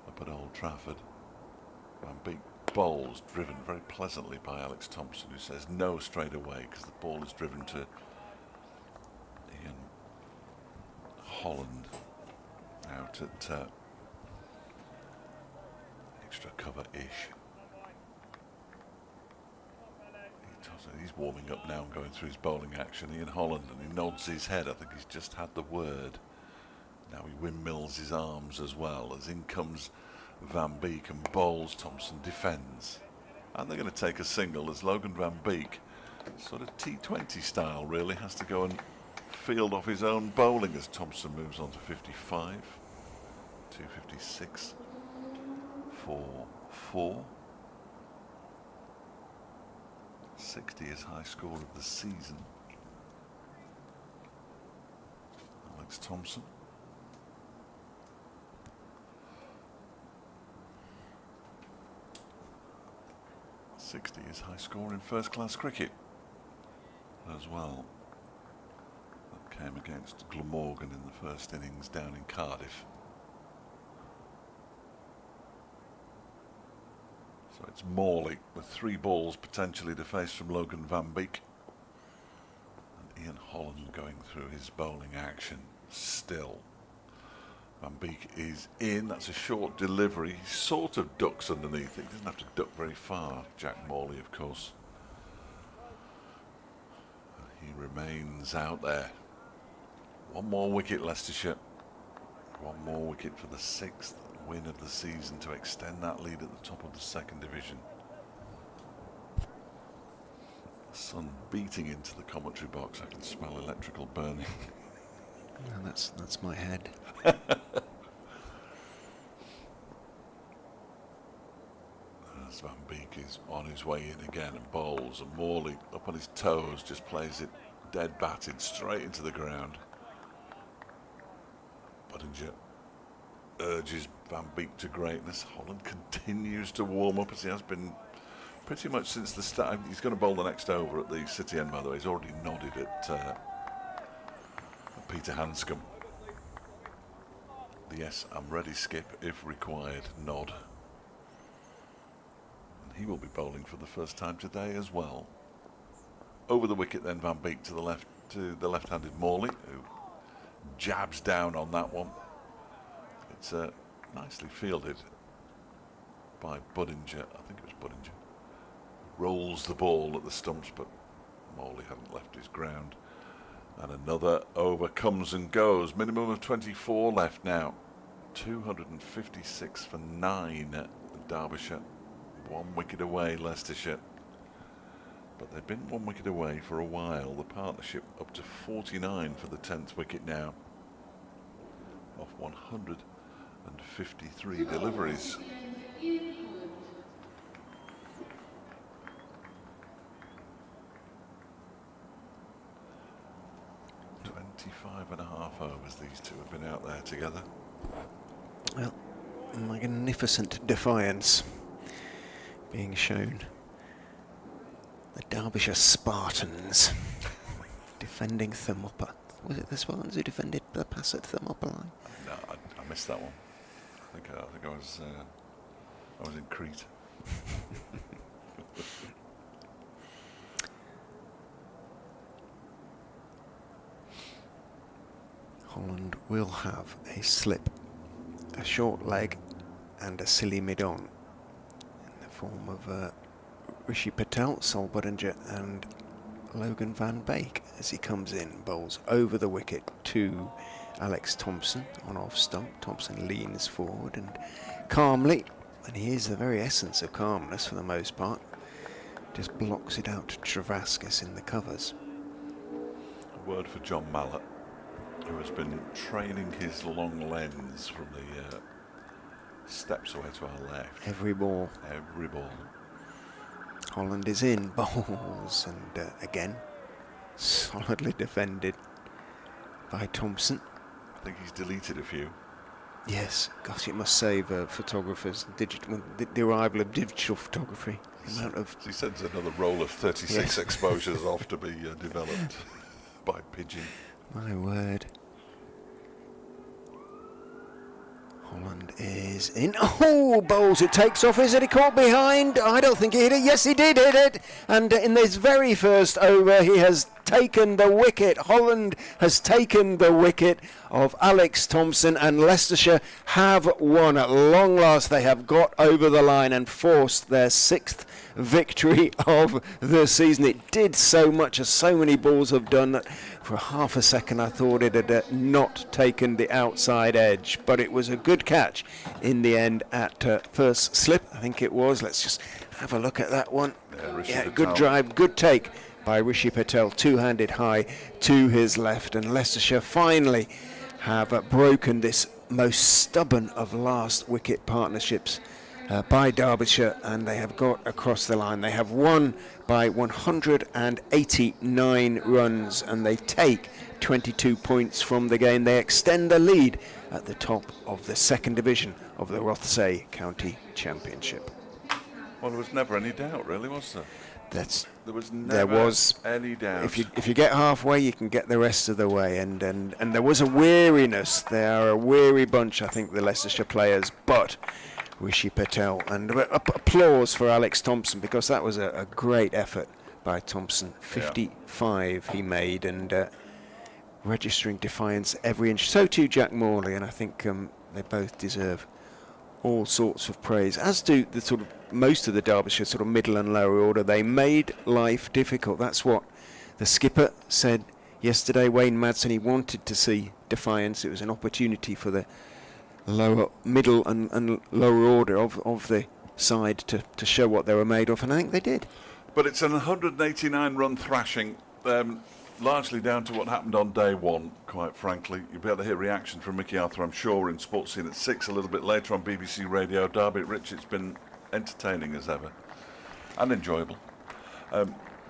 up at Old Trafford. Van Beek bowls, driven very pleasantly by Alex Thompson, who says no straight away because the ball is driven to Ian Holland out at extra cover-ish. He's warming up now and going through his bowling action. Ian Holland, and he nods his head. I think he's just had the word. Now he windmills his arms as well as in comes Van Beek and bowls. Thompson defends, and they're going to take a single as Logan Van Beek, sort of T20 style really, has to go and field off his own bowling as Thompson moves on to 55. 256 for 4. 60 is high score of the season. Alex Thompson. '60 is high score in first class cricket as well. That came against Glamorgan in the first innings down in Cardiff. So it's Morley with 3 balls potentially to face from Logan Van Beek. And Ian Holland going through his bowling action still. Van Beek is in. That's a short delivery. He sort of ducks underneath it. He doesn't have to duck very far. Jack Morley, of course. He remains out there. One more wicket, Leicestershire. One more wicket for the 6th win of the season to extend that lead at the top of the 2nd division. The sun beating into the commentary box. I can smell electrical burning. No, that's my head. As Van Beek is on his way in again and bowls, and Morley up on his toes just plays it dead batted straight into the ground. Budinger urges Van Beek to greatness. Holland continues to warm up as he has been pretty much since the start. He's going to bowl the next over at the City end, by the way. He's already nodded at Peter Hanscom. The yes, I'm ready skip if required nod. And he will be bowling for the first time today as well. Over the wicket then, Van Beek to the left-handed Morley, who jabs down on that one. It's nicely fielded by Budinger. I think it was Budinger. Rolls the ball at the stumps, but Morley hadn't left his ground. And another over comes and goes. Minimum of 24 left now. 256 for 9 at Derbyshire. 1 wicket away, Leicestershire. But they've been 1 wicket away for a while. The partnership up to 49 for the 10th wicket now. Off 153 deliveries. 25.5 overs these two have been out there together. Well, magnificent Defiance being shown. The Derbyshire Spartans defending Thermopylae. Was it the Spartans who defended the pass at Thermopylae? No, I missed that one. I think I was in Crete. Holland will have a slip, a short leg and a silly mid-on in the form of Rishi Patel, Sol Budinger and Logan Van Beek as he comes in, bowls over the wicket to Alex Thompson on off stump. Thompson leans forward and calmly, and he is the very essence of calmness for the most part, just blocks it out to Travaskis in the covers. A word for John Mallett, who has been training his long lens from the steps away to our left. Every ball. Every ball. Holland is in, bowls, and again, solidly defended by Thompson. I think he's deleted a few. Yes, gosh, it must save photographers, the arrival of digital photography. He sends another roll of 36 exposures off to be developed by Pigeon. My word. Holland is in. Oh, bowls it, takes off. Is it caught behind? I don't think he hit it. Yes, he did hit it. And in this very first over, he has taken the wicket. Holland has taken the wicket of Alex Thompson, and Leicestershire have won. At long last, they have got over the line and forced their 6th victory of the season. It did so much, as so many balls have done, that for half a second I thought it had not taken the outside edge, but it was a good catch in the end at first slip, I think it was. Let's just have a look at that one. Yeah, good drive, good take by Rishi Patel, two-handed high to his left, and Leicestershire finally have broken this most stubborn of last wicket partnerships by Derbyshire, and they have got across the line. They have won by 189 runs, and they take 22 points from the game. They extend the lead at the top of the 2nd division of the Rothesay County Championship. Well, there was never any doubt, really, was there? There was any doubt. If you get halfway, you can get the rest of the way, and there was a weariness. They are a weary bunch, I think, the Leicestershire players, but Rishi Patel, and applause for Alex Thompson, because that was a great effort by Thompson. 55 he made, and registering Defiance every inch. So too Jack Morley, and I think they both deserve all sorts of praise, as do the sort of most of the Derbyshire sort of middle and lower order. They made life difficult. That's what the skipper said yesterday. Wayne Madsen, he wanted to see Defiance. It was an opportunity for the lower, middle and lower order of the side to show what they were made of, and I think they did. But it's an 189 run thrashing, largely down to what happened on day one, quite frankly. You'll be able to hear reaction from Mickey Arthur, I'm sure, in Sports Scene at 6 a little bit later on BBC Radio. Derby at Rich, it's been entertaining as ever and enjoyable.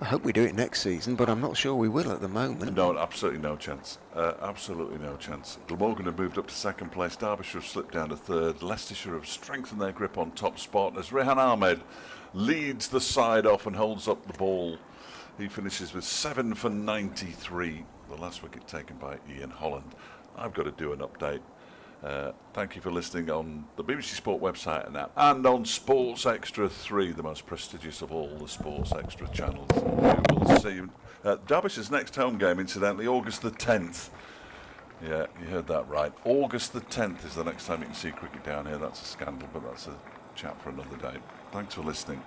I hope we do it next season, but I'm not sure we will at the moment. No, absolutely no chance. Absolutely no chance. Glamorgan have moved up to second place. Derbyshire have slipped down to third. Leicestershire have strengthened their grip on top spot as Rehan Ahmed leads the side off and holds up the ball. He finishes with 7 for 93. The last wicket taken by Ian Holland. I've got to do an update. Thank you for listening on the BBC Sport website and app, and on Sports Extra 3, the most prestigious of all the Sports Extra channels. You will see Derbyshire's next home game, incidentally, August the 10th. Yeah, you heard that right. August the 10th is the next time you can see cricket down here. That's a scandal, but that's a chat for another day. Thanks for listening.